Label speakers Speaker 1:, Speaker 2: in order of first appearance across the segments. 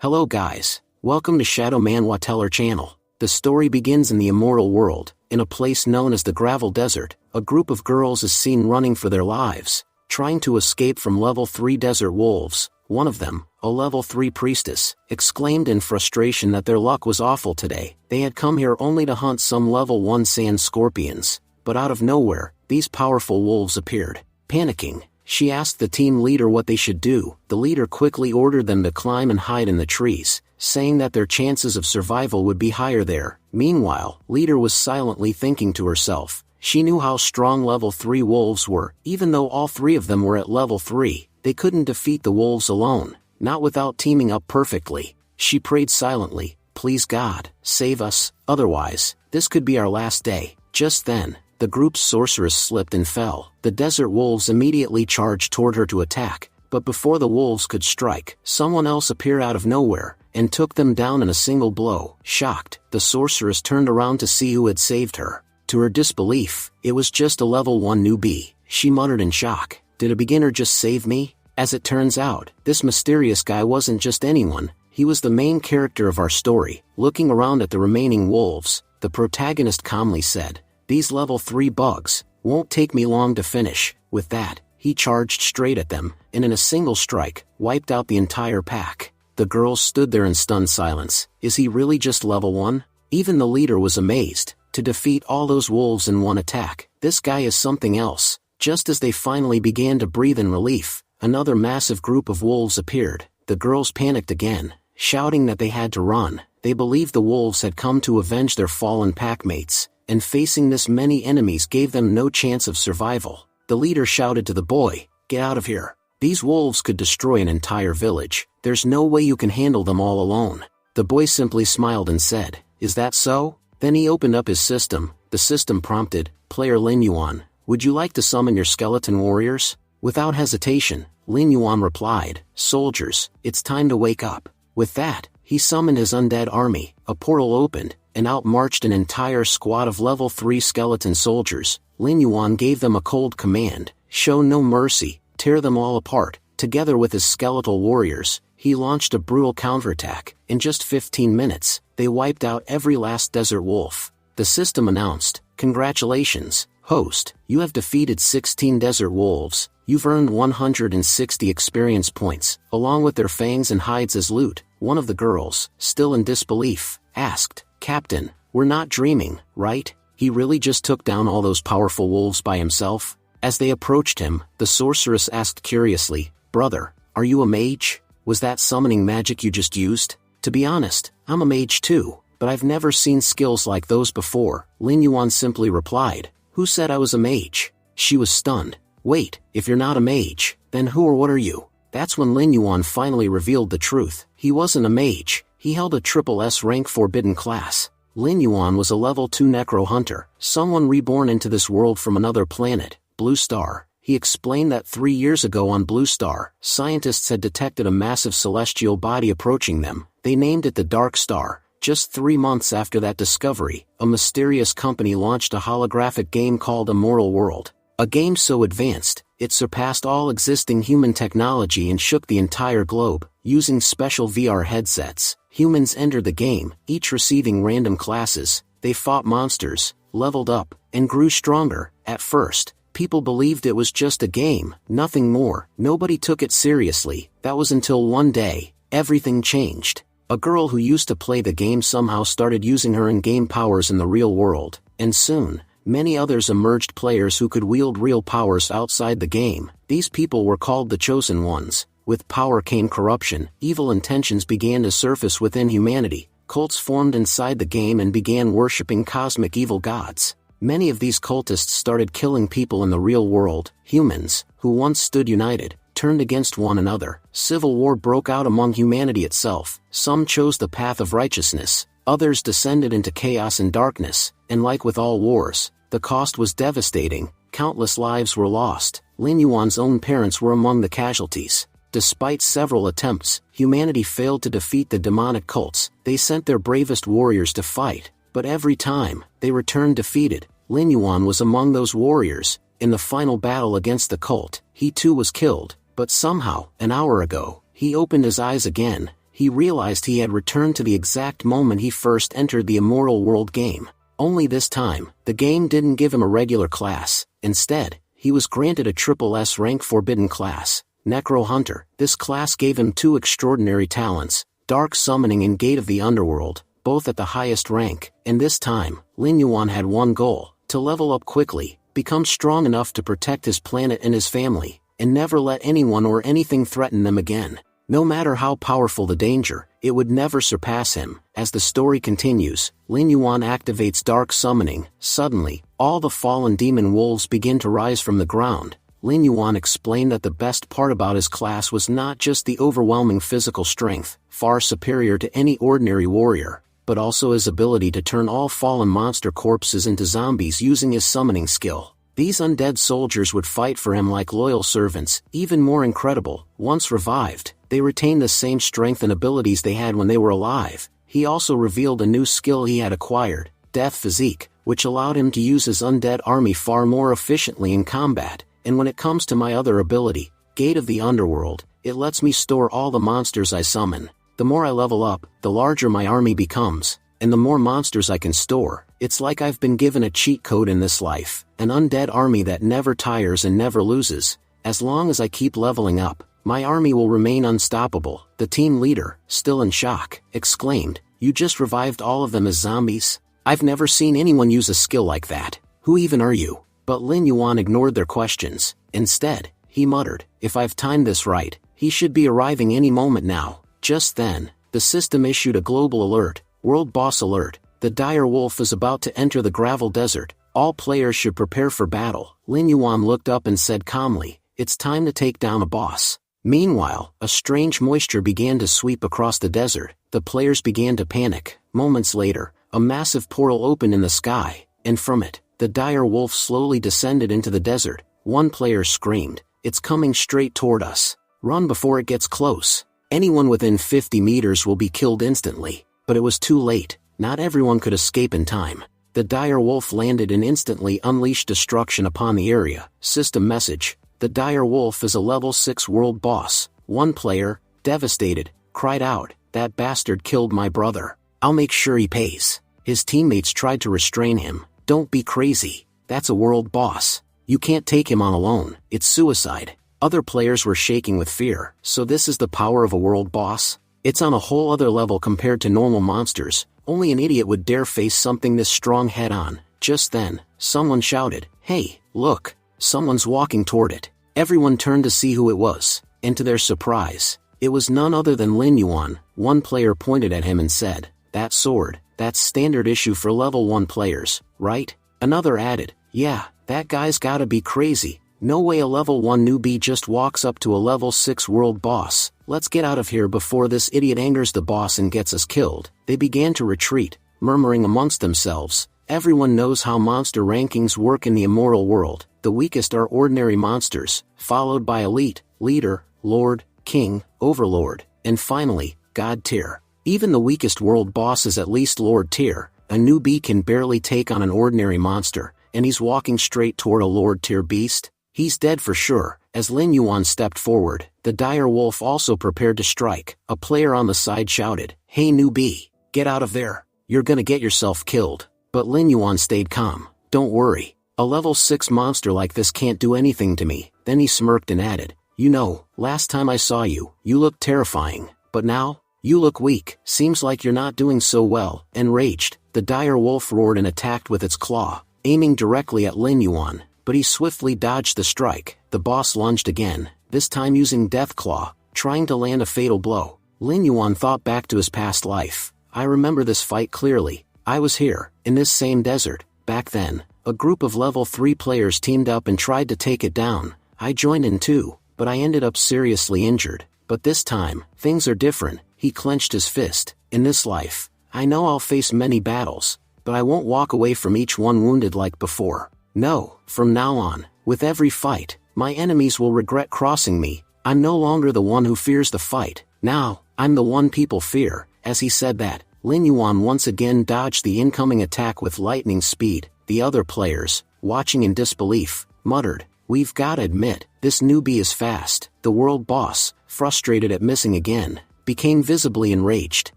Speaker 1: Hello guys, welcome to Shadow Manhwa Teller channel. The story begins in the immortal world, in a place known as the Gravel Desert. A group of girls is seen running for their lives, trying to escape from level 3 desert wolves. One of them, a level 3 priestess, exclaimed in frustration that their luck was awful today. They had come here only to hunt some level 1 sand scorpions, but out of nowhere, these powerful wolves appeared. Panicking, she asked the team leader what they should do. The leader quickly ordered them to climb and hide in the trees, saying that their chances of survival would be higher there. Meanwhile, leader was silently thinking to herself. She knew how strong level 3 wolves were. Even though all 3 of them were at level 3, they couldn't defeat the wolves alone, not without teaming up perfectly. She prayed silently, "Please God, save us, otherwise, this could be our last day." Just then, the group's sorceress slipped and fell. The desert wolves immediately charged toward her to attack, but before the wolves could strike, someone else appeared out of nowhere, and took them down in a single blow. Shocked, the sorceress turned around to see who had saved her. To her disbelief, it was just a level 1 newbie. She muttered in shock, "Did a beginner just save me?" As it turns out, this mysterious guy wasn't just anyone, he was the main character of our story. Looking around at the remaining wolves, the protagonist calmly said, "These level 3 bugs won't take me long to finish." With that, he charged straight at them, and in a single strike, wiped out the entire pack. The girls stood there in stunned silence. Is he really just level 1? Even the leader was amazed. To defeat all those wolves in one attack, this guy is something else. Just as they finally began to breathe in relief, another massive group of wolves appeared. The girls panicked again, shouting that they had to run. They believed the wolves had come to avenge their fallen packmates, and facing this many enemies gave them no chance of survival. The leader shouted to the boy, "Get out of here. These wolves could destroy an entire village. There's no way you can handle them all alone." The boy simply smiled and said, "Is that so?" Then he opened up his system. The system prompted, "Player Lin Yuan, would you like to summon your skeleton warriors?" Without hesitation, Lin Yuan replied, "Soldiers, it's time to wake up." With that, he summoned his undead army. A portal opened, and out marched an entire squad of level 3 skeleton soldiers. Lin Yuan gave them a cold command, "Show no mercy, tear them all apart." Together with his skeletal warriors, he launched a brutal counterattack. In just 15 minutes, they wiped out every last desert wolf. The system announced, "Congratulations, host, you have defeated 16 desert wolves. You've earned 160 experience points, along with their fangs and hides as loot." One of the girls, still in disbelief, asked, "Captain, we're not dreaming, right? He really just took down all those powerful wolves by himself?" As they approached him, the sorceress asked curiously, "Brother, are you a mage? Was that summoning magic you just used?" "To be honest, I'm a mage too, but I've never seen skills like those before." Lin Yuan simply replied, "Who said I was a mage?" She was stunned. "Wait, if you're not a mage, then who or what are you?" That's when Lin Yuan finally revealed the truth. He wasn't a mage, he held a triple S rank forbidden class. Lin Yuan was a level 2 necro hunter, someone reborn into this world from another planet, Blue Star. He explained that 3 years ago on Blue Star, scientists had detected a massive celestial body approaching them. They named it the Dark Star. Just 3 months after that discovery, a mysterious company launched a holographic game called Immortal World. A game so advanced, it surpassed all existing human technology and shook the entire globe. Using special VR headsets, humans entered the game, each receiving random classes. They fought monsters, leveled up, and grew stronger. At first, people believed it was just a game, nothing more. Nobody took it seriously. That was until one day, everything changed. A girl who used to play the game somehow started using her in-game powers in the real world, and soon, many others emerged, players who could wield real powers outside the game. These people were called the Chosen Ones. With power came corruption. Evil intentions began to surface within humanity. Cults formed inside the game and began worshipping cosmic evil gods. Many of these cultists started killing people in the real world. Humans, who once stood united, turned against one another. Civil war broke out among humanity itself. Some chose the path of righteousness, others descended into chaos and darkness, and like with all wars, the cost was devastating. Countless lives were lost. Lin Yuan's own parents were among the casualties. Despite several attempts, humanity failed to defeat the demonic cults. They sent their bravest warriors to fight, but every time, they returned defeated. Lin Yuan was among those warriors. In the final battle against the cult, he too was killed, but somehow, an hour ago, he opened his eyes again. he realized he had returned to the exact moment he first entered the Immortal World game. Only this time, the game didn't give him a regular class. Instead, he was granted a triple S rank forbidden class, Necro Hunter. This class gave him two extraordinary talents, Dark Summoning and Gate of the Underworld, both at the highest rank, and this time, Lin Yuan had one goal, to level up quickly, become strong enough to protect his planet and his family, and never let anyone or anything threaten them again. No matter how powerful the danger, it would never surpass him. As the story continues, Lin Yuan activates Dark Summoning. Suddenly, all the fallen demon wolves begin to rise from the ground. Lin Yuan explained that the best part about his class was not just the overwhelming physical strength, far superior to any ordinary warrior, but also his ability to turn all fallen monster corpses into zombies using his summoning skill. These undead soldiers would fight for him like loyal servants. Even more incredible, once revived, they retained the same strength and abilities they had when they were alive. He also revealed a new skill he had acquired, Death Physique, which allowed him to use his undead army far more efficiently in combat. And when it comes to my other ability, Gate of the Underworld, it lets me store all the monsters I summon. The more I level up, the larger my army becomes, and the more monsters I can store. It's like I've been given a cheat code in this life, an undead army that never tires and never loses. As long as I keep leveling up, my army will remain unstoppable. The team leader, still in shock, exclaimed, "You just revived all of them as zombies? I've never seen anyone use a skill like that. Who even are you?" But Lin Yuan ignored their questions. Instead, he muttered, "If I've timed this right, he should be arriving any moment now." Just then, the system issued a global alert, World Boss Alert. The dire wolf is about to enter the gravel desert. All players should prepare for battle. Lin Yuan looked up and said calmly, "It's time to take down a boss." Meanwhile, a strange moisture began to sweep across the desert. The players began to panic. Moments later, a massive portal opened in the sky, and from it, the dire wolf slowly descended into the desert. One player screamed, "It's coming straight toward us. Run before it gets close. Anyone within 50 meters will be killed instantly." But it was too late. Not everyone could escape in time. The dire wolf landed and instantly unleashed destruction upon the area. System message: the dire wolf is a level 6 world boss. One player, devastated, cried out, "That bastard killed my brother. I'll make sure he pays." His teammates tried to restrain him. "Don't be crazy. That's a world boss. You can't take him on alone. It's suicide." Other players were shaking with fear. So this is the power of a world boss? It's on a whole other level compared to normal monsters. Only an idiot would dare face something this strong head-on. Just then, someone shouted, "Hey, look, someone's walking toward it." Everyone turned to see who it was, and to their surprise, it was none other than Lin Yuan. One player pointed at him and said, "That sword, that's standard issue for level 1 players, right?" Another added, "Yeah, that guy's gotta be crazy. No way a level 1 newbie just walks up to a level 6 world boss. Let's get out of here before this idiot angers the boss and gets us killed." They began to retreat, murmuring amongst themselves, "Everyone knows how monster rankings work in the Immortal World. The weakest are ordinary monsters, followed by Elite, Leader, Lord, King, Overlord, and finally, God tier. Even the weakest world boss is at least Lord tier. A newbie can barely take on an ordinary monster, and he's walking straight toward a Lord tier beast. He's dead for sure." As Lin Yuan stepped forward, the dire wolf also prepared to strike. A player on the side shouted, "Hey newbie, get out of there. You're gonna get yourself killed." But Lin Yuan stayed calm. "Don't worry. A level 6 monster like this can't do anything to me." Then he smirked and added, "You know, last time I saw you, you looked terrifying. But now, you look weak. Seems like you're not doing so well." Enraged, the dire wolf roared and attacked with its claw, aiming directly at Lin Yuan. But he swiftly dodged the strike. The boss lunged again, this time using Death Claw, trying to land a fatal blow. Lin Yuan thought back to his past life. "I remember this fight clearly. I was here, in this same desert. Back then, a group of level 3 players teamed up and tried to take it down. I joined in too, but I ended up seriously injured. But this time, things are different." He clenched his fist. "In this life, I know I'll face many battles, but I won't walk away from each one wounded like before. No, from now on, with every fight, my enemies will regret crossing me. I'm no longer the one who fears the fight. Now, I'm the one people fear." As he said that, Lin Yuan once again dodged the incoming attack with lightning speed. The other players, watching in disbelief, muttered, "We've gotta admit, this newbie is fast." The world boss, frustrated at missing again, became visibly enraged.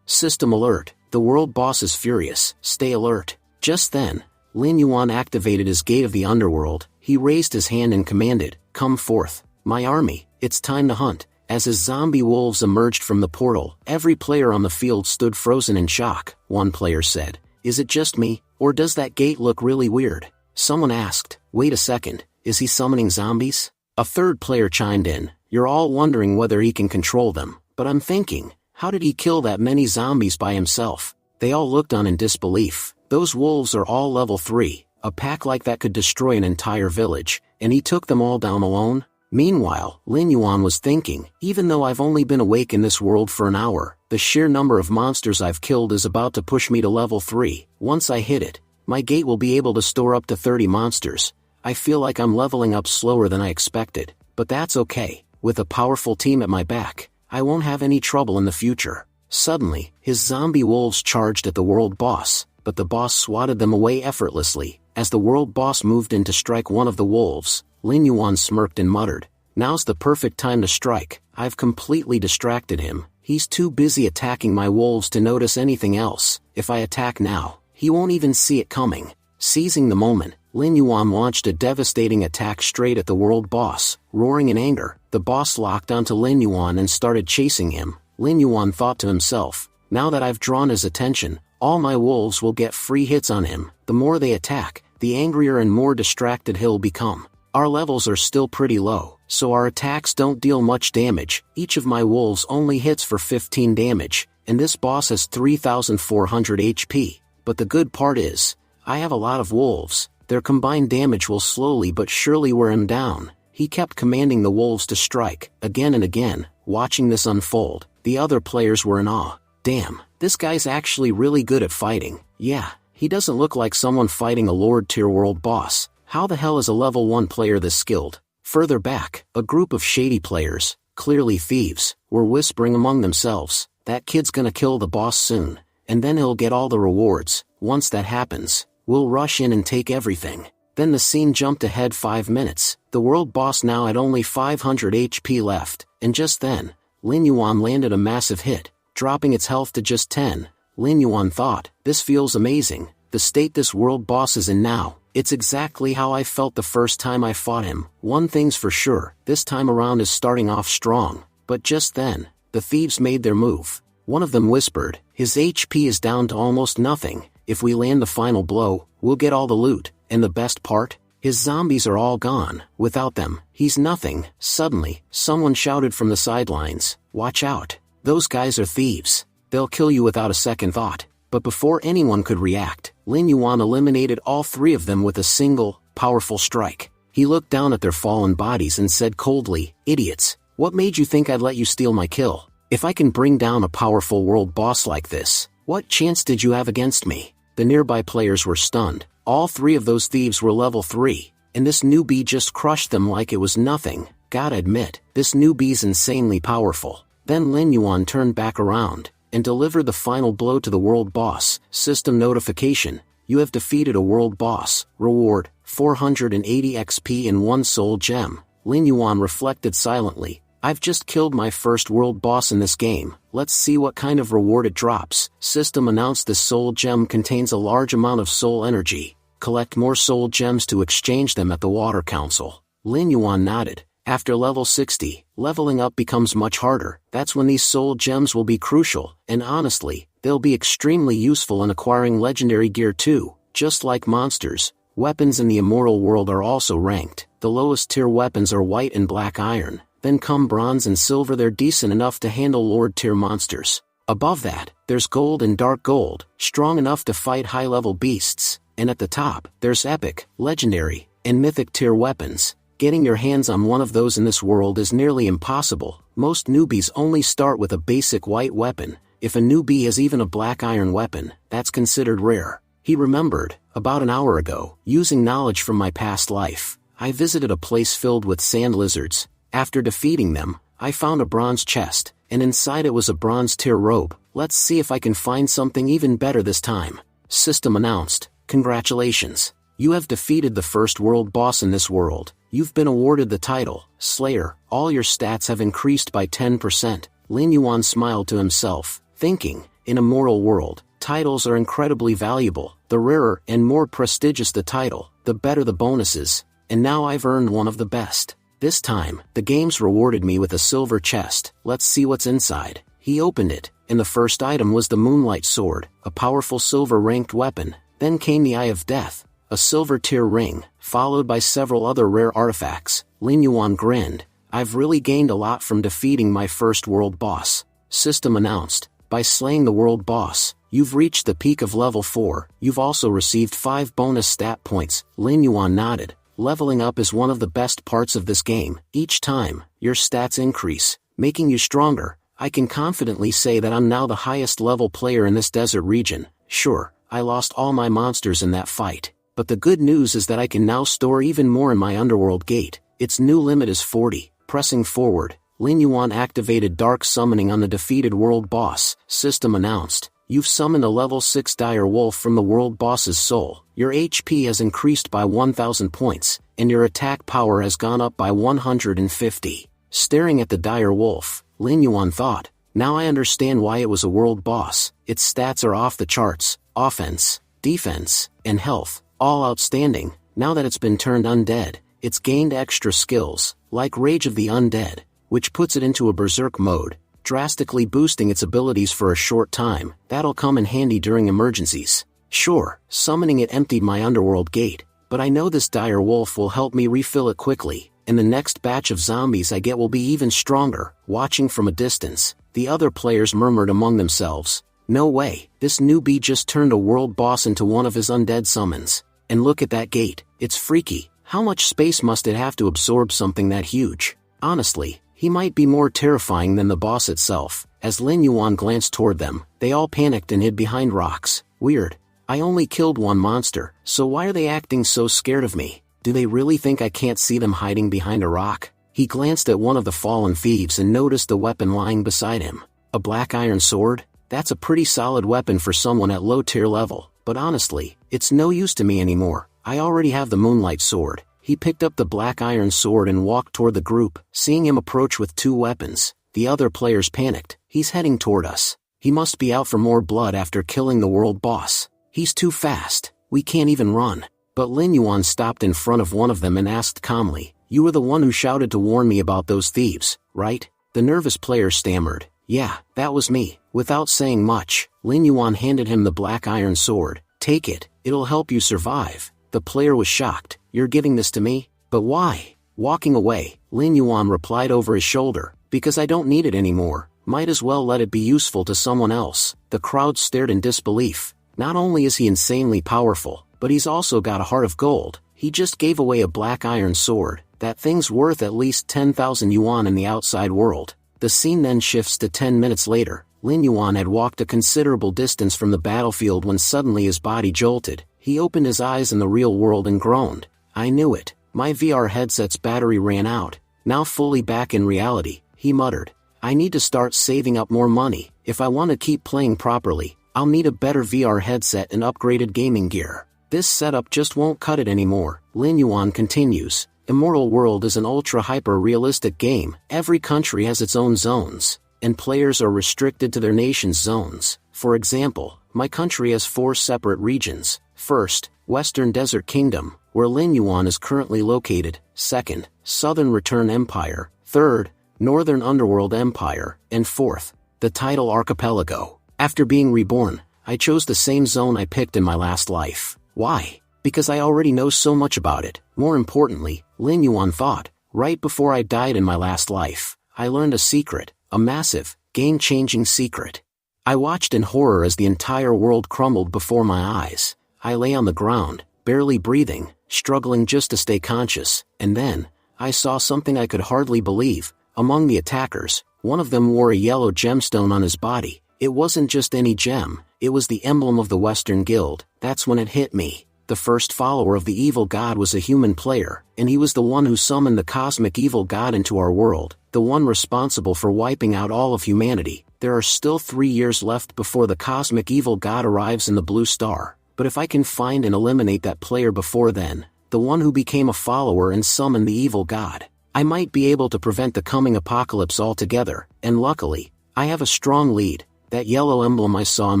Speaker 1: System alert, the world boss is furious, stay alert. Just then, Lin Yuan activated his gate of the underworld. He raised his hand and commanded, "Come forth, my army, it's time to hunt." As his zombie wolves emerged from the portal, every player on the field stood frozen in shock. One player said, "Is it just me, or does that gate look really weird?" Someone asked, "Wait a second, is he summoning zombies?" A third player chimed in, "You're all wondering whether he can control them, but I'm thinking, how did he kill that many zombies by himself?" They all looked on in disbelief. Those wolves are all level 3, a pack like that could destroy an entire village, and he took them all down alone? Meanwhile, Lin Yuan was thinking, even though I've only been awake in this world for an hour, the sheer number of monsters I've killed is about to push me to level 3. Once I hit it, my gate will be able to store up to 30 monsters. I feel like I'm leveling up slower than I expected, but that's okay. With a powerful team at my back, I won't have any trouble in the future. Suddenly, his zombie wolves charged at the world boss, but the boss swatted them away effortlessly. As the world boss moved in to strike one of the wolves, Lin Yuan smirked and muttered, "Now's the perfect time to strike. I've completely distracted him. He's too busy attacking my wolves to notice anything else. If I attack now, he won't even see it coming." Seizing the moment, Lin Yuan launched a devastating attack straight at the world boss. Roaring in anger, the boss locked onto Lin Yuan and started chasing him. Lin Yuan thought to himself, "Now that I've drawn his attention, all my wolves will get free hits on him. The more they attack, the angrier and more distracted he'll become. Our levels are still pretty low, so our attacks don't deal much damage. Each of my wolves only hits for 15 damage, and this boss has 3,400 HP. But the good part is, I have a lot of wolves. Their combined damage will slowly but surely wear him down." He kept commanding the wolves to strike, again and again. Watching this unfold, the other players were in awe. "Damn, this guy's actually really good at fighting. Yeah, he doesn't look like someone fighting a Lord tier world boss. How the hell is a level 1 player this skilled?" Further back, a group of shady players, clearly thieves, were whispering among themselves, "That kid's gonna kill the boss soon, and then he'll get all the rewards. Once that happens, we'll rush in and take everything." Then the scene jumped ahead 5 minutes. The world boss now had only 500 HP left, and just then, Lin Yuan landed a massive hit, dropping its health to just 10. Lin Yuan thought, "This feels amazing. The state this world boss is in now, it's exactly how I felt the first time I fought him. One thing's for sure, this time around is starting off strong." But just then, the thieves made their move. One of them whispered, "His HP is down to almost nothing. If we land the final blow, we'll get all the loot, and the best part? His zombies are all gone. Without them, he's nothing." Suddenly, someone shouted from the sidelines, "Watch out. Those guys are thieves. They'll kill you without a second thought." But before anyone could react, Lin Yuan eliminated all 3 of them with a single, powerful strike. He looked down at their fallen bodies and said coldly, "Idiots, what made you think I'd let you steal my kill? If I can bring down a powerful world boss like this, what chance did you have against me?" The nearby players were stunned. All 3 of those thieves were level 3, and this newbie just crushed them like it was nothing. Gotta admit, this newbie's insanely powerful. Then Lin Yuan turned back around and delivered the final blow to the world boss. System notification: you have defeated a world boss. Reward: 480 XP and 1 soul gem. Lin Yuan reflected silently. "I've just killed my first world boss in this game. Let's see what kind of reward it drops." System announced this soul gem contains a large amount of soul energy. Collect more soul gems to exchange them at the Water Council. Lin Yuan nodded. After level 60, leveling up becomes much harder. That's when these soul gems will be crucial, and honestly, they'll be extremely useful in acquiring legendary gear too. Just like monsters, weapons in the immortal world are also ranked. The lowest tier weapons are white and black iron. Then come bronze and silver. They're decent enough to handle lord tier monsters. Above that, there's gold and dark gold, strong enough to fight high level beasts. And at the top, there's epic, legendary, and mythic tier weapons. Getting your hands on one of those in this world is nearly impossible. Most newbies only start with a basic white weapon. If a newbie has even a black iron weapon, that's considered rare. He remembered, about an hour ago, using knowledge from my past life, I visited a place filled with sand lizards. After defeating them, I found a bronze chest, and inside it was a bronze tier robe. Let's see if I can find something even better this time. System announced, "Congratulations. You have defeated the first world boss in this world. You've been awarded the title, Slayer. All your stats have increased by 10%. Lin Yuan smiled to himself, thinking, in a mortal world, titles are incredibly valuable. The rarer and more prestigious the title, the better the bonuses, and now I've earned one of the best. This time, the games rewarded me with a silver chest. Let's see what's inside. He opened it, and the first item was the Moonlight Sword, a powerful silver-ranked weapon. Then came the Eye of Death, a silver tier ring, followed by several other rare artifacts. Lin Yuan grinned. I've really gained a lot from defeating my first world boss. System announced. By slaying the world boss, you've reached the peak of level 4. You've also received 5 bonus stat points. Lin Yuan nodded. Leveling up is one of the best parts of this game. Each time, your stats increase, making you stronger. I can confidently say that I'm now the highest level player in this desert region. Sure, I lost all my monsters in that fight, but the good news is that I can now store even more in my underworld gate. Its new limit is 40. Pressing forward, Lin Yuan activated Dark Summoning on the defeated world boss. System announced. You've summoned a level 6 dire wolf from the world boss's soul. Your HP has increased by 1000 points, and your attack power has gone up by 150. Staring at the dire wolf, Lin Yuan thought, now I understand why it was a world boss. Its stats are off the charts, offense, defense, and health, all outstanding. Now that it's been turned undead, it's gained extra skills, like Rage of the Undead, which puts it into a berserk mode, drastically boosting its abilities for a short time. That'll come in handy during emergencies. Sure, summoning it emptied my underworld gate, but I know this dire wolf will help me refill it quickly, and the next batch of zombies I get will be even stronger. Watching from a distance, the other players murmured among themselves, no way, this newbie just turned a world boss into one of his undead summons. And look at that gate, it's freaky. How much space must it have to absorb something that huge? Honestly, he might be more terrifying than the boss itself. As Lin Yuan glanced toward them, they all panicked and hid behind rocks. Weird. I only killed one monster, so why are they acting so scared of me? Do they really think I can't see them hiding behind a rock? He glanced at one of the fallen thieves and noticed the weapon lying beside him. A black iron sword? That's a pretty solid weapon for someone at low tier level, but honestly, it's no use to me anymore. I already have the Moonlight Sword. He picked up the black iron sword and walked toward the group. Seeing him approach with 2 weapons, the other players panicked. He's heading toward us. He must be out for more blood after killing the world boss. He's too fast. We can't even run. But Lin Yuan stopped in front of one of them and asked calmly, you were the one who shouted to warn me about those thieves, right? The nervous player stammered, yeah, that was me. Without saying much, Lin Yuan handed him the black iron sword. Take it, it'll help you survive. The player was shocked. You're giving this to me? But why? Walking away, Lin Yuan replied over his shoulder, because I don't need it anymore. Might as well let it be useful to someone else. The crowd stared in disbelief. Not only is he insanely powerful, but he's also got a heart of gold. He just gave away a black iron sword. That thing's worth at least 10,000 yuan in the outside world. The scene then shifts to 10 minutes later. Lin Yuan had walked a considerable distance from the battlefield when suddenly his body jolted. He opened his eyes in the real world and groaned. I knew it. My VR headset's battery ran out. Now fully back in reality, he muttered. I need to start saving up more money. If I want to keep playing properly, I'll need a better VR headset and upgraded gaming gear. This setup just won't cut it anymore. Lin Yuan continues. Immortal World is an ultra-hyper-realistic game. Every country has its own zones, and players are restricted to their nation's zones. For example, my country has 4 separate regions. First, Western Desert Kingdom, where Lin Yuan is currently located. Second, Southern Return Empire. Third, Northern Underworld Empire. And fourth, the Tidal Archipelago. After being reborn, I chose the same zone I picked in my last life. Why? Because I already know so much about it. More importantly, Lin Yuan thought, right before I died in my last life, I learned a secret, a massive, game-changing secret. I watched in horror as the entire world crumbled before my eyes. I lay on the ground, barely breathing, struggling just to stay conscious, and then, I saw something I could hardly believe. Among the attackers, one of them wore a yellow gemstone on his body. It wasn't just any gem, it was the emblem of the Western Guild. That's when it hit me. The first follower of the evil god was a human player, and he was the one who summoned the cosmic evil god into our world, the one responsible for wiping out all of humanity. There are still 3 years left before the cosmic evil god arrives in the Blue Star, but if I can find and eliminate that player before then, the one who became a follower and summoned the evil god, I might be able to prevent the coming apocalypse altogether. And luckily, I have a strong lead, that yellow emblem I saw in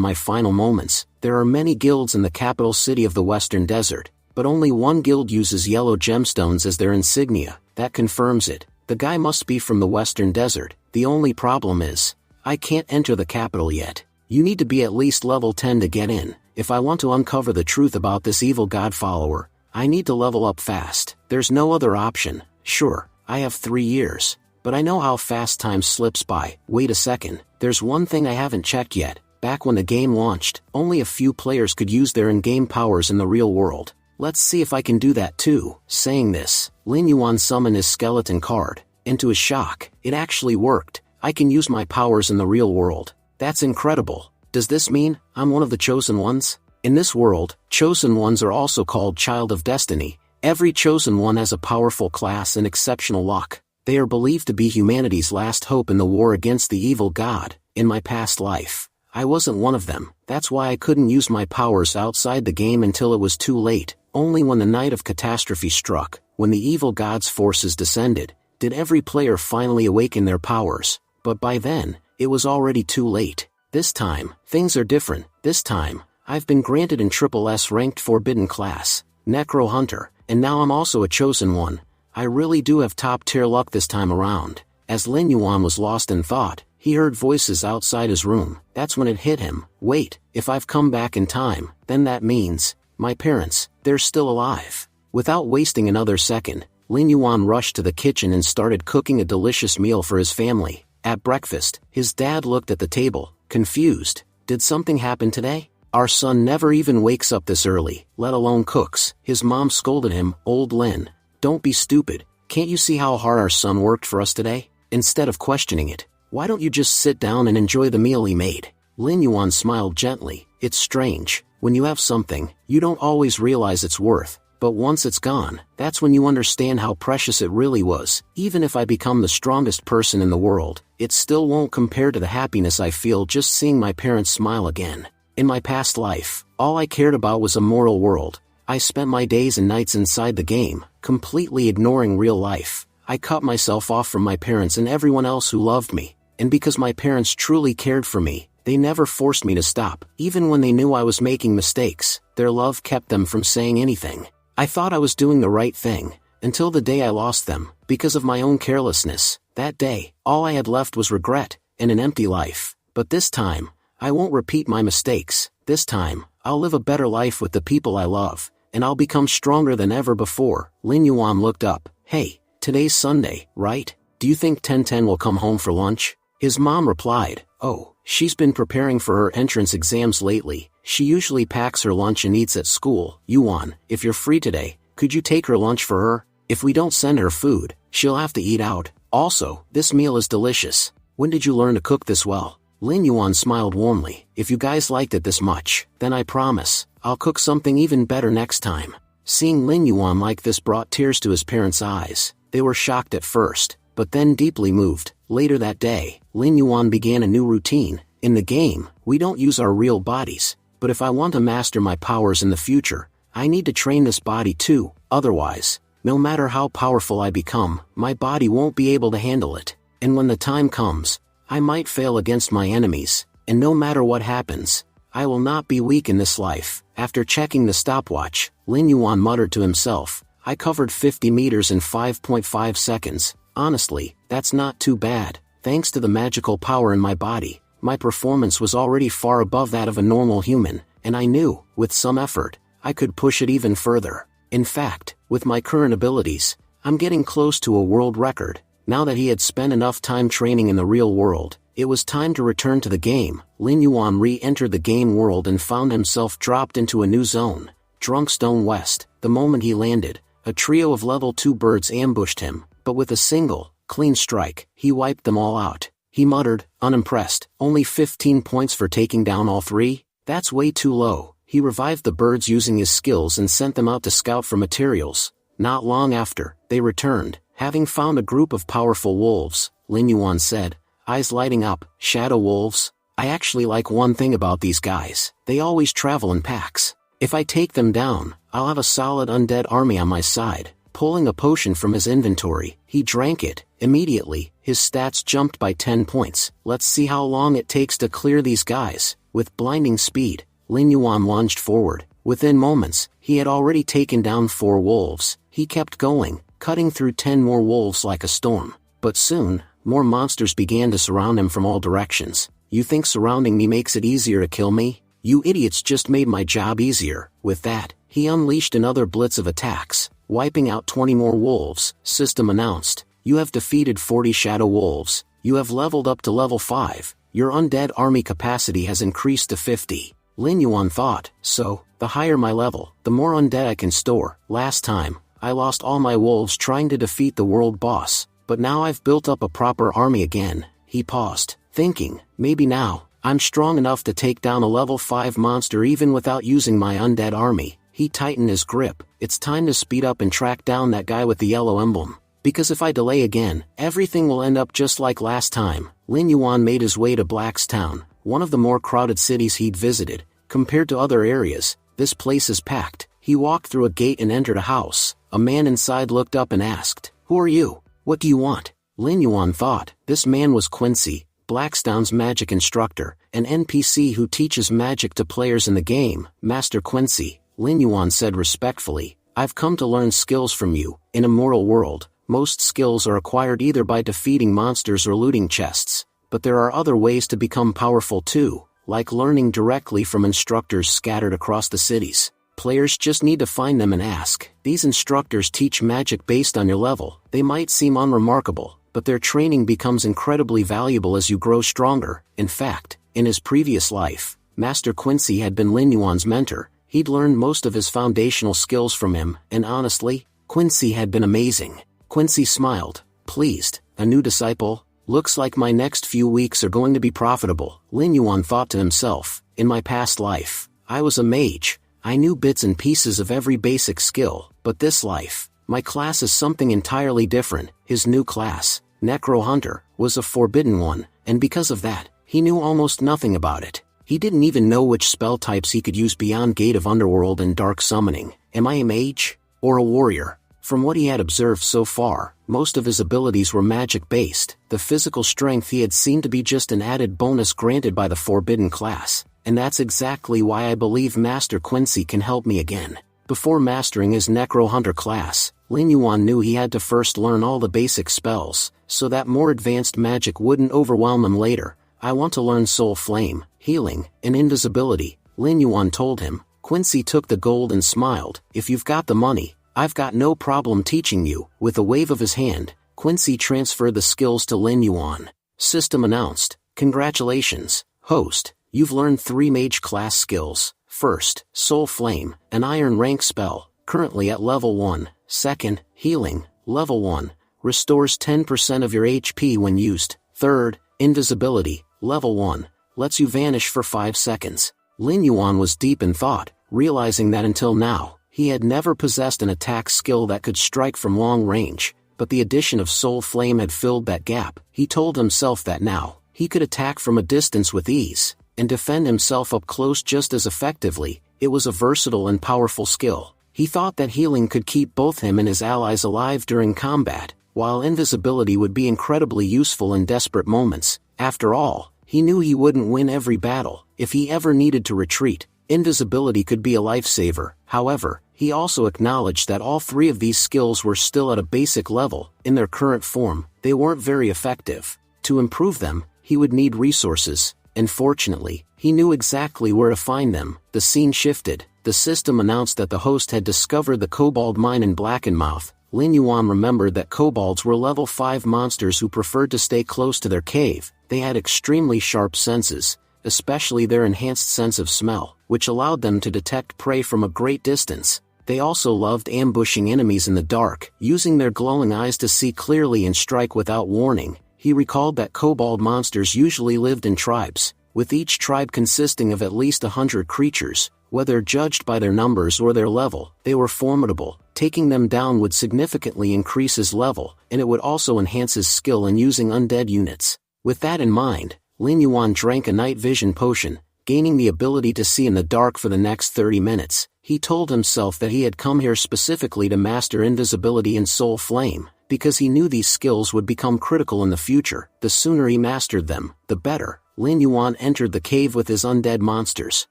Speaker 1: my final moments. There are many guilds in the capital city of the Western Desert, but only one guild uses yellow gemstones as their insignia. That confirms it. The guy must be from the Western Desert. The only problem is, I can't enter the capital yet. You need to be at least level 10 to get in. If I want to uncover the truth about this evil god follower, I need to level up fast. There's no other option. Sure, I have 3 years, but I know how fast time slips by. Wait a second, there's one thing I haven't checked yet. Back when the game launched, only a few players could use their in-game powers in the real world. Let's see if I can do that too. Saying this, Lin Yuan summoned his skeleton card. And to his shock, it actually worked. I can use my powers in the real world. That's incredible. Does this mean I'm one of the chosen ones? In this world, chosen ones are also called Child of Destiny. Every chosen one has a powerful class and exceptional luck. They are believed to be humanity's last hope in the war against the evil god. In my past life, I wasn't one of them. That's why I couldn't use my powers outside the game until it was too late. Only when the night of catastrophe struck, when the evil god's forces descended, did every player finally awaken their powers. But by then, it was already too late. This time, things are different. This time, I've been granted in Triple S ranked Forbidden class, Necro Hunter, and now I'm also a chosen one. I really do have top tier luck this time around. As Lin Yuan was lost in thought, he heard voices outside his room. That's when it hit him. Wait, if I've come back in time, then that means, my parents, they're still alive. Without wasting another second, Lin Yuan rushed to the kitchen and started cooking a delicious meal for his family. At breakfast, his dad looked at the table, confused. Did something happen today? Our son never even wakes up this early, let alone cooks. His mom scolded him. Old Lin, don't be stupid. Can't you see how hard our son worked for us today? Instead of questioning it, why don't you just sit down and enjoy the meal he made? Lin Yuan smiled gently. It's strange. When you have something, you don't always realize its worth. But once it's gone, that's when you understand how precious it really was. Even if I become the strongest person in the world, it still won't compare to the happiness I feel just seeing my parents smile again. In my past life, all I cared about was a moral world. I spent my days and nights inside the game, completely ignoring real life. I cut myself off from my parents and everyone else who loved me. And because my parents truly cared for me, they never forced me to stop. Even when they knew I was making mistakes, their love kept them from saying anything. I thought I was doing the right thing, until the day I lost them, because of my own carelessness. That day, all I had left was regret, and an empty life. But this time, I won't repeat my mistakes. This time, I'll live a better life with the people I love, and I'll become stronger than ever before. Lin Yuan looked up. Hey, today's Sunday, right? Do you think 1010 will come home for lunch? His mom replied, oh, she's been preparing for her entrance exams lately. She usually packs her lunch and eats at school. Yuan, if you're free today, could you take her lunch for her? If we don't send her food, she'll have to eat out. Also, this meal is delicious. When did you learn to cook this well? Lin Yuan smiled warmly. If you guys liked it this much, then I promise, I'll cook something even better next time. Seeing Lin Yuan like this brought tears to his parents' eyes. They were shocked at first, but then deeply moved. Later that day, Lin Yuan began a new routine. In the game, we don't use our real bodies. But if I want to master my powers in the future, I need to train this body too. Otherwise, no matter how powerful I become, my body won't be able to handle it. And when the time comes, I might fail against my enemies. And no matter what happens, I will not be weak in this life. After checking the stopwatch, Lin Yuan muttered to himself, I covered 50 meters in 5.5 seconds. Honestly, that's not too bad. Thanks to the magical power in my body, my performance was already far above that of a normal human, and I knew, with some effort, I could push it even further. In fact, with my current abilities, I'm getting close to a world record. Now that he had spent enough time training in the real world, it was time to return to the game. Lin Yuan re-entered the game world and found himself dropped into a new zone, Drunkstone West. The moment he landed, a trio of level 2 birds ambushed him, but with a single, clean strike, he wiped them all out. He muttered, unimpressed, only 15 points for taking down all 3? That's way too low. He revived the birds using his skills and sent them out to scout for materials. Not long after, they returned, having found a group of powerful wolves. Lin Yuan said, eyes lighting up, shadow wolves? I actually like one thing about these guys. They always travel in packs. If I take them down, I'll have a solid undead army on my side. Pulling a potion from his inventory, he drank it. Immediately, his stats jumped by 10 points. Let's see how long it takes to clear these guys. With blinding speed, Lin Yuan lunged forward. Within moments, he had already taken down 4 wolves. He kept going, cutting through 10 more wolves like a storm. But soon, more monsters began to surround him from all directions. You think surrounding me makes it easier to kill me? You idiots just made my job easier. With that, he unleashed another blitz of attacks, wiping out 20 more wolves. System announced, you have defeated 40 shadow wolves. You have leveled up to level 5. Your undead army capacity has increased to 50. Lin Yuan thought, so, the higher my level, the more undead I can store. Last time, I lost all my wolves trying to defeat the world boss, but now I've built up a proper army again. He paused, thinking, maybe now, I'm strong enough to take down a level 5 monster even without using my undead army. He tightened his grip. It's time to speed up and track down that guy with the yellow emblem. Because if I delay again, everything will end up just like last time. Lin Yuan made his way to Blackstown, one of the more crowded cities he'd visited. Compared to other areas, this place is packed. He walked through a gate and entered a house. A man inside looked up and asked, "Who are you? What do you want?" Lin Yuan thought, this man was Quincy, Blackstown's magic instructor, an NPC who teaches magic to players in the game. Master Quincy, Lin Yuan said respectfully, I've come to learn skills from you. In a mortal world, most skills are acquired either by defeating monsters or looting chests, but there are other ways to become powerful too, like learning directly from instructors scattered across the cities. Players just need to find them and ask. These instructors teach magic based on your level. They might seem unremarkable, but their training becomes incredibly valuable as you grow stronger. In fact, in his previous life, Master Quincy had been Lin Yuan's mentor. He'd learned most of his foundational skills from him, and honestly, Quincy had been amazing. Quincy smiled, pleased. A new disciple? Looks like my next few weeks are going to be profitable. Lin Yuan thought to himself, in my past life, I was a mage. I knew bits and pieces of every basic skill, but this life, my class is something entirely different. His new class, Necro Hunter, was a forbidden one, and because of that, he knew almost nothing about it. He didn't even know which spell types he could use beyond Gate of Underworld and Dark Summoning. Am I a mage? Or a warrior? From what he had observed so far, most of his abilities were magic-based. The physical strength he had seen to be just an added bonus granted by the forbidden class. And that's exactly why I believe Master Quincy can help me again. Before mastering his Necro Hunter class, Lin Yuan knew he had to first learn all the basic spells, so that more advanced magic wouldn't overwhelm him later. I want to learn Soul Flame, Healing, and Invisibility, Lin Yuan told him. Quincy took the gold and smiled. If you've got the money, I've got no problem teaching you. With a wave of his hand, Quincy transferred the skills to Lin Yuan. System announced, congratulations, host. You've learned 3 mage class skills. First, Soul Flame, an iron rank spell, currently at level 1. Second, Healing, level 1, restores 10% of your HP when used. Third, Invisibility, level 1, lets you vanish for 5 seconds. Lin Yuan was deep in thought, realizing that until now, he had never possessed an attack skill that could strike from long range, but the addition of Soul Flame had filled that gap. He told himself that now, he could attack from a distance with ease, and defend himself up close just as effectively. It was a versatile and powerful skill. He thought that healing could keep both him and his allies alive during combat, while invisibility would be incredibly useful in desperate moments. After all, he knew he wouldn't win every battle. If he ever needed to retreat, invisibility could be a lifesaver. However, he also acknowledged that all 3 of these skills were still at a basic level. In their current form, they weren't very effective. To improve them, he would need resources. And fortunately, he knew exactly where to find them. The scene shifted. The system announced that the host had discovered the Kobold Mine in Blackenmouth. Lin Yuan remembered that kobolds were level 5 monsters who preferred to stay close to their cave. They had extremely sharp senses, especially their enhanced sense of smell, which allowed them to detect prey from a great distance. They also loved ambushing enemies in the dark, using their glowing eyes to see clearly and strike without warning. He recalled that kobold monsters usually lived in tribes, with each tribe consisting of at least 100 creatures. Whether judged by their numbers or their level, they were formidable. Taking them down would significantly increase his level, and it would also enhance his skill in using undead units. With that in mind, Lin Yuan drank a night vision potion, gaining the ability to see in the dark for the next 30 minutes. He told himself that he had come here specifically to master invisibility and soul flame, because he knew these skills would become critical in the future. The sooner he mastered them, the better. Lin Yuan entered the cave with his undead monsters.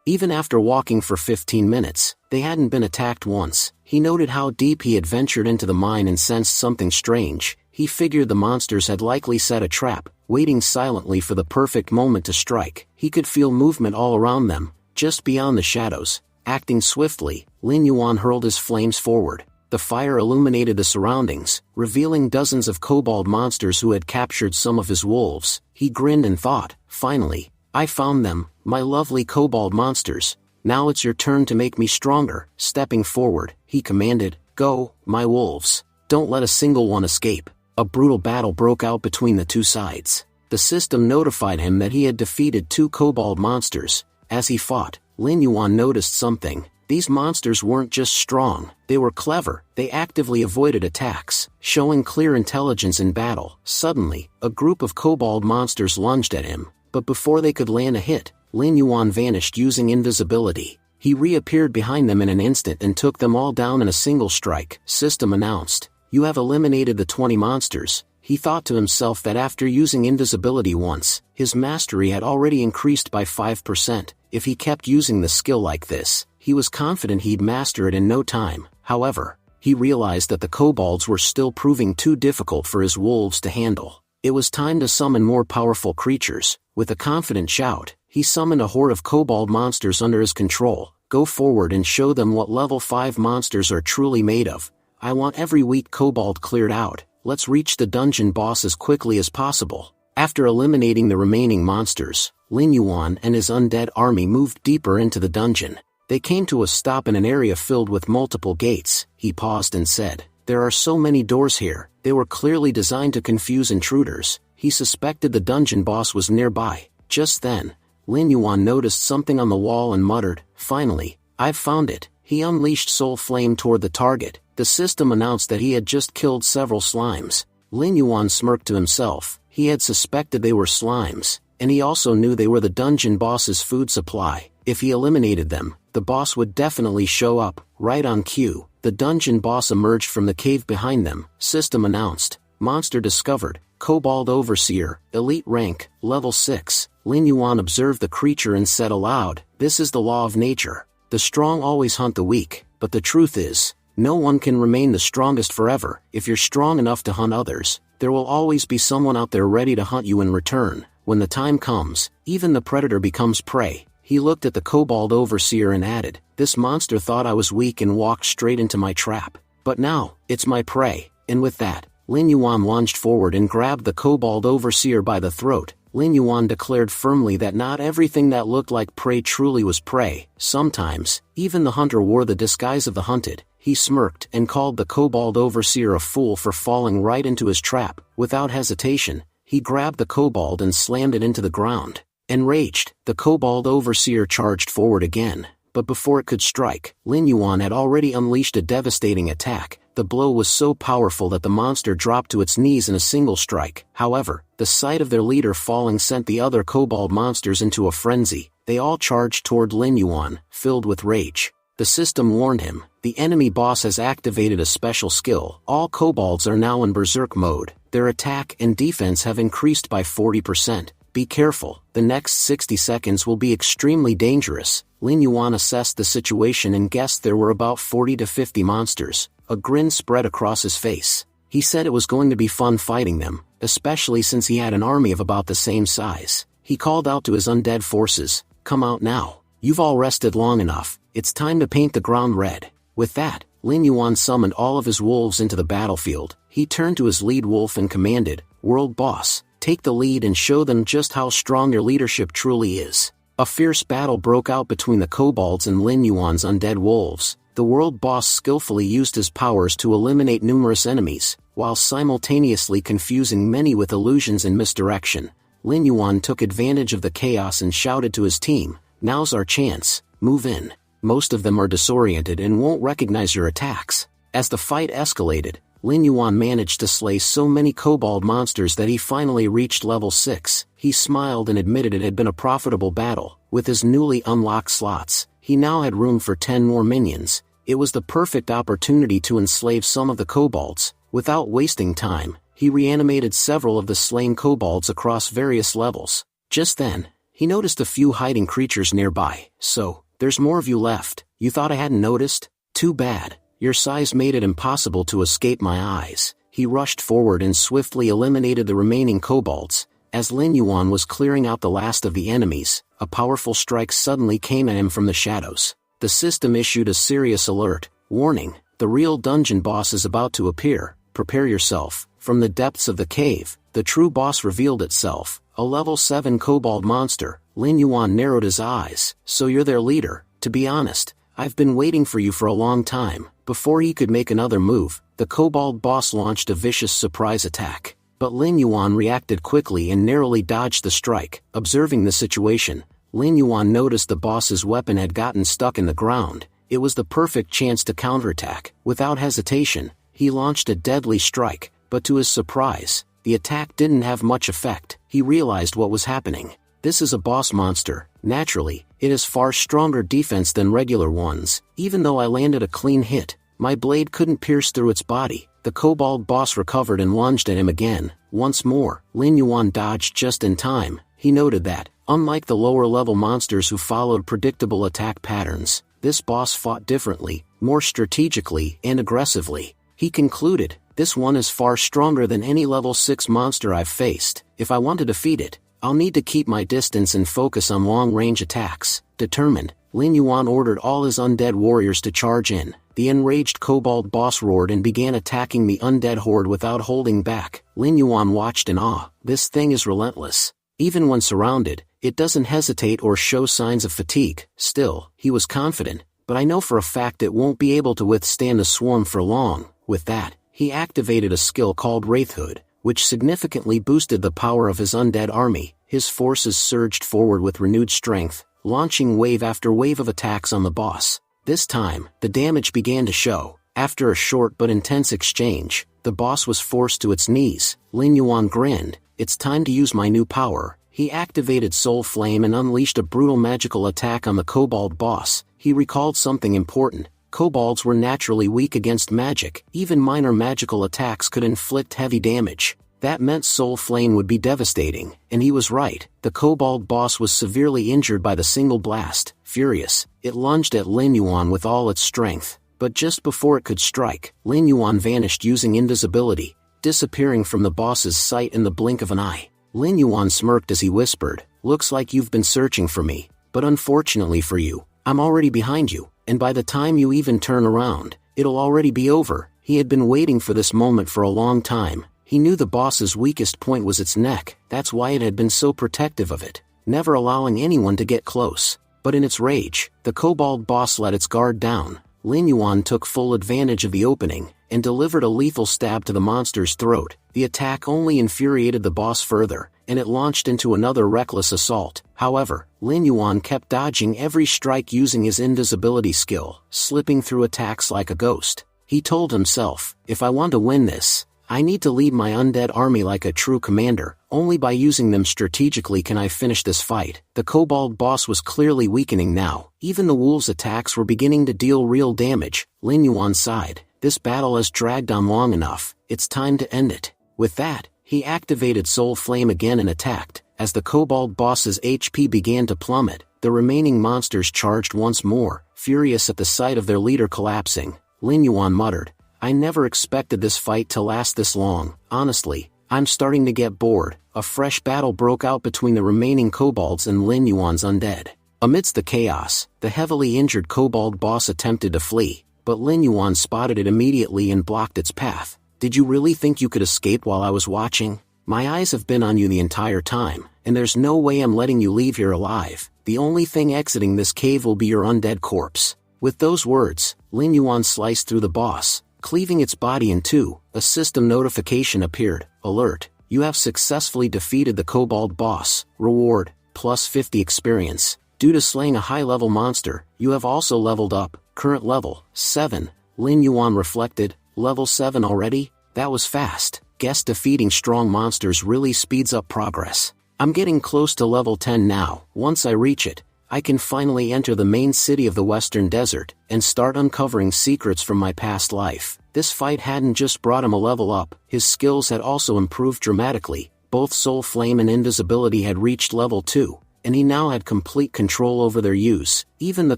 Speaker 1: Even after walking for 15 minutes, they hadn't been attacked once. He noted how deep he had ventured into the mine and sensed something strange. He figured the monsters had likely set a trap, waiting silently for the perfect moment to strike. He could feel movement all around them, just beyond the shadows. Acting swiftly, Lin Yuan hurled his flames forward. The fire illuminated the surroundings, revealing dozens of kobold monsters who had captured some of his wolves. He grinned and thought, "Finally, I found them, my lovely kobold monsters. Now it's your turn to make me stronger." Stepping forward, he commanded, "Go, my wolves. Don't let a single one escape." A brutal battle broke out between the two sides. The system notified him that he had defeated 2 kobold monsters. As he fought, Lin Yuan noticed something. These monsters weren't just strong, they were clever. They actively avoided attacks, showing clear intelligence in battle. Suddenly, a group of kobold monsters lunged at him, but before they could land a hit, Lin Yuan vanished using invisibility. He reappeared behind them in an instant and took them all down in a single strike. System announced, "You have eliminated the 20 monsters." He thought to himself that after using invisibility once, his mastery had already increased by 5%. If he kept using the skill like this, he was confident he'd master it in no time. However, he realized that the kobolds were still proving too difficult for his wolves to handle. It was time to summon more powerful creatures. With a confident shout, he summoned a horde of kobold monsters under his control. "Go forward and show them what level 5 monsters are truly made of. I want every weak kobold cleared out. Let's reach the dungeon boss as quickly as possible." After eliminating the remaining monsters, Lin Yuan and his undead army moved deeper into the dungeon. They came to a stop in an area filled with multiple gates. He paused and said, "There are so many doors here." They were clearly designed to confuse intruders. He suspected the dungeon boss was nearby. Just then, Lin Yuan noticed something on the wall and muttered, "Finally, I've found it." He unleashed soul flame toward the target. The system announced that he had just killed several slimes. Lin Yuan smirked to himself. He had suspected they were slimes, and he also knew they were the dungeon boss's food supply. If he eliminated them, the boss would definitely show up, right on cue. The dungeon boss emerged from the cave behind them. System announced, "Monster discovered, Kobold Overseer, elite rank, level 6. Lin Yuan observed the creature and said aloud, "This is the law of nature. The strong always hunt the weak, but the truth is, no one can remain the strongest forever. If you're strong enough to hunt others, there will always be someone out there ready to hunt you in return. When the time comes, even the predator becomes prey." He looked at the Kobold Overseer and added, "This monster thought I was weak and walked straight into my trap. But now, it's my prey." And with that, Lin Yuan lunged forward and grabbed the Kobold Overseer by the throat. Lin Yuan declared firmly that not everything that looked like prey truly was prey. Sometimes, even the hunter wore the disguise of the hunted. He smirked and called the Kobold Overseer a fool for falling right into his trap. Without hesitation, he grabbed the kobold and slammed it into the ground. Enraged, the Kobold Overseer charged forward again, but before it could strike, Lin Yuan had already unleashed a devastating attack. The blow was so powerful that the monster dropped to its knees in a single strike. However, the sight of their leader falling sent the other kobold monsters into a frenzy. They all charged toward Lin Yuan, filled with rage. The system warned him, "The enemy boss has activated a special skill. All kobolds are now in berserk mode. Their attack and defense have increased by 40%. Be careful, the next 60 seconds will be extremely dangerous." Lin Yuan assessed the situation and guessed there were about 40 to 50 monsters. A grin spread across his face. He said it was going to be fun fighting them, especially since he had an army of about the same size. He called out to his undead forces, "Come out now. You've all rested long enough. It's time to paint the ground red." With that, Lin Yuan summoned all of his wolves into the battlefield. He turned to his lead wolf and commanded, "World Boss, take the lead and show them just how strong your leadership truly is." A fierce battle broke out between the kobolds and Lin Yuan's undead wolves. The world boss skillfully used his powers to eliminate numerous enemies, while simultaneously confusing many with illusions and misdirection. Lin Yuan took advantage of the chaos and shouted to his team, "Now's our chance, move in. Most of them are disoriented and won't recognize your attacks." As the fight escalated, Lin Yuan managed to slay so many kobold monsters that he finally reached level 6. He smiled and admitted it had been a profitable battle. With his newly unlocked slots, he now had room for 10 more minions. It was the perfect opportunity to enslave some of the kobolds. Without wasting time, he reanimated several of the slain kobolds across various levels. Just then, he noticed a few hiding creatures nearby. "So, there's more of you left. You thought I hadn't noticed? Too bad. Your size made it impossible to escape my eyes." He rushed forward and swiftly eliminated the remaining kobolds. As Lin Yuan was clearing out the last of the enemies, a powerful strike suddenly came at him from the shadows. The system issued a serious alert. "Warning, the real dungeon boss is about to appear. Prepare yourself." From the depths of the cave, the true boss revealed itself, a level 7 kobold monster. Lin Yuan narrowed his eyes. "So you're their leader? To be honest, I've been waiting for you for a long time." Before he could make another move, the kobold boss launched a vicious surprise attack. But Lin Yuan reacted quickly and narrowly dodged the strike. Observing the situation, Lin Yuan noticed the boss's weapon had gotten stuck in the ground. It was the perfect chance to counterattack. Without hesitation, he launched a deadly strike, but to his surprise, the attack didn't have much effect. He realized what was happening. This is a boss monster. Naturally, it has far stronger defense than regular ones. Even though I landed a clean hit, my blade couldn't pierce through its body. The kobold boss recovered and lunged at him again. Once more, Lin Yuan dodged just in time. He noted that, unlike the lower-level monsters who followed predictable attack patterns, this boss fought differently, more strategically and aggressively. He concluded, "This one is far stronger than any level 6 monster I've faced. If I want to defeat it, I'll need to keep my distance and focus on long-range attacks." Determined, Lin Yuan ordered all his undead warriors to charge in. The enraged kobold boss roared and began attacking the undead horde without holding back. Lin Yuan watched in awe. This thing is relentless. Even when surrounded, it doesn't hesitate or show signs of fatigue. Still, he was confident, "But I know for a fact it won't be able to withstand the swarm for long." With that, he activated a skill called Wraithhood, which significantly boosted the power of his undead army. His forces surged forward with renewed strength, launching wave after wave of attacks on the boss. This time, the damage began to show. After a short but intense exchange, the boss was forced to its knees. Lin Yuan grinned. "It's time to use my new power." He activated Soul Flame and unleashed a brutal magical attack on the kobold boss. He recalled something important. Kobolds were naturally weak against magic. Even minor magical attacks could inflict heavy damage. That meant Soul Flame would be devastating, and he was right. The kobold boss was severely injured by the single blast. Furious, it lunged at Lin Yuan with all its strength. But just before it could strike, Lin Yuan vanished using invisibility, disappearing from the boss's sight in the blink of an eye. Lin Yuan smirked as he whispered, "Looks like you've been searching for me, but unfortunately for you, I'm already behind you, and by the time you even turn around, it'll already be over." He had been waiting for this moment for a long time. He knew the boss's weakest point was its neck. That's why it had been so protective of it, never allowing anyone to get close. But in its rage, the kobold boss let its guard down. Lin Yuan took full advantage of the opening, and delivered a lethal stab to the monster's throat. The attack only infuriated the boss further, and it launched into another reckless assault. However, Lin Yuan kept dodging every strike using his invisibility skill, slipping through attacks like a ghost. He told himself, "If I want to win this, I need to lead my undead army like a true commander. Only by using them strategically can I finish this fight." The kobold boss was clearly weakening now. Even the wolves' attacks were beginning to deal real damage. Lin Yuan sighed. "This battle has dragged on long enough. It's time to end it." With that, he activated Soul Flame again and attacked. As the kobold boss's HP began to plummet, the remaining monsters charged once more, furious at the sight of their leader collapsing. Lin Yuan muttered, "I never expected this fight to last this long. Honestly, I'm starting to get bored." A fresh battle broke out between the remaining kobolds and Lin Yuan's undead. Amidst the chaos, the heavily injured kobold boss attempted to flee, but Lin Yuan spotted it immediately and blocked its path. "Did you really think you could escape while I was watching? My eyes have been on you the entire time, and there's no way I'm letting you leave here alive. The only thing exiting this cave will be your undead corpse." With those words, Lin Yuan sliced through the boss, cleaving its body in two. A system notification appeared. "Alert, you have successfully defeated the kobold boss. Reward, plus 50 experience. Due to slaying a high-level monster, you have also leveled up. Current level, 7. Lin Yuan reflected, "Level 7 already? That was fast. Guess defeating strong monsters really speeds up progress. I'm getting close to level 10 now. Once I reach it, I can finally enter the main city of the Western Desert, and start uncovering secrets from my past life. This fight hadn't just brought him a level up, his skills had also improved dramatically. Both Soul Flame and Invisibility had reached level 2, and he now had complete control over their use. Even the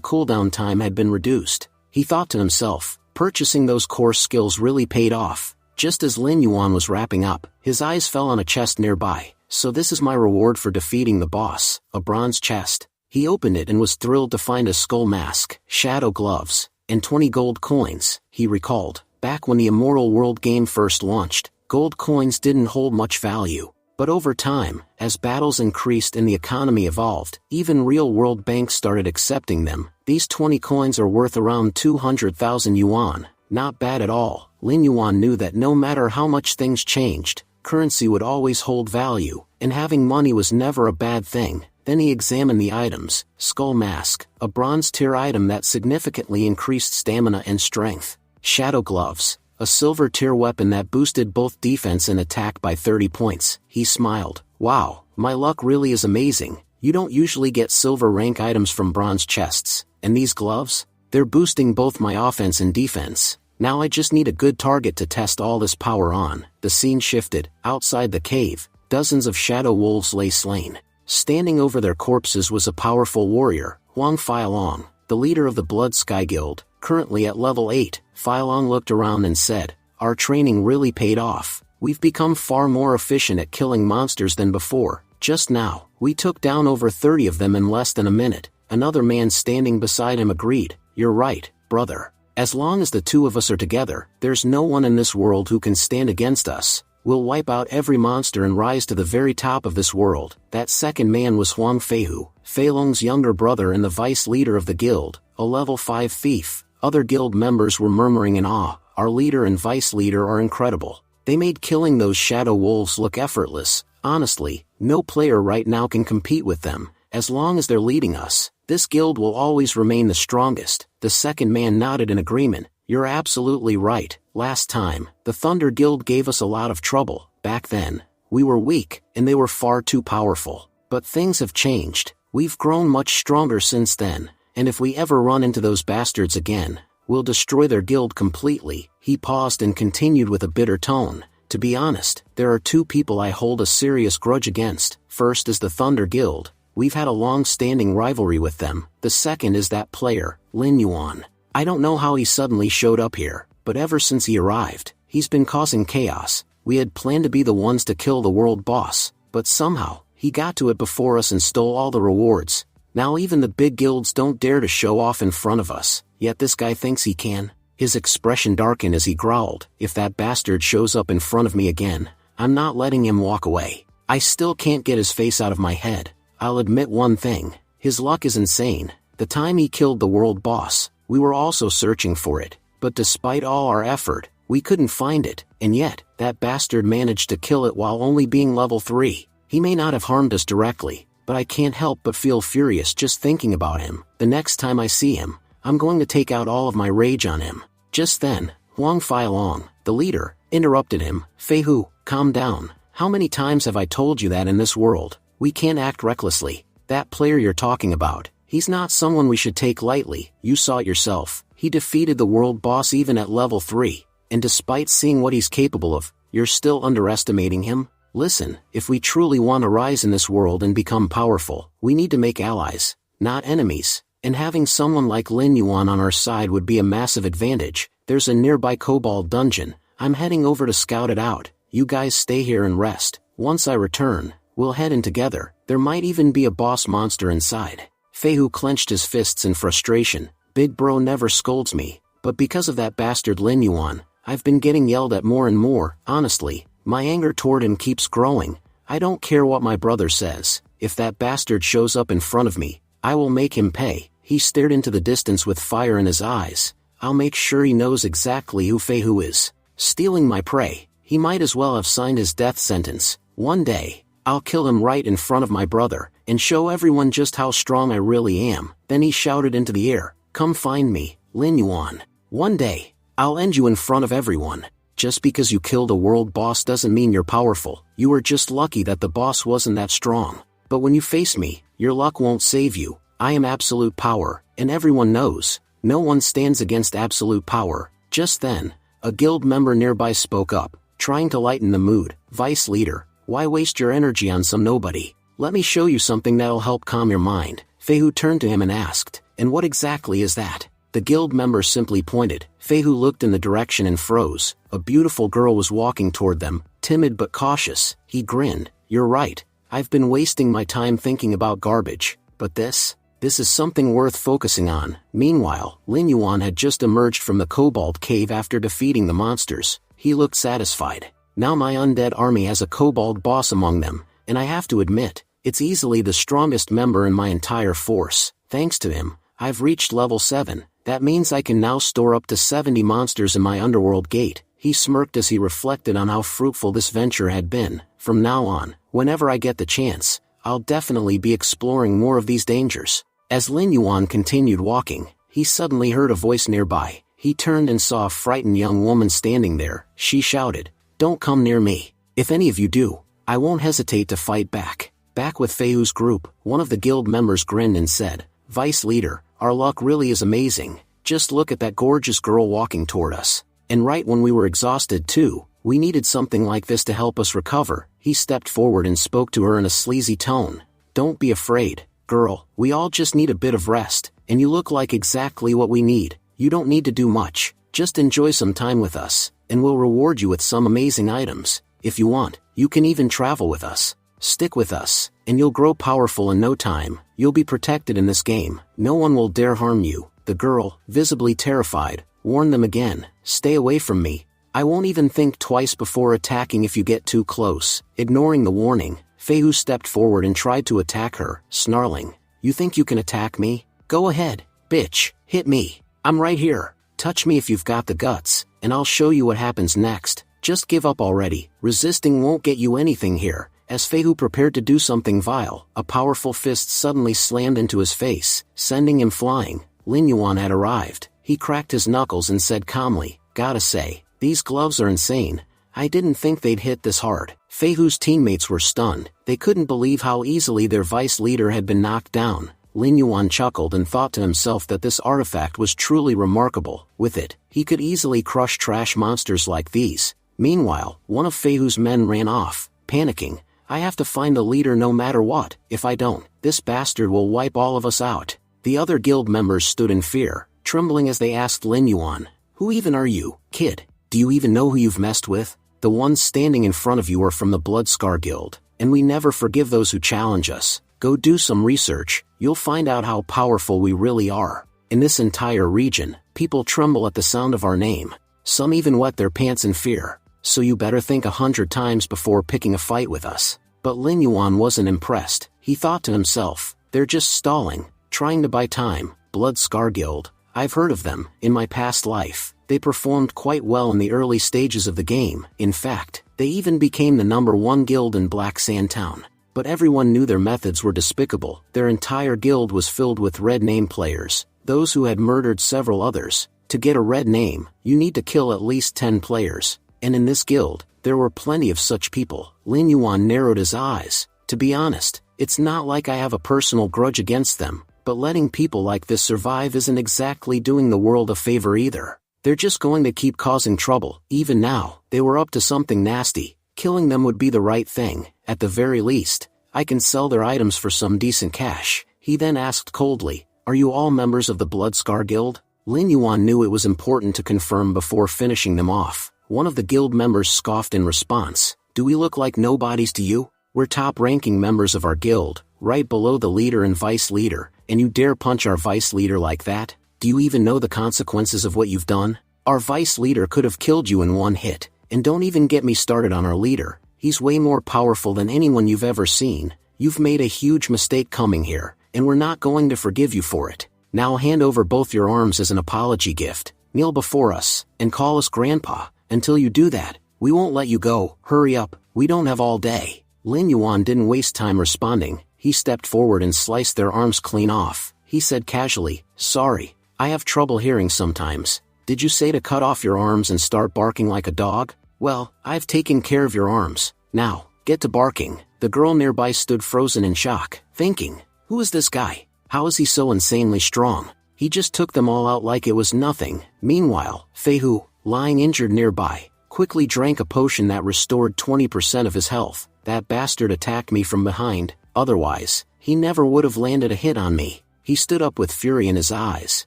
Speaker 1: cooldown time had been reduced. He thought to himself, purchasing those core skills really paid off. Just as Lin Yuan was wrapping up, his eyes fell on a chest nearby. So this is my reward for defeating the boss, a bronze chest. He opened it and was thrilled to find a skull mask, shadow gloves, and 20 gold coins. He recalled, back when the Immortal World game first launched, gold coins didn't hold much value. But over time, as battles increased and the economy evolved, even real-world banks started accepting them. These 20 coins are worth around 200,000 yuan. Not bad at all. Lin Yuan knew that no matter how much things changed, currency would always hold value, and having money was never a bad thing. Then he examined the items. Skull Mask, a bronze tier item that significantly increased stamina and strength. Shadow Gloves, a silver tier weapon that boosted both defense and attack by 30 points. He smiled. Wow, my luck really is amazing. You don't usually get silver rank items from bronze chests. And these gloves? They're boosting both my offense and defense. Now I just need a good target to test all this power on. The scene shifted. Outside the cave, dozens of shadow wolves lay slain. Standing over their corpses was a powerful warrior, Huang Feilong, the leader of the Blood Sky Guild, currently at level 8. Feilong looked around and said, our training really paid off. We've become far more efficient at killing monsters than before. Just now, we took down over 30 of them in less than a minute. Another man standing beside him agreed, you're right, brother. As long as the two of us are together, there's no one in this world who can stand against us. We'll wipe out every monster and rise to the very top of this world. That second man was Huang Feihu, Feilong's younger brother and the vice leader of the guild, a level 5 thief. Other guild members were murmuring in awe, our leader and vice leader are incredible. They made killing those shadow wolves look effortless. Honestly, no player right now can compete with them. As long as they're leading us, this guild will always remain the strongest. The second man nodded in agreement. You're absolutely right. Last time, the Thunder Guild gave us a lot of trouble. Back then, we were weak, and they were far too powerful. But things have changed. We've grown much stronger since then, and if we ever run into those bastards again, we'll destroy their guild completely. He paused and continued with a bitter tone. To be honest, there are two people I hold a serious grudge against. First is the Thunder Guild. We've had a long-standing rivalry with them. The second is that player, Lin Yuan. I don't know how he suddenly showed up here, but ever since he arrived, he's been causing chaos. We had planned to be the ones to kill the world boss, but somehow, he got to it before us and stole all the rewards. Now even the big guilds don't dare to show off in front of us, yet this guy thinks he can. His expression darkened as he growled, if that bastard shows up in front of me again, I'm not letting him walk away. I still can't get his face out of my head. I'll admit one thing, his luck is insane. The time he killed the world boss, we were also searching for it, but despite all our effort, we couldn't find it, and yet, that bastard managed to kill it while only being level 3. He may not have harmed us directly, but I can't help but feel furious just thinking about him. The next time I see him, I'm going to take out all of my rage on him. Just then, Huang Feilong, the leader, interrupted him. Feihu, calm down. How many times have I told you that in this world, we can't act recklessly? That player you're talking about, he's not someone we should take lightly. You saw it yourself. He defeated the world boss even at level 3. And despite seeing what he's capable of, you're still underestimating him? Listen, if we truly want to rise in this world and become powerful, we need to make allies, not enemies. And having someone like Lin Yuan on our side would be a massive advantage. There's a nearby kobold dungeon. I'm heading over to scout it out. You guys stay here and rest. Once I return, we'll head in together. There might even be a boss monster inside. Feihu clenched his fists in frustration. Big bro never scolds me, but because of that bastard Lin Yuan, I've been getting yelled at more and more. Honestly, my anger toward him keeps growing. I don't care what my brother says. If that bastard shows up in front of me, I will make him pay. He stared into the distance with fire in his eyes. I'll make sure he knows exactly who Feihu is. Stealing my prey, he might as well have signed his death sentence. One day, I'll kill him right in front of my brother, and show everyone just how strong I really am. Then he shouted into the air, come find me, Lin Yuan. One day, I'll end you in front of everyone. Just because you killed a world boss doesn't mean you're powerful. You were just lucky that the boss wasn't that strong. But when you face me, your luck won't save you. I am absolute power, and everyone knows, no one stands against absolute power. Just then, a guild member nearby spoke up, trying to lighten the mood. Vice leader, why waste your energy on some nobody? Let me show you something that'll help calm your mind. Feihu turned to him and asked, and what exactly is that? The guild member simply pointed. Feihu looked in the direction and froze. A beautiful girl was walking toward them, timid but cautious. He grinned. You're right. I've been wasting my time thinking about garbage. But this is something worth focusing on. Meanwhile, Lin Yuan had just emerged from the Kobold Cave after defeating the monsters. He looked satisfied. Now my undead army has a kobold boss among them, and I have to admit, it's easily the strongest member in my entire force. Thanks to him, I've reached level 7. That means I can now store up to 70 monsters in my underworld gate. He smirked as he reflected on how fruitful this venture had been. From now on, whenever I get the chance, I'll definitely be exploring more of these dangers. As Lin Yuan continued walking, he suddenly heard a voice nearby. He turned and saw a frightened young woman standing there. She shouted, "Don't come near me. If any of you do, I won't hesitate to fight back." Back with Feihu's group, one of the guild members grinned and said, "Vice leader, our luck really is amazing. Just look at that gorgeous girl walking toward us. And right when we were exhausted too, we needed something like this to help us recover." He stepped forward and spoke to her in a sleazy tone. "Don't be afraid, girl, we all just need a bit of rest, and you look like exactly what we need. You don't need to do much, just enjoy some time with us, and we'll reward you with some amazing items. If you want, you can even travel with us. Stick with us, and you'll grow powerful in no time. You'll be protected in this game. No one will dare harm you." The girl, visibly terrified, warned them again, "Stay away from me. I won't even think twice before attacking if you get too close." Ignoring the warning, Feihu stepped forward and tried to attack her, snarling, "You think you can attack me? Go ahead, bitch, hit me. I'm right here. Touch me if you've got the guts, and I'll show you what happens next. Just give up already. Resisting won't get you anything here." As Feihu prepared to do something vile, a powerful fist suddenly slammed into his face, sending him flying. Lin Yuan had arrived. He cracked his knuckles and said calmly, "Gotta say, these gloves are insane. I didn't think they'd hit this hard." Feihu's teammates were stunned. They couldn't believe how easily their vice leader had been knocked down. Lin Yuan chuckled and thought to himself that this artifact was truly remarkable. With it, he could easily crush trash monsters like these. Meanwhile, one of Feihu's men ran off, panicking. "I have to find the leader no matter what. If I don't, this bastard will wipe all of us out." The other guild members stood in fear, trembling as they asked Lin Yuan, "Who even are you, kid? Do you even know who you've messed with? The ones standing in front of you are from the Bloodscar Guild, and we never forgive those who challenge us. Go do some research, you'll find out how powerful we really are. In this entire region, people tremble at the sound of our name. Some even wet their pants in fear. So you better think 100 times before picking a fight with us." But Lin Yuan wasn't impressed. He thought to himself, "They're just stalling, trying to buy time. Bloodscar Guild, I've heard of them. In my past life, they performed quite well in the early stages of the game. In fact, they even became the #1 guild in Black Sand Town. But everyone knew their methods were despicable. Their entire guild was filled with red name players, those who had murdered several others. To get a red name, you need to kill at least 10 players. And in this guild, there were plenty of such people." Lin Yuan narrowed his eyes. "To be honest, it's not like I have a personal grudge against them, but letting people like this survive isn't exactly doing the world a favor either. They're just going to keep causing trouble. Even now, they were up to something nasty. Killing them would be the right thing. At the very least, I can sell their items for some decent cash." He then asked coldly, "Are you all members of the Bloodscar Guild?" Lin Yuan knew it was important to confirm before finishing them off. One of the guild members scoffed in response, "Do we look like nobodies to you? We're top-ranking members of our guild, right below the leader and vice leader, and you dare punch our vice leader like that? Do you even know the consequences of what you've done? Our vice leader could have killed you in one hit, and don't even get me started on our leader. He's way more powerful than anyone you've ever seen. You've made a huge mistake coming here, and we're not going to forgive you for it. Now hand over both your arms as an apology gift, kneel before us, and call us Grandpa. Until you do that, we won't let you go. Hurry up, we don't have all day." Lin Yuan didn't waste time responding. He stepped forward and sliced their arms clean off. He said casually, "Sorry, I have trouble hearing sometimes. Did you say to cut off your arms and start barking like a dog? Well, I've taken care of your arms. Now, get to barking." The girl nearby stood frozen in shock, thinking, "Who is this guy? How is he so insanely strong? He just took them all out like it was nothing. Meanwhile, Feihu, lying injured nearby, quickly drank a potion that restored 20% of his health. That bastard attacked me from behind, otherwise, he never would have landed a hit on me. He stood up with fury in his eyes.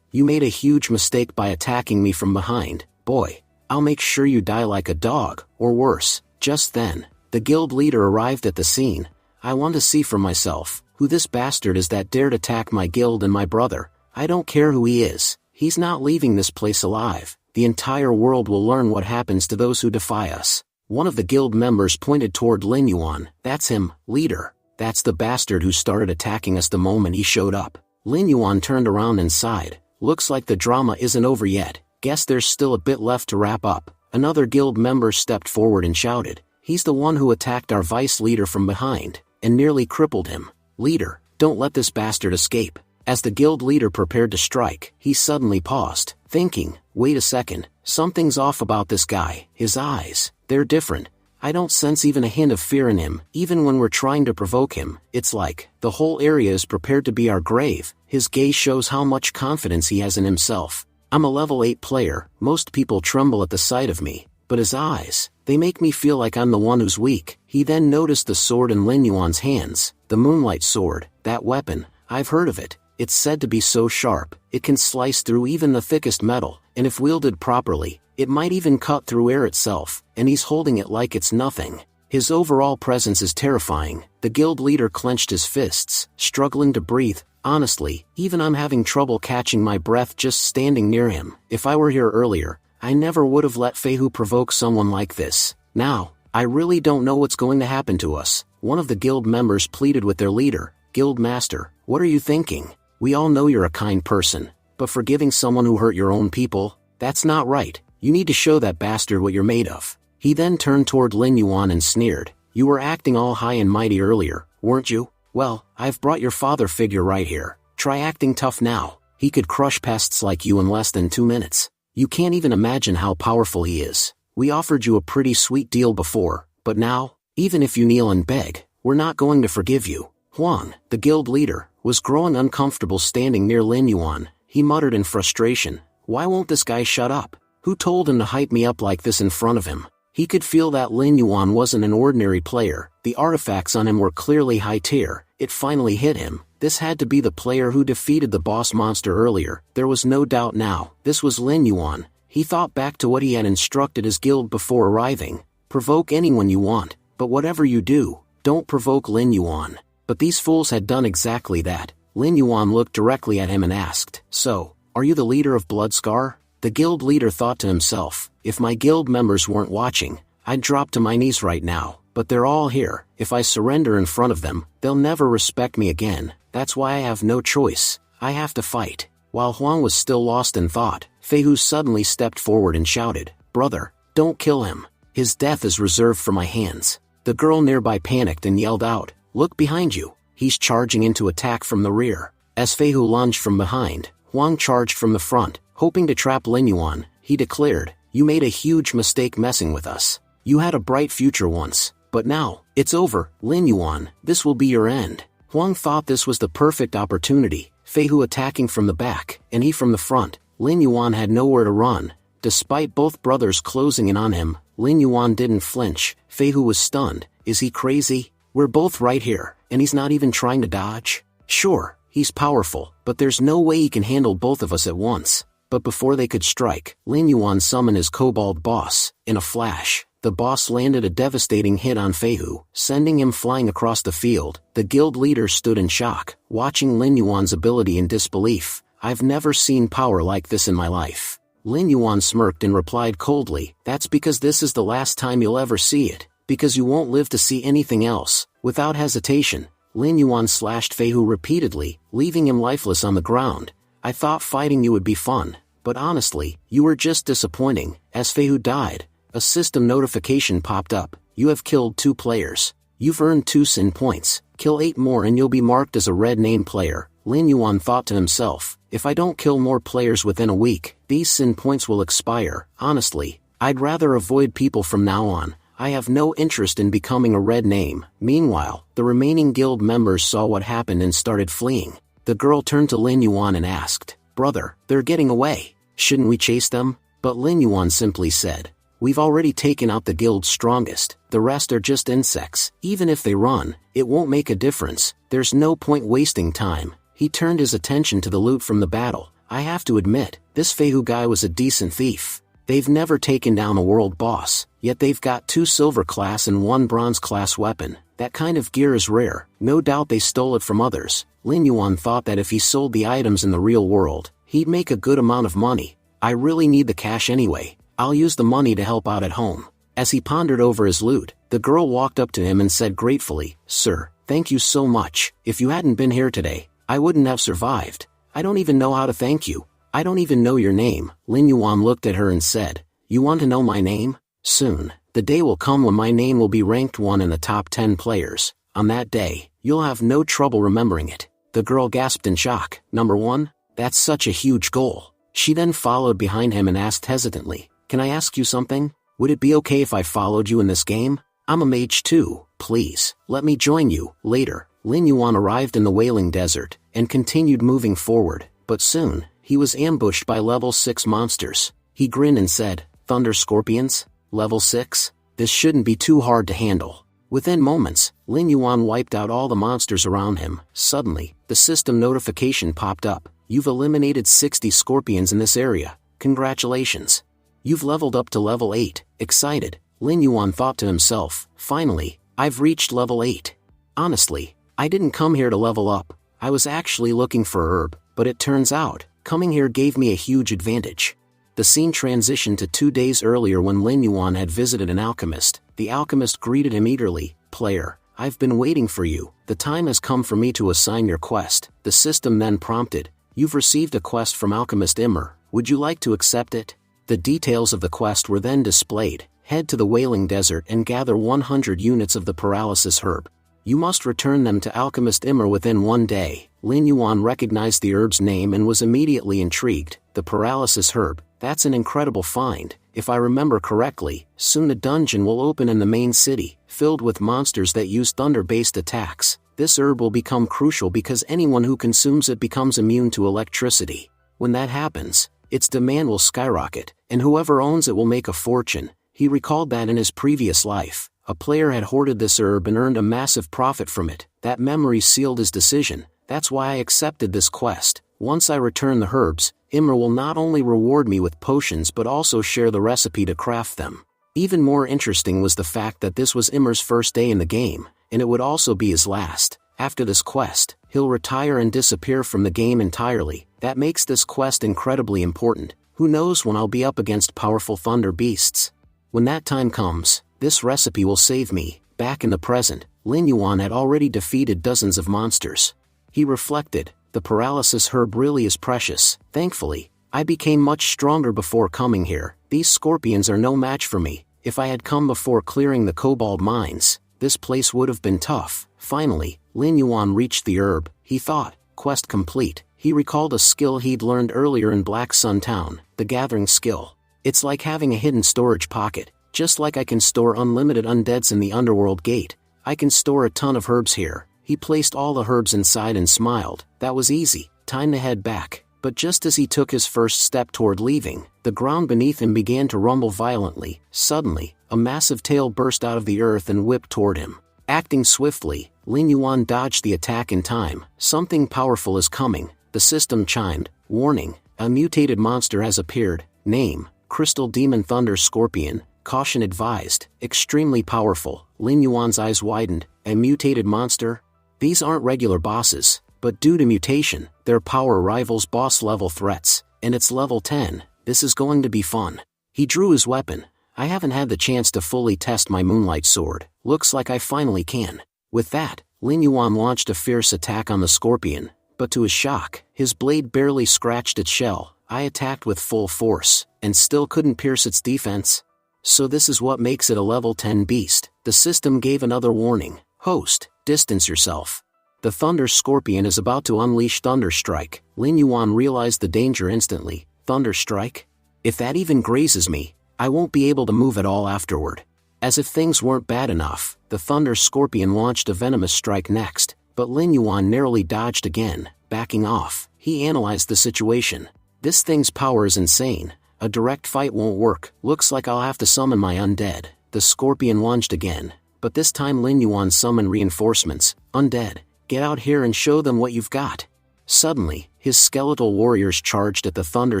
Speaker 1: You made a huge mistake by attacking me from behind, boy. I'll make sure you die like a dog, or worse. Just then, the guild leader arrived at the scene. I want to see for myself who this bastard is that dared attack my guild and my brother. I don't care who he is. He's not leaving this place alive. The entire world will learn what happens to those who defy us. One of the guild members pointed toward Lin Yuan. That's him, leader. That's the bastard who started attacking us the moment he showed up. Lin Yuan turned around and sighed. Looks like the drama isn't over yet. Guess there's still a bit left to wrap up. Another guild member stepped forward and shouted. He's the one who attacked our vice leader from behind, and nearly crippled him. Leader, don't let this bastard escape. As the guild leader prepared to strike, he suddenly paused, thinking, wait a second, something's off about this guy. His eyes, they're different. I don't sense even a hint of fear in him. Even when we're trying to provoke him, it's like the whole area is prepared to be our grave. His gaze shows how much confidence he has in himself. I'm a level 8 player, most people tremble at the sight of me, but his eyes, they make me feel like I'm the one who's weak. He then noticed the sword in Lin Yuan's hands, the moonlight sword, that weapon. I've heard of it. It's said to be so sharp, it can slice through even the thickest metal, and if wielded properly, it might even cut through air itself, and he's holding it like it's nothing. His overall presence is terrifying. The guild leader clenched his fists, struggling to breathe. Honestly, even I'm having trouble catching my breath just standing near him. If I were here earlier, I never would have let Feihu provoke someone like this. Now, I really don't know what's going to happen to us. One of the guild members pleaded with their leader. Guild master, what are you thinking? We all know you're a kind person, but forgiving someone who hurt your own people? That's not right. You need to show that bastard what you're made of. He then turned toward Lin Yuan and sneered. You were acting all high and mighty earlier, weren't you? Well, I've brought your father figure right here. Try acting tough now. He could crush pests like you in less than 2 minutes. You can't even imagine how powerful he is. We offered you a pretty sweet deal before, but now, even if you kneel and beg, we're not going to forgive you. Huang, the guild leader, was growing uncomfortable standing near Lin Yuan. He muttered in frustration. Why won't this guy shut up? Who told him to hype me up like this in front of him? He could feel that Lin Yuan wasn't an ordinary player. The artifacts on him were clearly high tier. It finally hit him. This had to be the player who defeated the boss monster earlier. There was no doubt now. This was Lin Yuan. He thought back to what he had instructed his guild before arriving. Provoke anyone you want, but whatever you do, don't provoke Lin Yuan. But these fools had done exactly that. Lin Yuan looked directly at him and asked, So, are you the leader of Bloodscar? The guild leader thought to himself, if my guild members weren't watching, I'd drop to my knees right now, but they're all here. If I surrender in front of them, they'll never respect me again. That's why I have no choice. I have to fight. While Huang was still lost in thought, Feihu suddenly stepped forward and shouted, Brother, don't kill him. His death is reserved for my hands. The girl nearby panicked and yelled out, Look behind you. He's charging into attack from the rear. As Feihu lunged from behind, Huang charged from the front, hoping to trap Lin Yuan. He declared, You made a huge mistake messing with us. You had a bright future once, but now, it's over. Lin Yuan, this will be your end. Huang thought this was the perfect opportunity. Feihu attacking from the back, and he from the front. Lin Yuan had nowhere to run. Despite both brothers closing in on him, Lin Yuan didn't flinch. Feihu was stunned. Is he crazy? We're both right here, and he's not even trying to dodge? Sure, he's powerful, but there's no way he can handle both of us at once. But before they could strike, Lin Yuan summoned his kobold boss. In a flash, the boss landed a devastating hit on Feihu, sending him flying across the field. The guild leader stood in shock, watching Lin Yuan's ability in disbelief. I've never seen power like this in my life. Lin Yuan smirked and replied coldly, That's because this is the last time you'll ever see it. Because you won't live to see anything else. Without hesitation, Lin Yuan slashed Feihu repeatedly, leaving him lifeless on the ground. I thought fighting you would be fun, but honestly, you were just disappointing. As Feihu died, a system notification popped up. You have killed 2 players. You've earned 2 sin points. Kill 8 more and you'll be marked as a red name player. Lin Yuan thought to himself, if I don't kill more players within a week, these sin points will expire. Honestly, I'd rather avoid people from now on. I have no interest in becoming a red name. Meanwhile, the remaining guild members saw what happened and started fleeing. The girl turned to Lin Yuan and asked, "Brother, they're getting away. Shouldn't we chase them?" But Lin Yuan simply said, "We've already taken out the guild's strongest, the rest are just insects. Even if they run, it won't make a difference, there's no point wasting time." He turned his attention to the loot from the battle. "I have to admit, this Feihu guy was a decent thief. They've never taken down a world boss, yet they've got 2 silver class and 1 bronze class weapon. That kind of gear is rare, no doubt they stole it from others." Lin Yuan thought that if he sold the items in the real world, he'd make a good amount of money. "I really need the cash anyway, I'll use the money to help out at home." As he pondered over his loot, the girl walked up to him and said gratefully, "Sir, thank you so much. If you hadn't been here today, I wouldn't have survived. I don't even know how to thank you. I don't even know your name." Lin Yuan looked at her and said, "You want to know my name? Soon, the day will come when my name will be ranked 1 in the top 10 players. On that day, you'll have no trouble remembering it." The girl gasped in shock. "Number 1? That's such a huge goal." She then followed behind him and asked hesitantly, "Can I ask you something? Would it be okay if I followed you in this game? I'm a mage too, please, let me join you." Later, Lin Yuan arrived in the Wailing Desert, and continued moving forward, but soon, he was ambushed by level 6 monsters. He grinned and said, "Thunder Scorpions? Level 6? This shouldn't be too hard to handle." Within moments, Lin Yuan wiped out all the monsters around him. Suddenly, the system notification popped up. "You've eliminated 60 scorpions in this area. Congratulations. You've leveled up to level 8. Excited, Lin Yuan thought to himself, "Finally, I've reached level 8. Honestly, I didn't come here to level up. I was actually looking for herb, but it turns out, coming here gave me a huge advantage." The scene transitioned to 2 days earlier when Lin Yuan had visited an alchemist. The alchemist greeted him eagerly. "Player, I've been waiting for you. The time has come for me to assign your quest." The system then prompted, "You've received a quest from Alchemist Immer. Would you like to accept it?" The details of the quest were then displayed. "Head to the Wailing Desert and gather 100 units of the paralysis herb. You must return them to Alchemist Immer within 1 day." Lin Yuan recognized the herb's name and was immediately intrigued. The paralysis herb, that's an incredible find. If I remember correctly, soon a dungeon will open in the main city, filled with monsters that use thunder-based attacks. This herb will become crucial because anyone who consumes it becomes immune to electricity. When that happens, its demand will skyrocket, and whoever owns it will make a fortune. He recalled that in his previous life, a player had hoarded this herb and earned a massive profit from it. That memory sealed his decision. "That's why I accepted this quest. Once I return the herbs, Immer will not only reward me with potions but also share the recipe to craft them." Even more interesting was the fact that this was Immer's first day in the game, and it would also be his last. After this quest, he'll retire and disappear from the game entirely. That makes this quest incredibly important. Who knows when I'll be up against powerful thunder beasts? When that time comes, this recipe will save me. Back in the present, Lin Yuan had already defeated dozens of monsters. He reflected, "The paralysis herb really is precious. Thankfully, I became much stronger before coming here. These scorpions are no match for me. If I had come before clearing the cobalt mines, this place would have been tough." Finally, Lin Yuan reached the herb. He thought, quest complete. He recalled a skill he'd learned earlier in Black Sun Town, the gathering skill. "It's like having a hidden storage pocket. Just like I can store unlimited undeads in the underworld gate, I can store a ton of herbs here." He placed all the herbs inside and smiled. That was easy. Time to head back. But just as he took his first step toward leaving, the ground beneath him began to rumble violently. Suddenly, a massive tail burst out of the earth and whipped toward him. Acting swiftly, Lin Yuan dodged the attack in time. "Something powerful is coming." The system chimed. "Warning, a mutated monster has appeared. Name, Crystal Demon Thunder Scorpion. Caution advised. Extremely powerful." Lin Yuan's eyes widened. "A mutated monster? These aren't regular bosses, but due to mutation, their power rivals boss-level threats, and it's level 10. This is going to be fun." He drew his weapon. "I haven't had the chance to fully test my Moonlight Sword. Looks like I finally can." With that, Lin Yuan launched a fierce attack on the scorpion, but to his shock, his blade barely scratched its shell. I attacked with full force, and still couldn't pierce its defense. So this is what makes it a level 10 beast. The system gave another warning. "Host, distance yourself. The Thunder Scorpion is about to unleash Thunder Strike." Lin Yuan realized the danger instantly. Thunder Strike? If that even grazes me, I won't be able to move at all afterward. As if things weren't bad enough, the Thunder Scorpion launched a venomous strike next, but Lin Yuan narrowly dodged again. backing off. He analyzed the situation. This thing's power is insane. A direct fight won't work. Looks like I'll have to summon my undead. The scorpion lunged again, but this time Lin Yuan summoned reinforcements. Undead, get out here and show them what you've got. Suddenly, his skeletal warriors charged at the thunder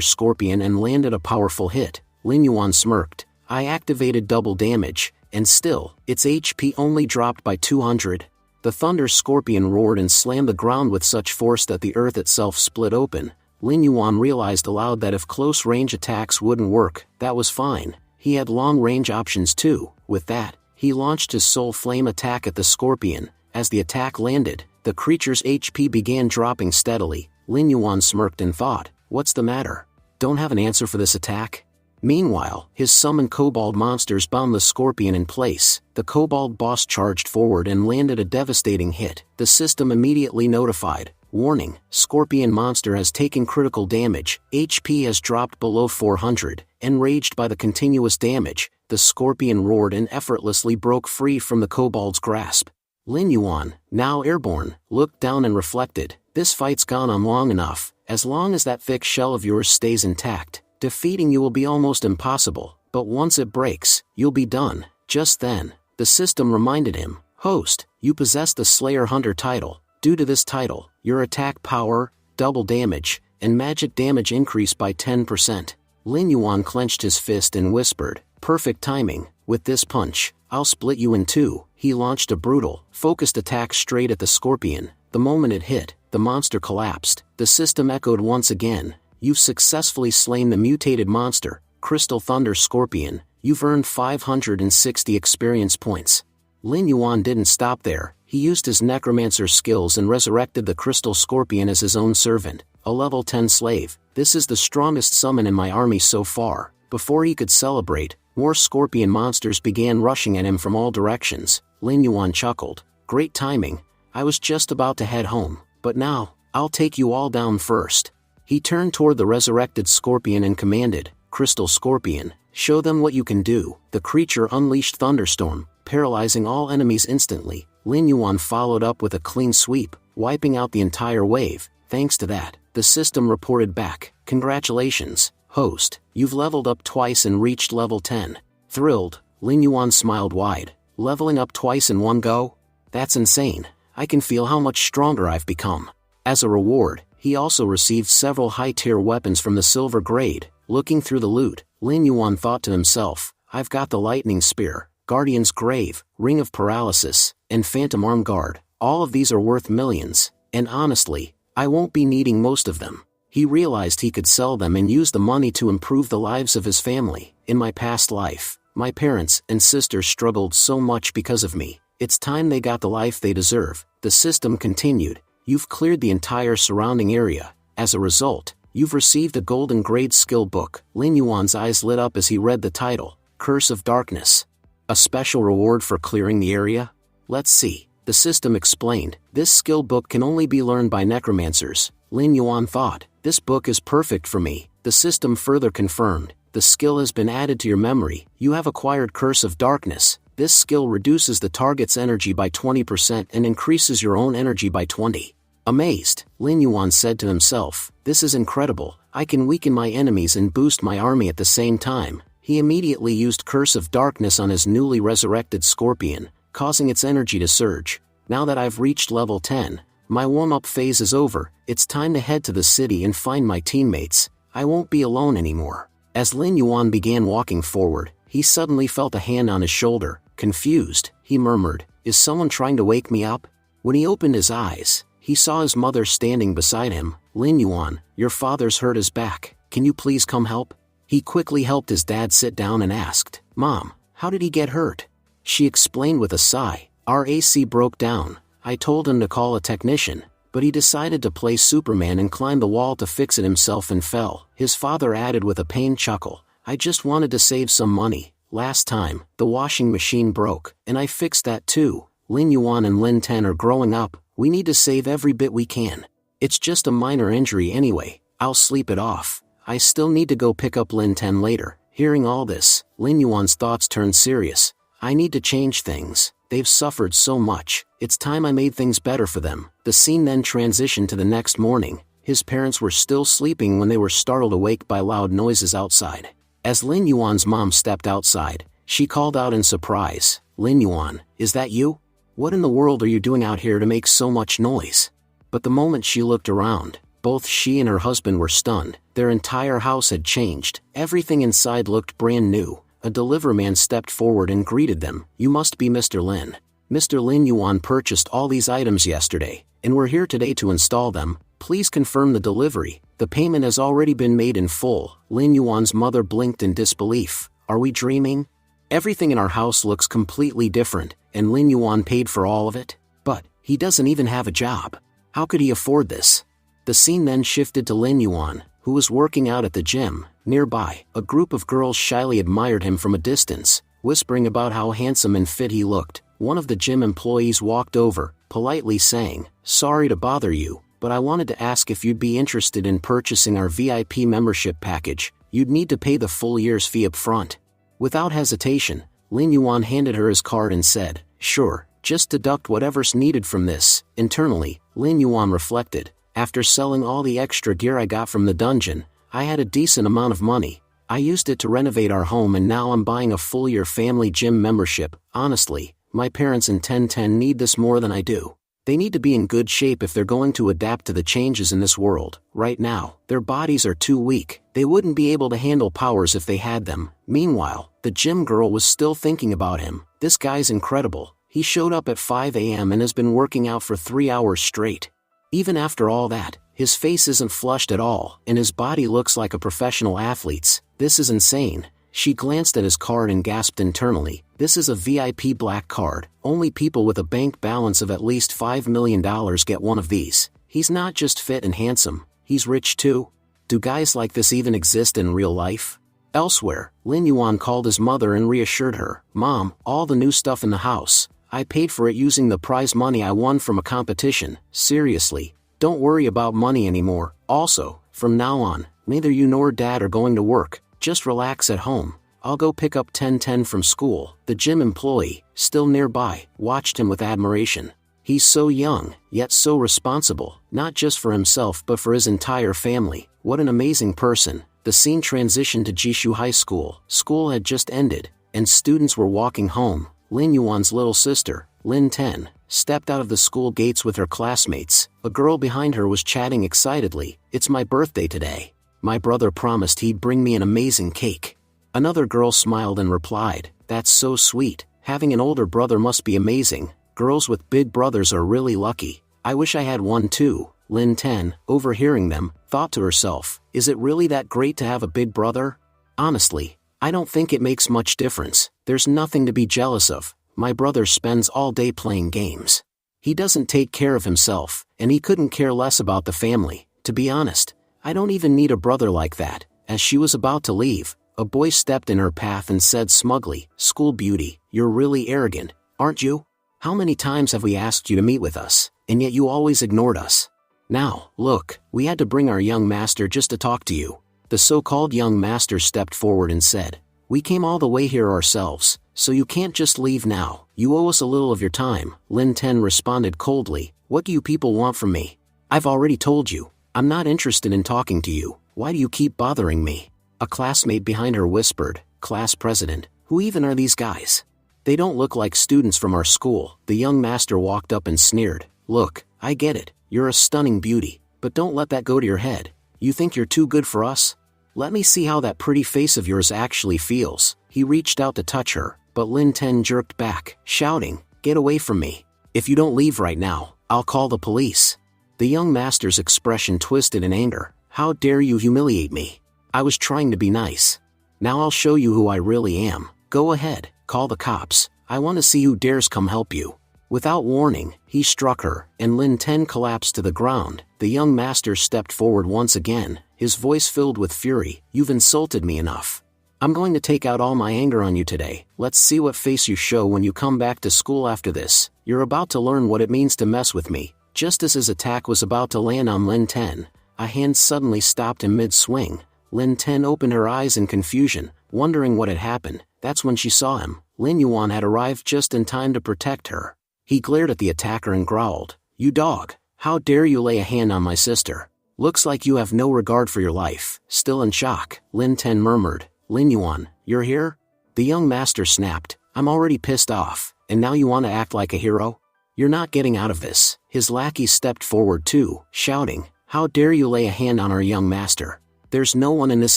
Speaker 1: scorpion and landed a powerful hit. Lin Yuan smirked. I activated double damage, and still, its HP only dropped by 200. The thunder scorpion roared and slammed the ground with such force that the earth itself split open. Lin Yuan realized aloud that if close-range attacks wouldn't work, that was fine. He had long-range options too. With that, he launched his soul flame attack at the scorpion. As the attack landed, the creature's HP began dropping steadily. Lin Yuan smirked and thought, what's the matter? Don't have an answer for this attack? Meanwhile, his summoned kobold monsters bound the scorpion in place. The kobold boss charged forward and landed a devastating hit. The system immediately notified. Warning, scorpion monster has taken critical damage. HP has dropped below 400. Enraged by the continuous damage, the scorpion roared and effortlessly broke free from the kobold's grasp. Lin Yuan, now airborne, looked down and reflected. This fight's gone on long enough. As long as that thick shell of yours stays intact, defeating you will be almost impossible. But once it breaks, you'll be done. Just then, the system reminded him, Host, you possess the Slayer Hunter title. Due to this title, your attack power, double damage, and magic damage increase by 10%. Lin Yuan clenched his fist and whispered, perfect timing. With this punch, I'll split you in two. He launched a brutal, focused attack straight at the scorpion. The moment it hit, the monster collapsed. The system echoed once again. You've successfully slain the mutated monster, Crystal Thunder Scorpion. You've earned 560 experience points. Lin Yuan didn't stop there. He used his necromancer skills and resurrected the Crystal Scorpion as his own servant, a level 10 slave. This is the strongest summon in my army so far. Before he could celebrate, more scorpion monsters began rushing at him from all directions. Lin Yuan chuckled. Great timing. I was just about to head home, but now, I'll take you all down first. He turned toward the resurrected scorpion and commanded, Crystal Scorpion, show them what you can do. The creature unleashed thunderstorm, paralyzing all enemies instantly. Lin Yuan followed up with a clean sweep, wiping out the entire wave. Thanks to that, the system reported back, congratulations, host, you've leveled up twice and reached level 10. Thrilled, Lin Yuan smiled wide. Leveling up twice in one go? That's insane. I can feel how much stronger I've become. As a reward, he also received several high-tier weapons from the silver grade. Looking through the loot, Lin Yuan thought to himself, I've got the lightning spear, Guardian's Grave, Ring of Paralysis, and Phantom Arm Guard. All of these are worth millions, and honestly, I won't be needing most of them. He realized he could sell them and use the money to improve the lives of his family. In my past life, my parents and sisters struggled so much because of me. It's time they got the life they deserve. The system continued. You've cleared the entire surrounding area. As a result, you've received a golden grade skill book. Lin Yuan's eyes lit up as he read the title, Curse of Darkness. A special reward for clearing the area? Let's see. The system explained, this skill book can only be learned by necromancers. Lin Yuan thought, this book is perfect for me. The system further confirmed, the skill has been added to your memory. You have acquired Curse of Darkness. This skill reduces the target's energy by 20% and increases your own energy by 20. Amazed, Lin Yuan said to himself, this is incredible. I can weaken my enemies and boost my army at the same time. He immediately used Curse of Darkness on his newly resurrected scorpion, causing its energy to surge. Now that I've reached level 10, my warm-up phase is over. It's time to head to the city and find my teammates. I won't be alone anymore. As Lin Yuan began walking forward, he suddenly felt a hand on his shoulder. Confused, he murmured, is someone trying to wake me up? When he opened his eyes, he saw his mother standing beside him. Lin Yuan, your father's hurt his back. Can you please come help? He quickly helped his dad sit down and asked, Mom, how did he get hurt? She explained with a sigh, our AC broke down. I told him to call a technician, but he decided to play Superman and climb the wall to fix it himself and fell. His father added with a pained chuckle, I just wanted to save some money. Last time, the washing machine broke, and I fixed that too. Lin Yuan and Lin Ten are growing up. We need to save every bit we can. It's just a minor injury anyway. I'll sleep it off. I still need to go pick up Lin Ten later. Hearing all this, Lin Yuan's thoughts turned serious. I need to change things. They've suffered so much. It's time I made things better for them. The scene then transitioned to the next morning. His parents were still sleeping when they were startled awake by loud noises outside. As Lin Yuan's mom stepped outside, she called out in surprise, "Lin Yuan, is that you? What in the world are you doing out here to make so much noise?" But the moment she looked around, both she and her husband were stunned. Their entire house had changed. Everything inside looked brand new. A deliverman stepped forward and greeted them. "You must be Mr. Lin. Mr. Lin Yuan purchased all these items yesterday, and we're here today to install them. Please confirm the delivery. The payment has already been made in full." Lin Yuan's mother blinked in disbelief. "Are we dreaming? Everything in our house looks completely different, and Lin Yuan paid for all of it? But he doesn't even have a job. How could he afford this?" The scene then shifted to Lin Yuan, who was working out at the gym. Nearby, a group of girls shyly admired him from a distance, whispering about how handsome and fit he looked. One of the gym employees walked over, politely saying, "Sorry to bother you, but I wanted to ask if you'd be interested in purchasing our VIP membership package. You'd need to pay the full year's fee up front." Without hesitation, Lin Yuan handed her his card and said, "Sure, just deduct whatever's needed from this." Internally, Lin Yuan reflected, "After selling all the extra gear I got from the dungeon, I had a decent amount of money. I used it to renovate our home and now I'm buying a full-year family gym membership. Honestly, my parents in 1010 need this more than I do. They need to be in good shape if they're going to adapt to the changes in this world. Right now, their bodies are too weak. They wouldn't be able to handle powers if they had them." Meanwhile, the gym girl was still thinking about him. "This guy's incredible. He showed up at 5 a.m. and has been working out for 3 hours straight. Even after all that, his face isn't flushed at all, and his body looks like a professional athlete's. This is insane." She glanced at his card and gasped internally, "This is a VIP black card. Only people with a bank balance of at least $5 million get one of these. He's not just fit and handsome, he's rich too. Do guys like this even exist in real life?" Elsewhere, Lin Yuan called his mother and reassured her, "Mom, all the new stuff in the house, I paid for it using the prize money I won from a competition. Seriously, don't worry about money anymore. Also, from now on, neither you nor Dad are going to work. Just relax at home. I'll go pick up 1010 from school." The gym employee, still nearby, watched him with admiration. "He's so young, yet so responsible, not just for himself but for his entire family. What an amazing person." The scene transitioned to Jishu High School. School had just ended, and students were walking home. Lin Yuan's little sister, Lin 10, stepped out of the school gates with her classmates. A girl behind her was chatting excitedly, "It's my birthday today. My brother promised he'd bring me an amazing cake." Another girl smiled and replied, "That's so sweet. Having an older brother must be amazing. Girls with big brothers are really lucky. I wish I had one too." Lin 10, overhearing them, thought to herself, "Is it really that great to have a big brother? Honestly, I don't think it makes much difference. There's nothing to be jealous of. My brother spends all day playing games. He doesn't take care of himself, and he couldn't care less about the family. To be honest, I don't even need a brother like that." As she was about to leave, a boy stepped in her path and said smugly, "School beauty, you're really arrogant, aren't you? How many times have we asked you to meet with us, and yet you always ignored us? Now, look, we had to bring our young master just to talk to you." The so-called young master stepped forward and said, "We came all the way here ourselves, so you can't just leave now. You owe us a little of your time." Lin 10 responded coldly, "What do you people want from me? I've already told you, I'm not interested in talking to you. Why do you keep bothering me?" A classmate behind her whispered, "Class president, who even are these guys? They don't look like students from our school." The young master walked up and sneered, "Look, I get it, you're a stunning beauty, but don't let that go to your head. You think you're too good for us? Let me see how that pretty face of yours actually feels." He reached out to touch her, but Lin 10 jerked back, shouting, "Get away from me. If you don't leave right now, I'll call the police." The young master's expression twisted in anger. "How dare you humiliate me? I was trying to be nice. Now I'll show you who I really am. Go ahead, call the cops. I want to see who dares come help you." Without warning, he struck her, and Lin 10 collapsed to the ground. The young master stepped forward once again, his voice filled with fury, "You've insulted me enough. I'm going to take out all my anger on you today. Let's see what face you show when you come back to school after this. You're about to learn what it means to mess with me." Just as his attack was about to land on Lin 10, a hand suddenly stopped in mid-swing. Lin 10 opened her eyes in confusion, wondering what had happened. That's when she saw him. Lin Yuan had arrived just in time to protect her. He glared at the attacker and growled, "You dog, how dare you lay a hand on my sister? Looks like you have no regard for your life." Still in shock, Lin Ten murmured, "Lin Yuan, you're here?" The young master snapped, "I'm already pissed off, and now you want to act like a hero? You're not getting out of this." His lackey stepped forward too, shouting, "How dare you lay a hand on our young master? There's no one in this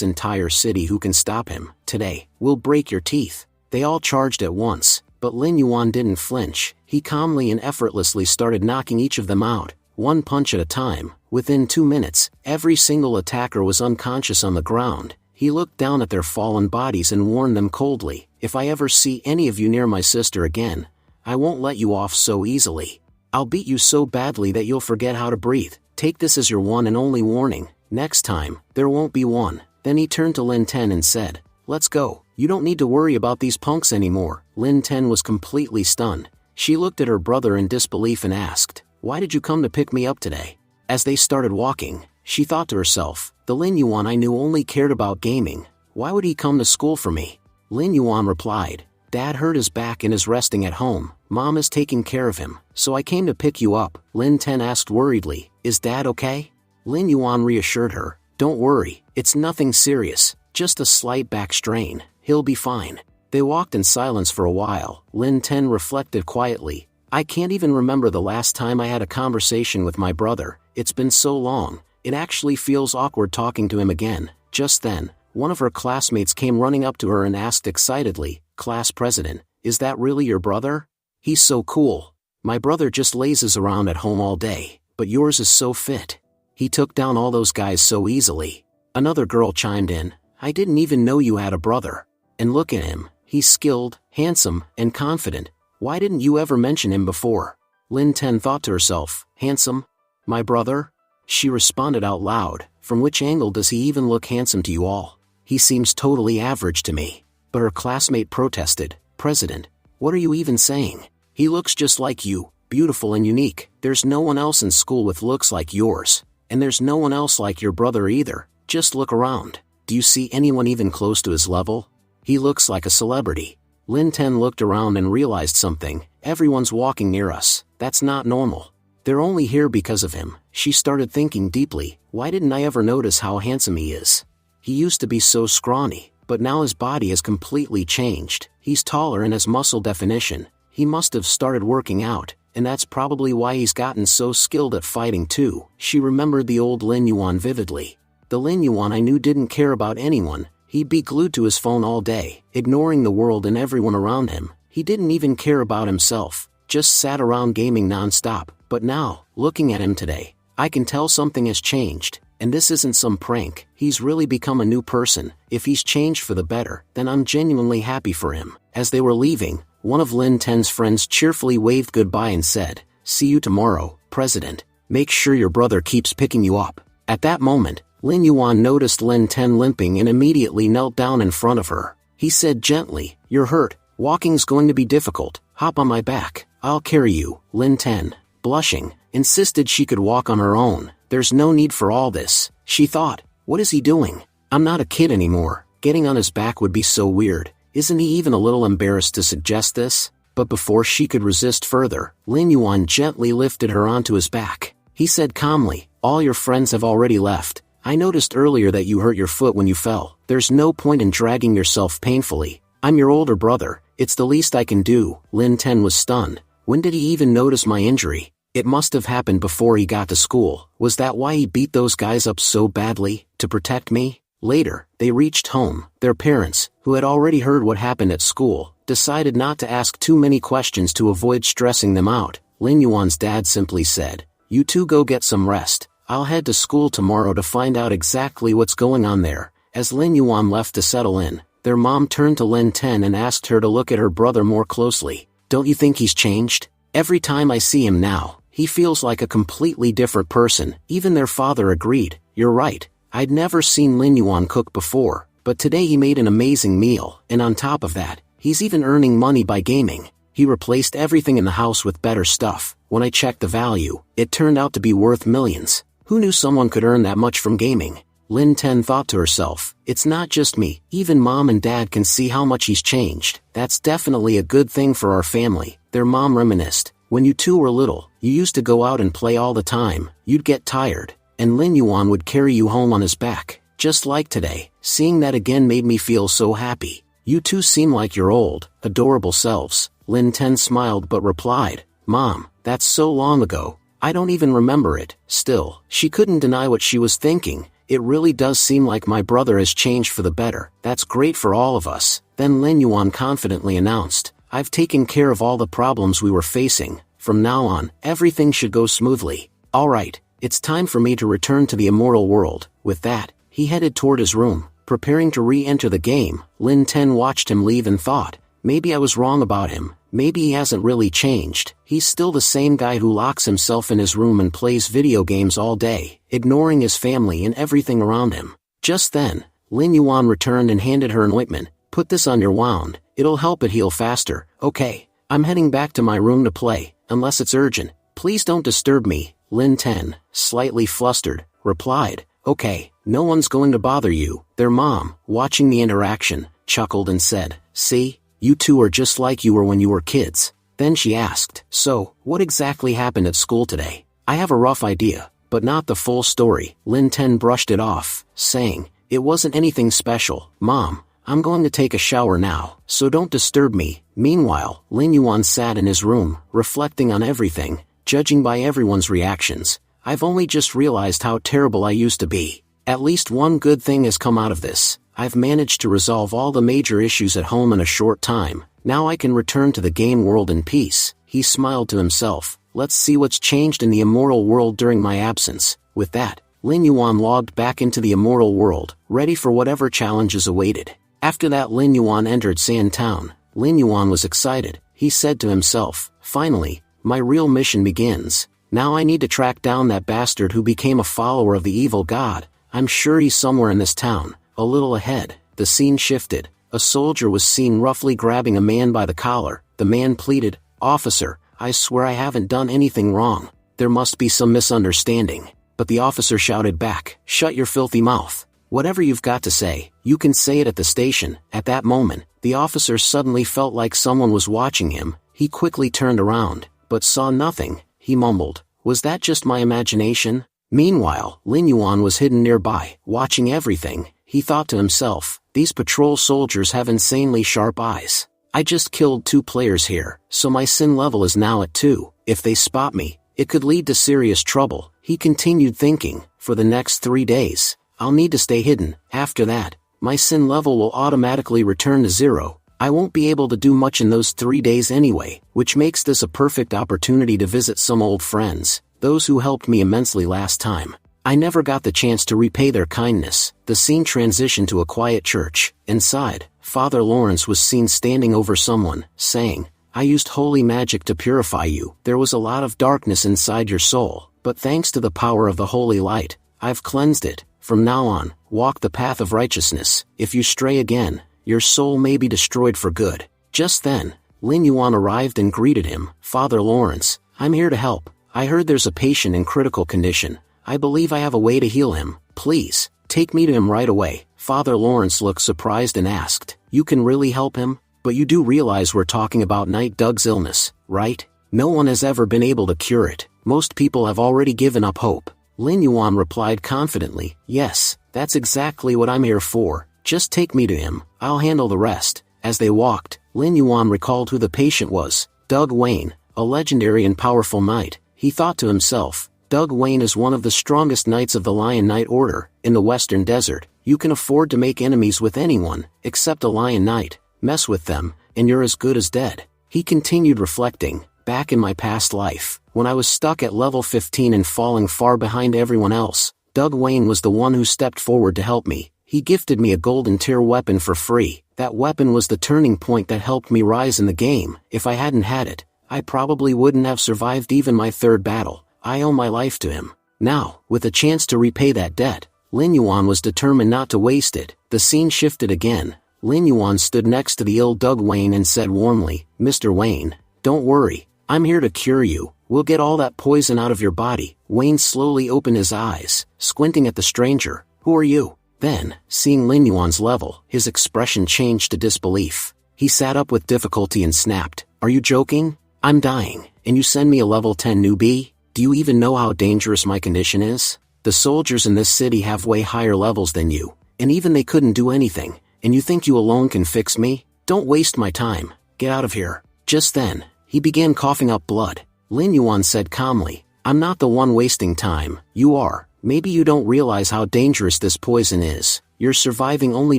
Speaker 1: entire city who can stop him. Today, we'll break your teeth." They all charged at once, but Lin Yuan didn't flinch. He calmly and effortlessly started knocking each of them out, one punch at a time. Within 2 minutes, every single attacker was unconscious on the ground. He looked down at their fallen bodies and warned them coldly, "If I ever see any of you near my sister again, I won't let you off so easily. I'll beat you so badly that you'll forget how to breathe. Take this as your one and only warning. Next time, there won't be one." Then he turned to Lin Ten and said, "Let's go. You don't need to worry about these punks anymore." Lin Ten was completely stunned. She looked at her brother in disbelief and asked, "Why did you come to pick me up today?" As they started walking, she thought to herself, "The Lin Yuan I knew only cared about gaming. Why would he come to school for me?" Lin Yuan replied, "Dad hurt his back and is resting at home. Mom is taking care of him, so I came to pick you up." Lin Ten asked worriedly, "Is Dad okay?" Lin Yuan reassured her, "Don't worry, it's nothing serious, just a slight back strain. He'll be fine." They walked in silence for a while. Lin Ten reflected quietly, "I can't even remember the last time I had a conversation with my brother. It's been so long, it actually feels awkward talking to him again." Just then, one of her classmates came running up to her and asked excitedly, "Class president, is that really your brother? He's so cool. My brother just lazes around at home all day, but yours is so fit. He took down all those guys so easily." Another girl chimed in, "I didn't even know you had a brother. And look at him, he's skilled, handsome, and confident. Why didn't you ever mention him before?" Lin Ten thought to herself, "Handsome? My brother?" She responded out loud, "From which angle does he even look handsome to you all? He seems totally average to me." But her classmate protested, "President, what are you even saying? He looks just like you, beautiful and unique. There's no one else in school with looks like yours. And there's no one else like your brother either. Just look around. Do you see anyone even close to his level? He looks like a celebrity." Lin Ten looked around and realized something. Everyone's walking near us. That's not normal. They're only here because of him. She started thinking deeply, why didn't I ever notice how handsome he is? He used to be so scrawny, but now his body has completely changed. He's taller and has muscle definition. He must have started working out, and that's probably why he's gotten so skilled at fighting too. She remembered the old Lin Yuan vividly. The Lin Yuan I knew didn't care about anyone. He'd be glued to his phone all day, ignoring the world and everyone around him. He didn't even care about himself, just sat around gaming non-stop. But now, looking at him today, I can tell something has changed, and this isn't some prank. He's really become a new person. If he's changed for the better, then I'm genuinely happy for him. As they were leaving, one of Lin Ten's friends cheerfully waved goodbye and said, "See you tomorrow, President. Make sure your brother keeps picking you up." At that moment, Lin Yuan noticed Lin Ten limping and immediately knelt down in front of her. He said gently, "You're hurt. Walking's going to be difficult. Hop on my back. I'll carry you." Lin Ten, blushing, insisted she could walk on her own. There's no need for all this, she thought. What is he doing? I'm not a kid anymore. Getting on his back would be so weird. Isn't he even a little embarrassed to suggest this? But before she could resist further, Lin Yuan gently lifted her onto his back. He said calmly, "All your friends have already left. I noticed earlier that you hurt your foot when you fell. There's no point in dragging yourself painfully. I'm your older brother. It's the least I can do." Lin Ten was stunned. When did he even notice my injury? It must have happened before he got to school. Was that why he beat those guys up so badly? To protect me? Later, they reached home. Their parents, who had already heard what happened at school, decided not to ask too many questions to avoid stressing them out. Lin Yuan's dad simply said, "You two go get some rest. I'll head to school tomorrow to find out exactly what's going on there." As Lin Yuan left to settle in, their mom turned to Lin Ten and asked her to look at her brother more closely. "Don't you think he's changed? Every time I see him now, he feels like a completely different person." Even their father agreed. "You're right. I'd never seen Lin Yuan cook before, but today he made an amazing meal, and on top of that, he's even earning money by gaming. He replaced everything in the house with better stuff. When I checked the value, it turned out to be worth millions. Who knew someone could earn that much from gaming?" Lin Ten thought to herself. It's not just me, even Mom and Dad can see how much he's changed. That's definitely a good thing for our family. Their mom reminisced. When you two were little, you used to go out and play all the time. You'd get tired, and Lin Yuan would carry you home on his back. Just like today, seeing that again made me feel so happy. You two seem like your old, adorable selves. Lin Ten smiled but replied, Mom, that's so long ago, I don't even remember it. Still, she couldn't deny what she was thinking. It really does seem like my brother has changed for the better. That's great for all of us. Then Lin Yuan confidently announced, I've taken care of all the problems we were facing. From now on, everything should go smoothly. Alright, it's time for me to return to the immortal world. With that, he headed toward his room, preparing to re-enter the game. Lin Ten watched him leave and thought, maybe I was wrong about him. Maybe he hasn't really changed. He's still the same guy who locks himself in his room and plays video games all day, ignoring his family and everything around him. Just then, Lin Yuan returned and handed her an ointment. Put this on your wound. It'll help it heal faster. Okay, I'm heading back to my room to play, unless it's urgent. Please don't disturb me. Lin Ten, slightly flustered, replied, Okay, no one's going to bother you. Their mom, watching the interaction, chuckled and said, See? You two are just like you were when you were kids. Then she asked, So, what exactly happened at school today? I have a rough idea, but not the full story. Lin Ten brushed it off, saying, It wasn't anything special. Mom, I'm going to take a shower now, so don't disturb me. Meanwhile, Lin Yuan sat in his room, reflecting on everything. Judging by everyone's reactions, I've only just realized how terrible I used to be. At least one good thing has come out of this. I've managed to resolve all the major issues at home in a short time. Now I can return to the game world in peace. He smiled to himself. Let's see what's changed in the immortal world during my absence. With that, Lin Yuan logged back into the immortal world, ready for whatever challenges awaited. After that, Lin Yuan entered Sand Town. Lin Yuan was excited. He said to himself, Finally, my real mission begins. Now I need to track down that bastard who became a follower of the evil god. I'm sure he's somewhere in this town. A little ahead, the scene shifted. A soldier was seen roughly grabbing a man by the collar. The man pleaded, Officer, I swear I haven't done anything wrong. There must be some misunderstanding. But the officer shouted back, Shut your filthy mouth. Whatever you've got to say, you can say it at the station. At that moment, the officer suddenly felt like someone was watching him. He quickly turned around, but saw nothing. He mumbled, Was that just my imagination? Meanwhile, Lin Yuan was hidden nearby, watching everything. He thought to himself, These patrol soldiers have insanely sharp eyes. I just killed 2 players here, so my sin level is now at 2. If they spot me, it could lead to serious trouble. He continued thinking, For the next 3 days, I'll need to stay hidden. After that, my sin level will automatically return to 0. I won't be able to do much in those 3 days anyway, which makes this a perfect opportunity to visit some old friends, those who helped me immensely last time. I never got the chance to repay their kindness. The scene transitioned to a quiet church. Inside, Father Lawrence was seen standing over someone, saying, I used holy magic to purify you. There was a lot of darkness inside your soul, but thanks to the power of the holy light, I've cleansed it. From now on, walk the path of righteousness. If you stray again, your soul may be destroyed for good. Just then, Lin Yuan arrived and greeted him. Father Lawrence, I'm here to help. I heard there's a patient in critical condition. I believe I have a way to heal him. Please, take me to him right away. Father Lawrence looked surprised and asked, You can really help him? But you do realize we're talking about Night Doug's illness, right? No one has ever been able to cure it. Most people have already given up hope. Lin Yuan replied confidently, Yes, that's exactly what I'm here for. Just take me to him. I'll handle the rest. As they walked, Lin Yuan recalled who the patient was. Doug Wayne, a legendary and powerful knight. He thought to himself, Doug Wayne is one of the strongest knights of the Lion Knight Order. In the Western Desert, you can afford to make enemies with anyone, except a Lion Knight. Mess with them, and you're as good as dead. He continued reflecting, Back in my past life, when I was stuck at level 15 and falling far behind everyone else, Doug Wayne was the one who stepped forward to help me. He gifted me a golden tier weapon for free. That weapon was the turning point that helped me rise in the game. If I hadn't had it, I probably wouldn't have survived even my 3rd battle. I owe my life to him. Now, with a chance to repay that debt, Lin Yuan was determined not to waste it. The scene shifted again. Lin Yuan stood next to the ill Doug Wayne and said warmly, Mr. Wayne, don't worry, I'm here to cure you. We'll get all that poison out of your body. Wayne slowly opened his eyes, squinting at the stranger. Who are you? Then, seeing Lin Yuan's level, his expression changed to disbelief. He sat up with difficulty and snapped, "Are you joking? I'm dying, and you send me a level 10 newbie? Do you even know how dangerous my condition is? The soldiers in this city have way higher levels than you, and even they couldn't do anything, and you think you alone can fix me? Don't waste my time, get out of here." Just then, he began coughing up blood. Lin Yuan said calmly, "I'm not the one wasting time, you are. Maybe you don't realize how dangerous this poison is. You're surviving only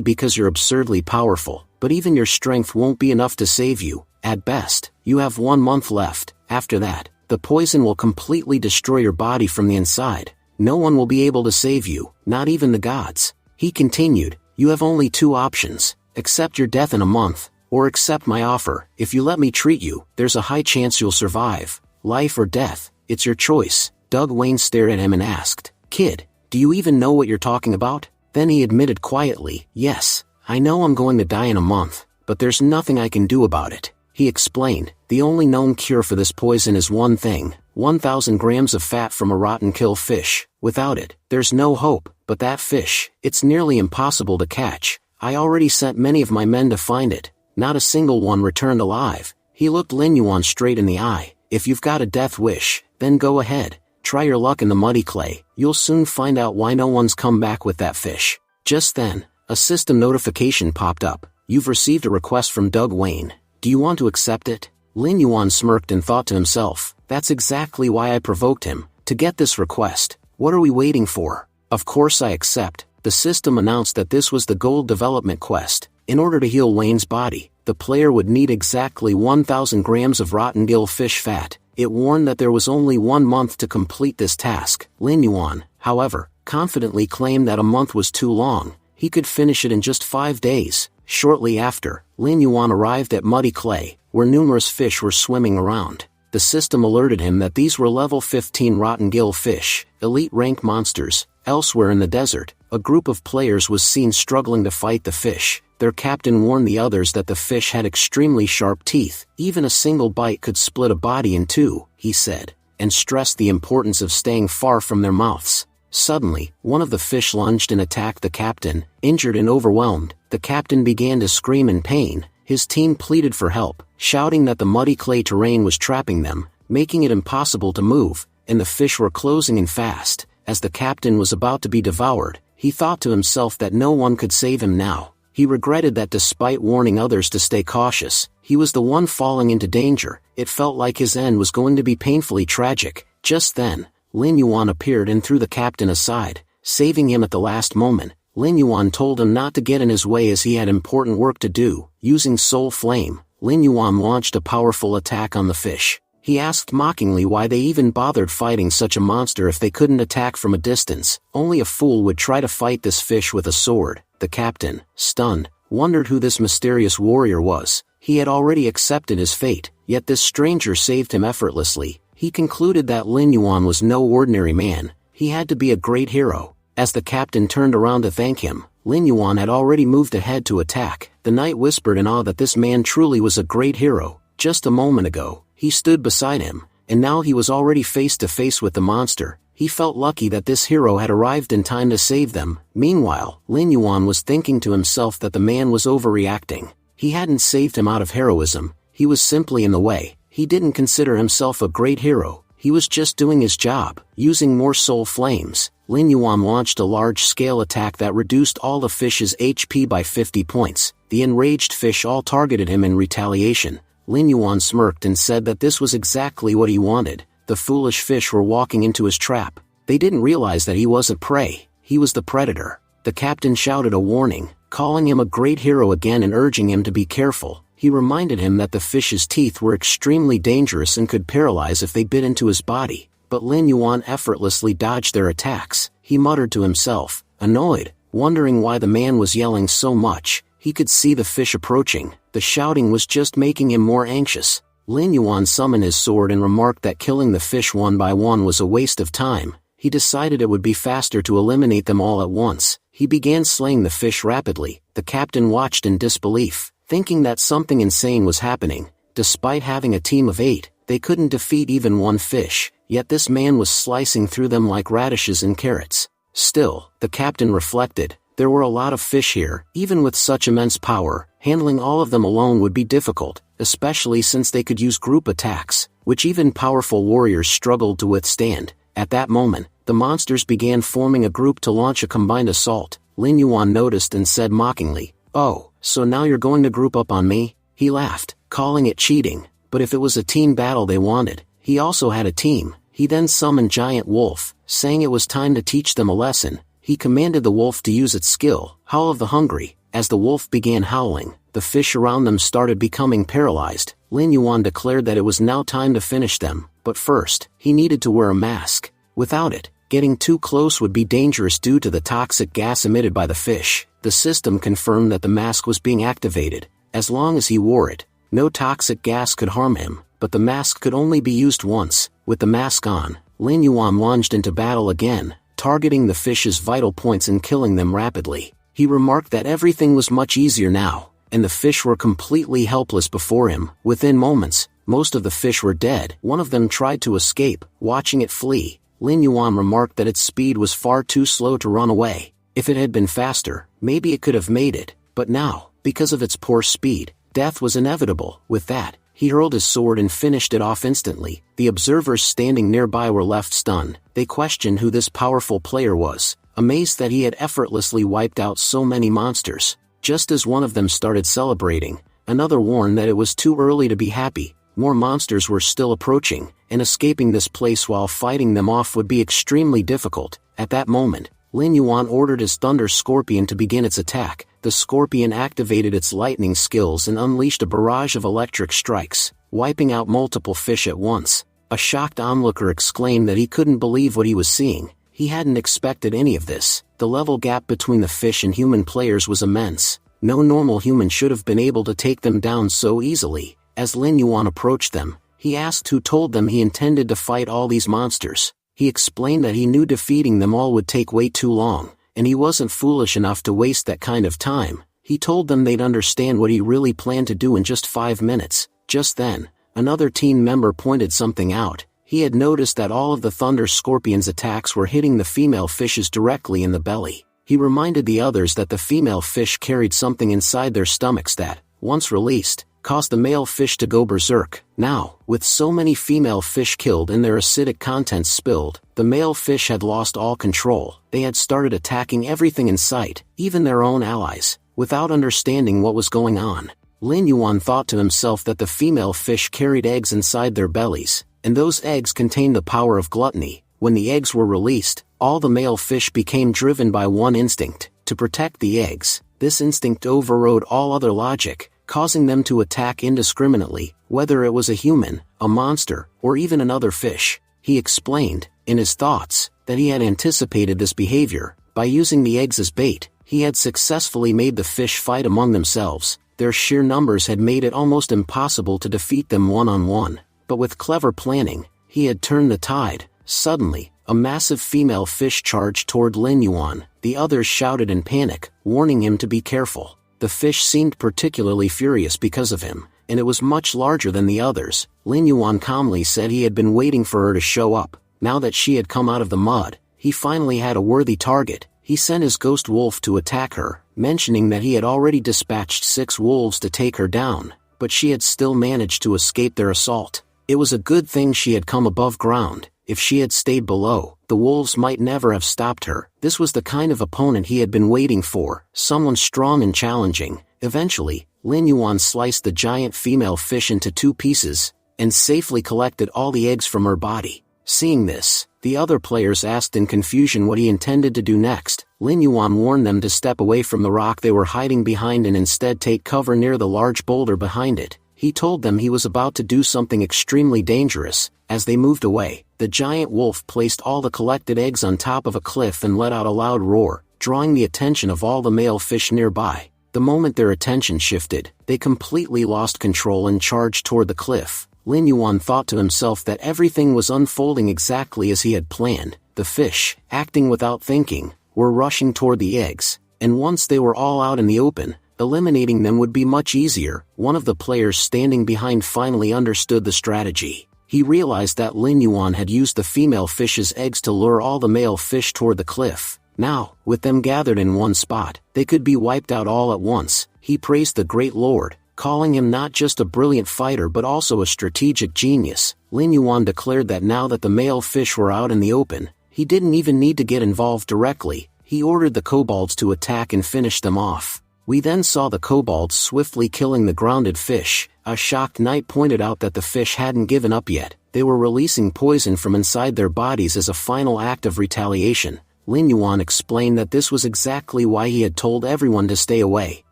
Speaker 1: because you're absurdly powerful, but even your strength won't be enough to save you. At best, you have 1 month left. After that, the poison will completely destroy your body from the inside. No one will be able to save you, not even the gods." He continued, "You have only 2 options. Accept your death in a month, or accept my offer. If you let me treat you, there's a high chance you'll survive. Life or death, it's your choice." Doug Wayne stared at him and asked, "Kid, do you even know what you're talking about?" Then he admitted quietly, "Yes, I know I'm going to die in a month, but there's nothing I can do about it." He explained, "The only known cure for this poison is one thing, 1,000 grams of fat from a rotten kill fish. Without it, there's no hope, but that fish, it's nearly impossible to catch. I already sent many of my men to find it. Not a single one returned alive." He looked Lin Yuan straight in the eye. "If you've got a death wish, then go ahead. Try your luck in the muddy clay. You'll soon find out why no one's come back with that fish." Just then, a system notification popped up. "You've received a request from Doug Wayne. Do you want to accept it?" Lin Yuan smirked and thought to himself, "That's exactly why I provoked him, to get this request. What are we waiting for? Of course I accept." The system announced that this was the gold development quest. In order to heal Wayne's body, the player would need exactly 1,000 grams of rotten gill fish fat. It warned that there was only 1 month to complete this task. Lin Yuan, however, confidently claimed that a month was too long. He could finish it in just 5 days. Shortly after, Lin Yuan arrived at Muddy Clay, where numerous fish were swimming around. The system alerted him that these were level 15 rotten gill fish, elite rank monsters. Elsewhere in the desert, a group of players was seen struggling to fight the fish. Their captain warned the others that the fish had extremely sharp teeth. Even a single bite could split a body in 2, he said, and stressed the importance of staying far from their mouths. Suddenly, one of the fish lunged and attacked the captain. Injured and overwhelmed, the captain began to scream in pain. His team pleaded for help, shouting that the muddy clay terrain was trapping them, making it impossible to move, and the fish were closing in fast. As the captain was about to be devoured, he thought to himself that no one could save him now. He regretted that despite warning others to stay cautious, he was the one falling into danger. It felt like his end was going to be painfully tragic. Just then, Lin Yuan appeared and threw the captain aside, saving him at the last moment. Lin Yuan told him not to get in his way as he had important work to do. Using Soul Flame, Lin Yuan launched a powerful attack on the fish. He asked mockingly why they even bothered fighting such a monster if they couldn't attack from a distance. Only a fool would try to fight this fish with a sword. The captain, stunned, wondered who this mysterious warrior was. He had already accepted his fate, yet this stranger saved him effortlessly. He concluded that Lin Yuan was no ordinary man. He had to be a great hero. As the captain turned around to thank him, Lin Yuan had already moved ahead to attack. The knight whispered in awe that this man truly was a great hero. Just a moment ago, he stood beside him, and now he was already face to face with the monster. He felt lucky that this hero had arrived in time to save them. Meanwhile, Lin Yuan was thinking to himself that the man was overreacting. He hadn't saved him out of heroism, he was simply in the way. He didn't consider himself a great hero, he was just doing his job. Using more soul flames, Lin Yuan launched a large-scale attack that reduced all the fish's HP by 50 points. The enraged fish all targeted him in retaliation. Lin Yuan smirked and said that this was exactly what he wanted. The foolish fish were walking into his trap. They didn't realize that he wasn't prey, he was the predator. The captain shouted a warning, calling him a great hero again and urging him to be careful. He reminded him that the fish's teeth were extremely dangerous and could paralyze if they bit into his body. But Lin Yuan effortlessly dodged their attacks. He muttered to himself, annoyed, wondering why the man was yelling so much. He could see the fish approaching. The shouting was just making him more anxious. Lin Yuan summoned his sword and remarked that killing the fish one by one was a waste of time. He decided it would be faster to eliminate them all at once. He began slaying the fish rapidly. The captain watched in disbelief, thinking that something insane was happening. Despite having a team of 8, they couldn't defeat even one fish, yet this man was slicing through them like radishes and carrots. Still, the captain reflected, there were a lot of fish here. Even with such immense power, handling all of them alone would be difficult, especially since they could use group attacks, which even powerful warriors struggled to withstand. At that moment, the monsters began forming a group to launch a combined assault. Lin Yuan noticed and said mockingly, "Oh, so now you're going to group up on me?" He laughed, calling it cheating, but if it was a team battle they wanted, he also had a team. He then summoned Giant Wolf, saying it was time to teach them a lesson. He commanded the wolf to use its skill, Howl of the Hungry. As the wolf began howling, the fish around them started becoming paralyzed. Lin Yuan declared that it was now time to finish them, but first, he needed to wear a mask. Without it, getting too close would be dangerous due to the toxic gas emitted by the fish. The system confirmed that the mask was being activated. As long as he wore it, no toxic gas could harm him, but the mask could only be used once. With the mask on, Lin Yuan lunged into battle again, targeting the fish's vital points and killing them rapidly. He remarked that everything was much easier now, and the fish were completely helpless before him. Within moments, most of the fish were dead. One of them tried to escape. Watching it flee, Lin Yuan remarked that its speed was far too slow to run away. If it had been faster, maybe it could have made it, but now, because of its poor speed, death was inevitable. With that, he hurled his sword and finished it off instantly. The observers standing nearby were left stunned. They questioned who this powerful player was, amazed that he had effortlessly wiped out so many monsters. Just as one of them started celebrating, another warned that it was too early to be happy. More monsters were still approaching, and escaping this place while fighting them off would be extremely difficult. At that moment, Lin Yuan ordered his Thunder Scorpion to begin its attack. The scorpion activated its lightning skills and unleashed a barrage of electric strikes, wiping out multiple fish at once. A shocked onlooker exclaimed that he couldn't believe what he was seeing. He hadn't expected any of this. The level gap between the fish and human players was immense. No normal human should have been able to take them down so easily. As Lin Yuan approached them, he asked who told them he intended to fight all these monsters. He explained that he knew defeating them all would take way too long, and he wasn't foolish enough to waste that kind of time. He told them they'd understand what he really planned to do in just 5 minutes. Just then, another team member pointed something out. He had noticed that all of the Thunder Scorpion's attacks were hitting the female fishes directly in the belly. He reminded the others that the female fish carried something inside their stomachs that, once released, caused the male fish to go berserk. Now, with so many female fish killed and their acidic contents spilled, the male fish had lost all control. They had started attacking everything in sight, even their own allies, without understanding what was going on. Lin Yuan thought to himself that the female fish carried eggs inside their bellies, and those eggs contained the power of gluttony. When the eggs were released, all the male fish became driven by one instinct, to protect the eggs. This instinct overrode all other logic, causing them to attack indiscriminately, whether it was a human, a monster, or even another fish. He explained, in his thoughts, that he had anticipated this behavior. By using the eggs as bait, he had successfully made the fish fight among themselves. Their sheer numbers had made it almost impossible to defeat them one-on-one. But with clever planning, he had turned the tide. Suddenly, a massive female fish charged toward Lin Yuan. The others shouted in panic, warning him to be careful. The fish seemed particularly furious because of him, and it was much larger than the others. Lin Yuan calmly said he had been waiting for her to show up. Now that she had come out of the mud, he finally had a worthy target. He sent his ghost wolf to attack her, mentioning that he had already dispatched 6 wolves to take her down, but she had still managed to escape their assault. It was a good thing she had come above ground. If she had stayed below, the wolves might never have stopped her. This was the kind of opponent he had been waiting for, someone strong and challenging. Eventually, Lin Yuan sliced the giant female fish into 2 pieces, and safely collected all the eggs from her body. Seeing this, the other players asked in confusion what he intended to do next. Lin Yuan warned them to step away from the rock they were hiding behind and instead take cover near the large boulder behind it. He told them he was about to do something extremely dangerous. As they moved away, the giant wolf placed all the collected eggs on top of a cliff and let out a loud roar, drawing the attention of all the male fish nearby. The moment their attention shifted, they completely lost control and charged toward the cliff. Lin Yuan thought to himself that everything was unfolding exactly as he had planned. The fish, acting without thinking, were rushing toward the eggs, and once they were all out in the open, eliminating them would be much easier. One of the players standing behind finally understood the strategy. He realized that Lin Yuan had used the female fish's eggs to lure all the male fish toward the cliff. Now, with them gathered in one spot, they could be wiped out all at once. He praised the great lord, calling him not just a brilliant fighter but also a strategic genius. Lin Yuan declared that now that the male fish were out in the open, he didn't even need to get involved directly. He ordered the kobolds to attack and finish them off. We then saw the kobolds swiftly killing the grounded fish. A shocked knight pointed out that the fish hadn't given up yet. They were releasing poison from inside their bodies as a final act of retaliation. Lin Yuan explained that this was exactly why he had told everyone to stay away.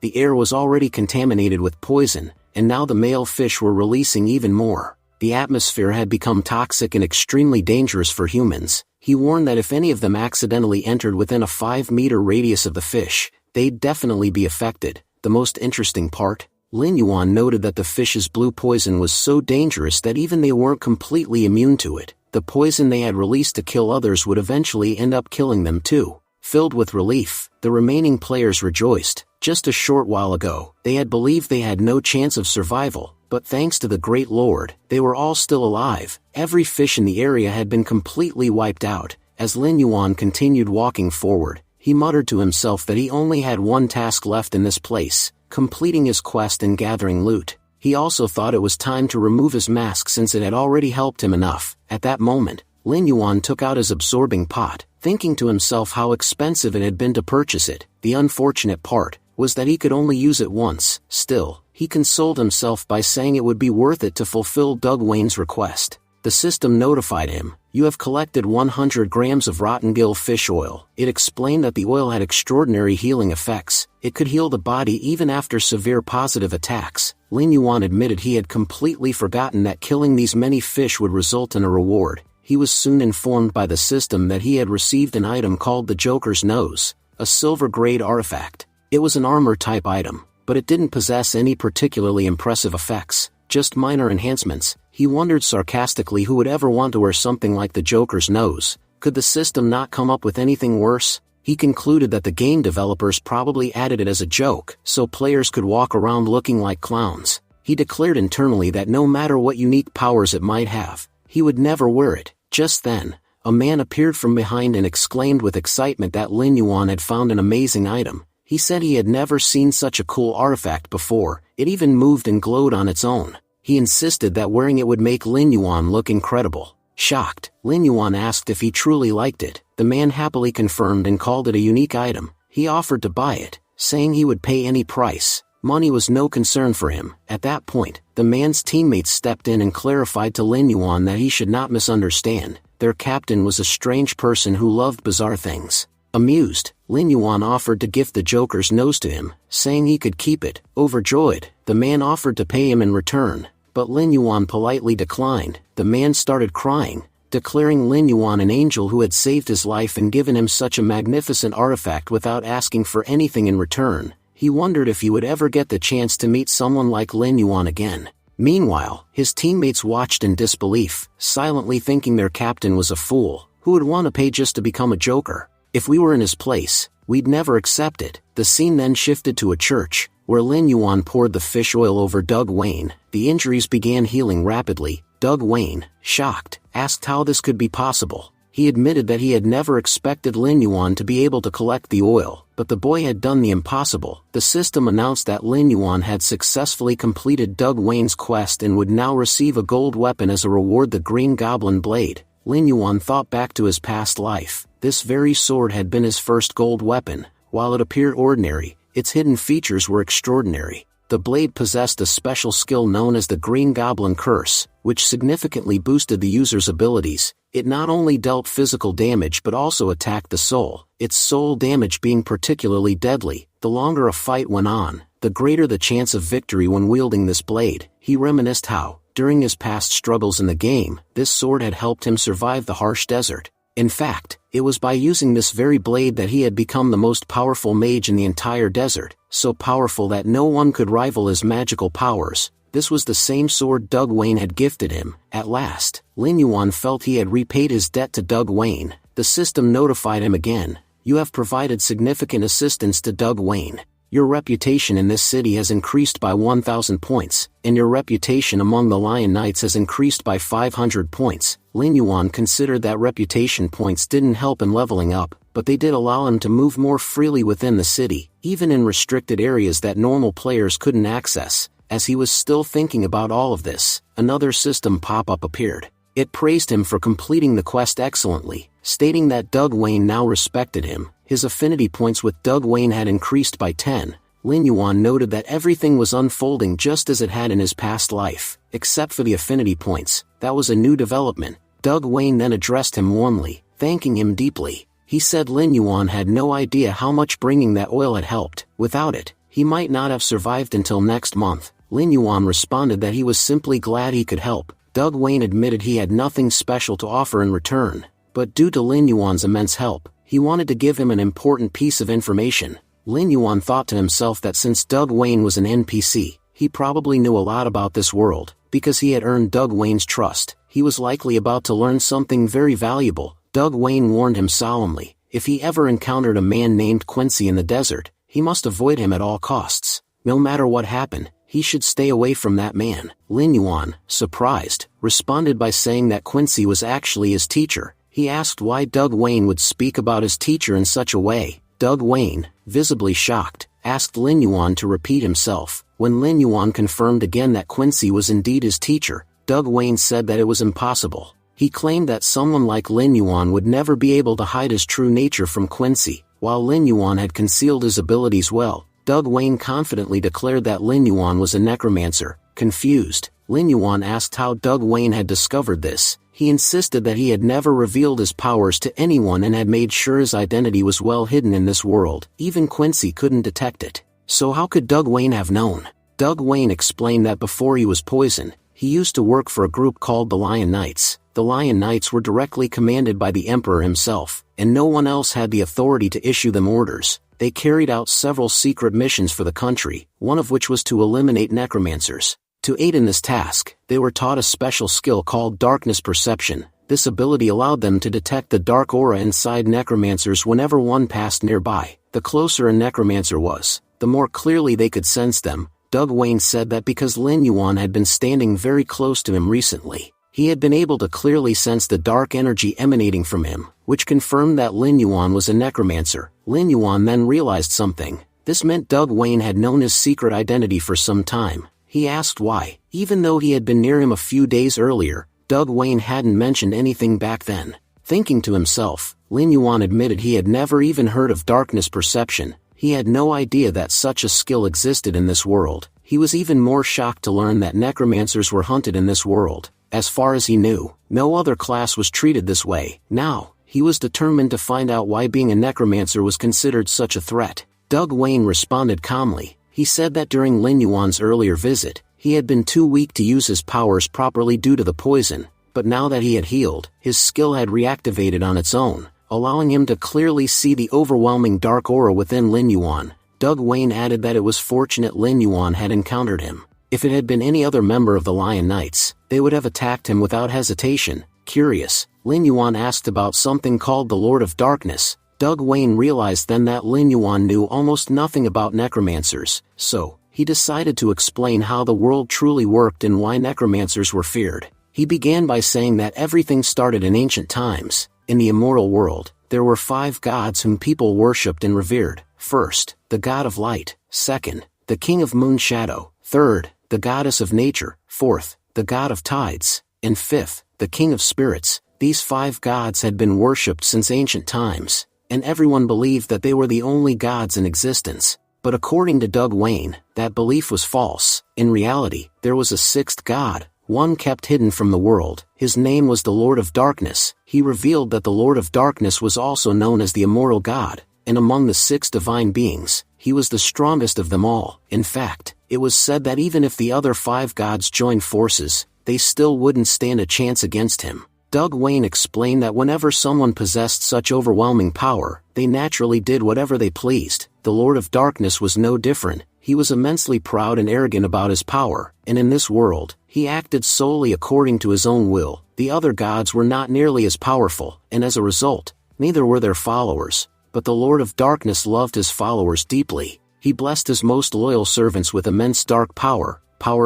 Speaker 1: The air was already contaminated with poison, and now the male fish were releasing even more. The atmosphere had become toxic and extremely dangerous for humans. He warned that if any of them accidentally entered within a 5-meter radius of the fish, they'd definitely be affected. The most interesting part? Lin Yuan noted that the fish's blue poison was so dangerous that even they weren't completely immune to it. The poison they had released to kill others would eventually end up killing them too. Filled with relief, the remaining players rejoiced. Just a short while ago, they had believed they had no chance of survival, but thanks to the Great Lord, they were all still alive. Every fish in the area had been completely wiped out. As Lin Yuan continued walking forward, he muttered to himself that he only had one task left in this place, completing his quest and gathering loot. He also thought it was time to remove his mask since it had already helped him enough. At that moment, Lin Yuan took out his absorbing pot, thinking to himself how expensive it had been to purchase it. The unfortunate part was that he could only use it once. Still, he consoled himself by saying it would be worth it to fulfill Doug Wayne's request. The system notified him, "You have collected 100 grams of rotten gill fish oil." It explained that the oil had extraordinary healing effects. It could heal the body even after severe positive attacks. Lin Yuan admitted he had completely forgotten that killing these many fish would result in a reward. He was soon informed by the system that he had received an item called the Joker's Nose, a silver-grade artifact. It was an armor-type item, but it didn't possess any particularly impressive effects, just minor enhancements. He wondered sarcastically who would ever want to wear something like the Joker's Nose. Could the system not come up with anything worse? He concluded that the game developers probably added it as a joke, so players could walk around looking like clowns. He declared internally that no matter what unique powers it might have, he would never wear it. Just then, a man appeared from behind and exclaimed with excitement that Lin Yuan had found an amazing item. He said he had never seen such a cool artifact before. It even moved and glowed on its own. He insisted that wearing it would make Lin Yuan look incredible. Shocked, Lin Yuan asked if he truly liked it. The man happily confirmed and called it a unique item. He offered to buy it, saying he would pay any price. Money was no concern for him. At that point, the man's teammates stepped in and clarified to Lin Yuan that he should not misunderstand. Their captain was a strange person who loved bizarre things. Amused, Lin Yuan offered to gift the Joker's Nose to him, saying he could keep it. Overjoyed, the man offered to pay him in return, but Lin Yuan politely declined. The man started crying, declaring Lin Yuan an angel who had saved his life and given him such a magnificent artifact without asking for anything in return. He wondered if he would ever get the chance to meet someone like Lin Yuan again. Meanwhile, his teammates watched in disbelief, silently thinking their captain was a fool. Who would want to pay just to become a joker? If we were in his place, we'd never accept it. The scene then shifted to a church, where Lin Yuan poured the fish oil over Doug Wayne. The injuries began healing rapidly. Doug Wayne, shocked, asked how this could be possible. He admitted that he had never expected Lin Yuan to be able to collect the oil, but the boy had done the impossible. The system announced that Lin Yuan had successfully completed Doug Wayne's quest and would now receive a gold weapon as a reward, the Green Goblin Blade. Lin Yuan thought back to his past life. This very sword had been his first gold weapon. While it appeared ordinary, its hidden features were extraordinary. The blade possessed a special skill known as the Green Goblin Curse, which significantly boosted the user's abilities. It not only dealt physical damage but also attacked the soul, its soul damage being particularly deadly. The longer a fight went on, the greater the chance of victory when wielding this blade. He reminisced how, during his past struggles in the game, this sword had helped him survive the harsh desert. In fact, it was by using this very blade that he had become the most powerful mage in the entire desert, so powerful that no one could rival his magical powers. This was the same sword Doug Wayne had gifted him. At last, Lin Yuan felt he had repaid his debt to Doug Wayne. The system notified him again. "You have provided significant assistance to Doug Wayne. Your reputation in this city has increased by 1,000 points, and your reputation among the Lion Knights has increased by 500 points. Lin Yuan considered that reputation points didn't help in leveling up, but they did allow him to move more freely within the city, even in restricted areas that normal players couldn't access. As he was still thinking about all of this, another system pop-up appeared. It praised him for completing the quest excellently, stating that Doug Wayne now respected him. His affinity points with Doug Wayne had increased by 10. Lin Yuan noted that everything was unfolding just as it had in his past life, except for the affinity points. That was a new development. Doug Wayne then addressed him warmly, thanking him deeply. He said Lin Yuan had no idea how much bringing that oil had helped. Without it, he might not have survived until next month. Lin Yuan responded that he was simply glad he could help. Doug Wayne admitted he had nothing special to offer in return, but due to Lin Yuan's immense help, he wanted to give him an important piece of information. Lin Yuan thought to himself that since Doug Wayne was an NPC, he probably knew a lot about this world. Because he had earned Doug Wayne's trust, he was likely about to learn something very valuable. Doug Wayne warned him solemnly, if he ever encountered a man named Quincy in the desert, he must avoid him at all costs. No matter what happened, he should stay away from that man. Lin Yuan, surprised, responded by saying that Quincy was actually his teacher. He asked why Doug Wayne would speak about his teacher in such a way. Doug Wayne, visibly shocked, asked Lin Yuan to repeat himself. When Lin Yuan confirmed again that Quincy was indeed his teacher, Doug Wayne said that it was impossible. He claimed that someone like Lin Yuan would never be able to hide his true nature from Quincy. While Lin Yuan had concealed his abilities well, Doug Wayne confidently declared that Lin Yuan was a necromancer. Confused, Lin Yuan asked how Doug Wayne had discovered this. He insisted that he had never revealed his powers to anyone and had made sure his identity was well hidden in this world. Even Quincy couldn't detect it. So how could Doug Wayne have known? Doug Wayne explained that before he was poisoned, he used to work for a group called the Lion Knights. The Lion Knights were directly commanded by the Emperor himself, and no one else had the authority to issue them orders. They carried out several secret missions for the country, one of which was to eliminate necromancers. To aid in this task, they were taught a special skill called darkness perception. This ability allowed them to detect the dark aura inside necromancers whenever one passed nearby. The closer a necromancer was, the more clearly they could sense them. Doug Wayne said that because Lin Yuan had been standing very close to him recently, he had been able to clearly sense the dark energy emanating from him, which confirmed that Lin Yuan was a necromancer. Lin Yuan then realized something. This meant Doug Wayne had known his secret identity for some time. He asked why. Even though he had been near him a few days earlier, Doug Wayne hadn't mentioned anything back then. Thinking to himself, Lin Yuan admitted he had never even heard of darkness perception. He had no idea that such a skill existed in this world. He was even more shocked to learn that necromancers were hunted in this world. As far as he knew, no other class was treated this way. Now, he was determined to find out why being a necromancer was considered such a threat. Doug Wayne responded calmly. He said that during Lin Yuan's earlier visit, he had been too weak to use his powers properly due to the poison, but now that he had healed, his skill had reactivated on its own, allowing him to clearly see the overwhelming dark aura within Lin Yuan. Doug Wayne added that it was fortunate Lin Yuan had encountered him. If it had been any other member of the Lion Knights, they would have attacked him without hesitation. Curious, Lin Yuan asked about something called the Lord of Darkness. Doug Wayne realized then that Lin Yuan knew almost nothing about necromancers, so he decided to explain how the world truly worked and why necromancers were feared. He began by saying that everything started in ancient times. In the immortal world, there were 5 gods whom people worshipped and revered. First, the god of light. Second, the king of moon shadow. Third, the goddess of nature. Fourth, the god of tides. And fifth, the king of spirits. These 5 gods had been worshipped since ancient times, and everyone believed that they were the only gods in existence. But according to Doug Wayne, that belief was false. In reality, there was a 6th god, one kept hidden from the world. His name was the Lord of Darkness. He revealed that the Lord of Darkness was also known as the immortal god, and among the 6 divine beings, he was the strongest of them all. In fact, it was said that even if the other 5 gods joined forces, they still wouldn't stand a chance against him. Doug Wayne explained that whenever someone possessed such overwhelming power, they naturally did whatever they pleased. The Lord of Darkness was no different. He was immensely proud and arrogant about his power, and in this world, he acted solely according to his own will. The other gods were not nearly as powerful, and as a result, neither were their followers. But the Lord of Darkness loved his followers deeply. He blessed his most loyal servants with immense dark power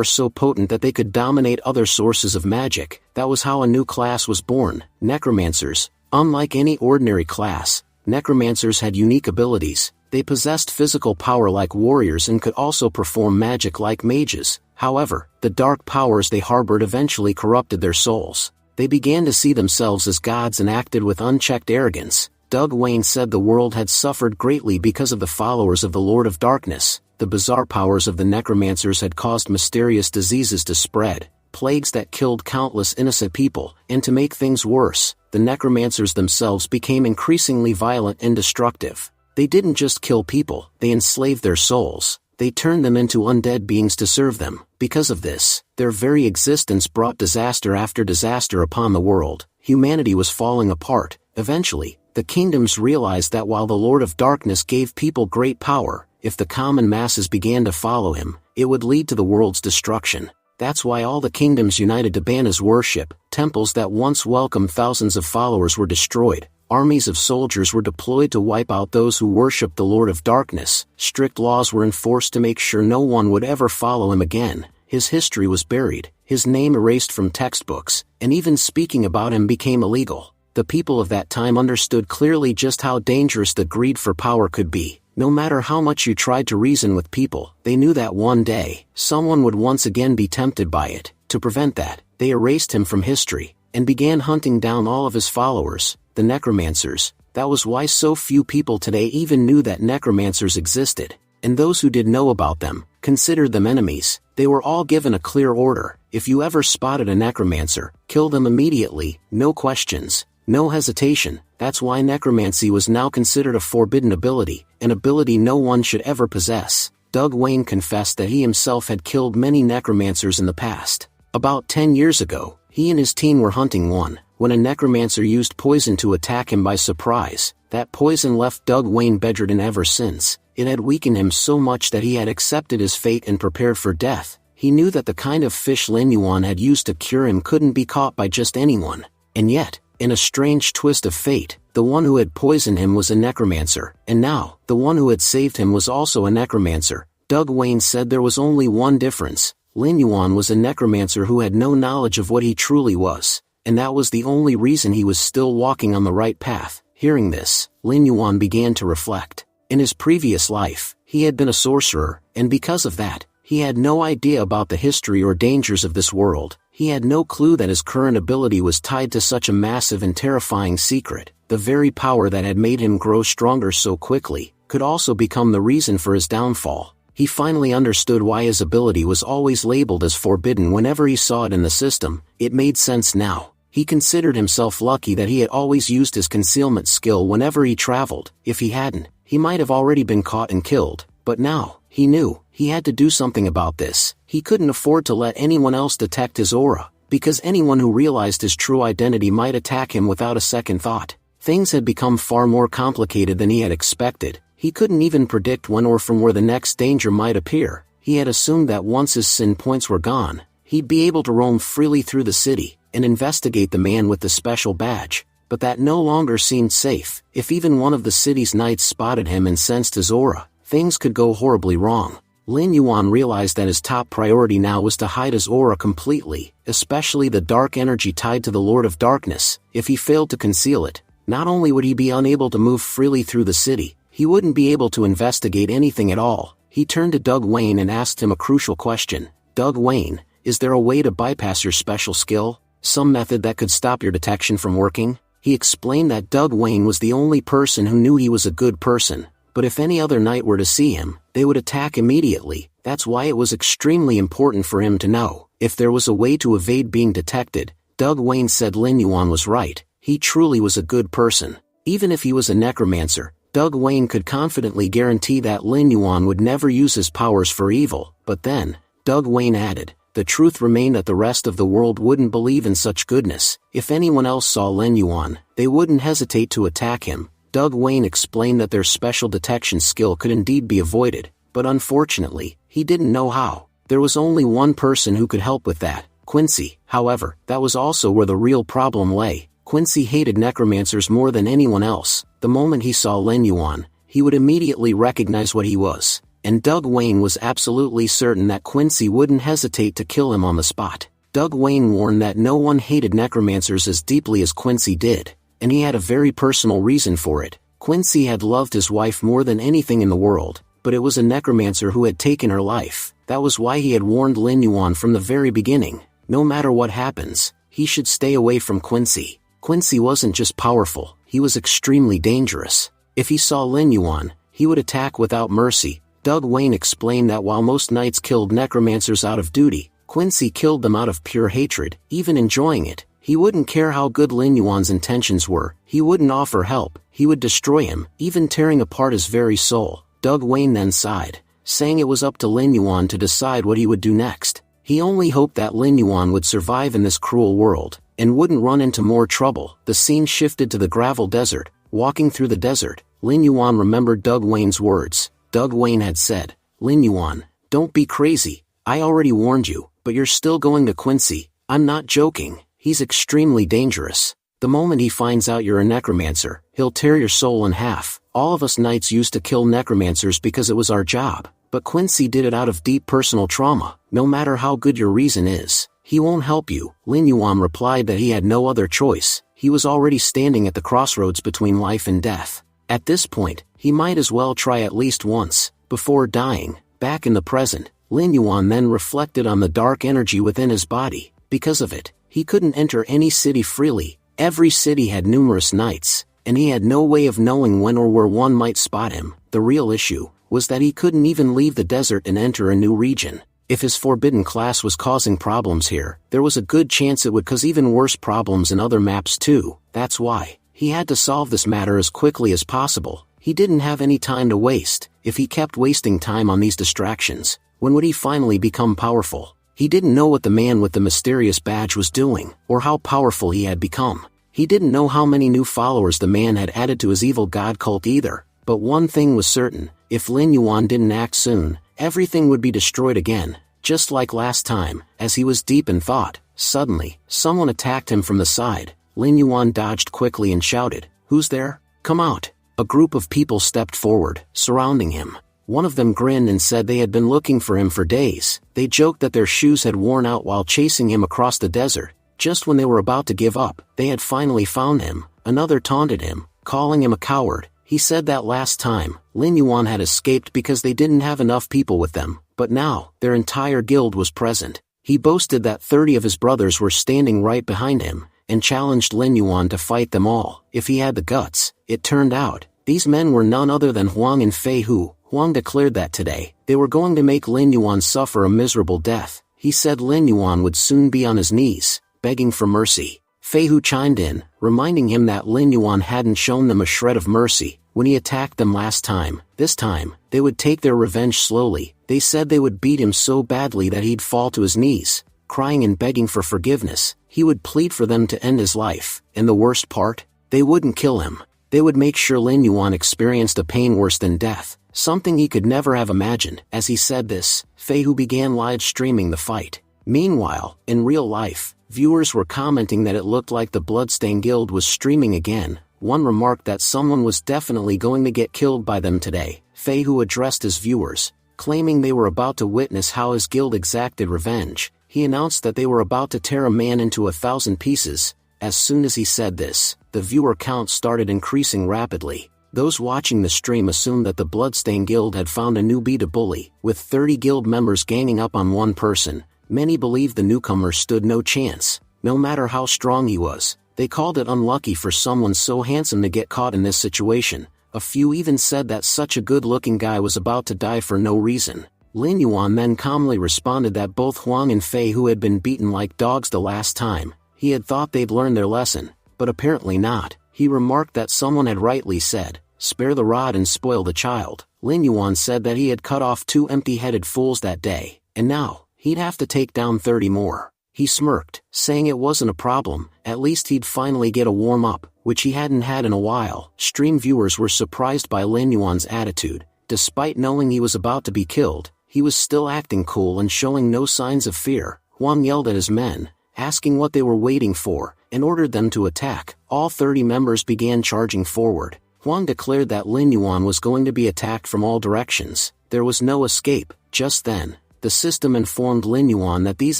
Speaker 1: so potent that they could dominate other sources of magic. That was how a new class was born, necromancers. Unlike any ordinary class, Necromancers had unique abilities. They possessed physical power like warriors and could also perform magic like mages. However, the dark powers they harbored eventually corrupted their souls. They began to see themselves as gods and acted with unchecked arrogance. Doug Wayne said the world had suffered greatly because of the followers of the Lord of Darkness. The bizarre powers of the necromancers had caused mysterious diseases to spread, plagues that killed countless innocent people, and to make things worse, the necromancers themselves became increasingly violent and destructive. They didn't just kill people, they enslaved their souls. They turned them into undead beings to serve them. Because of this, their very existence brought disaster after disaster upon the world. Humanity was falling apart. Eventually, the kingdoms realized that while the Lord of Darkness gave people great power, if the common masses began to follow him, it would lead to the world's destruction. That's why all the kingdoms united to ban his worship. Temples that once welcomed thousands of followers were destroyed. Armies of soldiers were deployed to wipe out those who worshipped the Lord of Darkness. Strict laws were enforced to make sure no one would ever follow him again. His history was buried, his name erased from textbooks, and even speaking about him became illegal. The people of that time understood clearly just how dangerous the greed for power could be. No matter how much you tried to reason with people, they knew that one day, someone would once again be tempted by it. To prevent that, they erased him from history, and began hunting down all of his followers, the necromancers. That was why so few people today even knew that necromancers existed, and those who did know about them, considered them enemies. They were all given a clear order: if you ever spotted a necromancer, kill them immediately, no questions, no hesitation. That's why necromancy was now considered a forbidden ability, an ability no one should ever possess. Doug Wayne confessed that he himself had killed many necromancers in the past. About 10 years ago, he and his team were hunting one, when a necromancer used poison to attack him by surprise. That poison left Doug Wayne bedridden ever since. It had weakened him so much that he had accepted his fate and prepared for death. He knew that the kind of fish Lin Yuan had used to cure him couldn't be caught by just anyone. And yet, in a strange twist of fate, the one who had poisoned him was a necromancer, and now, the one who had saved him was also a necromancer. Doug Wayne said there was only one difference: Lin Yuan was a necromancer who had no knowledge of what he truly was, and that was the only reason he was still walking on the right path. Hearing this, Lin Yuan began to reflect. In his previous life, he had been a sorcerer, and because of that, he had no idea about the history or dangers of this world. He had no clue that his current ability was tied to such a massive and terrifying secret. The very power that had made him grow stronger so quickly could also become the reason for his downfall. He finally understood why his ability was always labeled as forbidden whenever he saw it in the system. It made sense now. He considered himself lucky that he had always used his concealment skill whenever he traveled. If he hadn't, he might have already been caught and killed. But now, he knew, he had to do something about this. He couldn't afford to let anyone else detect his aura, because anyone who realized his true identity might attack him without a second thought. Things had become far more complicated than he had expected. He couldn't even predict when or from where the next danger might appear. He had assumed that once his sin points were gone, he'd be able to roam freely through the city and investigate the man with the special badge. But that no longer seemed safe. If even one of the city's knights spotted him and sensed his aura, things could go horribly wrong. Lin Yuan realized that his top priority now was to hide his aura completely, especially the dark energy tied to the Lord of Darkness. If he failed to conceal it, not only would he be unable to move freely through the city, he wouldn't be able to investigate anything at all. He turned to Doug Wayne and asked him a crucial question. Doug Wayne, is there a way to bypass your special skill? Some method that could stop your detection from working? He explained that Doug Wayne was the only person who knew he was a good person, but if any other knight were to see him, they would attack immediately. That's why it was extremely important for him to know if there was a way to evade being detected. Doug Wayne said Lin Yuan was right. He truly was a good person. Even if he was a necromancer, Doug Wayne could confidently guarantee that Lin Yuan would never use his powers for evil. But then, Doug Wayne added, the truth remained that the rest of the world wouldn't believe in such goodness. If anyone else saw Lin Yuan, they wouldn't hesitate to attack him. Doug Wayne explained that their special detection skill could indeed be avoided, but unfortunately, he didn't know how. There was only one person who could help with that, Quincy. However, that was also where the real problem lay. Quincy hated necromancers more than anyone else. The moment he saw Lin Yuan, he would immediately recognize what he was, and Doug Wayne was absolutely certain that Quincy wouldn't hesitate to kill him on the spot. Doug Wayne warned that no one hated necromancers as deeply as Quincy did, and he had a very personal reason for it. Quincy had loved his wife more than anything in the world, but it was a necromancer who had taken her life. That was why he had warned Lin Yuan from the very beginning. No matter what happens, he should stay away from Quincy. Quincy wasn't just powerful, he was extremely dangerous. If he saw Lin Yuan, he would attack without mercy. Doug Wayne explained that while most knights killed necromancers out of duty, Quincy killed them out of pure hatred, even enjoying it. He wouldn't care how good Lin Yuan's intentions were, he wouldn't offer help, he would destroy him, even tearing apart his very soul. Doug Wayne then sighed, saying it was up to Lin Yuan to decide what he would do next. He only hoped that Lin Yuan would survive in this cruel world, and wouldn't run into more trouble. The scene shifted to the gravel desert. Walking through the desert, Lin Yuan remembered Doug Wayne's words. Doug Wayne had said, "Lin Yuan, don't be crazy. I already warned you, but you're still going to Quincy. I'm not joking. He's extremely dangerous. The moment he finds out you're a necromancer, he'll tear your soul in half. All of us knights used to kill necromancers because it was our job, but Quincy did it out of deep personal trauma. No matter how good your reason is, he won't help you." Lin Yuan replied that he had no other choice. He was already standing at the crossroads between life and death. At this point, he might as well try at least once, before dying. Back in the present, Lin Yuan then reflected on the dark energy within his body. Because of it, he couldn't enter any city freely. Every city had numerous knights, and he had no way of knowing when or where one might spot him. The real issue was that he couldn't even leave the desert and enter a new region. If his forbidden class was causing problems here, there was a good chance it would cause even worse problems in other maps too. That's why he had to solve this matter as quickly as possible. He didn't have any time to waste. If he kept wasting time on these distractions, when would he finally become powerful? He didn't know what the man with the mysterious badge was doing, or how powerful he had become. He didn't know how many new followers the man had added to his evil god cult either. But one thing was certain, if Lin Yuan didn't act soon, everything would be destroyed again. Just like last time, as he was deep in thought, suddenly, someone attacked him from the side. Lin Yuan dodged quickly and shouted, "Who's there? Come out." A group of people stepped forward, surrounding him. One of them grinned and said they had been looking for him for days. They joked that their shoes had worn out while chasing him across the desert. Just when they were about to give up, they had finally found him. Another taunted him, calling him a coward. He said that last time, Lin Yuan had escaped because they didn't have enough people with them, but now, their entire guild was present. He boasted that 30 of his brothers were standing right behind him, and challenged Lin Yuan to fight them all, if he had the guts. It turned out, these men were none other than Huang and Fei Hu. Huang declared that today, they were going to make Lin Yuan suffer a miserable death. He said Lin Yuan would soon be on his knees, begging for mercy. Fei Hu chimed in, reminding him that Lin Yuan hadn't shown them a shred of mercy when he attacked them last time. This time, they would take their revenge slowly. They said they would beat him so badly that he'd fall to his knees, crying and begging for forgiveness. He would plead for them to end his life, and the worst part? They wouldn't kill him. They would make sure Lin Yuan experienced a pain worse than death, something he could never have imagined. As he said this, Fei Hu began live streaming the fight. Meanwhile, in real life, viewers were commenting that it looked like the Bloodstained Guild was streaming again. One remarked that someone was definitely going to get killed by them today. Fei Hu addressed his viewers, claiming they were about to witness how his guild exacted revenge. He announced that they were about to tear a man into 1,000 pieces. As soon as he said this, the viewer count started increasing rapidly. Those watching the stream assumed that the Bloodstained Guild had found a newbie to bully, with 30 guild members ganging up on one person. Many believed the newcomer stood no chance, no matter how strong he was. They called it unlucky for someone so handsome to get caught in this situation. A few even said that such a good-looking guy was about to die for no reason. Lin Yuan then calmly responded that both Huang and Fei Hu had been beaten like dogs the last time. He had thought they'd learned their lesson, but apparently not. He remarked that someone had rightly said, "Spare the rod and spoil the child." Lin Yuan said that he had cut off 2 empty-headed fools that day, and now, he'd have to take down 30 more. He smirked, saying it wasn't a problem, at least he'd finally get a warm-up, which he hadn't had in a while. Stream viewers were surprised by Lin Yuan's attitude. Despite knowing he was about to be killed, he was still acting cool and showing no signs of fear. Huang yelled at his men, asking what they were waiting for, and ordered them to attack. All 30 members began charging forward. Huang declared that Lin Yuan was going to be attacked from all directions. There was no escape. Just then, the system informed Lin Yuan that these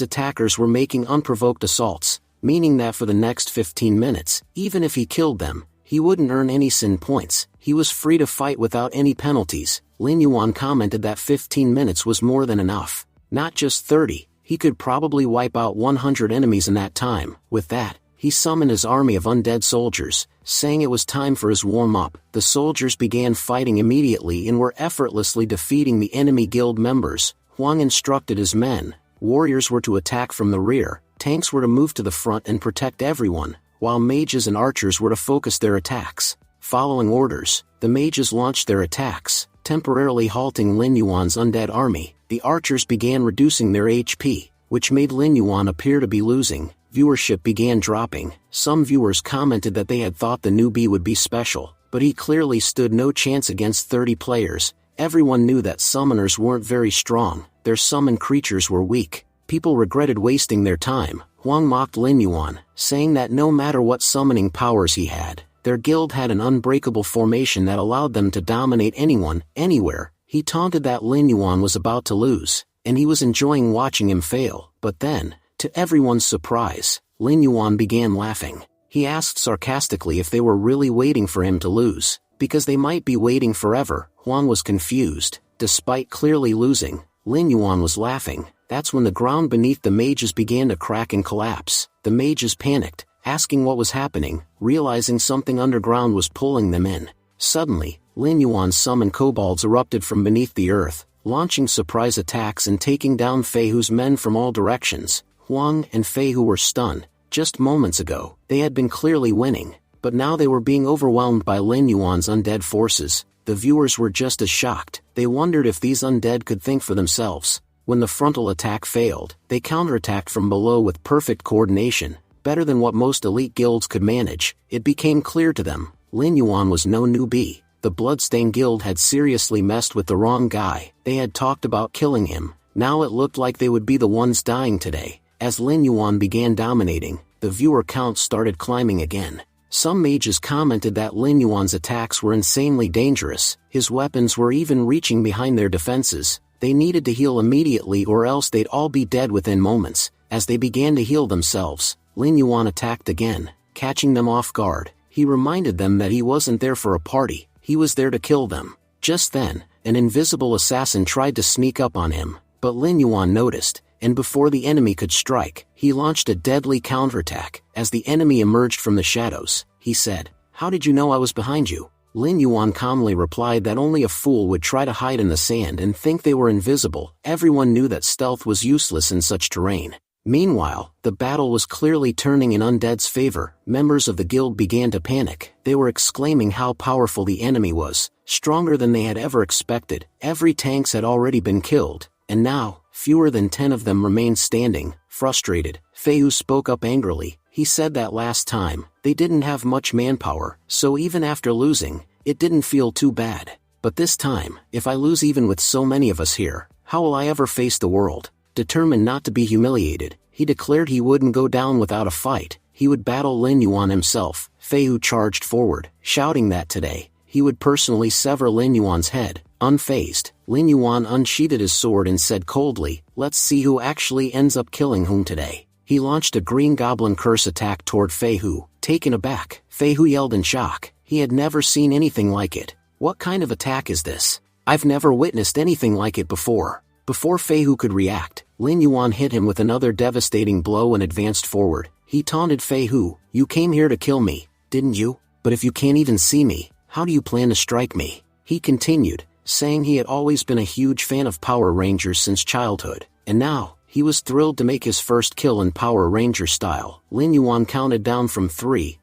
Speaker 1: attackers were making unprovoked assaults, meaning that for the next 15 minutes, even if he killed them, he wouldn't earn any sin points. He was free to fight without any penalties. Lin Yuan commented that 15 minutes was more than enough. Not just 30, he could probably wipe out 100 enemies in that time. With that, he summoned his army of undead soldiers, saying it was time for his warm-up. The soldiers began fighting immediately and were effortlessly defeating the enemy guild members. Huang instructed his men. Warriors were to attack from the rear, tanks were to move to the front and protect everyone, while mages and archers were to focus their attacks. Following orders, the mages launched their attacks, temporarily halting Lin Yuan's undead army. The archers began reducing their HP, which made Lin Yuan appear to be losing. Viewership began dropping. Some viewers commented that they had thought the newbie would be special, but he clearly stood no chance against 30 players. Everyone knew that summoners weren't very strong, their summoned creatures were weak. People regretted wasting their time. Huang mocked Lin Yuan, saying that no matter what summoning powers he had, their guild had an unbreakable formation that allowed them to dominate anyone, anywhere. He taunted that Lin Yuan was about to lose, and he was enjoying watching him fail. But then, to everyone's surprise, Lin Yuan began laughing. He asked sarcastically if they were really waiting for him to lose, because they might be waiting forever. Huang was confused. Despite clearly losing, Lin Yuan was laughing. That's when the ground beneath the mages began to crack and collapse. The mages panicked, asking what was happening, realizing something underground was pulling them in. Suddenly, Lin Yuan's summoned kobolds erupted from beneath the earth, launching surprise attacks and taking down Fei Hu's men from all directions. Huang and Fei Hu were stunned. Just moments ago, they had been clearly winning, but now they were being overwhelmed by Lin Yuan's undead forces. The viewers were just as shocked. They wondered if these undead could think for themselves. When the frontal attack failed, they counterattacked from below with perfect coordination, better than what most elite guilds could manage. It became clear to them, Lin Yuan was no newbie. The Bloodstained Guild had seriously messed with the wrong guy. They had talked about killing him. Now it looked like they would be the ones dying today. As Lin Yuan began dominating, the viewer count started climbing again. Some mages commented that Lin Yuan's attacks were insanely dangerous. His weapons were even reaching behind their defenses. They needed to heal immediately or else they'd all be dead within moments. As they began to heal themselves, Lin Yuan attacked again, catching them off guard. He reminded them that he wasn't there for a party, he was there to kill them. Just then, an invisible assassin tried to sneak up on him, but Lin Yuan noticed, and before the enemy could strike, he launched a deadly counterattack. As the enemy emerged from the shadows, he said, "How did you know I was behind you?" Lin Yuan calmly replied that only a fool would try to hide in the sand and think they were invisible. Everyone knew that stealth was useless in such terrain. Meanwhile, the battle was clearly turning in undead's favor. Members of the guild began to panic. They were exclaiming how powerful the enemy was, stronger than they had ever expected. Every tanks had already been killed, and now, fewer than 10 of them remained standing. Frustrated, Fei Hu spoke up angrily. He said that last time, they didn't have much manpower, so even after losing, it didn't feel too bad. But this time, if I lose even with so many of us here, how will I ever face the world? Determined not to be humiliated, he declared he wouldn't go down without a fight. He would battle Lin Yuan himself. Fei Hu charged forward, shouting that today, he would personally sever Lin Yuan's head. Unfazed, Lin Yuan unsheathed his sword and said coldly, "Let's see who actually ends up killing whom today." He launched a green goblin curse attack toward Fei Hu. Taken aback, Fei Hu yelled in shock. He had never seen anything like it. What kind of attack is this? I've never witnessed anything like it before. Before Fei Hu could react, Lin Yuan hit him with another devastating blow and advanced forward. He taunted Fei Hu, "You came here to kill me, didn't you? But if you can't even see me, how do you plan to strike me?" He continued, saying he had always been a huge fan of Power Rangers since childhood, and now, he was thrilled to make his first kill in Power Ranger style. Lin Yuan counted down from 3,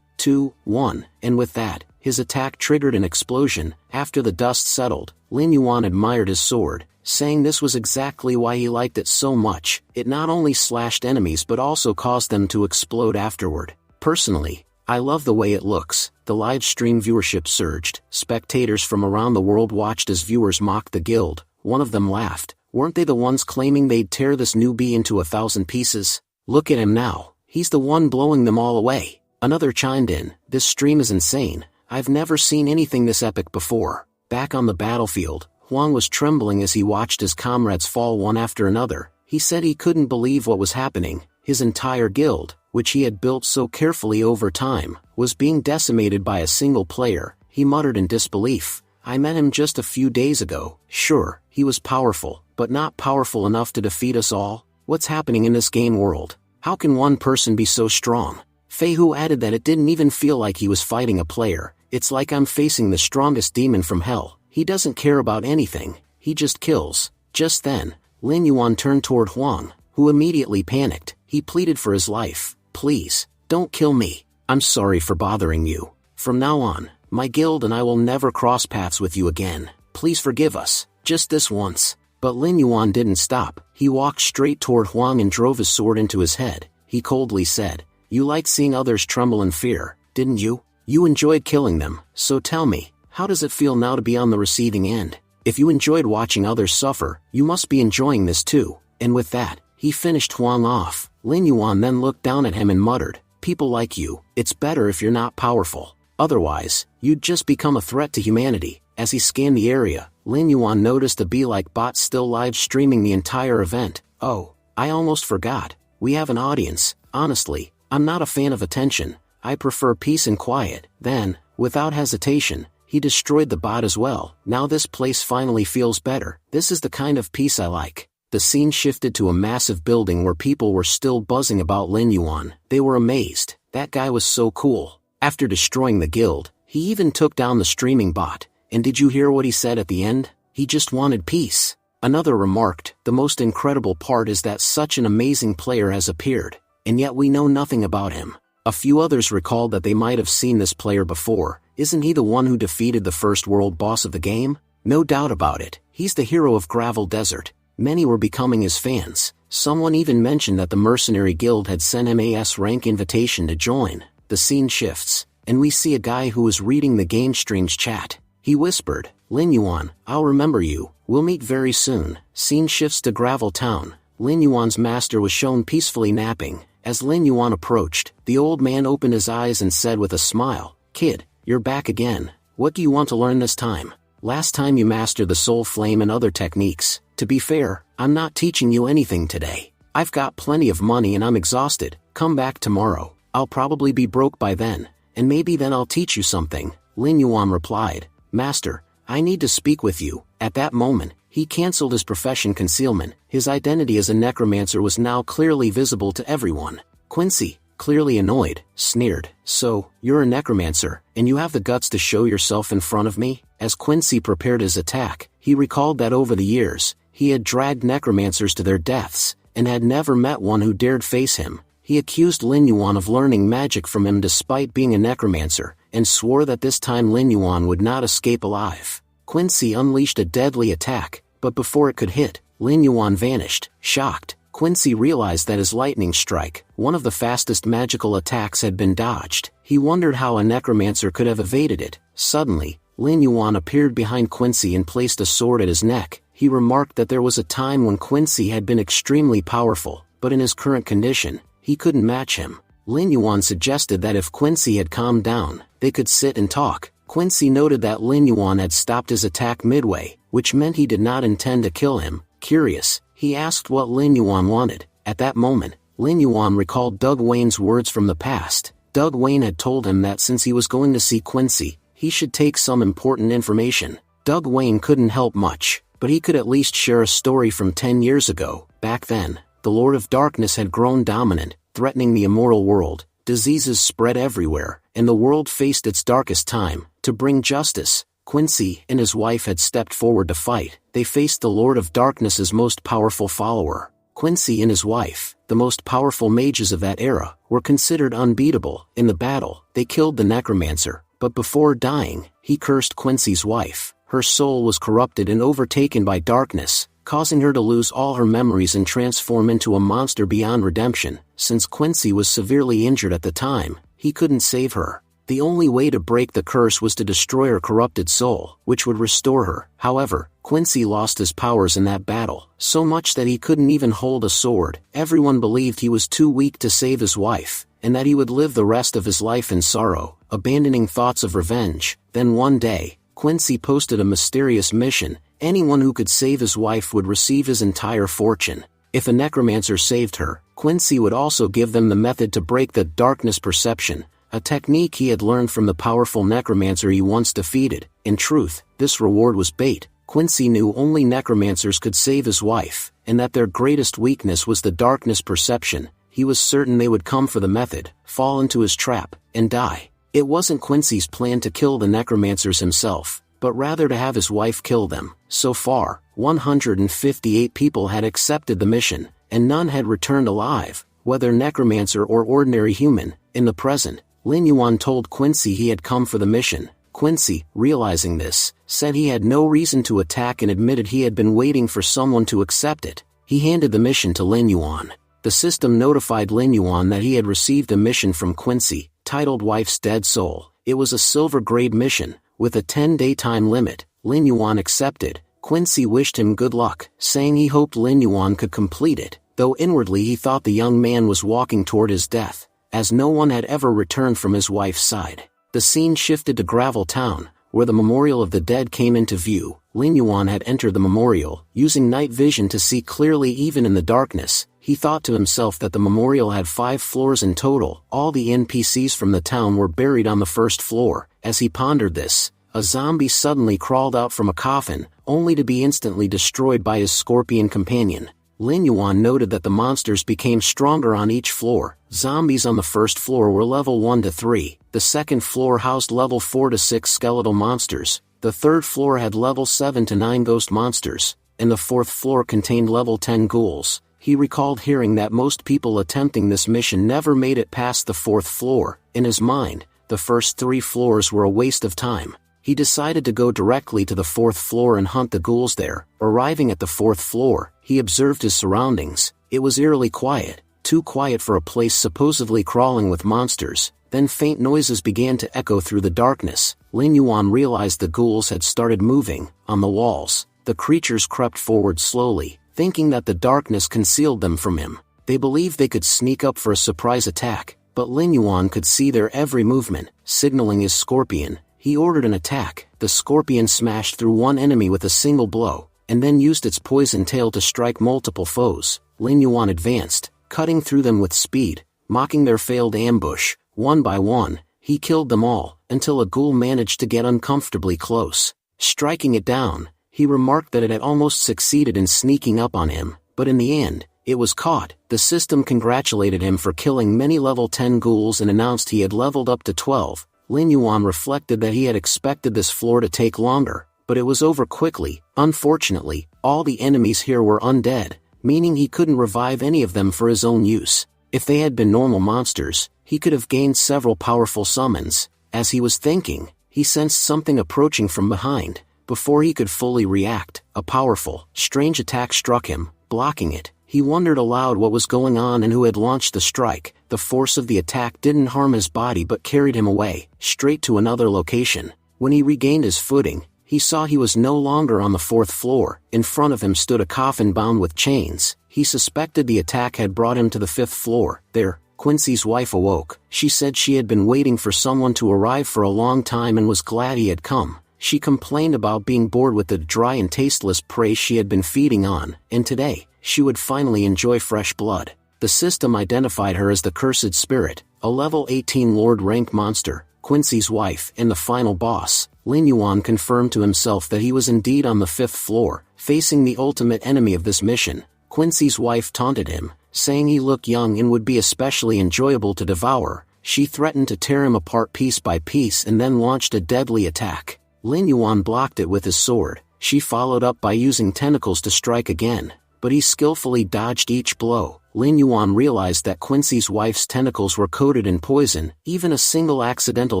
Speaker 1: 2, 1, and with that, his attack triggered an explosion. After the dust settled, Lin Yuan admired his sword, saying this was exactly why he liked it so much. It not only slashed enemies but also caused them to explode afterward. Personally, I love the way it looks. The live stream viewership surged. Spectators from around the world watched as viewers mocked the guild. One of them laughed. Weren't they the ones claiming they'd tear this newbie into 1,000 pieces? Look at him now. He's the one blowing them all away. Another chimed in, "This stream is insane. I've never seen anything this epic before." Back on the battlefield, Huang was trembling as he watched his comrades fall one after another. He said he couldn't believe what was happening. His entire guild, which he had built so carefully over time, was being decimated by a single player. he muttered in disbelief. I met him just a few days ago. Sure, he was powerful, but not powerful enough to defeat us all. What's happening in this game world? How can one person be so strong? Fei Hu added that it didn't even feel like he was fighting a player. It's like I'm facing the strongest demon from hell. He doesn't care about anything. He just kills. Just then, Lin Yuan turned toward Huang, who immediately panicked. He pleaded for his life. Please, don't kill me. I'm sorry for bothering you. From now on, my guild and I will never cross paths with you again. Please forgive us, just this once. But Lin Yuan didn't stop. He walked straight toward Huang and drove his sword into his head. He coldly said, You liked seeing others tremble in fear, didn't you? You enjoyed killing them, so tell me, how does it feel now to be on the receiving end? If you enjoyed watching others suffer, you must be enjoying this too. And with that, he finished Huang off. Lin Yuan then looked down at him and muttered, People like you, it's better if you're not powerful. Otherwise, you'd just become a threat to humanity. As he scanned the area, Lin Yuan noticed a bee-like bot still live-streaming the entire event. Oh, I almost forgot. We have an audience. Honestly, I'm not a fan of attention. I prefer peace and quiet. Then, without hesitation, he destroyed the bot as well. Now this place finally feels better. This is the kind of peace I like. The scene shifted to a massive building where people were still buzzing about Lin Yuan. They were amazed. That guy was so cool. After destroying the guild, he even took down the streaming bot. And did you hear what he said at the end? He just wanted peace. Another remarked, The most incredible part is that such an amazing player has appeared, and yet we know nothing about him. A few others recalled that they might have seen this player before. Isn't he the one who defeated the first world boss of the game? No doubt about it. He's the hero of Gravel Desert. Many were becoming his fans. Someone even mentioned that the Mercenary Guild had sent him a S-rank invitation to join. The scene shifts, and we see a guy who is reading the game stream's chat. He whispered, Lin Yuan, I'll remember you. We'll meet very soon. Scene shifts to Gravel Town. Lin Yuan's master was shown peacefully napping. As Lin Yuan approached, the old man opened his eyes and said with a smile, Kid, you're back again. What do you want to learn this time? Last time you mastered the soul flame and other techniques. To be fair, I'm not teaching you anything today. I've got plenty of money and I'm exhausted. Come back tomorrow. I'll probably be broke by then, and maybe then I'll teach you something. Lin Yuan replied, Master, I need to speak with you. At that moment, he cancelled his profession concealment. His identity as a necromancer was now clearly visible to everyone. Quincy, clearly annoyed, sneered, So, you're a necromancer, and you have the guts to show yourself in front of me? As Quincy prepared his attack, he recalled that over the years, he had dragged necromancers to their deaths, and had never met one who dared face him. He accused Lin Yuan of learning magic from him despite being a necromancer, and swore that this time Lin Yuan would not escape alive. Quincy unleashed a deadly attack, but before it could hit, Lin Yuan vanished. Shocked, Quincy realized that his lightning strike, one of the fastest magical attacks, had been dodged. He wondered how a necromancer could have evaded it. Suddenly, Lin Yuan appeared behind Quincy and placed a sword at his neck. He remarked that there was a time when Quincy had been extremely powerful, but in his current condition, he couldn't match him. Lin Yuan suggested that if Quincy had calmed down, they could sit and talk. Quincy noted that Lin Yuan had stopped his attack midway, which meant he did not intend to kill him. Curious, he asked what Lin Yuan wanted. At that moment, Lin Yuan recalled Doug Wayne's words from the past. Doug Wayne had told him that since he was going to see Quincy, he should take some important information. Doug Wayne couldn't help much, but he could at least share a story from 10 years ago. Back then, the Lord of Darkness had grown dominant, threatening the immoral world. Diseases spread everywhere, and the world faced its darkest time. To bring justice, Quincy and his wife had stepped forward to fight. They faced the Lord of Darkness's most powerful follower. Quincy and his wife, the most powerful mages of that era, were considered unbeatable. In the battle, they killed the necromancer, but before dying, he cursed Quincy's wife. Her soul was corrupted and overtaken by darkness, causing her to lose all her memories and transform into a monster beyond redemption. Since Quincy was severely injured at the time, he couldn't save her. The only way to break the curse was to destroy her corrupted soul, which would restore her. However, Quincy lost his powers in that battle, so much that he couldn't even hold a sword. Everyone believed he was too weak to save his wife, and that he would live the rest of his life in sorrow, abandoning thoughts of revenge. Then one day, Quincy posted a mysterious mission. Anyone who could save his wife would receive his entire fortune. If a necromancer saved her, Quincy would also give them the method to break the darkness perception. a technique he had learned from the powerful necromancer he once defeated. In truth, this reward was bait. Quincy knew only necromancers could save his wife, and that their greatest weakness was the darkness perception. He was certain they would come for the method, fall into his trap, and die. It wasn't Quincy's plan to kill the necromancers himself, but rather to have his wife kill them. So far, 158 people had accepted the mission, and none had returned alive, whether necromancer or ordinary human. In the present, Lin Yuan told Quincy he had come for the mission. Quincy, realizing this, said he had no reason to attack and admitted he had been waiting for someone to accept it. He handed the mission to Lin Yuan. The system notified Lin Yuan that he had received a mission from Quincy, titled Wife's Dead Soul. It was a silver-grade mission, with a 10-day time limit. Lin Yuan accepted. Quincy wished him good luck, saying he hoped Lin Yuan could complete it, though inwardly he thought the young man was walking toward his death, as no one had ever returned from his wife's side. The scene shifted to Gravel Town, where the memorial of the dead came into view. Lin Yuan had entered the memorial, using night vision to see clearly even in the darkness. He thought to himself that the memorial had 5 floors in total. All the NPCs from the town were buried on the first floor. As he pondered this, a zombie suddenly crawled out from a coffin, only to be instantly destroyed by his scorpion companion. Lin Yuan noted that the monsters became stronger on each floor. Zombies on the first floor were level 1 to 3, the second floor housed level 4 to 6 skeletal monsters, the third floor had level 7 to 9 ghost monsters, and the fourth floor contained level 10 ghouls. He recalled hearing that most people attempting this mission never made it past the fourth floor. In his mind, the first 3 floors were a waste of time. He decided to go directly to the fourth floor and hunt the ghouls there. Arriving at the fourth floor, he observed his surroundings. It was eerily quiet, too quiet for a place supposedly crawling with monsters. Then faint noises began to echo through the darkness. Lin Yuan realized the ghouls had started moving. On the walls, the creatures crept forward slowly, thinking that the darkness concealed them from him. They believed they could sneak up for a surprise attack, but Lin Yuan could see their every movement. Signaling his scorpion, he ordered an attack. The scorpion smashed through one enemy with a single blow, and then used its poison tail to strike multiple foes. Lin Yuan advanced, cutting through them with speed, mocking their failed ambush. One by one, he killed them all, until a ghoul managed to get uncomfortably close. Striking it down, he remarked that it had almost succeeded in sneaking up on him, but in the end, it was caught. The system congratulated him for killing many level 10 ghouls and announced he had leveled up to 12. Lin Yuan reflected that he had expected this floor to take longer, but it was over quickly. Unfortunately, all the enemies here were undead, meaning he couldn't revive any of them for his own use. If they had been normal monsters, he could have gained several powerful summons. As he was thinking, he sensed something approaching from behind. Before he could fully react, a powerful, strange attack struck him, blocking it. He wondered aloud what was going on and who had launched the strike. The force of the attack didn't harm his body but carried him away, straight to another location. When he regained his footing, he saw he was no longer on the fourth floor. In front of him stood a coffin bound with chains. He suspected the attack had brought him to the 5th floor. There, Quincy's wife awoke. She said she had been waiting for someone to arrive for a long time and was glad he had come. She complained about being bored with the dry and tasteless prey she had been feeding on, and today, she would finally enjoy fresh blood. The system identified her as the Cursed Spirit, a level 18 Lord rank monster, Quincy's wife, and the final boss. Lin Yuan confirmed to himself that he was indeed on the 5th floor, facing the ultimate enemy of this mission. Quincy's wife taunted him, saying he looked young and would be especially enjoyable to devour. She threatened to tear him apart piece by piece and then launched a deadly attack. Lin Yuan blocked it with his sword. She followed up by using tentacles to strike again, but he skillfully dodged each blow. Lin Yuan realized that Quincy's wife's tentacles were coated in poison. Even a single accidental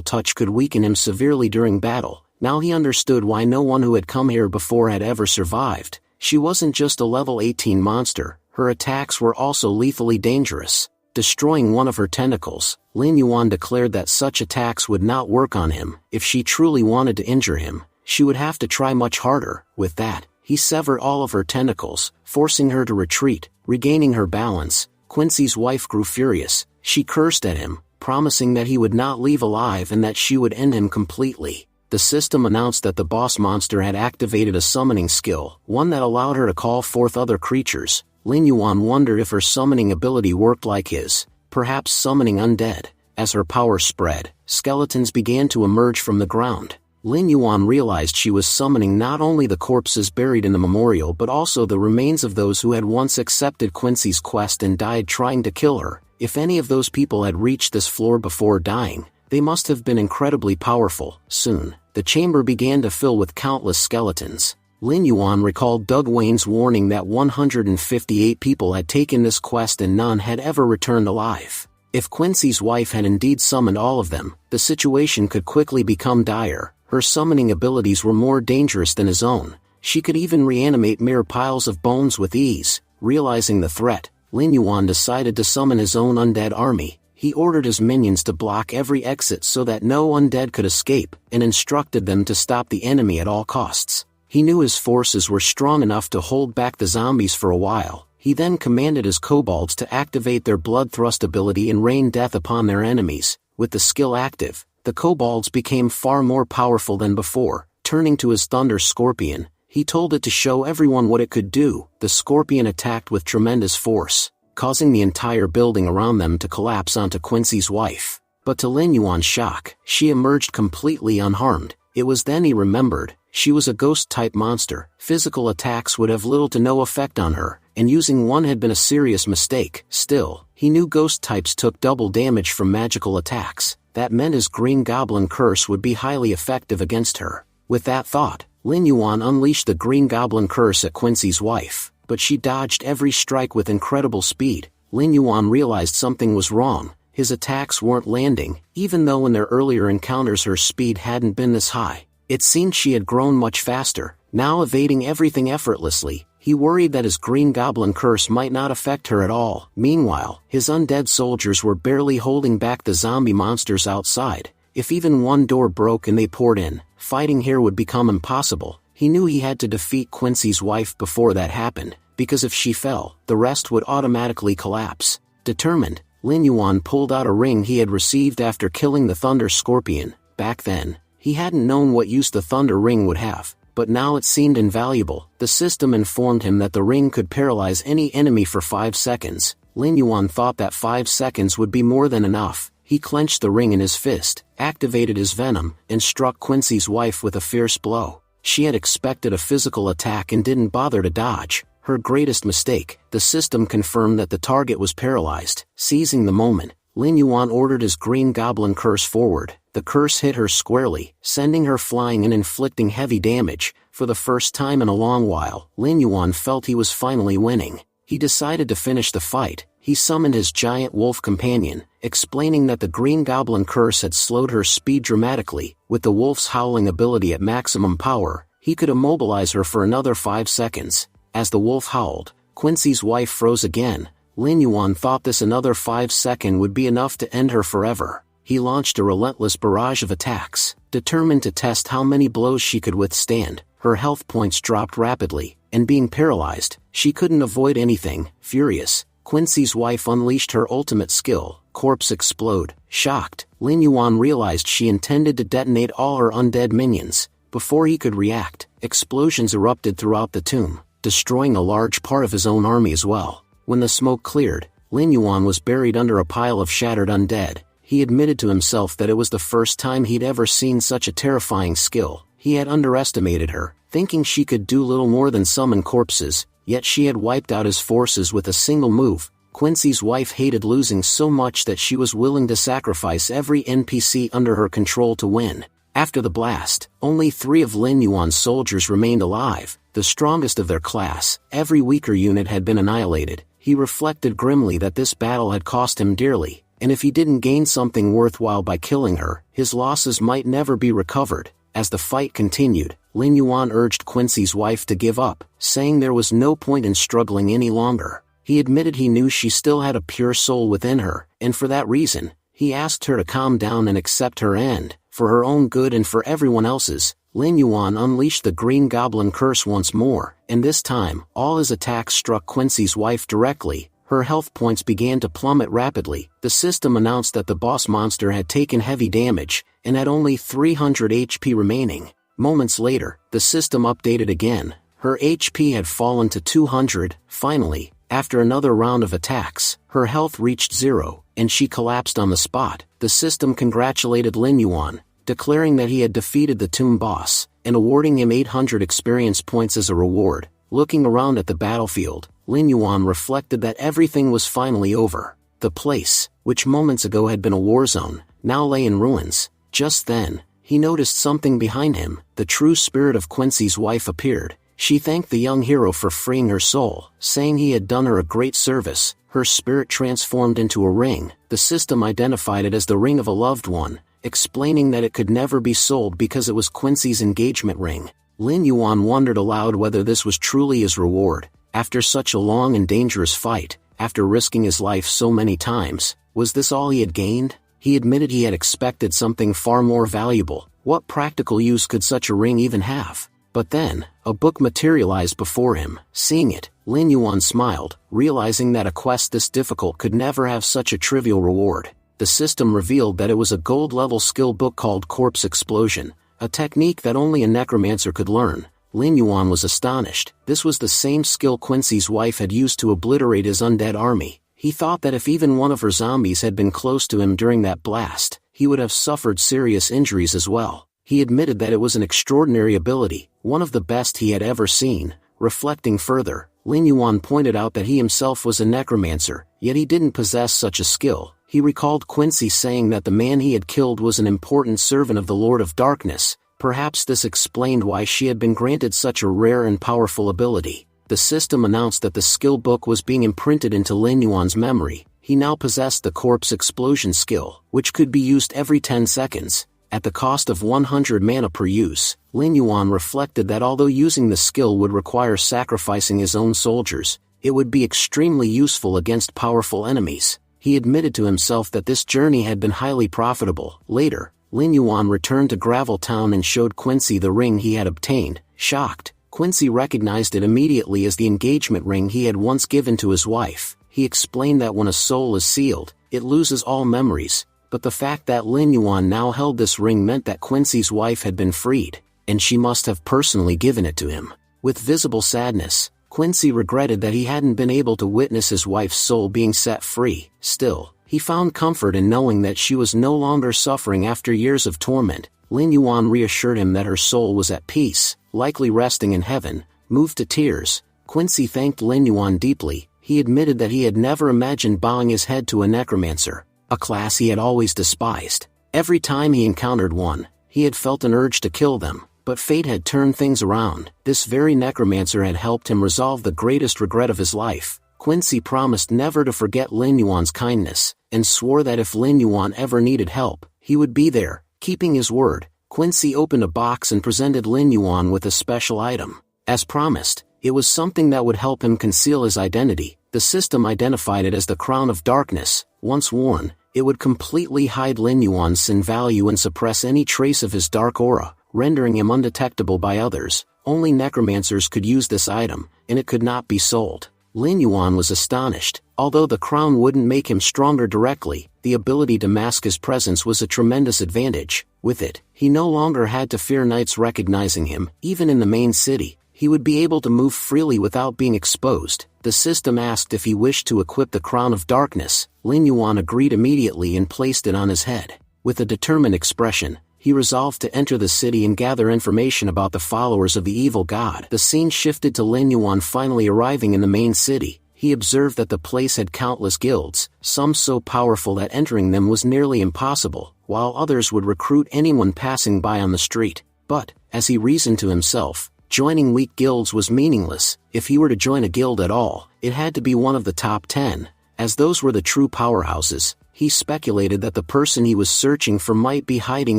Speaker 1: touch could weaken him severely during battle. Now he understood why no one who had come here before had ever survived. She wasn't just a level 18 monster, her attacks were also lethally dangerous. Destroying one of her tentacles, Lin Yuan declared that such attacks would not work on him. If she truly wanted to injure him, she would have to try much harder. With that, he severed all of her tentacles, forcing her to retreat. Regaining her balance, Quincy's wife grew furious. She cursed at him, promising that he would not leave alive and that she would end him completely. The system announced that the boss monster had activated a summoning skill, one that allowed her to call forth other creatures. Lin Yuan wondered if her summoning ability worked like his, perhaps summoning undead. As her power spread, skeletons began to emerge from the ground. Lin Yuan realized she was summoning not only the corpses buried in the memorial but also the remains of those who had once accepted Quincy's quest and died trying to kill her. If any of those people had reached this floor before dying, they must have been incredibly powerful. Soon, the chamber began to fill with countless skeletons. Lin Yuan recalled Doug Wayne's warning that 158 people had taken this quest and none had ever returned alive. If Quincy's wife had indeed summoned all of them, the situation could quickly become dire. Her summoning abilities were more dangerous than his own. She could even reanimate mere piles of bones with ease. Realizing the threat, Lin Yuan decided to summon his own undead army. He ordered his minions to block every exit so that no undead could escape, and instructed them to stop the enemy at all costs. He knew his forces were strong enough to hold back the zombies for a while. He then commanded his kobolds to activate their blood thrust ability and rain death upon their enemies. With the skill active, the kobolds became far more powerful than before. Turning to his thunder scorpion, he told it to show everyone what it could do. The scorpion attacked with tremendous force, causing the entire building around them to collapse onto Quincy's wife. But to Lin Yuan's shock, she emerged completely unharmed. It was then he remembered, she was a ghost-type monster. Physical attacks would have little to no effect on her, and using one had been a serious mistake. Still, he knew ghost types took double damage from magical attacks. That meant his green goblin curse would be highly effective against her. With that thought, Lin Yuan unleashed the green goblin curse at Quincy's wife, but she dodged every strike with incredible speed. Lin Yuan realized something was wrong. His attacks weren't landing, even though in their earlier encounters her speed hadn't been this high. It seemed she had grown much faster, now evading everything effortlessly. He worried that his green goblin curse might not affect her at all. Meanwhile, his undead soldiers were barely holding back the zombie monsters outside. If even one door broke and they poured in, fighting here would become impossible. He knew he had to defeat Quincy's wife before that happened, because if she fell, the rest would automatically collapse. Determined, Lin Yuan pulled out a ring he had received after killing the thunder scorpion. Back then, he hadn't known what use the thunder ring would have, but now it seemed invaluable. The system informed him that the ring could paralyze any enemy for 5 seconds. Lin Yuan thought that 5 seconds would be more than enough. He clenched the ring in his fist, activated his venom, and struck Quincy's wife with a fierce blow. She had expected a physical attack and didn't bother to dodge. Her greatest mistake. The system confirmed that the target was paralyzed. Seizing the moment, Lin Yuan ordered his green goblin curse forward. The curse hit her squarely, sending her flying and inflicting heavy damage. For the first time in a long while, Lin Yuan felt he was finally winning. He decided to finish the fight. He summoned his giant wolf companion, explaining that the green goblin curse had slowed her speed dramatically. With the wolf's howling ability at maximum power, he could immobilize her for another 5 seconds. As the wolf howled, Quincy's wife froze again. Lin Yuan thought this another 5 seconds would be enough to end her forever. He launched a relentless barrage of attacks, determined to test how many blows she could withstand. Her health points dropped rapidly, and being paralyzed, she couldn't avoid anything. Furious, Quincy's wife unleashed her ultimate skill, Corpse Explode. Shocked, Lin Yuan realized she intended to detonate all her undead minions. Before he could react, explosions erupted throughout the tomb, destroying a large part of his own army as well. When the smoke cleared, Lin Yuan was buried under a pile of shattered undead. He admitted to himself that it was the first time he'd ever seen such a terrifying skill. He had underestimated her, thinking she could do little more than summon corpses, yet she had wiped out his forces with a single move. Quincy's wife hated losing so much that she was willing to sacrifice every NPC under her control to win. After the blast, only 3 of Lin Yuan's soldiers remained alive, the strongest of their class. Every weaker unit had been annihilated. He reflected grimly that this battle had cost him dearly, and if he didn't gain something worthwhile by killing her, his losses might never be recovered. As the fight continued, Lin Yuan urged Quincy's wife to give up, saying there was no point in struggling any longer. He admitted he knew she still had a pure soul within her, and for that reason, he asked her to calm down and accept her end. For her own good and for everyone else's, Lin Yuan unleashed the green goblin curse once more, and this time, all his attacks struck Quincy's wife directly. Her health points began to plummet rapidly. The system announced that the boss monster had taken heavy damage, and had only 300 HP remaining. Moments later, the system updated again. Her HP had fallen to 200. Finally, after another round of attacks, her health reached 0, and she collapsed on the spot. The system congratulated Lin Yuan, declaring that he had defeated the tomb boss, and awarding him 800 experience points as a reward. Looking around at the battlefield, Lin Yuan reflected that everything was finally over. The place, which moments ago had been a war zone, now lay in ruins. Just then, he noticed something behind him. The true spirit of Quincy's wife appeared. She thanked the young hero for freeing her soul, saying he had done her a great service. Her spirit transformed into a ring. The system identified it as the ring of a loved one, explaining that it could never be sold because it was Quincy's engagement ring. Lin Yuan wondered aloud whether this was truly his reward. After such a long and dangerous fight, after risking his life so many times, was this all he had gained? He admitted he had expected something far more valuable. What practical use could such a ring even have? But then, a book materialized before him. Seeing it, Lin Yuan smiled, realizing that a quest this difficult could never have such a trivial reward. The system revealed that it was a gold-level skill book called Corpse Explosion, a technique that only a necromancer could learn. Lin Yuan was astonished. This was the same skill Quincy's wife had used to obliterate his undead army. He thought that if even one of her zombies had been close to him during that blast, he would have suffered serious injuries as well. He admitted that it was an extraordinary ability, one of the best he had ever seen. Reflecting further, Lin Yuan pointed out that he himself was a necromancer, yet he didn't possess such a skill. He recalled Quincy saying that the man he had killed was an important servant of the Lord of Darkness. Perhaps this explained why she had been granted such a rare and powerful ability. The system announced that the skill book was being imprinted into Lin Yuan's memory. He now possessed the Corpse Explosion skill, which could be used every 10 seconds. At the cost of 100 mana per use, Lin Yuan reflected that although using the skill would require sacrificing his own soldiers, it would be extremely useful against powerful enemies. He admitted to himself that this journey had been highly profitable. Later, Lin Yuan returned to Gravel Town and showed Quincy the ring he had obtained. Shocked, Quincy recognized it immediately as the engagement ring he had once given to his wife. He explained that when a soul is sealed, it loses all memories. But the fact that Lin Yuan now held this ring meant that Quincy's wife had been freed, and she must have personally given it to him. With visible sadness, Quincy regretted that he hadn't been able to witness his wife's soul being set free. Still, he found comfort in knowing that she was no longer suffering after years of torment. Lin Yuan reassured him that her soul was at peace, likely resting in heaven. Moved to tears, Quincy thanked Lin Yuan deeply. He admitted that he had never imagined bowing his head to a necromancer, a class he had always despised. Every time he encountered one, he had felt an urge to kill them, but fate had turned things around. This very necromancer had helped him resolve the greatest regret of his life. Quincy promised never to forget Lin Yuan's kindness, and swore that if Lin Yuan ever needed help, he would be there. Keeping his word, Quincy opened a box and presented Lin Yuan with a special item. As promised, it was something that would help him conceal his identity. The system identified it as the Crown of Darkness. Once worn, it would completely hide Lin Yuan's sin value and suppress any trace of his dark aura, rendering him undetectable by others. Only necromancers could use this item, and it could not be sold. Lin Yuan was astonished. Although the crown wouldn't make him stronger directly, the ability to mask his presence was a tremendous advantage. With it, he no longer had to fear knights recognizing him. Even in the main city, he would be able to move freely without being exposed. The system asked if he wished to equip the Crown of Darkness. Lin Yuan agreed immediately and placed it on his head. With a determined expression, he resolved to enter the city and gather information about the followers of the evil god. The scene shifted to Lin Yuan finally arriving in the main city. He observed that the place had countless guilds, some so powerful that entering them was nearly impossible, while others would recruit anyone passing by on the street. But, as he reasoned to himself, joining weak guilds was meaningless. If he were to join a guild at all, it had to be one of the top 10, as those were the true powerhouses. He speculated that the person he was searching for might be hiding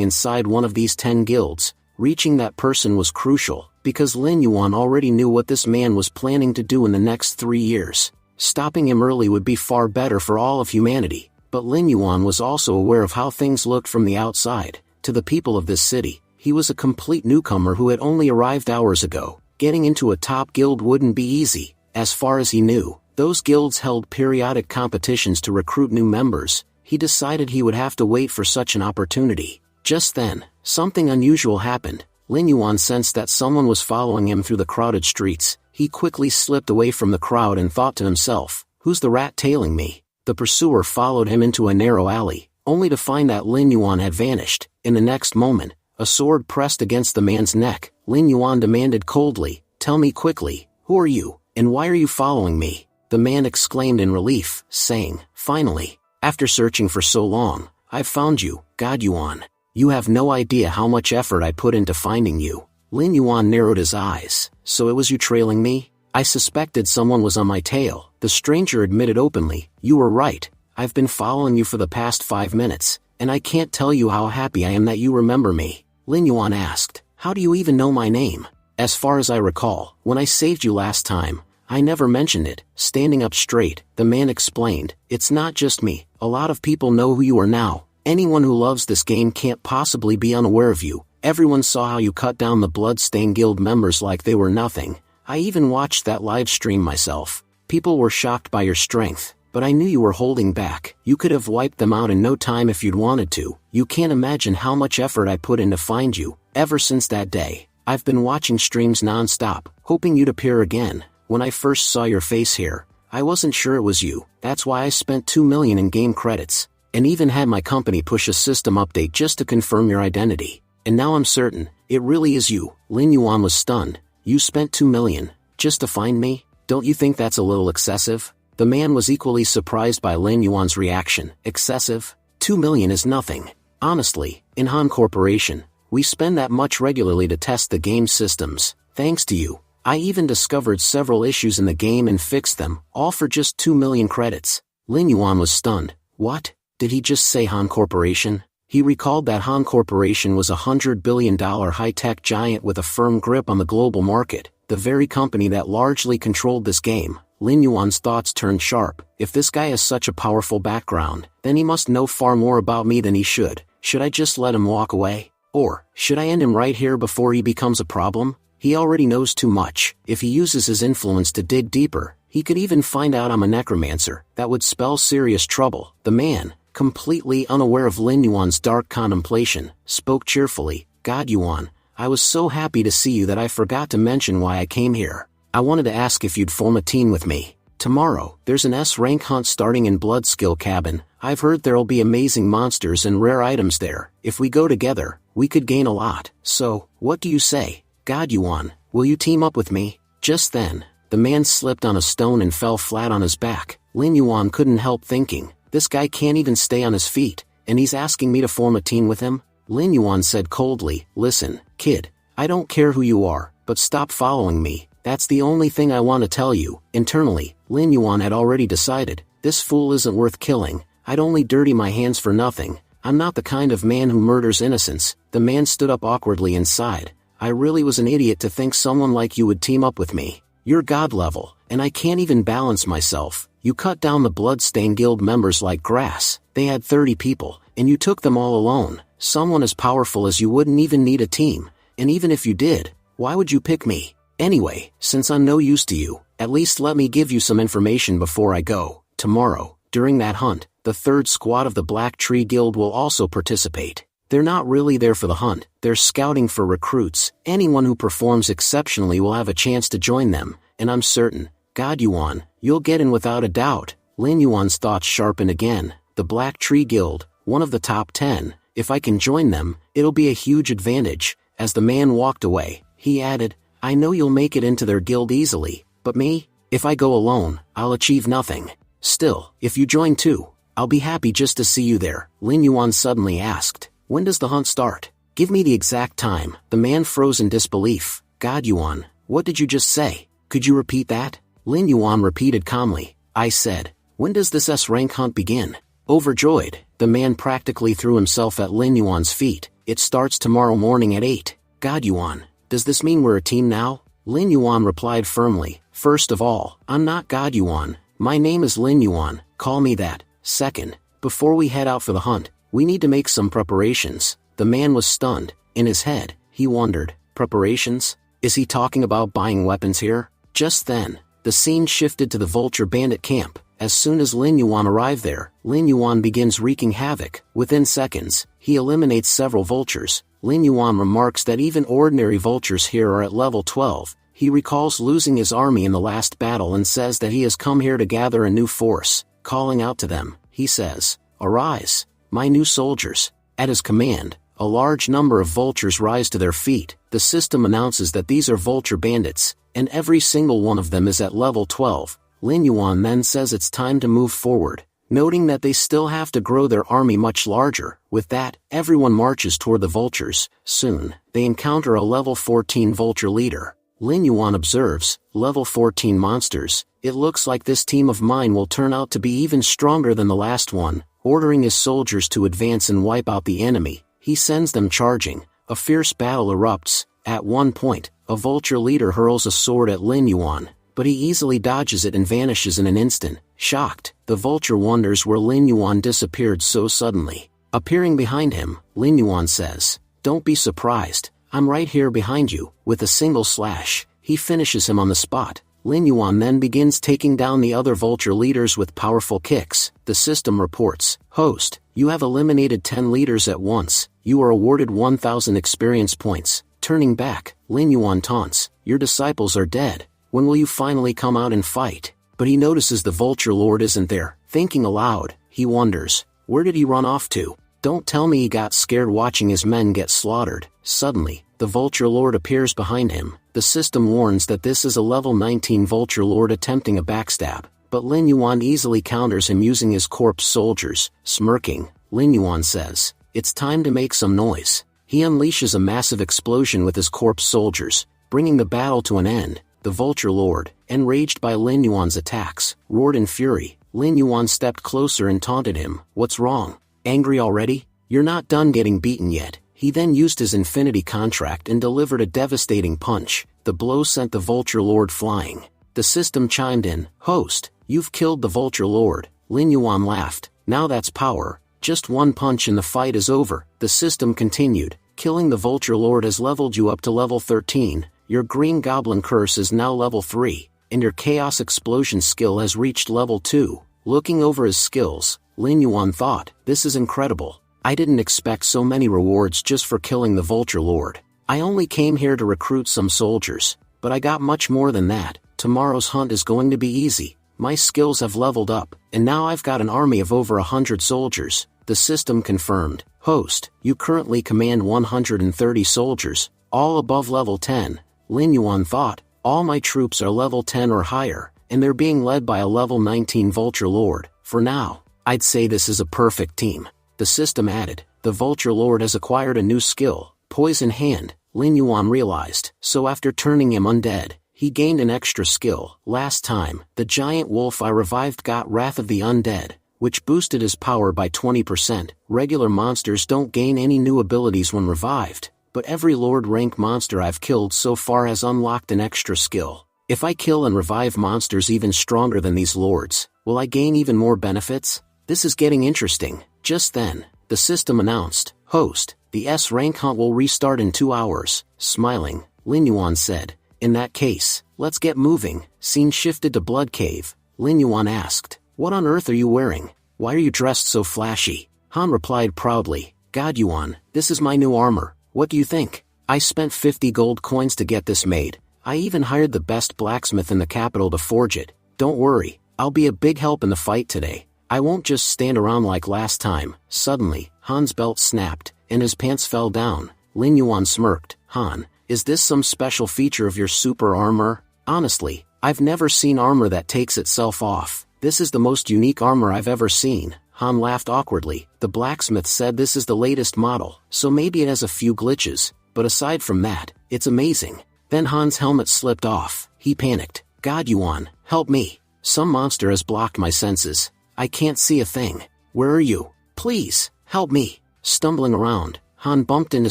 Speaker 1: inside one of these 10 guilds. Reaching that person was crucial, because Lin Yuan already knew what this man was planning to do in the next 3 years. Stopping him early would be far better for all of humanity, but Lin Yuan was also aware of how things looked from the outside. To the people of this city, he was a complete newcomer who had only arrived hours ago. Getting into a top guild wouldn't be easy. As far as he knew, those guilds held periodic competitions to recruit new members. He decided he would have to wait for such an opportunity. Just then, something unusual happened. Lin Yuan sensed that someone was following him through the crowded streets. He quickly slipped away from the crowd and thought to himself, "Who's the rat tailing me?" The pursuer followed him into a narrow alley, only to find that Lin Yuan had vanished. In the next moment, a sword pressed against the man's neck. Lin Yuan demanded coldly, "Tell me quickly, who are you, and why are you following me?" The man exclaimed in relief, saying, "Finally, after searching for so long, I've found you, God Yuan. You have no idea how much effort I put into finding you." Lin Yuan narrowed his eyes. "So it was you trailing me? I suspected someone was on my tail." The stranger admitted openly, "You were right. I've been following you for the past 5 minutes, and I can't tell you how happy I am that you remember me." Lin Yuan asked, "How do you even know my name?" "As far as I recall, when I saved you last time, I never mentioned it." Standing up straight, the man explained, "It's not just me. A lot of people know who you are now. Anyone who loves this game can't possibly be unaware of you. Everyone saw how you cut down the Bloodstained Guild members like they were nothing. I even watched that live stream myself. People were shocked by your strength, but I knew you were holding back. You could have wiped them out in no time if you'd wanted to. You can't imagine how much effort I put in to find you. Ever since that day, I've been watching streams non-stop, hoping you'd appear again. When I first saw your face here, I wasn't sure it was you. That's why I spent 2 million in game credits, and even had my company push a system update just to confirm your identity. And now I'm certain, it really is you." Lin Yuan was stunned. "You spent 2 million, just to find me? Don't you think that's a little excessive?" The man was equally surprised by Lin Yuan's reaction. "Excessive? 2 million is nothing. Honestly, in Han Corporation, we spend that much regularly to test the game systems. Thanks to you, I even discovered several issues in the game and fixed them, all for just 2 million credits." Lin Yuan was stunned. What? Did he just say Han Corporation? He recalled that Han Corporation was a $100 billion high-tech giant with a firm grip on the global market, the very company that largely controlled this game. Lin Yuan's thoughts turned sharp. If this guy has such a powerful background, then he must know far more about me than he should. Should I just let him walk away? Or, should I end him right here before he becomes a problem? He already knows too much. If he uses his influence to dig deeper, he could even find out I'm a necromancer. That would spell serious trouble. The man, completely unaware of Lin Yuan's dark contemplation, spoke cheerfully. "God Yuan, I was so happy to see you that I forgot to mention why I came here. I wanted to ask if you'd form a team with me. Tomorrow, there's an S-rank hunt starting in Bloodskill Cabin. I've heard there'll be amazing monsters and rare items there. If we go together, we could gain a lot. So, what do you say? God Yuan, will you team up with me?" Just then, the man slipped on a stone and fell flat on his back. Lin Yuan couldn't help thinking, this guy can't even stay on his feet, and he's asking me to form a team with him? Lin Yuan said coldly, "Listen, kid, I don't care who you are, but stop following me. That's the only thing I want to tell you." Internally, Lin Yuan had already decided, this fool isn't worth killing. I'd only dirty my hands for nothing. I'm not the kind of man who murders innocents. The man stood up awkwardly inside. "I really was an idiot to think someone like you would team up with me. You're god level, and I can't even balance myself. You cut down the Bloodstained Guild members like grass. They had 30 people, and you took them all alone. Someone as powerful as you wouldn't even need a team. And even if you did, why would you pick me? Anyway, since I'm no use to you, at least let me give you some information before I go. Tomorrow, during that hunt, the 3rd squad of the Black Tree Guild will also participate. They're not really there for the hunt, they're scouting for recruits. Anyone who performs exceptionally will have a chance to join them, and I'm certain, God Yuan, you'll get in without a doubt." Lin Yuan's thoughts sharpened again. The Black Tree Guild, one of the top 10, if I can join them, it'll be a huge advantage. As the man walked away, he added, "I know you'll make it into their guild easily, but me? If I go alone, I'll achieve nothing. Still, if you join too, I'll be happy just to see you there." Lin Yuan suddenly asked, "When does the hunt start? Give me the exact time." The man froze in disbelief. "God Yuan, what did you just say? Could you repeat that?" Lin Yuan repeated calmly, "I said, when does this S-rank hunt begin?" Overjoyed, the man practically threw himself at Lin Yuan's feet. "It starts tomorrow morning at 8. God Yuan, does this mean we're a team now?" Lin Yuan replied firmly, "First of all, I'm not God Yuan. My name is Lin Yuan, call me that. Second, before we head out for the hunt, we need to make some preparations." The man was stunned. In his head, he wondered, preparations? Is he talking about buying weapons here? Just then, the scene shifted to the Vulture Bandit camp. As soon as Lin Yuan arrived there, Lin Yuan begins wreaking havoc. Within seconds, he eliminates several vultures. Lin Yuan remarks that even ordinary vultures here are at level 12. He recalls losing his army in the last battle and says that he has come here to gather a new force. Calling out to them, he says, "Arise, my new soldiers." At his command, a large number of vultures rise to their feet. The system announces that these are vulture bandits, and every single one of them is at level 12. Lin Yuan then says it's time to move forward, noting that they still have to grow their army much larger. With that, everyone marches toward the vultures. Soon, they encounter a level 14 vulture leader. Lin Yuan observes, level 14 monsters. It looks like this team of mine will turn out to be even stronger than the last one. Ordering his soldiers to advance and wipe out the enemy, he sends them charging. A fierce battle erupts. At one point, a vulture leader hurls a sword at Lin Yuan, but he easily dodges it and vanishes in an instant. Shocked, the vulture wonders where Lin Yuan disappeared so suddenly. Appearing behind him, Lin Yuan says, "Don't be surprised, I'm right here behind you." With a single slash, he finishes him on the spot. Lin Yuan then begins taking down the other vulture leaders with powerful kicks. The system reports, "Host, you have eliminated 10 leaders at once. You are awarded 1,000 experience points." Turning back, Lin Yuan taunts, "Your disciples are dead. When will you finally come out and fight?" But he notices the vulture lord isn't there. Thinking aloud, he wonders, where did he run off to? Don't tell me he got scared watching his men get slaughtered. Suddenly, the vulture lord appears behind him. The system warns that this is a level 19 vulture lord attempting a backstab, but Lin Yuan easily counters him using his corpse soldiers. Smirking, Lin Yuan says, "It's time to make some noise." He unleashes a massive explosion with his corpse soldiers, bringing the battle to an end. The vulture lord, enraged by Lin Yuan's attacks, roared in fury. Lin Yuan stepped closer and taunted him, "What's wrong? Angry already? You're not done getting beaten yet." He then used his infinity contract and delivered a devastating punch. The blow sent the vulture lord flying. The system chimed in, "Host, you've killed the vulture lord." Lin Yuan laughed, "Now that's power. Just one punch and the fight is over." The system continued, "Killing the vulture lord has leveled you up to level 13. Your green goblin curse is now level 3, and your chaos explosion skill has reached level 2. Looking over his skills, Lin Yuan thought, "This is incredible. I didn't expect so many rewards just for killing the vulture lord. I only came here to recruit some soldiers, but I got much more than that. Tomorrow's hunt is going to be easy. My skills have leveled up, and now I've got an army of over 100 soldiers." The system confirmed, "Host, you currently command 130 soldiers, all above level 10. Lin Yuan thought, "All my troops are level 10 or higher, and they're being led by a level 19 vulture lord. For now, I'd say this is a perfect team." The system added, "The vulture lord has acquired a new skill, Poison Hand." Lin Yuan realized, so after turning him undead, he gained an extra skill. Last time, the giant wolf I revived got Wrath of the Undead, which boosted his power by 20%. Regular monsters don't gain any new abilities when revived, but every Lord rank monster I've killed so far has unlocked an extra skill. If I kill and revive monsters even stronger than these lords, will I gain even more benefits? This is getting interesting. Just then, the system announced, "Host, the S rank hunt will restart in 2 hours. Smiling, Lin Yuan said, "In that case, let's get moving." Scene shifted to Blood Cave. Lin Yuan asked, "What on earth are you wearing? Why are you dressed so flashy?" Han replied proudly, "God Yuan, this is my new armor. What do you think? I spent 50 gold coins to get this made. I even hired the best blacksmith in the capital to forge it. Don't worry, I'll be a big help in the fight today. I won't just stand around like last time." Suddenly, Han's belt snapped, and his pants fell down. Lin Yuan smirked, "Han, is this some special feature of your super armor?" "Honestly, I've never seen armor that takes itself off. This is the most unique armor I've ever seen." Han laughed awkwardly. "The blacksmith said this is the latest model, so maybe it has a few glitches, but aside from that, it's amazing." Then Han's helmet slipped off. He panicked. "God Yuan, help me. Some monster has blocked my senses. I can't see a thing. Where are you? Please, help me." Stumbling around, Han bumped into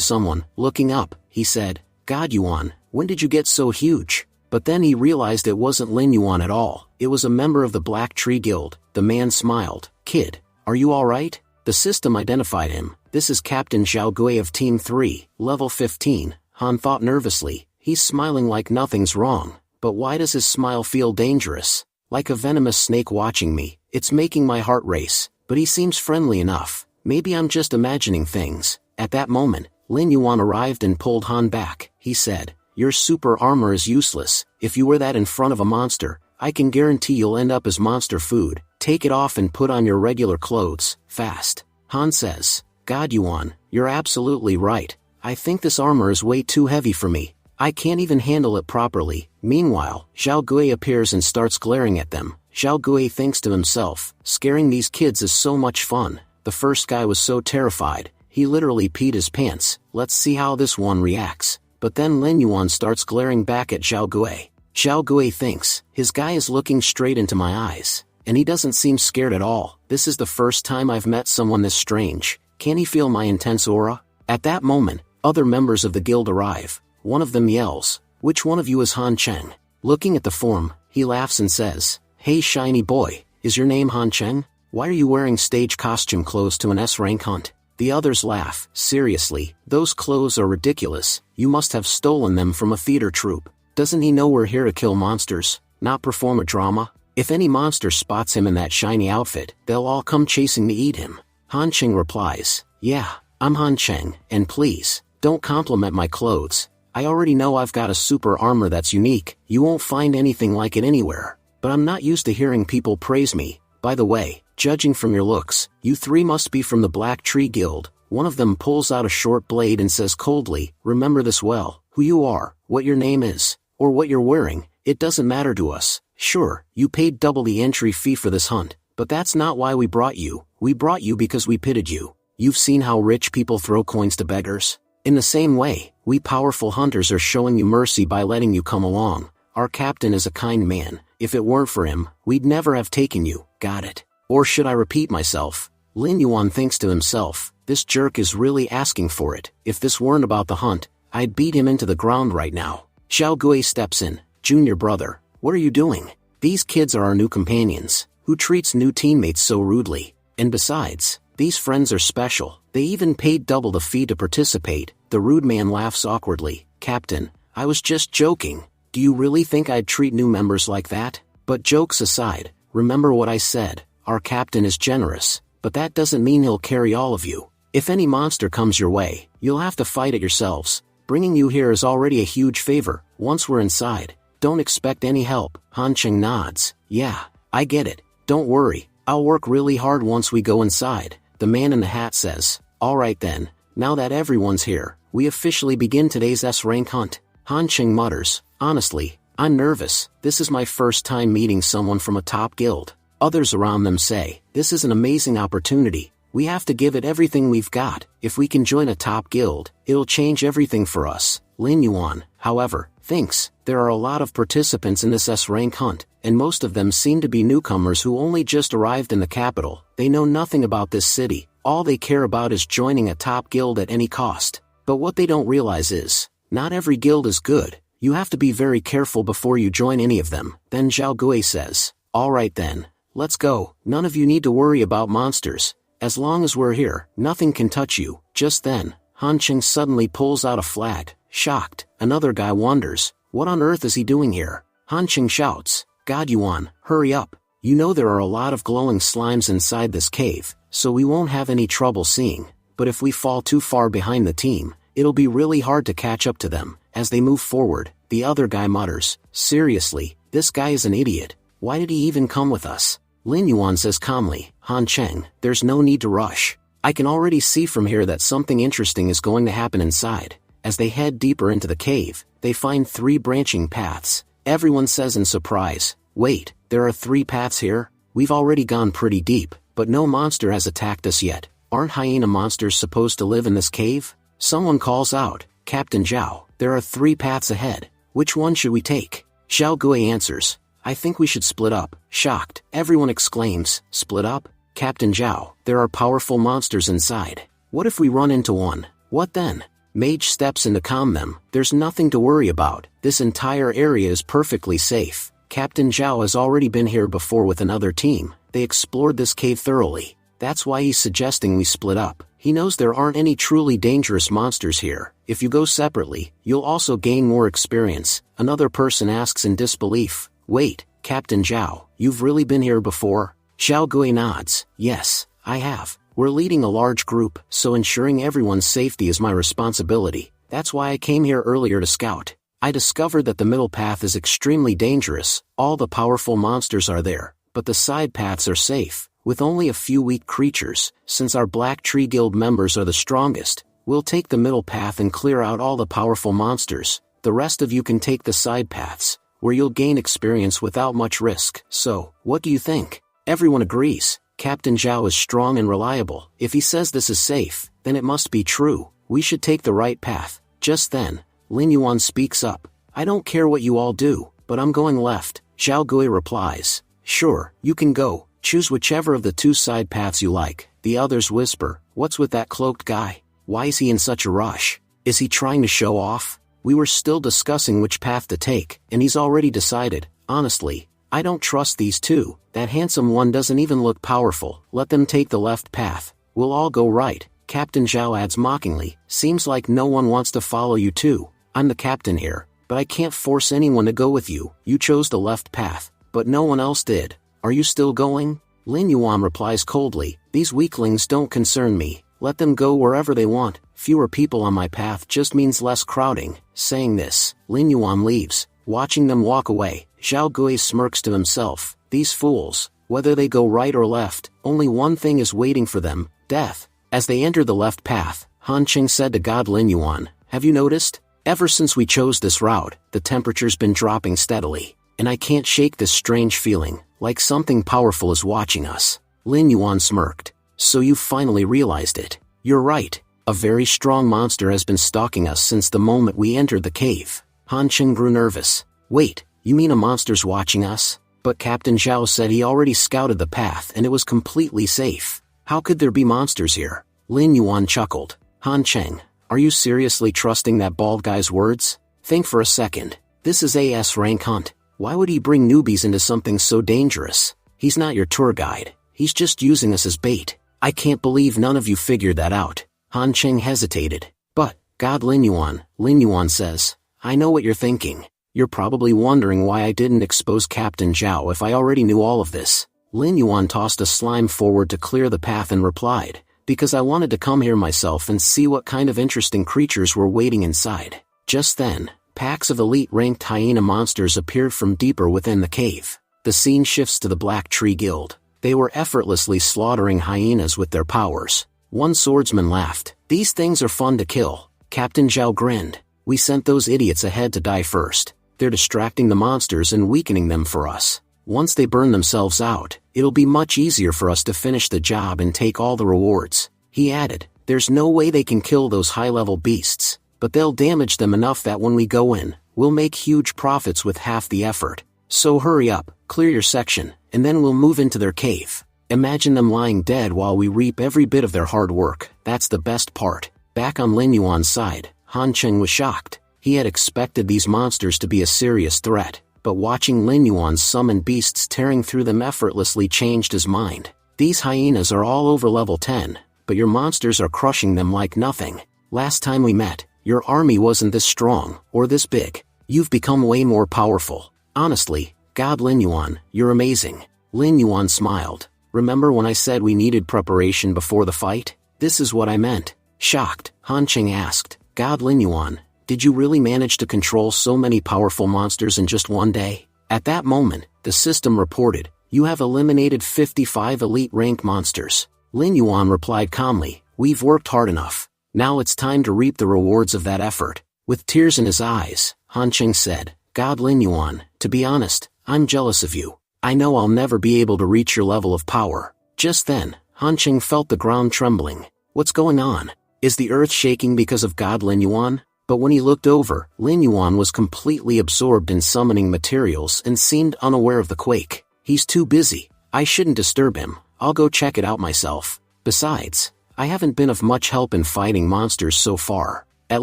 Speaker 1: someone. Looking up, he said, "God Yuan, when did you get so huge?" But then he realized it wasn't Lin Yuan at all. It was a member of the Black Tree Guild. The man smiled. "Kid, are you alright?" The system identified him. "This is Captain Zhao Gui of Team 3, level 15. Han thought nervously. He's smiling like nothing's wrong, but why does his smile feel dangerous? Like a venomous snake watching me. It's making my heart race, but he seems friendly enough. Maybe I'm just imagining things. At that moment, Lin Yuan arrived and pulled Han back. He said, "Your super armor is useless. If you wear that in front of a monster, I can guarantee you'll end up as monster food. Take it off and put on your regular clothes, fast. Han says, God Yuan, you're absolutely right. I think this armor is way too heavy for me. I can't even handle it properly. Meanwhile, Zhao Gui appears and starts glaring at them. Zhao Gui thinks to himself, scaring these kids is so much fun. The first guy was so terrified, he literally peed his pants. Let's see how this one reacts. But then Lin Yuan starts glaring back at Zhao Gui. Zhao Gui thinks, his guy is looking straight into my eyes. And he doesn't seem scared at all. This is the first time I've met someone this strange. Can he feel my intense aura? At that moment, other members of the guild arrive. One of them yells, which one of you is Han Cheng? Looking at the form, he laughs and says, hey shiny boy, is your name Han Cheng? Why are you wearing stage costume clothes to an S-rank hunt? The others laugh. Seriously, those clothes are ridiculous. You must have stolen them from a theater troupe. Doesn't he know we're here to kill monsters, not perform a drama? If any monster spots him in that shiny outfit, they'll all come chasing to eat him. Han Cheng replies, yeah, I'm Han Cheng, and please, don't compliment my clothes. I already know I've got a super armor that's unique. You won't find anything like it anywhere. But I'm not used to hearing people praise me. By the way, judging from your looks, you three must be from the Black Tree Guild. One of them pulls out a short blade and says coldly, remember this well, who you are, what your name is, or what you're wearing, it doesn't matter to us. Sure, you paid double the entry fee for this hunt, but that's not why we brought you. We brought you because we pitied you. You've seen how rich people throw coins to beggars? In the same way, we powerful hunters are showing you mercy by letting you come along. Our captain is a kind man. If it weren't for him, we'd never have taken you. Got it? Or should I repeat myself? Lin Yuan thinks to himself, this jerk is really asking for it. If this weren't about the hunt, I'd beat him into the ground right now. Zhao Gui steps in. Junior brother, what are you doing? These kids are our new companions. Who treats new teammates so rudely? And besides, these friends are special. They even paid double the fee to participate. The rude man laughs awkwardly. Captain, I was just joking. Do you really think I'd treat new members like that? But jokes aside, remember what I said. Our captain is generous, but that doesn't mean he'll carry all of you. If any monster comes your way, you'll have to fight it yourselves. Bringing you here is already a huge favor. Once we're inside, don't expect any help. Han Cheng nods. Yeah, I get it. Don't worry, I'll work really hard once we go inside. The man in the hat says, alright then, now that everyone's here, we officially begin today's S-rank hunt. Han Cheng mutters, honestly, I'm nervous. This is my first time meeting someone from a top guild. Others around them say, this is an amazing opportunity. We have to give it everything we've got. If we can join a top guild, it'll change everything for us. Lin Yuan, however, thinks, there are a lot of participants in this S-rank hunt, and most of them seem to be newcomers who only just arrived in the capital. They know nothing about this city. All they care about is joining a top guild at any cost. But what they don't realize is, not every guild is good. You have to be very careful before you join any of them. Then Zhao Gui says, alright then, let's go. None of you need to worry about monsters. As long as we're here, nothing can touch you. Just then, Han Cheng suddenly pulls out a flag. Shocked, another guy wonders, what on earth is he doing here? Han Cheng shouts, God Yuan, hurry up. You know there are a lot of glowing slimes inside this cave, so we won't have any trouble seeing. But if we fall too far behind the team, it'll be really hard to catch up to them. As they move forward, the other guy mutters, seriously, this guy is an idiot. Why did he even come with us? Lin Yuan says calmly, Han Cheng, there's no need to rush. I can already see from here that something interesting is going to happen inside. As they head deeper into the cave, they find 3 branching paths. Everyone says in surprise, wait, there are 3 paths here? We've already gone pretty deep, but no monster has attacked us yet. Aren't hyena monsters supposed to live in this cave? Someone calls out, Captain Zhao, there are 3 paths ahead. Which one should we take? Zhao Gui answers, I think we should split up. Shocked, everyone exclaims, split up? Captain Zhao, there are powerful monsters inside. What if we run into one? What then? Mage steps in to calm them. There's nothing to worry about. This entire area is perfectly safe. Captain Zhao has already been here before with another team. They explored this cave thoroughly. That's why he's suggesting we split up. He knows there aren't any truly dangerous monsters here. If you go separately, you'll also gain more experience. Another person asks in disbelief, wait, Captain Zhao, you've really been here before? Zhao Gui nods, yes, I have. We're leading a large group, so ensuring everyone's safety is my responsibility. That's why I came here earlier to scout. I discovered that the middle path is extremely dangerous. All the powerful monsters are there, but the side paths are safe, with only a few weak creatures. Since our Black Tree Guild members are the strongest, we'll take the middle path and clear out all the powerful monsters. The rest of you can take the side paths, where you'll gain experience without much risk. So, what do you think? Everyone agrees. Captain Zhao is strong and reliable. If he says this is safe, then it must be true. We should take the right path. Just then, Lin Yuan speaks up. I don't care what you all do, but I'm going left. Zhao Gui replies. Sure, you can go. Choose whichever of the two side paths you like. The others whisper, what's with that cloaked guy? Why is he in such a rush? Is he trying to show off? We were still discussing which path to take, and he's already decided. Honestly, I don't trust these two. That handsome one doesn't even look powerful. Let them take the left path. We'll all go right. Captain Zhao adds mockingly. Seems like no one wants to follow you too. I'm the captain here, but I can't force anyone to go with you. You chose the left path, but no one else did. Are you still going? Lin Yuan replies coldly. These weaklings don't concern me. Let them go wherever they want. Fewer people on my path just means less crowding. Saying this, Lin Yuan leaves. Watching them walk away, Zhao Gui smirks to himself. These fools, whether they go right or left, only one thing is waiting for them, death. As they enter the left path, Han Qing said to God Lin Yuan, have you noticed? Ever since we chose this route, the temperature's been dropping steadily, and I can't shake this strange feeling, like something powerful is watching us. Lin Yuan smirked. So you finally realized it. You're right. A very strong monster has been stalking us since the moment we entered the cave. Han Qing grew nervous. Wait, you mean a monster's watching us? But Captain Zhao said he already scouted the path and it was completely safe. How could there be monsters here? Lin Yuan chuckled. Han Qing, are you seriously trusting that bald guy's words? Think for a second. This is AS rank hunt. Why would he bring newbies into something so dangerous? He's not your tour guide. He's just using us as bait. I can't believe none of you figured that out. Han Qing hesitated. But, God Lin Yuan says, I know what you're thinking. You're probably wondering why I didn't expose Captain Zhao if I already knew all of this. Lin Yuan tossed a slime forward to clear the path and replied, because I wanted to come here myself and see what kind of interesting creatures were waiting inside. Just then, packs of elite-ranked hyena monsters appeared from deeper within the cave. The scene shifts to the Black Tree Guild. They were effortlessly slaughtering hyenas with their powers. One swordsman laughed. These things are fun to kill. Captain Zhao grinned. We sent those idiots ahead to die first. They're distracting the monsters and weakening them for us. Once they burn themselves out, it'll be much easier for us to finish the job and take all the rewards. He added, there's no way they can kill those high-level beasts, but they'll damage them enough that when we go in, we'll make huge profits with half the effort. So hurry up, clear your section, and then we'll move into their cave. Imagine them lying dead while we reap every bit of their hard work. That's the best part. Back on Lin Yuan's side, Han Qing was shocked. He had expected these monsters to be a serious threat, but watching Lin Yuan's summoned beasts tearing through them effortlessly changed his mind. These hyenas are all over level 10, but your monsters are crushing them like nothing. Last time we met, your army wasn't this strong, or this big. You've become way more powerful. Honestly, God Lin Yuan, you're amazing. Lin Yuan smiled. Remember when I said we needed preparation before the fight? This is what I meant. Shocked, Han Qing asked, God Lin Yuan, did you really manage to control so many powerful monsters in just one day? At that moment, the system reported, you have eliminated 55 elite rank monsters. Lin Yuan replied calmly, we've worked hard enough. Now it's time to reap the rewards of that effort. With tears in his eyes, Han Qing said, God Lin Yuan, to be honest, I'm jealous of you. I know I'll never be able to reach your level of power. Just then, Han Qing felt the ground trembling. What's going on? Is the earth shaking because of God Lin Yuan? But when he looked over, Lin Yuan was completely absorbed in summoning materials and seemed unaware of the quake. He's too busy. I shouldn't disturb him. I'll go check it out myself. Besides, I haven't been of much help in fighting monsters so far. At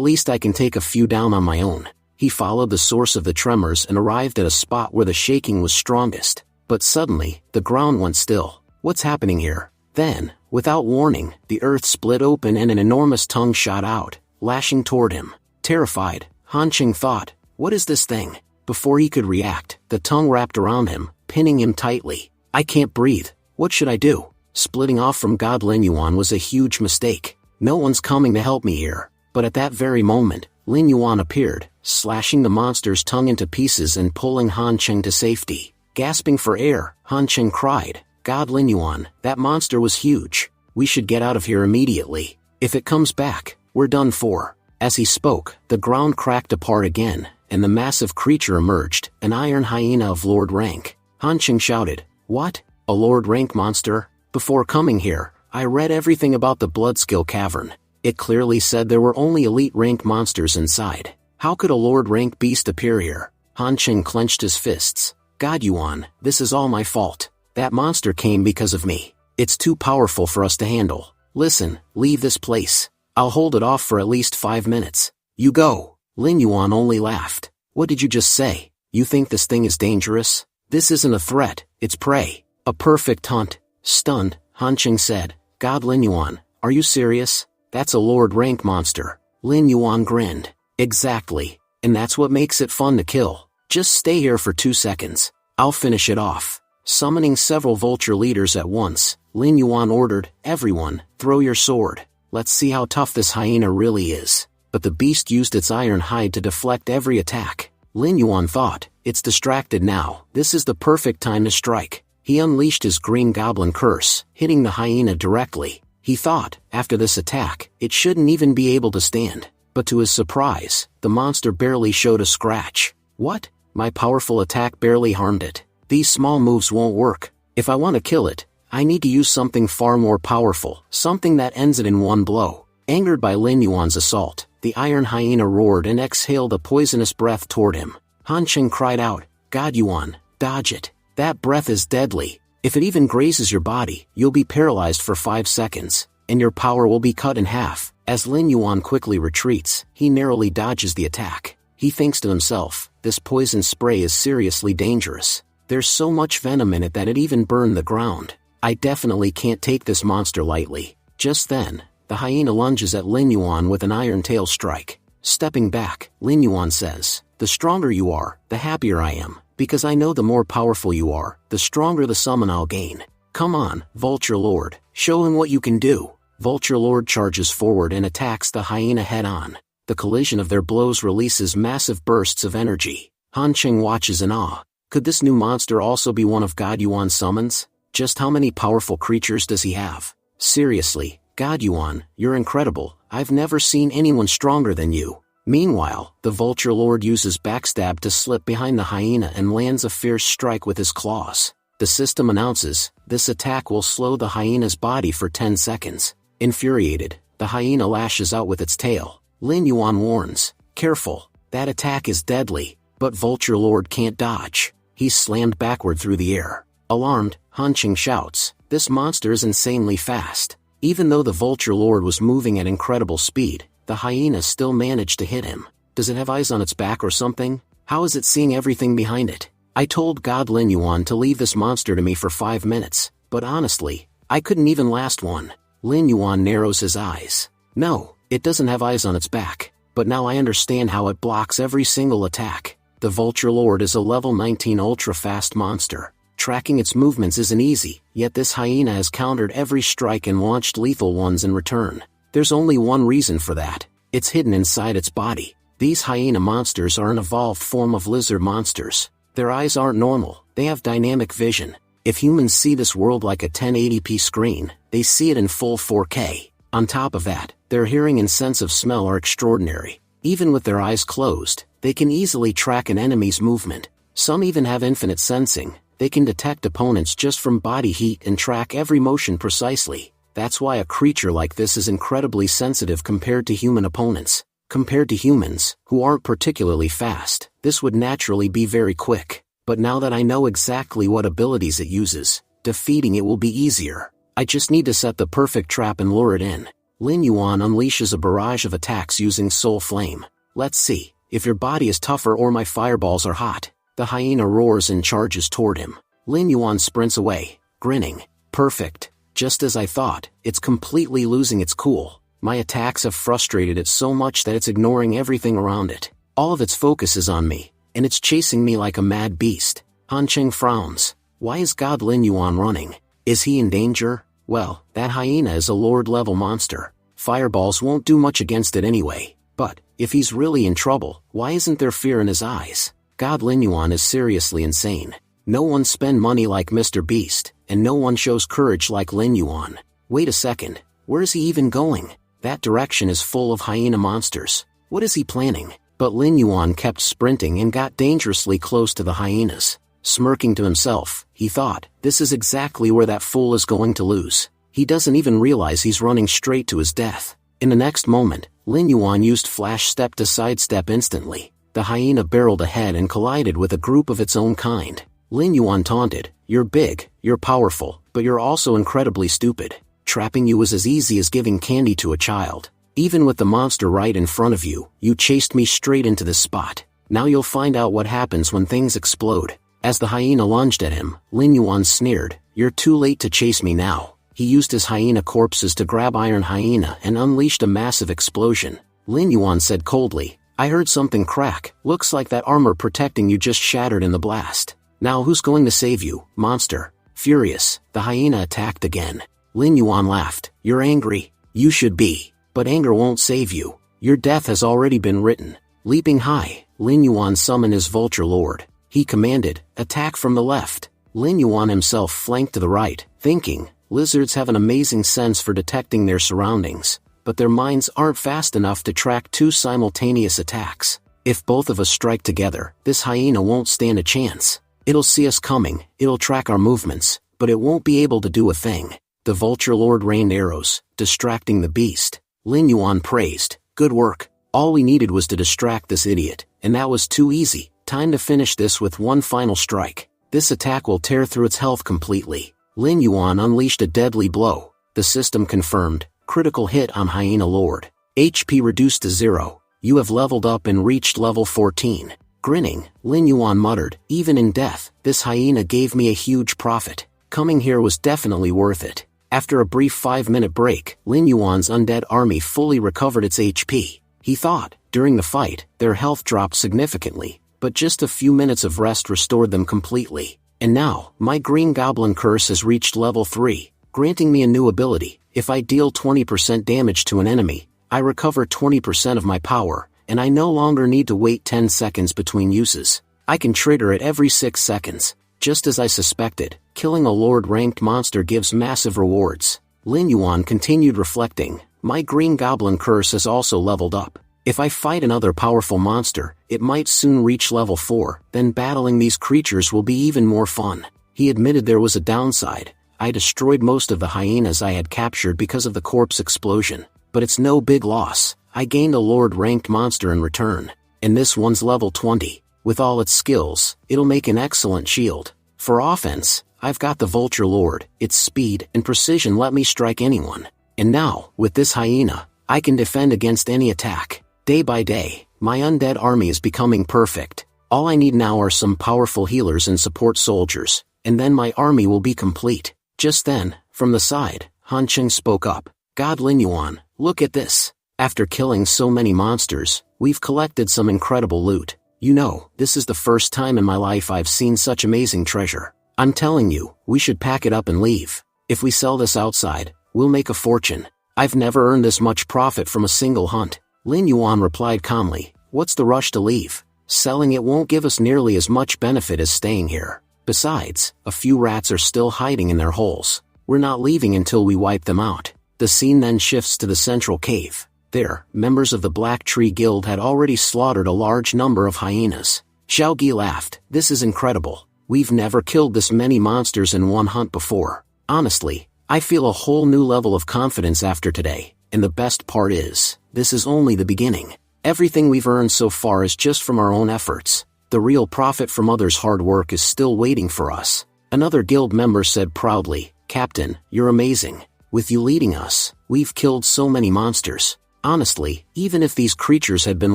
Speaker 1: least I can take a few down on my own. He followed the source of the tremors and arrived at a spot where the shaking was strongest. But suddenly, the ground went still. What's happening here? Then, without warning, the earth split open and an enormous tongue shot out, lashing toward him. Terrified, Han Qing thought, what is this thing? Before he could react, the tongue wrapped around him, pinning him tightly. I can't breathe. What should I do? Splitting off from God Lin Yuan was a huge mistake. No one's coming to help me here. But at that very moment, Lin Yuan appeared, slashing the monster's tongue into pieces and pulling Han Cheng to safety. Gasping for air, Han Cheng cried, "God Lin Yuan, that monster was huge. We should get out of here immediately. If it comes back, we're done for." As he spoke, the ground cracked apart again, and the massive creature emerged, an iron hyena of Lord rank. Han Cheng shouted, "What? A Lord rank monster? Before coming here, I read everything about the Bloodskill Cavern. It clearly said there were only elite rank monsters inside. How could a Lord rank beast appear here?" Han Cheng clenched his fists. "God Yuan, this is all my fault. That monster came because of me. It's too powerful for us to handle. Listen, leave this place. I'll hold it off for at least 5 minutes. You go." Lin Yuan only laughed. "What did you just say? You think this thing is dangerous? This isn't a threat, it's prey. A perfect hunt." Stunned, Han Cheng said, "God Lin Yuan, are you serious? That's a Lord rank monster." Lin Yuan grinned. "Exactly. And that's what makes it fun to kill. Just stay here for 2 seconds. I'll finish it off." Summoning several vulture leaders at once, Lin Yuan ordered, "Everyone, throw your sword. Let's see how tough this hyena really is." But the beast used its iron hide to deflect every attack. Lin Yuan thought, "It's distracted now. This is the perfect time to strike." He unleashed his green goblin curse, hitting the hyena directly. He thought, after this attack, it shouldn't even be able to stand. But to his surprise, the monster barely showed a scratch. "What? My powerful attack barely harmed it. These small moves won't work. If I want to kill it, I need to use something far more powerful, something that ends it in one blow." Angered by Lin Yuan's assault, the iron hyena roared and exhaled a poisonous breath toward him. Han Cheng cried out, "God Yuan, dodge it. That breath is deadly. If it even grazes your body, you'll be paralyzed for 5 seconds, and your power will be cut in half." As Lin Yuan quickly retreats, he narrowly dodges the attack. He thinks to himself, "This poison spray is seriously dangerous. There's so much venom in it that it even burned the ground. I definitely can't take this monster lightly." Just then, the hyena lunges at Lin Yuan with an iron tail strike. Stepping back, Lin Yuan says, "The stronger you are, the happier I am, because I know the more powerful you are, the stronger the summon I'll gain. Come on, Vulture Lord, show him what you can do." Vulture Lord charges forward and attacks the hyena head-on. The collision of their blows releases massive bursts of energy. Han Cheng watches in awe. Could this new monster also be one of God Yuan's summons? Just how many powerful creatures does he have? Seriously, God Yuan, you're incredible. I've never seen anyone stronger than you. Meanwhile, the Vulture Lord uses backstab to slip behind the hyena and lands a fierce strike with his claws. The system announces, this attack will slow the hyena's body for 10 seconds. Infuriated, the hyena lashes out with its tail. Lin Yuan warns, "Careful, that attack is deadly." But Vulture Lord can't dodge. He's slammed backward through the air. Alarmed, Han Cheng shouts, "This monster is insanely fast." Even though the Vulture Lord was moving at incredible speed, the hyena still managed to hit him. Does it have eyes on its back or something? How is it seeing everything behind it? I told God Lin Yuan to leave this monster to me for 5 minutes, but honestly, I couldn't even last one. Lin Yuan narrows his eyes. "No, it doesn't have eyes on its back, but now I understand how it blocks every single attack." The Vulture Lord is a level 19 ultra-fast monster. Tracking its movements isn't easy, yet this hyena has countered every strike and launched lethal ones in return. There's only one reason for that. It's hidden inside its body. These hyena monsters are an evolved form of lizard monsters. Their eyes aren't normal, they have dynamic vision. If humans see this world like a 1080p screen, they see it in full 4K. On top of that, their hearing and sense of smell are extraordinary. Even with their eyes closed, they can easily track an enemy's movement. Some even have infinite sensing. They can detect opponents just from body heat and track every motion precisely. That's why a creature like this is incredibly sensitive compared to human opponents. Compared to humans, who aren't particularly fast, this would naturally be very quick. But now that I know exactly what abilities it uses, defeating it will be easier. I just need to set the perfect trap and lure it in. Lin Yuan unleashes a barrage of attacks using Soul Flame. "Let's see, if your body is tougher or my fireballs are hot." The hyena roars and charges toward him. Lin Yuan sprints away, grinning. "Perfect. Just as I thought, it's completely losing its cool. My attacks have frustrated it so much that it's ignoring everything around it. All of its focus is on me, and it's chasing me like a mad beast." Han Cheng frowns. Why is God Lin Yuan running? Is he in danger? Well, that hyena is a Lord-level monster. Fireballs won't do much against it anyway. But, if he's really in trouble, why isn't there fear in his eyes? God, Lin Yuan is seriously insane. No one spend money like Mr. Beast, and no one shows courage like Lin Yuan. Wait a second, where is he even going? That direction is full of hyena monsters. What is he planning? But Lin Yuan kept sprinting and got dangerously close to the hyenas. Smirking to himself, he thought, this is exactly where that fool is going to lose. He doesn't even realize he's running straight to his death. In the next moment, Lin Yuan used flash step to sidestep instantly. The hyena barreled ahead and collided with a group of its own kind. Lin Yuan taunted, "You're big, you're powerful, but you're also incredibly stupid. Trapping you was as easy as giving candy to a child. Even with the monster right in front of you, you chased me straight into this spot. Now you'll find out what happens when things explode." As the hyena lunged at him, Lin Yuan sneered, "You're too late to chase me now." He used his hyena corpses to grab Iron Hyena and unleashed a massive explosion. Lin Yuan said coldly, "I heard something crack, looks like that armor protecting you just shattered in the blast. Now who's going to save you, monster?" Furious, the hyena attacked again. Lin Yuan laughed, "You're angry? You should be. But anger won't save you. Your death has already been written." Leaping high, Lin Yuan summoned his vulture lord. He commanded, "Attack from the left." Lin Yuan himself flanked to the right, thinking, lizards have an amazing sense for detecting their surroundings, but their minds aren't fast enough to track two simultaneous attacks. If both of us strike together, this hyena won't stand a chance. It'll see us coming, it'll track our movements, but it won't be able to do a thing. The vulture lord rained arrows, distracting the beast. Lin Yuan praised, "Good work. All we needed was to distract this idiot, and that was too easy. Time to finish this with one final strike. This attack will tear through its health completely." Lin Yuan unleashed a deadly blow. The system confirmed, critical hit on Hyena Lord. HP reduced to 0. You have leveled up and reached level 14. Grinning, Lin Yuan muttered, "Even in death, this hyena gave me a huge profit. Coming here was definitely worth it." After a brief 5-minute break, Lin Yuan's undead army fully recovered its HP. He thought, during the fight, their health dropped significantly, but just a few minutes of rest restored them completely. And now, my green goblin curse has reached level 3, granting me a new ability. If I deal 20% damage to an enemy, I recover 20% of my power, and I no longer need to wait 10 seconds between uses. I can trigger it every 6 seconds. Just as I suspected, killing a Lord-ranked monster gives massive rewards. Lin Yuan continued reflecting, my green goblin curse has also leveled up. If I fight another powerful monster, it might soon reach level 4, then battling these creatures will be even more fun. He admitted there was a downside. I destroyed most of the hyenas I had captured because of the corpse explosion, but it's no big loss. I gained a Lord-ranked monster in return, and this one's level 20. With all its skills, it'll make an excellent shield. For offense, I've got the Vulture Lord. Its speed and precision let me strike anyone. And now, with this hyena, I can defend against any attack. Day by day, my undead army is becoming perfect. All I need now are some powerful healers and support soldiers, and then my army will be complete. Just then, from the side, Han Cheng spoke up. God, Lin Yuan, look at this. After killing so many monsters, we've collected some incredible loot. You know, this is the first time in my life I've seen such amazing treasure. I'm telling you, we should pack it up and leave. If we sell this outside, we'll make a fortune. I've never earned this much profit from a single hunt. Lin Yuan replied calmly, what's the rush to leave? Selling it won't give us nearly as much benefit as staying here. Besides, a few rats are still hiding in their holes. We're not leaving until we wipe them out. The scene then shifts to the central cave. There, members of the Black Tree Guild had already slaughtered a large number of hyenas. Xiao Gi laughed, this is incredible. We've never killed this many monsters in one hunt before. Honestly, I feel a whole new level of confidence after today, and the best part is, this is only the beginning. Everything we've earned so far is just from our own efforts. The real profit from others' hard work is still waiting for us. Another guild member said proudly, Captain, you're amazing. With you leading us, we've killed so many monsters. Honestly, even if these creatures had been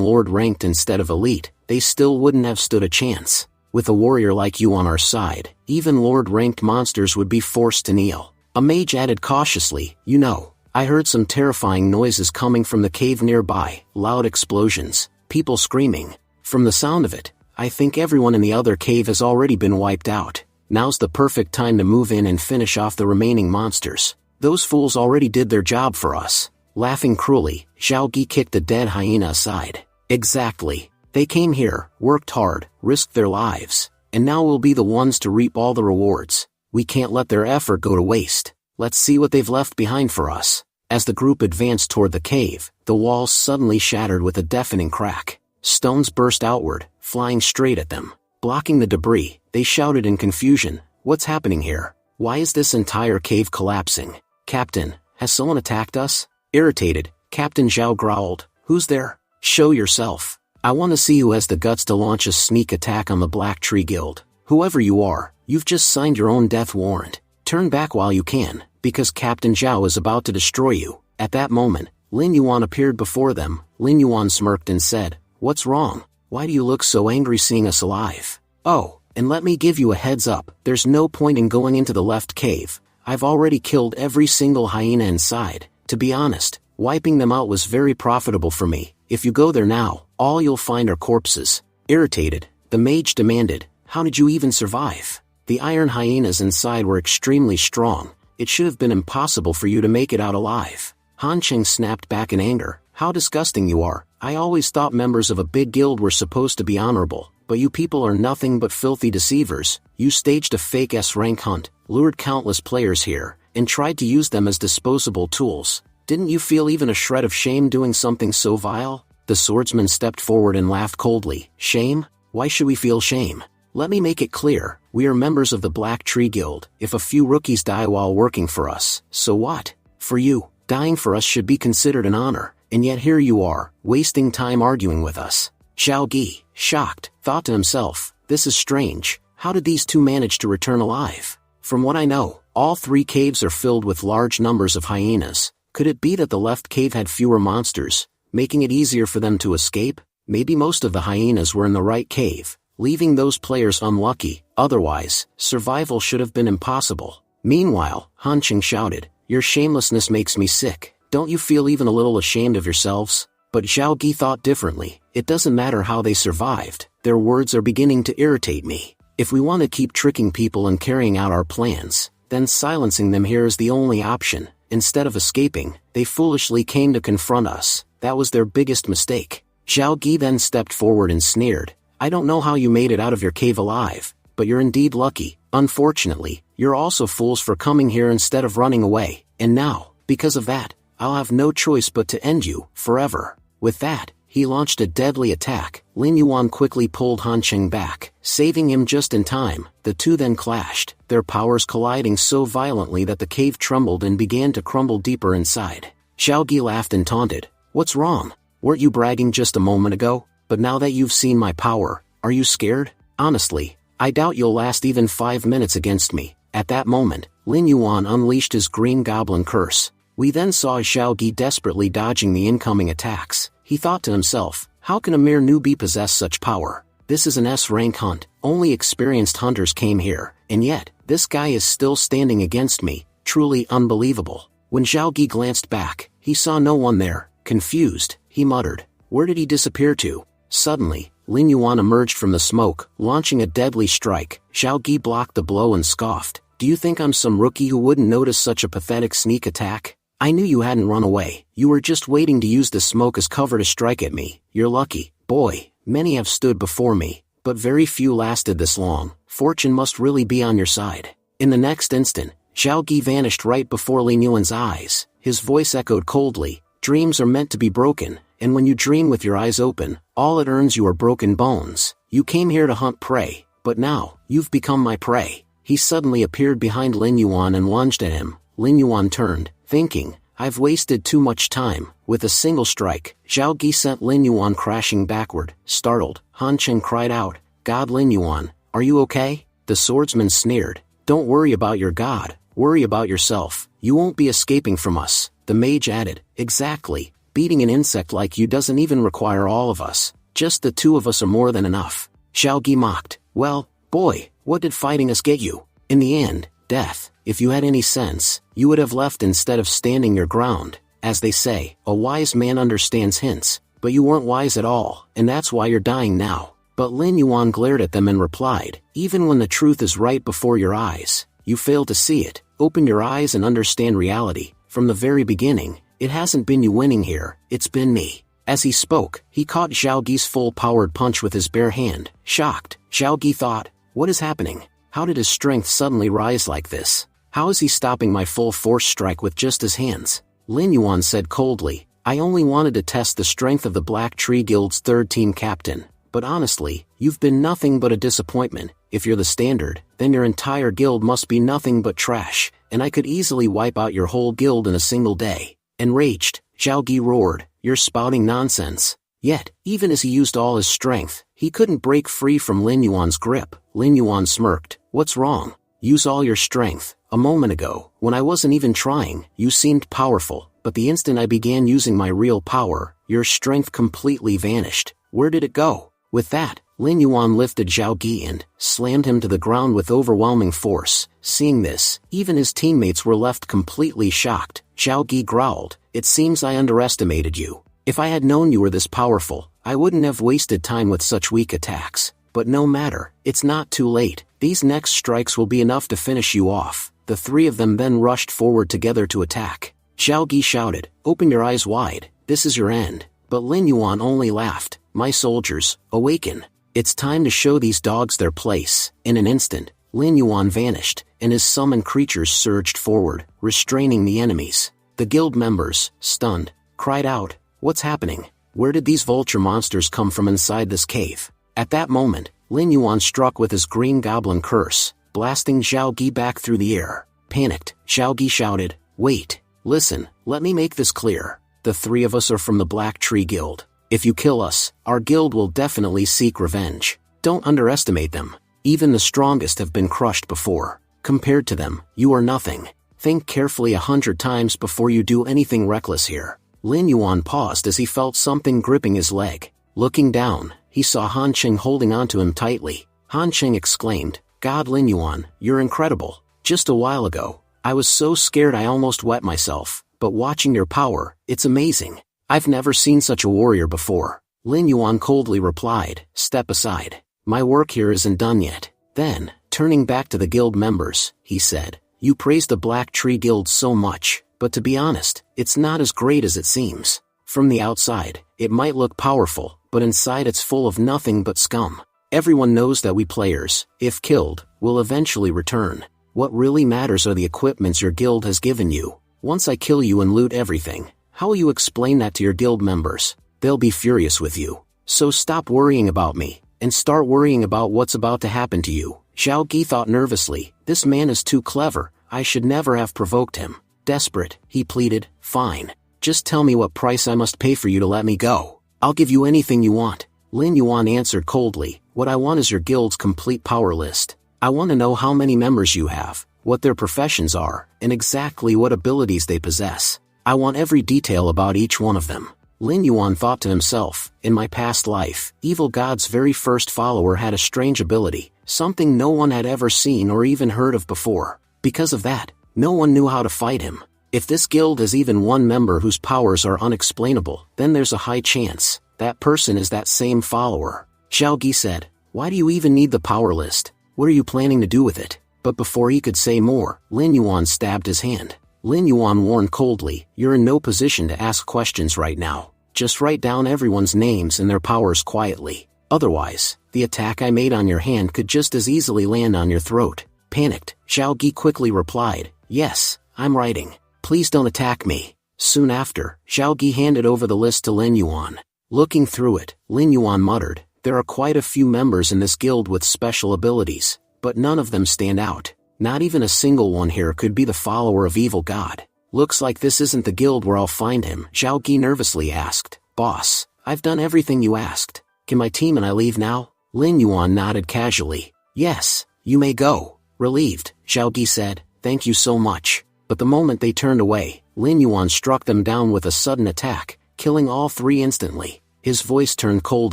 Speaker 1: Lord-ranked instead of elite, they still wouldn't have stood a chance. With a warrior like you on our side, even Lord-ranked monsters would be forced to kneel. A mage added cautiously, you know, I heard some terrifying noises coming from the cave nearby, loud explosions, people screaming. From the sound of it, I think everyone in the other cave has already been wiped out. Now's the perfect time to move in and finish off the remaining monsters. Those fools already did their job for us. Laughing cruelly, Zhao Gi kicked the dead hyena aside. Exactly. They came here, worked hard, risked their lives, and now we'll be the ones to reap all the rewards. We can't let their effort go to waste. Let's see what they've left behind for us. As the group advanced toward the cave, the walls suddenly shattered with a deafening crack. Stones burst outward, flying straight at them. Blocking the debris, they shouted in confusion, "What's happening here? Why is this entire cave collapsing? Captain, has someone attacked us?" Irritated, Captain Zhao growled, "Who's there? Show yourself. I want to see who has the guts to launch a sneak attack on the Black Tree Guild. Whoever you are, you've just signed your own death warrant. Turn back while you can, because Captain Zhao is about to destroy you." At that moment, Lin Yuan appeared before them. Lin Yuan smirked and said, "What's wrong? Why do you look so angry seeing us alive? Oh, and let me give you a heads up, there's no point in going into the left cave. I've already killed every single hyena inside. To be honest, wiping them out was very profitable for me. If you go there now, all you'll find are corpses." Irritated, the mage demanded, "How did you even survive? The iron hyenas inside were extremely strong. It should have been impossible for you to make it out alive." Han Cheng snapped back in anger, "How disgusting you are. I always thought members of a big guild were supposed to be honorable, but you people are nothing but filthy deceivers. You staged a fake S-rank hunt, lured countless players here, and tried to use them as disposable tools. Didn't you feel even a shred of shame doing something so vile?" The swordsman stepped forward and laughed coldly. "Shame? Why should we feel shame? Let me make it clear, we are members of the Black Tree Guild. If a few rookies die while working for us, so what? For you, dying for us should be considered an honor, and yet here you are, wasting time arguing with us." Zhao Gi, shocked, thought to himself, "This is strange. How did these two manage to return alive? From what I know, all three caves are filled with large numbers of hyenas. Could it be that the left cave had fewer monsters, making it easier for them to escape? Maybe most of the hyenas were in the right cave, leaving those players unlucky. Otherwise, survival should have been impossible." Meanwhile, Han Cheng shouted, "Your shamelessness makes me sick. Don't you feel even a little ashamed of yourselves?" But Zhao Gi thought differently. "It doesn't matter how they survived, their words are beginning to irritate me. If we want to keep tricking people and carrying out our plans, then silencing them here is the only option. Instead of escaping, they foolishly came to confront us. That was their biggest mistake." Zhao Gi then stepped forward and sneered, "I don't know how you made it out of your cave alive, but you're indeed lucky. Unfortunately, you're also fools for coming here instead of running away, and now, because of that, I'll have no choice but to end you, forever." With that, he launched a deadly attack. Lin Yuan quickly pulled Han Cheng back, saving him just in time. The two then clashed, their powers colliding so violently that the cave trembled and began to crumble deeper inside. Zhao Gi laughed and taunted, "What's wrong? Weren't you bragging just a moment ago? But now that you've seen my power, are you scared? Honestly, I doubt you'll last even 5 minutes against me." At that moment, Lin Yuan unleashed his green goblin curse. We then saw Zhao Gi desperately dodging the incoming attacks. He thought to himself, how can a mere newbie possess such power? This is an S-rank hunt, only experienced hunters came here, and yet, this guy is still standing against me, truly unbelievable. When Zhao Gi glanced back, he saw no one there. Confused, he muttered, "Where did he disappear to?" Suddenly, Lin Yuan emerged from the smoke, launching a deadly strike. Zhao Gi blocked the blow and scoffed, "Do you think I'm some rookie who wouldn't notice such a pathetic sneak attack? I knew you hadn't run away. You were just waiting to use the smoke as cover to strike at me. You're lucky. Boy, many have stood before me, but very few lasted this long. Fortune must really be on your side." In the next instant, Zhao Gi vanished right before Lin Yuan's eyes. His voice echoed coldly, "Dreams are meant to be broken, and when you dream with your eyes open, all it earns you are broken bones. You came here to hunt prey, but now, you've become my prey." He suddenly appeared behind Lin Yuan and lunged at him. Lin Yuan turned, thinking, "I've wasted too much time." With a single strike, Zhao Gi sent Lin Yuan crashing backward. Startled, Han Cheng cried out, "God, Lin Yuan, are you okay?" The swordsman sneered, "Don't worry about your god, worry about yourself. You won't be escaping from us." The mage added, "Exactly, beating an insect like you doesn't even require all of us. Just the two of us are more than enough." Zhao Gi mocked, "Well, boy, what did fighting us get you? In the end, death. If you had any sense, you would have left instead of standing your ground. As they say, a wise man understands hints, but you weren't wise at all, and that's why you're dying now." But Lin Yuan glared at them and replied, "Even when the truth is right before your eyes, you fail to see it. Open your eyes and understand reality. From the very beginning, It hasn't been you winning here, it's been me. As he spoke, he caught Zhao Gi's full-powered punch with his bare hand. Shocked, Zhao Gi thought, what is happening? How did his strength suddenly rise like this? How is he stopping my full-force strike with just his hands? Lin Yuan said coldly, I only wanted to test the strength of the Black Tree Guild's third team captain. But honestly, you've been nothing but a disappointment. If you're the standard, then your entire guild must be nothing but trash, and I could easily wipe out your whole guild in a single day. Enraged, Zhao Gi roared, you're spouting nonsense. Yet, even as he used all his strength, he couldn't break free from Lin Yuan's grip. Lin Yuan smirked, what's wrong? Use all your strength. A moment ago, when I wasn't even trying, you seemed powerful, but the instant I began using my real power, your strength completely vanished. Where did it go? With that, Lin Yuan lifted Zhao Gi and slammed him to the ground with overwhelming force. Seeing this, even his teammates were left completely shocked. Zhao Gi growled, it seems I underestimated you. If I had known you were this powerful, I wouldn't have wasted time with such weak attacks. But no matter, it's not too late. These next strikes will be enough to finish you off. The three of them then rushed forward together to attack. Zhao Gi shouted, open your eyes wide, this is your end. But Lin Yuan only laughed, my soldiers, awaken. It's time to show these dogs their place. In an instant, Lin Yuan vanished, and his summoned creatures surged forward, restraining the enemies. The guild members, stunned, cried out, what's happening? Where did these vulture monsters come from inside this cave? At that moment, Lin Yuan struck with his green goblin curse, blasting Zhao Gi back through the air. Panicked, Zhao Gi shouted, wait, listen, let me make this clear. The three of us are from the Black Tree Guild. If you kill us, our guild will definitely seek revenge. Don't underestimate them. Even the strongest have been crushed before. Compared to them, you are nothing. Think carefully 100 times before you do anything reckless here. Lin Yuan paused as he felt something gripping his leg. Looking down, he saw Han Qing holding onto him tightly. Han Qing exclaimed, God Lin Yuan, you're incredible. Just a while ago, I was so scared I almost wet myself, but watching your power, it's amazing. I've never seen such a warrior before. Lin Yuan coldly replied, step aside. My work here isn't done yet. Then, turning back to the guild members, he said, you praise the Black Tree Guild so much, but to be honest, it's not as great as it seems. From the outside, it might look powerful, but inside it's full of nothing but scum. Everyone knows that we players, if killed, will eventually return. What really matters are the equipments your guild has given you. Once I kill you and loot everything, how will you explain that to your guild members? They'll be furious with you. So stop worrying about me, and start worrying about what's about to happen to you. Zhao Gi thought nervously, this man is too clever, I should never have provoked him. Desperate, he pleaded, fine. Just tell me what price I must pay for you to let me go. I'll give you anything you want. Lin Yuan answered coldly, what I want is your guild's complete power list. I want to know how many members you have, what their professions are, and exactly what abilities they possess. I want every detail about each one of them. Lin Yuan thought to himself, in my past life, Evil God's very first follower had a strange ability, something no one had ever seen or even heard of before. Because of that, no one knew how to fight him. If this guild has even one member whose powers are unexplainable, then there's a high chance that person is that same follower. Zhao Gi said, why do you even need the power list? What are you planning to do with it? But before he could say more, Lin Yuan stabbed his hand. Lin Yuan warned coldly, you're in no position to ask questions right now. Just write down everyone's names and their powers quietly. Otherwise, the attack I made on your hand could just as easily land on your throat. Panicked, Zhao Gi quickly replied, yes, I'm writing. Please don't attack me. Soon after, Zhao Gi handed over the list to Lin Yuan. Looking through it, Lin Yuan muttered, there are quite a few members in this guild with special abilities, but none of them stand out. Not even a single one here could be the follower of Evil God. Looks like this isn't the guild where I'll find him. Zhao Gi nervously asked, boss, I've done everything you asked. Can my team and I leave now? Lin Yuan nodded casually. Yes, you may go. Relieved, Zhao Gi said, thank you so much. But the moment they turned away, Lin Yuan struck them down with a sudden attack, killing all three instantly. His voice turned cold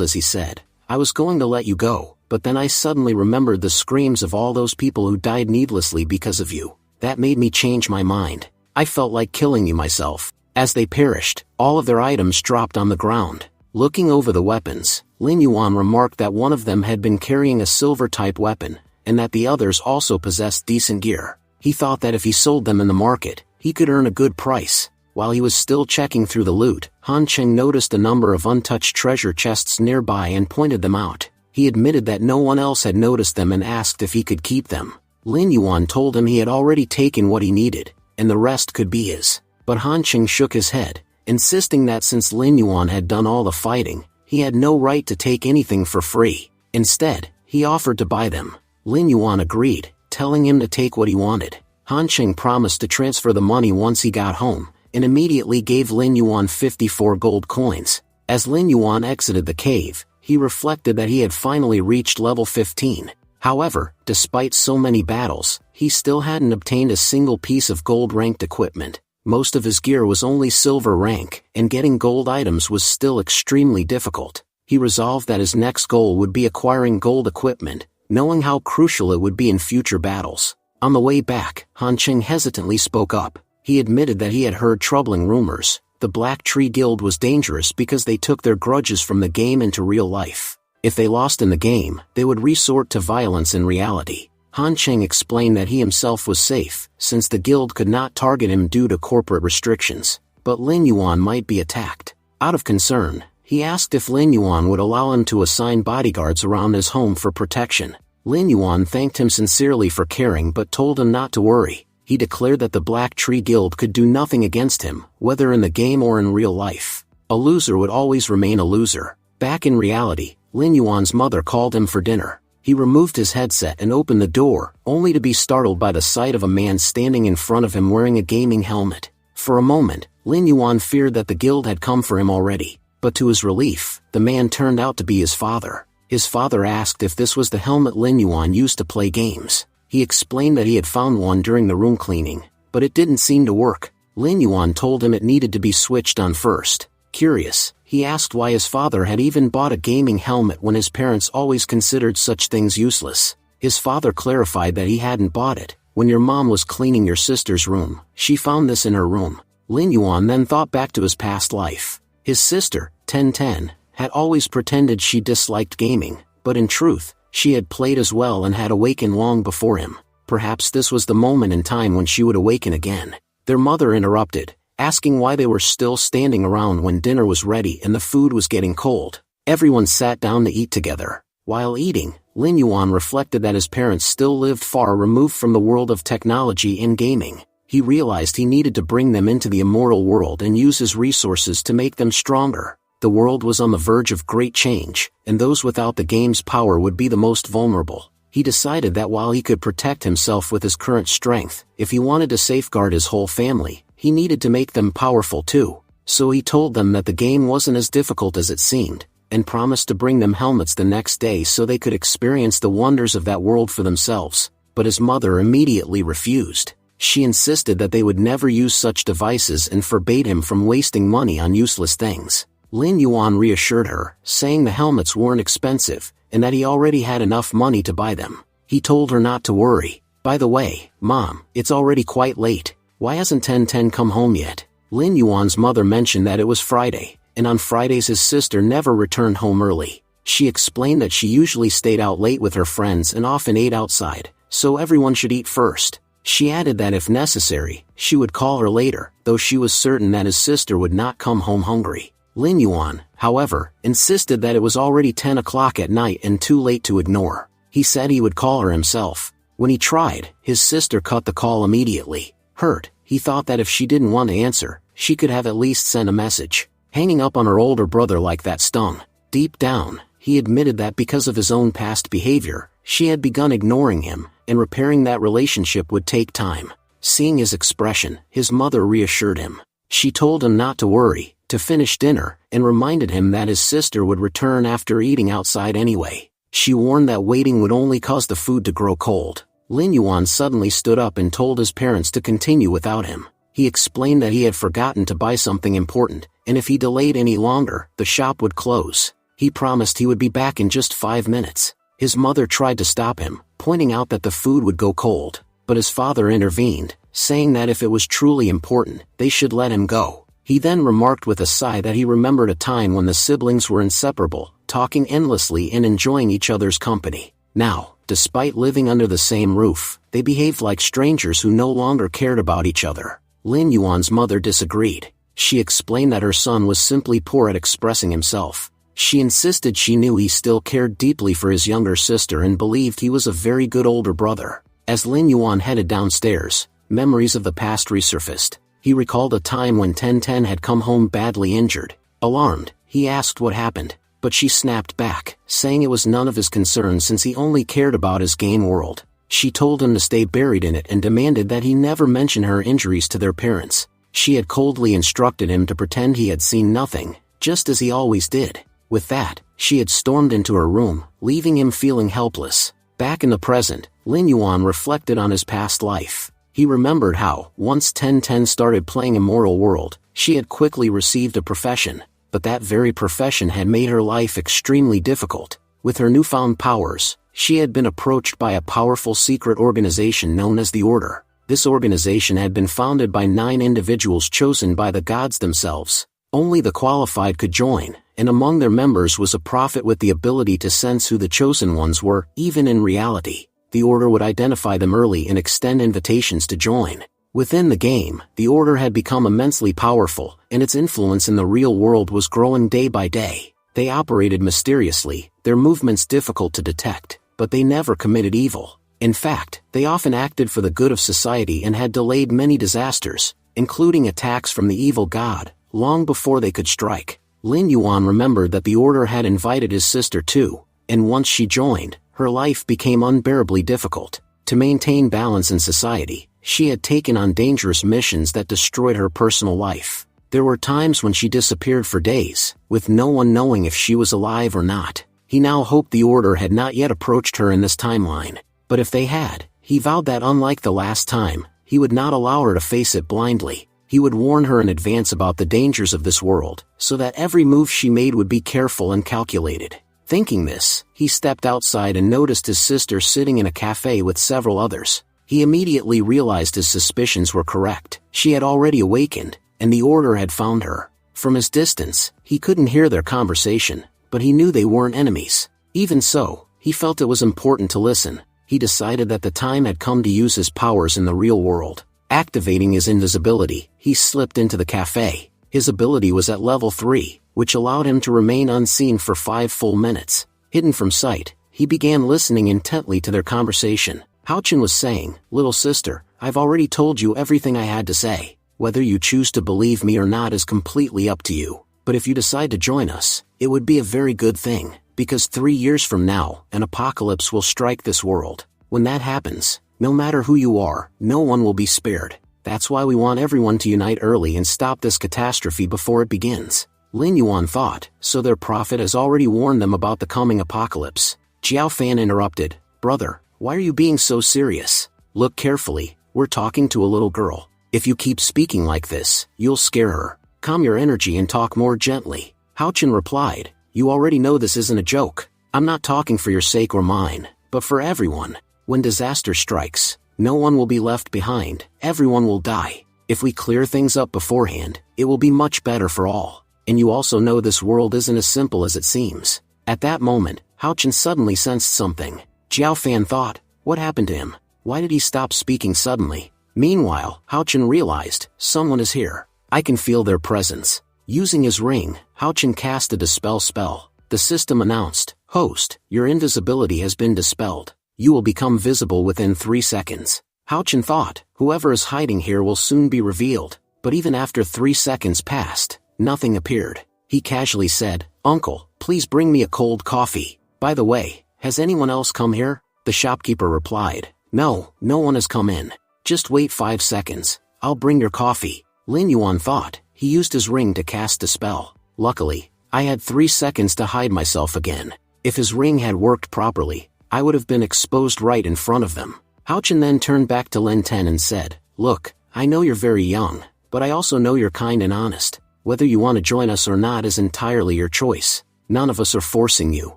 Speaker 1: as he said, I was going to let you go, but then I suddenly remembered the screams of all those people who died needlessly because of you. That made me change my mind. I felt like killing you myself. As they perished, all of their items dropped on the ground. Looking over the weapons, Lin Yuan remarked that one of them had been carrying a silver-type weapon, and that the others also possessed decent gear. He thought that if he sold them in the market, he could earn a good price. While he was still checking through the loot, Han Cheng noticed a number of untouched treasure chests nearby and pointed them out. He admitted that no one else had noticed them and asked if he could keep them. Lin Yuan told him he had already taken what he needed, and the rest could be his. But Han Cheng shook his head, insisting that since Lin Yuan had done all the fighting, he had no right to take anything for free. Instead, he offered to buy them. Lin Yuan agreed, telling him to take what he wanted. Han Cheng promised to transfer the money once he got home, and immediately gave Lin Yuan 54 gold coins. As Lin Yuan exited the cave, he reflected that he had finally reached level 15. However, despite so many battles, he still hadn't obtained a single piece of gold-ranked equipment. Most of his gear was only silver rank, and getting gold items was still extremely difficult. He resolved that his next goal would be acquiring gold equipment, knowing how crucial it would be in future battles. On the way back, Han Cheng hesitantly spoke up. He admitted that he had heard troubling rumors. The Black Tree Guild was dangerous because they took their grudges from the game into real life. If they lost in the game, they would resort to violence in reality. Han Cheng explained that he himself was safe, since the guild could not target him due to corporate restrictions. But Lin Yuan might be attacked. Out of concern, he asked if Lin Yuan would allow him to assign bodyguards around his home for protection. Lin Yuan thanked him sincerely for caring but told him not to worry. He declared that the Black Tree Guild could do nothing against him, whether in the game or in real life. A loser would always remain a loser. Back in reality, Lin Yuan's mother called him for dinner. He removed his headset and opened the door, only to be startled by the sight of a man standing in front of him wearing a gaming helmet. For a moment, Lin Yuan feared that the guild had come for him already, but to his relief, the man turned out to be his father. His father asked if this was the helmet Lin Yuan used to play games. He explained that he had found one during the room cleaning, but it didn't seem to work. Lin Yuan told him it needed to be switched on first. Curious, he asked why his father had even bought a gaming helmet when his parents always considered such things useless. His father clarified that he hadn't bought it. When your mom was cleaning your sister's room, she found this in her room. Lin Yuan then thought back to his past life. His sister, Ten, had always pretended she disliked gaming, but in truth, she had played as well and had awakened long before him. Perhaps this was the moment in time when she would awaken again. Their mother interrupted, asking why they were still standing around when dinner was ready and the food was getting cold. Everyone sat down to eat together. While eating, Lin Yuan reflected that his parents still lived far removed from the world of technology and gaming. He realized he needed to bring them into the immortal world and use his resources to make them stronger. The world was on the verge of great change, and those without the game's power would be the most vulnerable. He decided that while he could protect himself with his current strength, if he wanted to safeguard his whole family, he needed to make them powerful too. So he told them that the game wasn't as difficult as it seemed, and promised to bring them helmets the next day so they could experience the wonders of that world for themselves. But his mother immediately refused. She insisted that they would never use such devices and forbade him from wasting money on useless things. Lin Yuan reassured her, saying the helmets weren't expensive, and that he already had enough money to buy them. He told her not to worry. By the way, Mom, it's already quite late. Why hasn't Ten come home yet? Lin Yuan's mother mentioned that it was Friday, and on Fridays his sister never returned home early. She explained that she usually stayed out late with her friends and often ate outside, so everyone should eat first. She added that if necessary, she would call her later, though she was certain that his sister would not come home hungry. Lin Yuan, however, insisted that it was already 10 o'clock at night and too late to ignore. He said he would call her himself. When he tried, his sister cut the call immediately. Hurt, he thought that if she didn't want to answer, she could have at least sent a message. Hanging up on her older brother like that stung. Deep down, he admitted that because of his own past behavior, she had begun ignoring him, and repairing that relationship would take time. Seeing his expression, his mother reassured him. She told him not to worry, to finish dinner, and reminded him that his sister would return after eating outside anyway. She warned that waiting would only cause the food to grow cold. Lin Yuan suddenly stood up and told his parents to continue without him. He explained that he had forgotten to buy something important, and if he delayed any longer, the shop would close. He promised he would be back in just 5 minutes. His mother tried to stop him, pointing out that the food would go cold, but his father intervened, saying that if it was truly important, they should let him go. He then remarked with a sigh that he remembered a time when the siblings were inseparable, talking endlessly and enjoying each other's company. Now, despite living under the same roof, they behaved like strangers who no longer cared about each other. Lin Yuan's mother disagreed. She explained that her son was simply poor at expressing himself. She insisted she knew he still cared deeply for his younger sister and believed he was a very good older brother. As Lin Yuan headed downstairs, memories of the past resurfaced. He recalled a time when Ten had come home badly injured. Alarmed, he asked what happened, but she snapped back, saying it was none of his concern since he only cared about his game world. She told him to stay buried in it and demanded that he never mention her injuries to their parents. She had coldly instructed him to pretend he had seen nothing, just as he always did. With that, she had stormed into her room, leaving him feeling helpless. Back in the present, Lin Yuan reflected on his past life. He remembered how, once Ten started playing Immoral World, she had quickly received a profession, but that very profession had made her life extremely difficult. With her newfound powers, she had been approached by a powerful secret organization known as the Order. This organization had been founded by 9 individuals chosen by the gods themselves. Only the qualified could join, and among their members was a prophet with the ability to sense who the chosen ones were. Even in reality, the Order would identify them early and extend invitations to join. Within the game, the Order had become immensely powerful, and its influence in the real world was growing day by day. They operated mysteriously, their movements difficult to detect, but they never committed evil. In fact, they often acted for the good of society and had delayed many disasters, including attacks from the evil god, long before they could strike. Lin Yuan remembered that the Order had invited his sister too, and once she joined, her life became unbearably difficult. To maintain balance in society, she had taken on dangerous missions that destroyed her personal life. There were times when she disappeared for days, with no one knowing if she was alive or not. He now hoped the Order had not yet approached her in this timeline. But if they had, he vowed that unlike the last time, he would not allow her to face it blindly. He would warn her in advance about the dangers of this world, so that every move she made would be careful and calculated. Thinking this, he stepped outside and noticed his sister sitting in a cafe with several others. He immediately realized his suspicions were correct. She had already awakened, and the Order had found her. From his distance, he couldn't hear their conversation, but he knew they weren't enemies. Even so, he felt it was important to listen. He decided that the time had come to use his powers in the real world. Activating his invisibility, he slipped into the cafe. His ability was at level 3, which allowed him to remain unseen for 5 full minutes. Hidden from sight, he began listening intently to their conversation. Haochen was saying, "Little sister, I've already told you everything I had to say. Whether you choose to believe me or not is completely up to you. But if you decide to join us, it would be a very good thing, because 3 years from now, an apocalypse will strike this world. When that happens, no matter who you are, no one will be spared. That's why we want everyone to unite early and stop this catastrophe before it begins." Lin Yuan thought, so their prophet has already warned them about the coming apocalypse. Jiao Fan interrupted, "Brother, why are you being so serious? Look carefully, we're talking to a little girl. If you keep speaking like this, you'll scare her. Calm your energy and talk more gently." Haochen replied, "You already know this isn't a joke. I'm not talking for your sake or mine, but for everyone. When disaster strikes, no one will be left behind, everyone will die. If we clear things up beforehand, it will be much better for all. And you also know this world isn't as simple as it seems." At that moment, Haochen suddenly sensed something. Jiao Fan thought, what happened to him? Why did he stop speaking suddenly? Meanwhile, Haochen realized, someone is here. I can feel their presence. Using his ring, Haochen cast a dispel spell. The system announced, "Host, your invisibility has been dispelled. You will become visible within 3 seconds." Haochen thought, whoever is hiding here will soon be revealed, but even after 3 seconds passed, nothing appeared. He casually said, "Uncle, please bring me a cold coffee. By the way, has anyone else come here?" The shopkeeper replied, "No, no one has come in. Just wait 5 seconds, I'll bring your coffee." Lin Yuan thought, he used his ring to cast a spell. Luckily, I had 3 seconds to hide myself again. If his ring had worked properly, I would have been exposed right in front of them. Haochen then turned back to Lin Ten and said, "Look, I know you're very young, but I also know you're kind and honest. Whether you want to join us or not is entirely your choice. None of us are forcing you.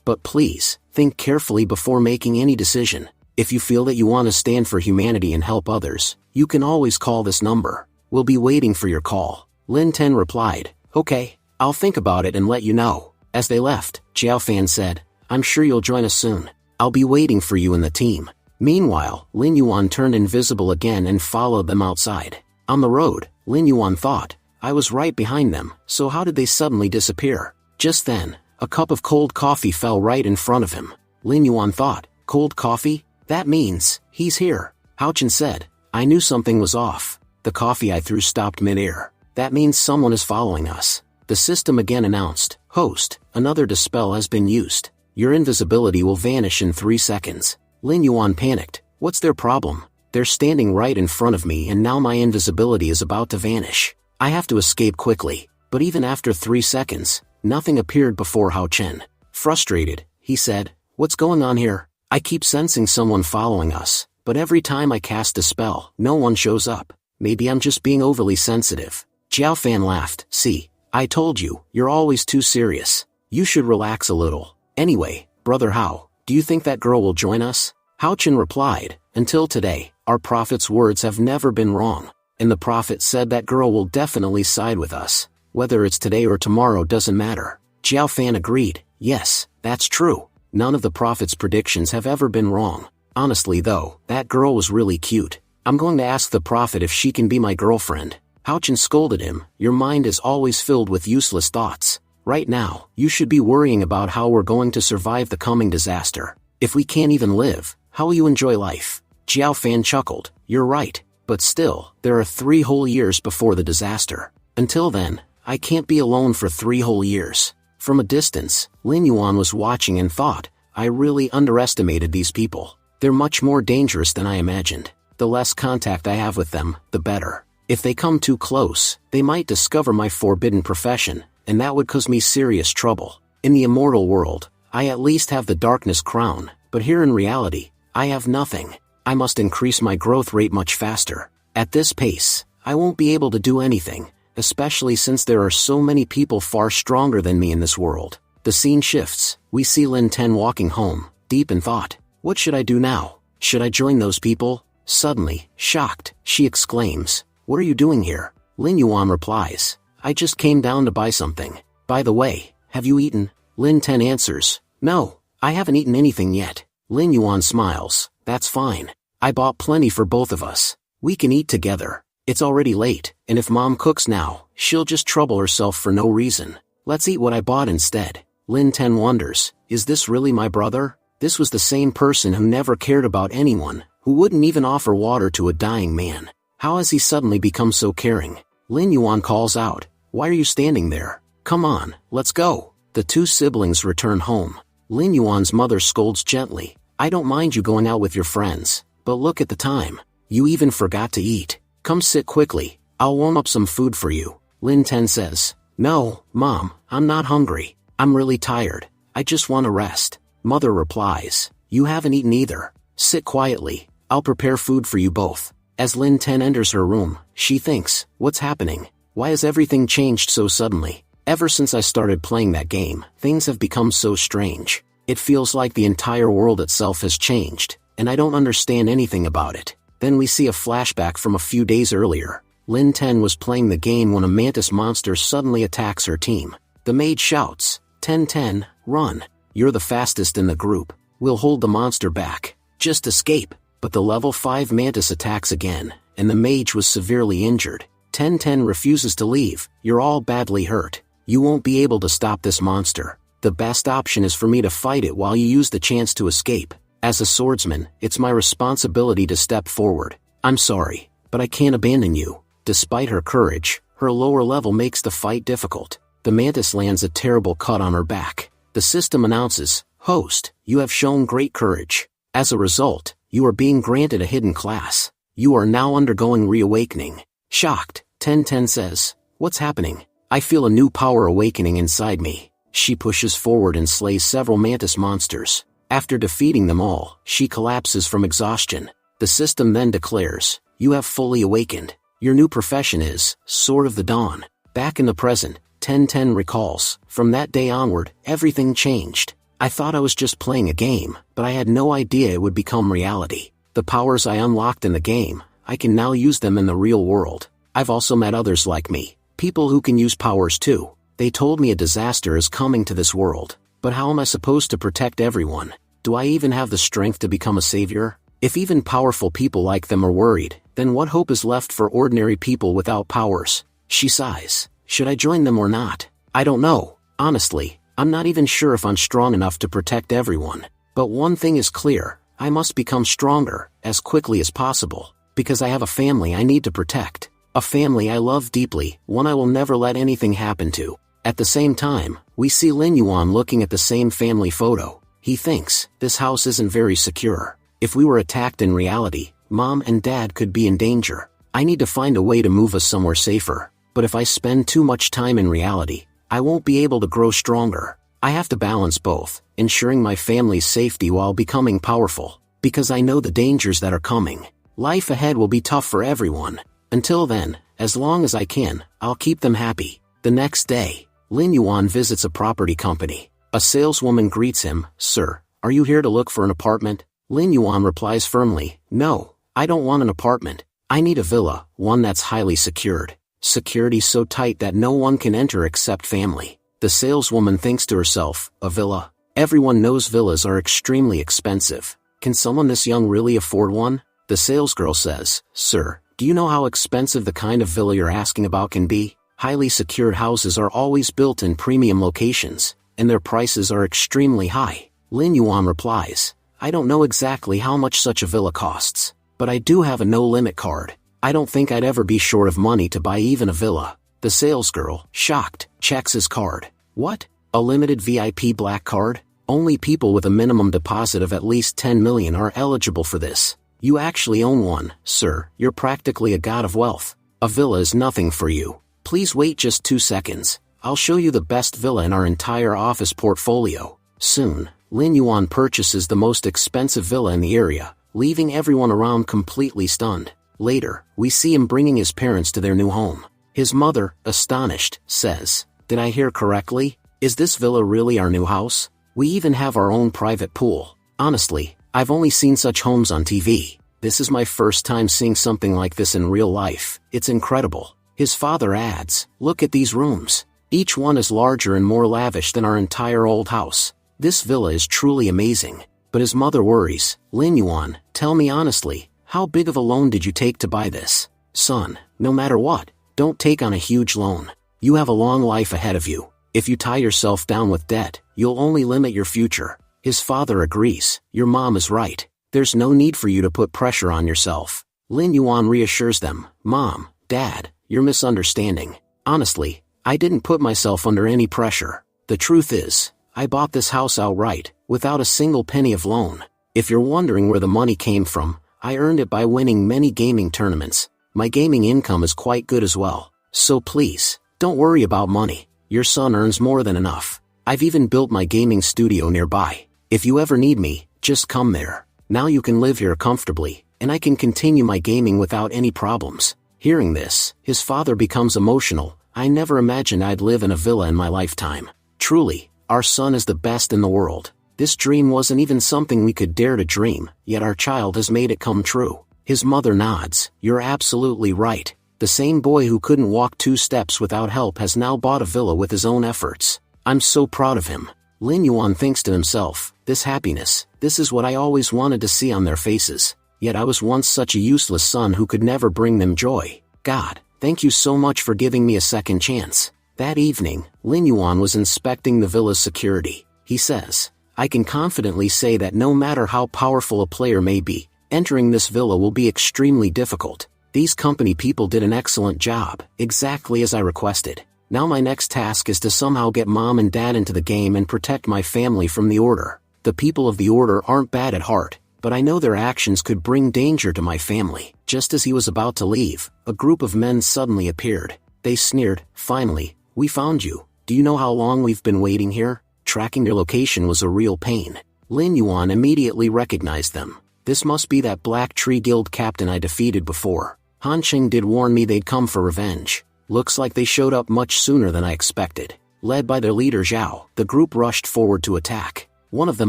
Speaker 1: But please, think carefully before making any decision. If you feel that you want to stand for humanity and help others, you can always call this number. We'll be waiting for your call." Lin Ten replied, "Okay, I'll think about it and let you know." As they left, Jiao Fan said, "I'm sure you'll join us soon. I'll be waiting for you in the team." Meanwhile, Lin Yuan turned invisible again and followed them outside. On the road, Lin Yuan thought. I was right behind them, so how did they suddenly disappear? Just then, a cup of cold coffee fell right in front of him. Lin Yuan thought, cold coffee? That means, he's here. Hao Chen said, I knew something was off. The coffee I threw stopped mid-air. That means someone is following us. The system again announced, host, another dispel has been used. Your invisibility will vanish in 3 seconds. Lin Yuan panicked. What's their problem? They're standing right in front of me and now my invisibility is about to vanish. I have to escape quickly. But even after 3 seconds, nothing appeared before Hao Chen. Frustrated, he said, what's going on here? I keep sensing someone following us, but every time I cast a spell, no one shows up. Maybe I'm just being overly sensitive. Jiao Fan laughed. See, I told you, you're always too serious. You should relax a little. Anyway, Brother Hao, do you think that girl will join us? Hao Chen replied, until today, our prophet's words have never been wrong. And the prophet said that girl will definitely side with us. Whether it's today or tomorrow doesn't matter. Jiao Fan agreed, yes, that's true. None of the prophet's predictions have ever been wrong. Honestly though, that girl was really cute. I'm going to ask the prophet if she can be my girlfriend. Hao Chen scolded him, your mind is always filled with useless thoughts. Right now, you should be worrying about how we're going to survive the coming disaster. If we can't even live, how will you enjoy life? Jiao Fan chuckled, you're right, but still, there are 3 whole years before the disaster. Until then, I can't be alone for 3 whole years. From a distance, Lin Yuan was watching and thought, I really underestimated these people. They're much more dangerous than I imagined. The less contact I have with them, the better. If they come too close, they might discover my forbidden profession, and that would cause me serious trouble. In the immortal world, I at least have the darkness crown, but here in reality, I have nothing. I must increase my growth rate much faster. At this pace, I won't be able to do anything, especially since there are so many people far stronger than me in this world. The scene shifts. We see Lin Ten walking home, deep in thought. What should I do now? Should I join those people? Suddenly, shocked, she exclaims, what are you doing here? Lin Yuan replies, I just came down to buy something. By the way, have you eaten? Lin Ten answers, no, I haven't eaten anything yet. Lin Yuan smiles, that's fine. I bought plenty for both of us. We can eat together. It's already late, and if Mom cooks now, she'll just trouble herself for no reason. Let's eat what I bought instead. Lin Ten wonders, is this really my brother? This was the same person who never cared about anyone, who wouldn't even offer water to a dying man. How has he suddenly become so caring? Lin Yuan calls out, why are you standing there? Come on, let's go. The 2 siblings return home. Lin Yuan's mother scolds gently, I don't mind you going out with your friends, but look at the time. You even forgot to eat. Come sit quickly, I'll warm up some food for you. Lin Ten says, no, Mom, I'm not hungry. I'm really tired. I just want to rest. Mother replies, you haven't eaten either. Sit quietly, I'll prepare food for you both. As Lin Ten enters her room, she thinks, what's happening? Why has everything changed so suddenly? Ever since I started playing that game, things have become so strange. It feels like the entire world itself has changed, and I don't understand anything about it. Then we see a flashback from a few days earlier. Lin Ten was playing the game when a mantis monster suddenly attacks her team. The maid shouts, Ten, run. You're the fastest in the group. We'll hold the monster back. Just escape. But the level 5 mantis attacks again, and the mage was severely injured. Ten refuses to leave. You're all badly hurt. You won't be able to stop this monster. The best option is for me to fight it while you use the chance to escape. As a swordsman, it's my responsibility to step forward. I'm sorry, but I can't abandon you. Despite her courage, her lower level makes the fight difficult. The mantis lands a terrible cut on her back. The system announces, host, you have shown great courage. As a result, you are being granted a hidden class. You are now undergoing reawakening. Shocked, Ten says, what's happening? I feel a new power awakening inside me. She pushes forward and slays several mantis monsters. After defeating them all, she collapses from exhaustion. The system then declares, you have fully awakened. Your new profession is, Sword of the Dawn. Back in the present, Ten recalls, from that day onward, everything changed. I thought I was just playing a game, but I had no idea it would become reality. The powers I unlocked in the game, I can now use them in the real world. I've also met others like me, people who can use powers too. They told me a disaster is coming to this world, but how am I supposed to protect everyone? Do I even have the strength to become a savior? If even powerful people like them are worried, then what hope is left for ordinary people without powers? She sighs. Should I join them or not? I don't know. Honestly, I'm not even sure if I'm strong enough to protect everyone. But one thing is clear, I must become stronger, as quickly as possible, because I have a family I need to protect. A family I love deeply, one I will never let anything happen to. At the same time, we see Lin Yuan looking at the same family photo. He thinks, this house isn't very secure. If we were attacked in reality, Mom and Dad could be in danger. I need to find a way to move us somewhere safer. But if I spend too much time in reality, I won't be able to grow stronger. I have to balance both, ensuring my family's safety while becoming powerful, because I know the dangers that are coming. Life ahead will be tough for everyone. Until then, as long as I can, I'll keep them happy. The next day, Lin Yuan visits a property company. A saleswoman greets him. Sir, are you here to look for an apartment? Lin Yuan replies firmly, no, I don't want an apartment. I need a villa, one that's highly secured. Security so tight that no one can enter except family. The saleswoman thinks to herself, a villa? Everyone knows villas are extremely expensive. Can someone this young really afford one? The salesgirl says, Sir, do you know how expensive the kind of villa you're asking about can be? Highly secured houses are always built in premium locations, and their prices are extremely high. Lin Yuan replies, I don't know exactly how much such a villa costs, but I do have a no-limit card. I don't think I'd ever be short of money to buy even a villa. The salesgirl, shocked, checks his card. What? A limited VIP black card? Only people with a minimum deposit of at least 10 million are eligible for this. You actually own one, sir. You're practically a god of wealth. A villa is nothing for you. Please wait just 2 seconds. I'll show you the best villa in our entire office portfolio. Soon, Lin Yuan purchases the most expensive villa in the area, leaving everyone around completely stunned. Later, we see him bringing his parents to their new home. His mother, astonished, says, Did I hear correctly? Is this villa really our new house? We even have our own private pool. Honestly, I've only seen such homes on TV. This is my first time seeing something like this in real life. It's incredible. His father adds, Look at these rooms. Each one is larger and more lavish than our entire old house. This villa is truly amazing. But his mother worries, Lin Yuan, tell me honestly, how big of a loan did you take to buy this? Son, no matter what, don't take on a huge loan. You have a long life ahead of you. If you tie yourself down with debt, you'll only limit your future. His father agrees, your mom is right. There's no need for you to put pressure on yourself. Lin Yuan reassures them, Mom, Dad, you're misunderstanding. Honestly, I didn't put myself under any pressure. The truth is, I bought this house outright, without a single penny of loan. If you're wondering where the money came from, I earned it by winning many gaming tournaments. My gaming income is quite good as well. So please, don't worry about money. Your son earns more than enough. I've even built my gaming studio nearby. If you ever need me, just come there. Now you can live here comfortably, and I can continue my gaming without any problems. Hearing this, his father becomes emotional. I never imagined I'd live in a villa in my lifetime. Truly, our son is the best in the world. This dream wasn't even something we could dare to dream, yet our child has made it come true. His mother nods, You're absolutely right. The same boy who couldn't walk 2 steps without help has now bought a villa with his own efforts. I'm so proud of him. Lin Yuan thinks to himself, this happiness, this is what I always wanted to see on their faces. Yet I was once such a useless son who could never bring them joy. God, thank you so much for giving me a second chance. That evening, Lin Yuan was inspecting the villa's security. He says, I can confidently say that no matter how powerful a player may be, entering this villa will be extremely difficult. These company people did an excellent job, exactly as I requested. Now my next task is to somehow get Mom and Dad into the game and protect my family from the Order. The people of the Order aren't bad at heart, but I know their actions could bring danger to my family. Just as he was about to leave, a group of men suddenly appeared. They sneered, Finally, we found you. Do you know how long we've been waiting here? Tracking their location was a real pain. Lin Yuan immediately recognized them. This must be that Black Tree Guild captain I defeated before. Han Qing did warn me they'd come for revenge. Looks like they showed up much sooner than I expected. Led by their leader Zhao, the group rushed forward to attack. One of them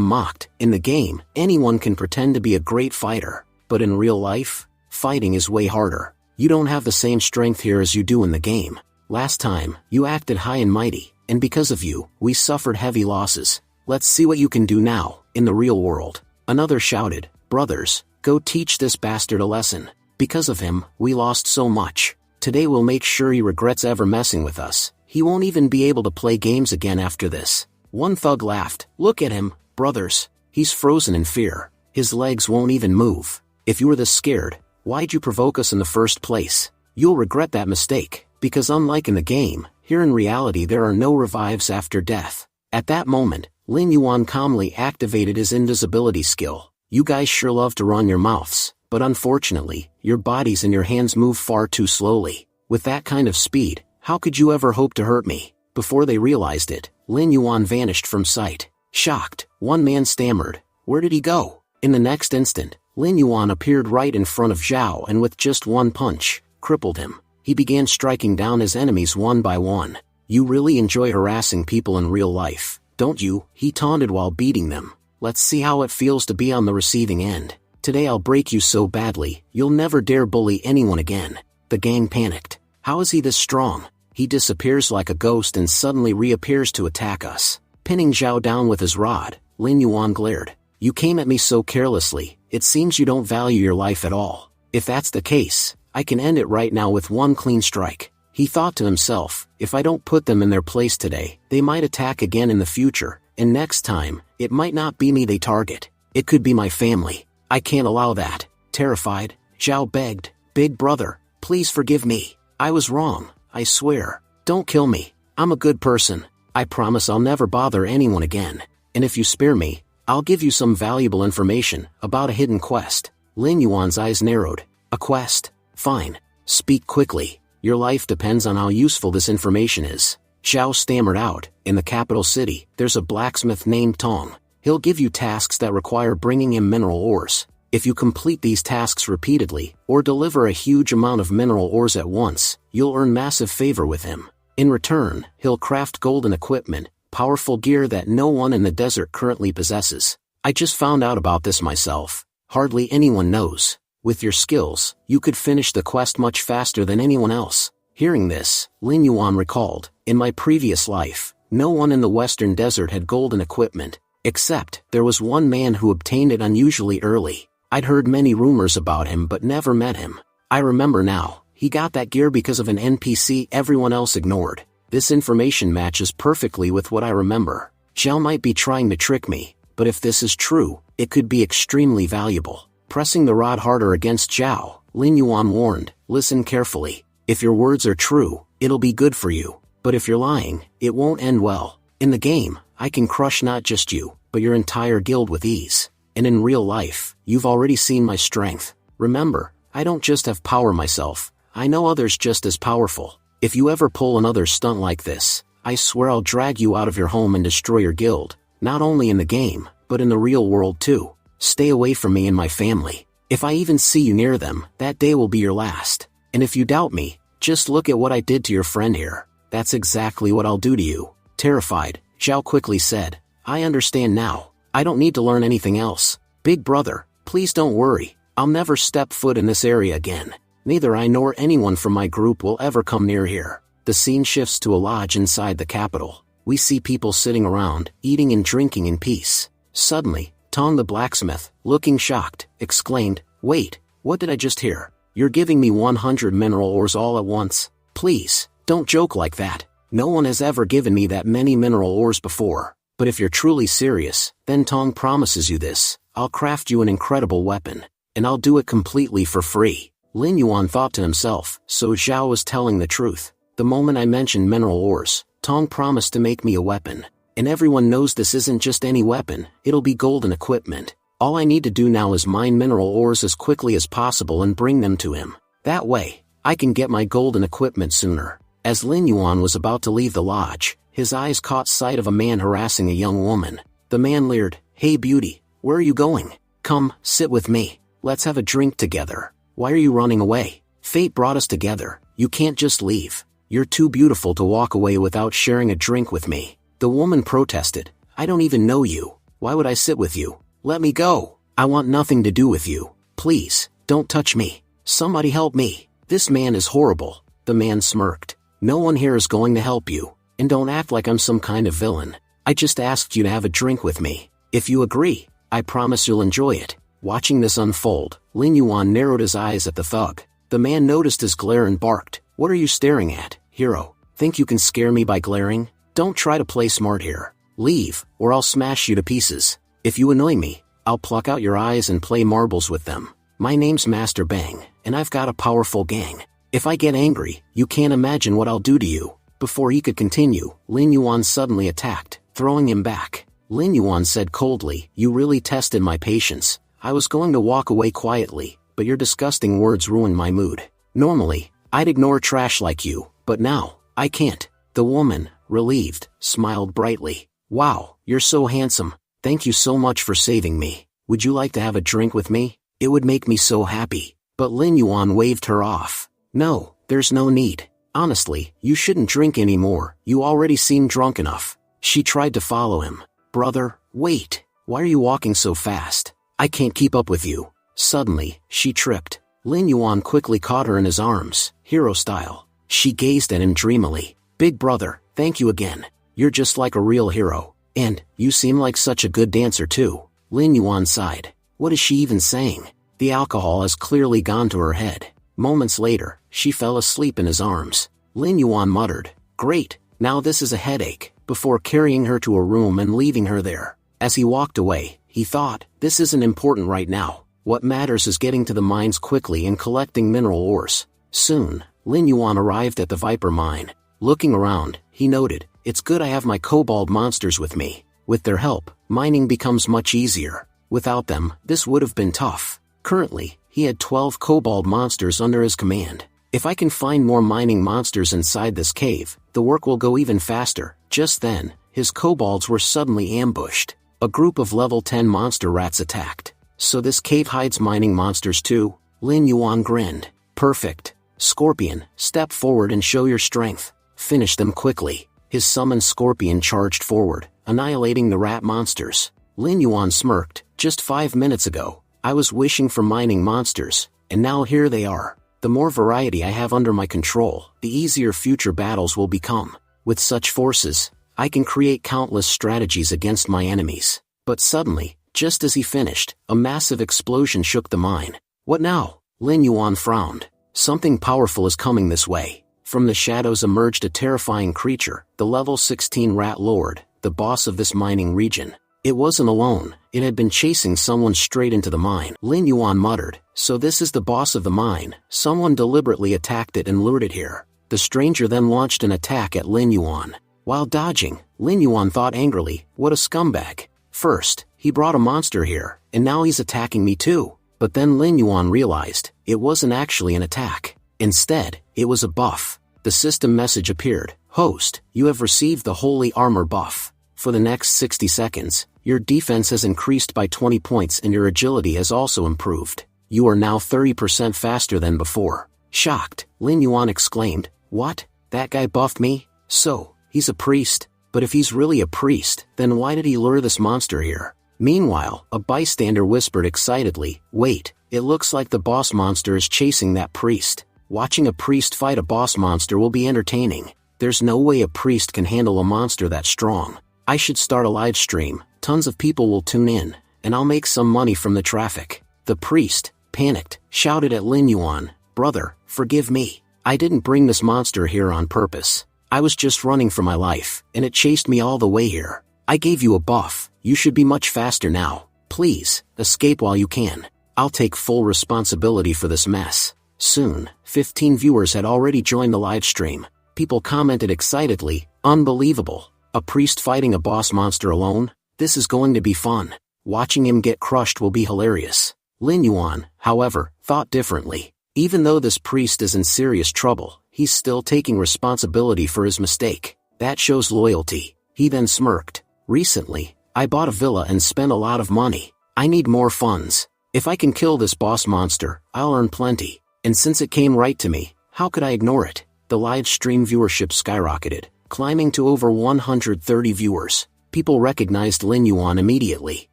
Speaker 1: mocked, In the game, anyone can pretend to be a great fighter. But in real life, fighting is way harder. You don't have the same strength here as you do in the game. Last time, you acted high and mighty, and because of you, we suffered heavy losses. Let's see what you can do now, in the real world. Another shouted, Brothers, go teach this bastard a lesson. Because of him, we lost so much. Today we'll make sure he regrets ever messing with us. He won't even be able to play games again after this." One thug laughed. "Look at him, brothers. He's frozen in fear. His legs won't even move. If you were this scared, why'd you provoke us in the first place? You'll regret that mistake, because unlike in the game, here in reality there are no revives after death." At that moment, Lin Yuan calmly activated his invisibility skill. "You guys sure love to run your mouths, but unfortunately, your bodies and your hands move far too slowly. With that kind of speed, how could you ever hope to hurt me?" Before they realized it, Lin Yuan vanished from sight. Shocked, one man stammered, "Where did he go?" In the next instant, Lin Yuan appeared right in front of Zhao and with just one punch, crippled him. He began striking down his enemies one by one. "You really enjoy harassing people in real life, don't you?" he taunted while beating them. "Let's see how it feels to be on the receiving end. Today I'll break you so badly, you'll never dare bully anyone again." The gang panicked. "How is he this strong?" He disappears like a ghost and suddenly reappears to attack us. Pinning Zhao down with his rod, Lin Yuan glared. "You came at me so carelessly, it seems you don't value your life at all. If that's the case, I can end it right now with one clean strike." He thought to himself, "If I don't put them in their place today, they might attack again in the future, and next time, it might not be me they target. It could be my family. I can't allow that." Terrified, Zhao begged, "Big brother, please forgive me. I was wrong, I swear. Don't kill me. I'm a good person. I promise I'll never bother anyone again. And if you spare me, I'll give you some valuable information about a hidden quest." Lin Yuan's eyes narrowed. "A quest? Fine. Speak quickly. Your life depends on how useful this information is." Zhao stammered out, "In the capital city, there's a blacksmith named Tong. He'll give you tasks that require bringing him mineral ores. If you complete these tasks repeatedly, or deliver a huge amount of mineral ores at once, you'll earn massive favor with him. In return, he'll craft golden equipment, powerful gear that no one in the desert currently possesses. I just found out about this myself. Hardly anyone knows. With your skills, you could finish the quest much faster than anyone else." Hearing this, Lin Yuan recalled, "In my previous life, no one in the western desert had golden equipment, except there was one man who obtained it unusually early. I'd heard many rumors about him but never met him. I remember now, he got that gear because of an NPC everyone else ignored. This information matches perfectly with what I remember. Zhao might be trying to trick me, but if this is true, it could be extremely valuable." Pressing the rod harder against Zhao, Lin Yuan warned, "Listen carefully. If your words are true, it'll be good for you. But if you're lying, it won't end well. In the game, I can crush not just you, but your entire guild with ease. And in real life, you've already seen my strength. Remember, I don't just have power myself, I know others just as powerful. If you ever pull another stunt like this, I swear I'll drag you out of your home and destroy your guild, not only in the game, but in the real world too. Stay away from me and my family. If I even see you near them, that day will be your last. And if you doubt me, just look at what I did to your friend here. That's exactly what I'll do to you." Terrified, Zhao quickly said, "I understand now. I don't need to learn anything else. Big brother, please don't worry. I'll never step foot in this area again. Neither I nor anyone from my group will ever come near here." The scene shifts to a lodge inside the capital. We see people sitting around, eating and drinking in peace. Suddenly, Tong the blacksmith, looking shocked, exclaimed, "Wait, what did I just hear? You're giving me 100 mineral ores all at once? Please, don't joke like that. No one has ever given me that many mineral ores before. But if you're truly serious, then Tong promises you this. I'll craft you an incredible weapon. And I'll do it completely for free." Lin Yuan thought to himself, so Zhao was telling the truth. The moment I mentioned mineral ores, Tong promised to make me a weapon. And everyone knows this isn't just any weapon, it'll be golden equipment. All I need to do now is mine mineral ores as quickly as possible and bring them to him. That way, I can get my golden equipment sooner. As Lin Yuan was about to leave the lodge, his eyes caught sight of a man harassing a young woman. The man leered, "Hey beauty, where are you going? Come, sit with me. Let's have a drink together. Why are you running away? Fate brought us together, you can't just leave. You're too beautiful to walk away without sharing a drink with me." The woman protested, "I don't even know you. Why would I sit with you? Let me go. I want nothing to do with you. Please, don't touch me. Somebody help me. This man is horrible." The man smirked. "No one here is going to help you. And don't act like I'm some kind of villain. I just asked you to have a drink with me. If you agree, I promise you'll enjoy it." Watching this unfold, Lin Yuan narrowed his eyes at the thug. The man noticed his glare and barked, "What are you staring at, hero? Think you can scare me by glaring? Don't try to play smart here. Leave, or I'll smash you to pieces. If you annoy me, I'll pluck out your eyes and play marbles with them. My name's Master Bang, and I've got a powerful gang. If I get angry, you can't imagine what I'll do to you." Before he could continue, Lin Yuan suddenly attacked, throwing him back. Lin Yuan said coldly, "You really tested my patience. I was going to walk away quietly, but your disgusting words ruined my mood. Normally, I'd ignore trash like you, but now, I can't." The woman, relieved, smiled brightly. "Wow, you're so handsome. Thank you so much for saving me. Would you like to have a drink with me? It would make me so happy." But Lin Yuan waved her off. "No, there's no need. Honestly, you shouldn't drink anymore. You already seem drunk enough." She tried to follow him. "Brother, wait. Why are you walking so fast? I can't keep up with you." Suddenly, she tripped. Lin Yuan quickly caught her in his arms, hero style. She gazed at him dreamily. "Big brother, thank you again. You're just like a real hero. And, you seem like such a good dancer too." Lin Yuan sighed. What is she even saying? The alcohol has clearly gone to her head. Moments later, she fell asleep in his arms. Lin Yuan muttered, "Great, now this is a headache," before carrying her to a room and leaving her there. As he walked away, he thought, "This isn't important right now. What matters is getting to the mines quickly and collecting mineral ores." Soon, Lin Yuan arrived at the Viper mine. Looking around, he noted, "It's good I have my kobold monsters with me. With their help, mining becomes much easier. Without them, this would have been tough." Currently, he had 12 kobold monsters under his command. If I can find more mining monsters inside this cave, the work will go even faster. Just then, his kobolds were suddenly ambushed. A group of level 10 monster rats attacked. "So this cave hides mining monsters too?" Lin Yuan grinned. "Perfect. Scorpion, step forward and show your strength. Finish them quickly." His summoned scorpion charged forward, annihilating the rat monsters. Lin Yuan smirked. "Just 5 minutes ago, I was wishing for mining monsters, and now here they are. The more variety I have under my control, the easier future battles will become. With such forces, I can create countless strategies against my enemies." But suddenly, just as he finished, a massive explosion shook the mine. "What now?" Lin Yuan frowned. "Something powerful is coming this way." From the shadows emerged a terrifying creature, the level 16 Rat Lord, the boss of this mining region. It wasn't alone, it had been chasing someone straight into the mine. Lin Yuan muttered, "So this is the boss of the mine. Someone deliberately attacked it and lured it here." The stranger then launched an attack at Lin Yuan. While dodging, Lin Yuan thought angrily, "What a scumbag. First, he brought a monster here, and now he's attacking me too." But then Lin Yuan realized, it wasn't actually an attack. Instead, it was a buff. The system message appeared, "Host, you have received the Holy Armor buff. For the next 60 seconds, your defense has increased by 20 points and your agility has also improved. You are now 30% faster than before." Shocked, Lin Yuan exclaimed, "What? That guy buffed me? So, he's a priest? But if he's really a priest, then why did he lure this monster here?" Meanwhile, a bystander whispered excitedly, "Wait, it looks like the boss monster is chasing that priest. Watching a priest fight a boss monster will be entertaining. There's no way a priest can handle a monster that strong. I should start a live stream, tons of people will tune in, and I'll make some money from the traffic." The priest, panicked, shouted at Lin Yuan, "Brother, forgive me. I didn't bring this monster here on purpose. I was just running for my life, and it chased me all the way here. I gave you a buff, you should be much faster now. Please, escape while you can. I'll take full responsibility for this mess." Soon, 15 viewers had already joined the live stream. People commented excitedly, "Unbelievable. A priest fighting a boss monster alone? This is going to be fun. Watching him get crushed will be hilarious." Lin Yuan, however, thought differently. Even though this priest is in serious trouble, he's still taking responsibility for his mistake. That shows loyalty. He then smirked. "Recently, I bought a villa and spent a lot of money. I need more funds. If I can kill this boss monster, I'll earn plenty. And since it came right to me, how could I ignore it?" The live stream viewership skyrocketed, climbing to over 130 viewers. People recognized Lin Yuan immediately.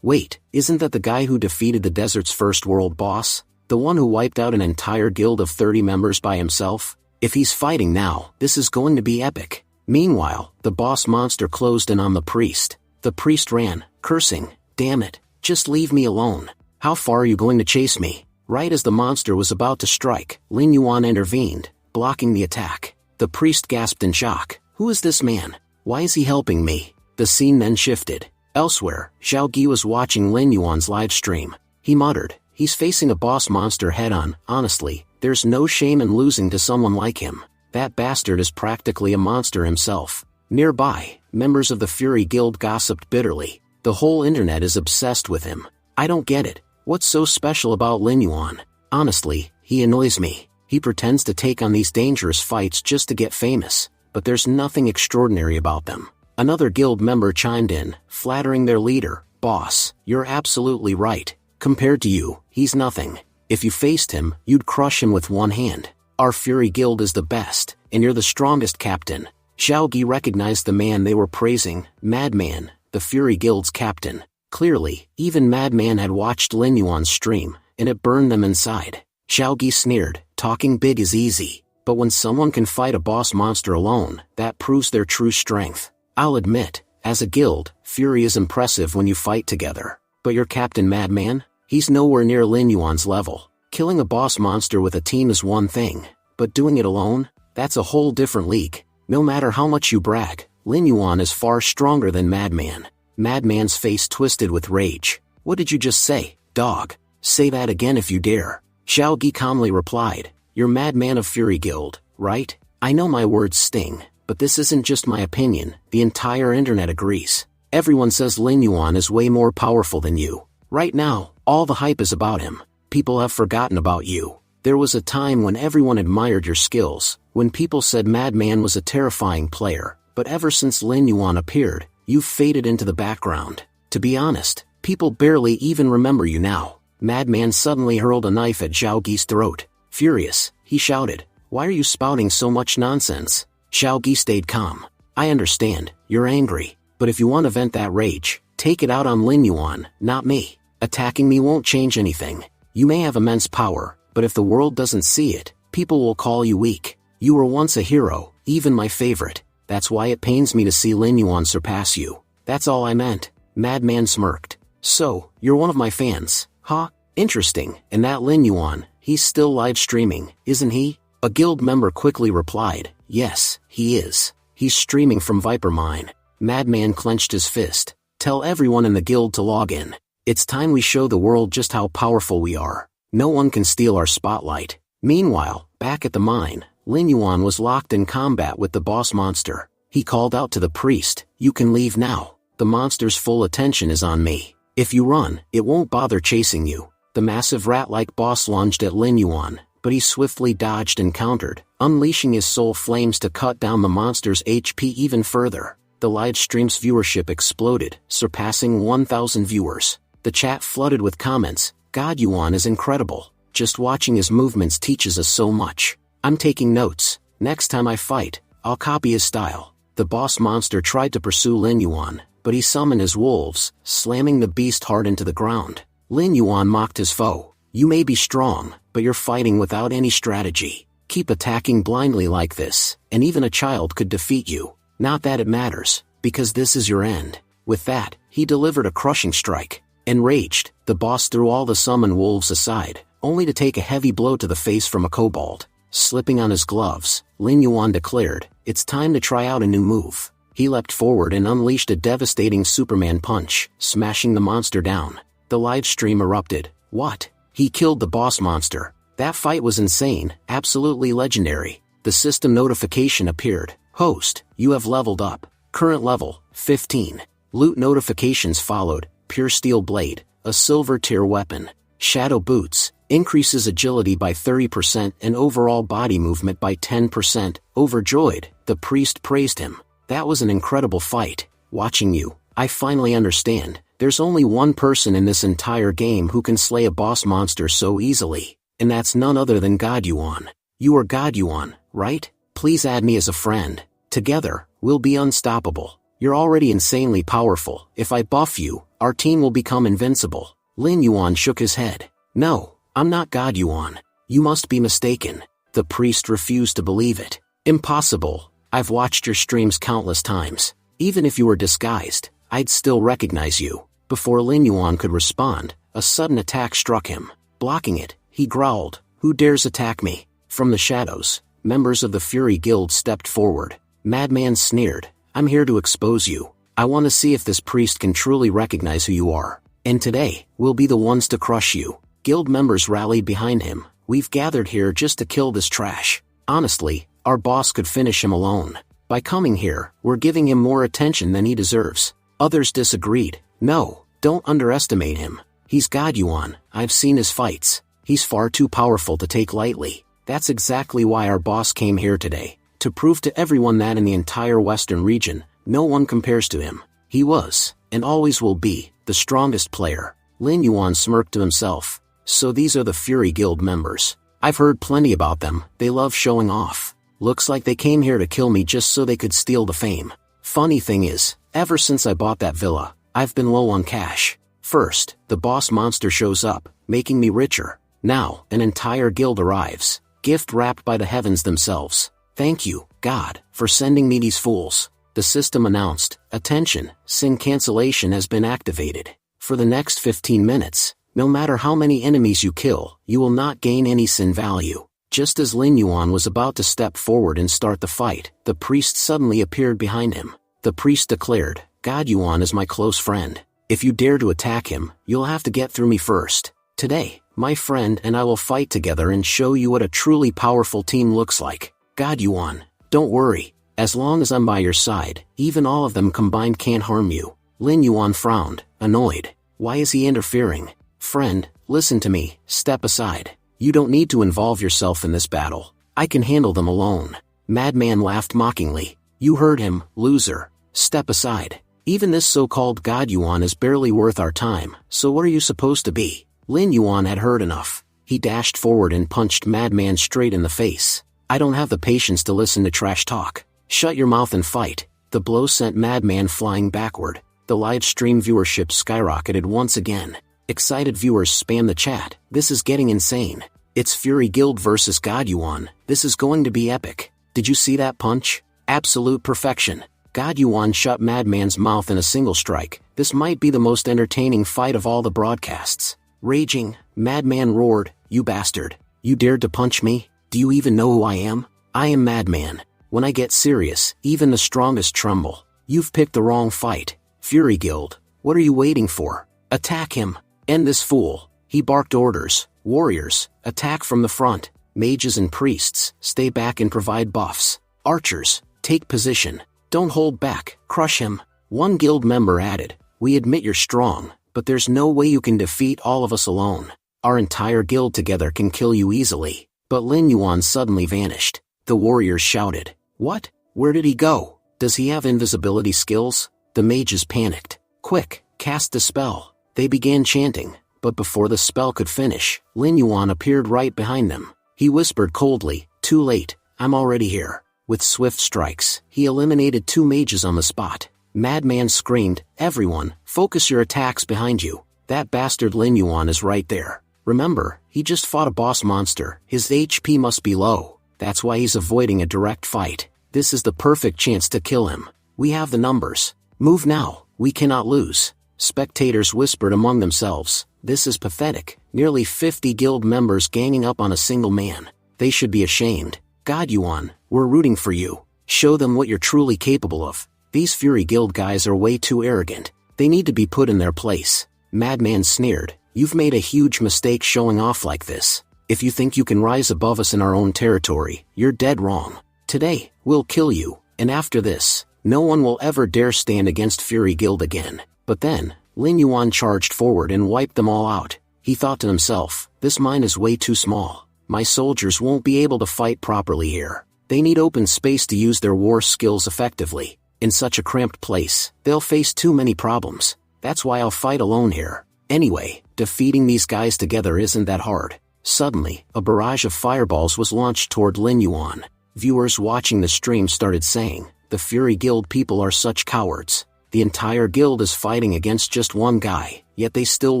Speaker 1: "Wait, isn't that the guy who defeated the desert's first world boss? The one who wiped out an entire guild of 30 members by himself? If he's fighting now, this is going to be epic." Meanwhile, the boss monster closed in on the priest. The priest ran, cursing, "Damn it, just leave me alone." How far are you going to chase me? Right as the monster was about to strike, Lin Yuan intervened, blocking the attack. The priest gasped in shock. Who is this man? Why is he helping me? The scene then shifted. Elsewhere, Xiao Gi was watching Lin Yuan's live stream. He muttered, he's facing a boss monster head-on. Honestly, there's no shame in losing to someone like him. That bastard is practically a monster himself. Nearby, members of the Fury Guild gossiped bitterly. The whole internet is obsessed with him. I don't get it. What's so special about Lin Yuan? Honestly, he annoys me. He pretends to take on these dangerous fights just to get famous, but there's nothing extraordinary about them. Another guild member chimed in, flattering their leader. Boss, you're absolutely right. Compared to you, he's nothing. If you faced him, you'd crush him with one hand. Our Fury Guild is the best, and you're the strongest captain. Xiao Gi recognized the man they were praising, Madman, the Fury Guild's captain. Clearly, even Madman had watched Lin Yuan's stream, and it burned them inside. Xiao Gi sneered, talking big is easy, but when someone can fight a boss monster alone, that proves their true strength. I'll admit, as a guild, Fury is impressive when you fight together. But your captain Madman? He's nowhere near Lin Yuan's level. Killing a boss monster with a team is one thing, but doing it alone? That's a whole different league. No matter how much you brag, Lin Yuan is far stronger than Madman. Madman's face twisted with rage. What did you just say, dog? Say that again if you dare. Xiao Gi calmly replied, you're Madman of Fury Guild, right? I know my words sting, but this isn't just my opinion, the entire internet agrees. Everyone says Lin Yuan is way more powerful than you. Right now, all the hype is about him. People have forgotten about you. There was a time when everyone admired your skills, when people said Madman was a terrifying player, but ever since Lin Yuan appeared, you've faded into the background. To be honest, people barely even remember you now. Madman suddenly hurled a knife at Xiao Gi's throat. Furious, he shouted, why are you spouting so much nonsense? Xiao Gi stayed calm. I understand, you're angry, but if you want to vent that rage, take it out on Lin Yuan, not me. Attacking me won't change anything. You may have immense power, but if the world doesn't see it, people will call you weak. You were once a hero, even my favorite. That's why it pains me to see Lin Yuan surpass you. That's all I meant. Madman smirked. So, you're one of my fans, huh? Interesting, and that Lin Yuan, he's still live streaming, isn't he? A guild member quickly replied, yes, he is. He's streaming from Viper Mine. Madman clenched his fist. Tell everyone in the guild to log in. It's time we show the world just how powerful we are. No one can steal our spotlight. Meanwhile, back at the mine, Lin Yuan was locked in combat with the boss monster. He called out to the priest, you can leave now. The monster's full attention is on me. If you run, it won't bother chasing you. The massive rat-like boss lunged at Lin Yuan, but he swiftly dodged and countered, unleashing his soul flames to cut down the monster's HP even further. The live stream's viewership exploded, surpassing 1,000 viewers. The chat flooded with comments, God Yuan is incredible. Just watching his movements teaches us so much. I'm taking notes. Next time I fight, I'll copy his style. The boss monster tried to pursue Lin Yuan, but he summoned his wolves, slamming the beast hard into the ground. Lin Yuan mocked his foe. You may be strong, but you're fighting without any strategy. Keep attacking blindly like this, and even a child could defeat you. Not that it matters, because this is your end. With that, he delivered a crushing strike. Enraged, the boss threw all the summoned wolves aside, only to take a heavy blow to the face from a kobold. Slipping on his gloves, Lin Yuan declared, it's time to try out a new move. He leapt forward and unleashed a devastating Superman punch, smashing the monster down. The live stream erupted. What? He killed the boss monster. That fight was insane, absolutely legendary. The system notification appeared. Host, you have leveled up. Current level, 15. Loot notifications followed. Pure steel blade, a silver tier weapon. Shadow boots, increases agility by 30% and overall body movement by 10%. Overjoyed, the priest praised him. That was an incredible fight. Watching you, I finally understand. There's only one person in this entire game who can slay a boss monster so easily, and that's none other than God Yuan. You are God Yuan, right? Please add me as a friend. Together, we'll be unstoppable. You're already insanely powerful. If I buff you, our team will become invincible. Lin Yuan shook his head. No, I'm not God Yuan. You must be mistaken. The priest refused to believe it. Impossible. I've watched your streams countless times. Even if you were disguised, I'd still recognize you. Before Lin Yuan could respond, A sudden attack struck him. Blocking it, he growled, "Who dares attack me?" From the shadows, members of the Fury Guild stepped forward. Madman sneered, "I'm here to expose you. I want to see if this priest can truly recognize who you are. And today, we'll be the ones to crush you." Guild members rallied behind him. "We've gathered here just to kill this trash. Honestly, our boss could finish him alone. By coming here, we're giving him more attention than he deserves." Others disagreed. "No, don't underestimate him. He's God Yuan. I've seen his fights. He's far too powerful to take lightly. That's exactly why our boss came here today, to prove to everyone that in the entire Western region, no one compares to him. He was, and always will be, the strongest player." Lin Yuan smirked to himself. "So these are the Fury Guild members. I've heard plenty about them. They love showing off. Looks like they came here to kill me just so they could steal the fame. Funny thing is, ever since I bought that villa, I've been low on cash. First, the boss monster shows up, making me richer. Now, an entire guild arrives, gift wrapped by the heavens themselves. Thank you, God, for sending me these fools." The system announced, "Attention, sin cancellation has been activated. For the next 15 minutes, no matter how many enemies you kill, you will not gain any sin value." Just as Lin Yuan was about to step forward and start the fight, the priest suddenly appeared behind him. The priest declared, "God Yuan is my close friend. If you dare to attack him, you'll have to get through me first. Today, my friend and I will fight together and show you what a truly powerful team looks like. God Yuan, don't worry. As long as I'm by your side, even all of them combined can't harm you." Lin Yuan frowned, annoyed. Why is he interfering? "Friend, listen to me, step aside. You don't need to involve yourself in this battle. I can handle them alone." Madman laughed mockingly. "You heard him, loser. Step aside. Even this so-called God Yuan is barely worth our time, so what are you supposed to be?" Lin Yuan had heard enough. He dashed forward and punched Madman straight in the face. "I don't have the patience to listen to trash talk. Shut your mouth and fight." The blow sent Madman flying backward. The live stream viewership skyrocketed once again. Excited viewers spam the chat. "This is getting insane. It's Fury Guild versus God Yuan. This is going to be epic. Did you see that punch? Absolute perfection." God Yuan shut Madman's mouth in a single strike. This might be the most entertaining fight of all the broadcasts. Raging, Madman roared, "You bastard. You dared to punch me? Do you even know who I am? I am Madman. When I get serious, even the strongest tremble. You've picked the wrong fight. Fury Guild, what are you waiting for? Attack him. End this fool." He barked orders. "Warriors, attack from the front. Mages and priests, stay back and provide buffs. Archers, take position. Don't hold back, crush him." One guild member added, "We admit you're strong, but there's no way you can defeat all of us alone. Our entire guild together can kill you easily." But Lin Yuan suddenly vanished. The warriors shouted, "What? Where did he go? Does he have invisibility skills?" The mages panicked. "Quick, cast the spell." They began chanting, but before the spell could finish, Lin Yuan appeared right behind them. He whispered coldly, "Too late, I'm already here." With swift strikes, he eliminated 2 mages on the spot. Madman screamed, "Everyone, focus your attacks behind you. That bastard Lin Yuan is right there. Remember, he just fought a boss monster. His HP must be low. That's why he's avoiding a direct fight. This is the perfect chance to kill him. We have the numbers. Move now, we cannot lose." Spectators whispered among themselves, "This is pathetic. Nearly 50 guild members ganging up on a single man. They should be ashamed. God Yuan, we're rooting for you. Show them what you're truly capable of. These Fury Guild guys are way too arrogant. They need to be put in their place." Madman sneered, "You've made a huge mistake showing off like this. If you think you can rise above us in our own territory, you're dead wrong. Today, we'll kill you, and after this, no one will ever dare stand against Fury Guild again." But then, Lin Yuan charged forward and wiped them all out. He thought to himself, "This mine is way too small. My soldiers won't be able to fight properly here. They need open space to use their war skills effectively. In such a cramped place, they'll face too many problems. That's why I'll fight alone here. Anyway, defeating these guys together isn't that hard." Suddenly, a barrage of fireballs was launched toward Lin Yuan. Viewers watching the stream started saying, "The Fury Guild people are such cowards. The entire guild is fighting against just one guy, yet they still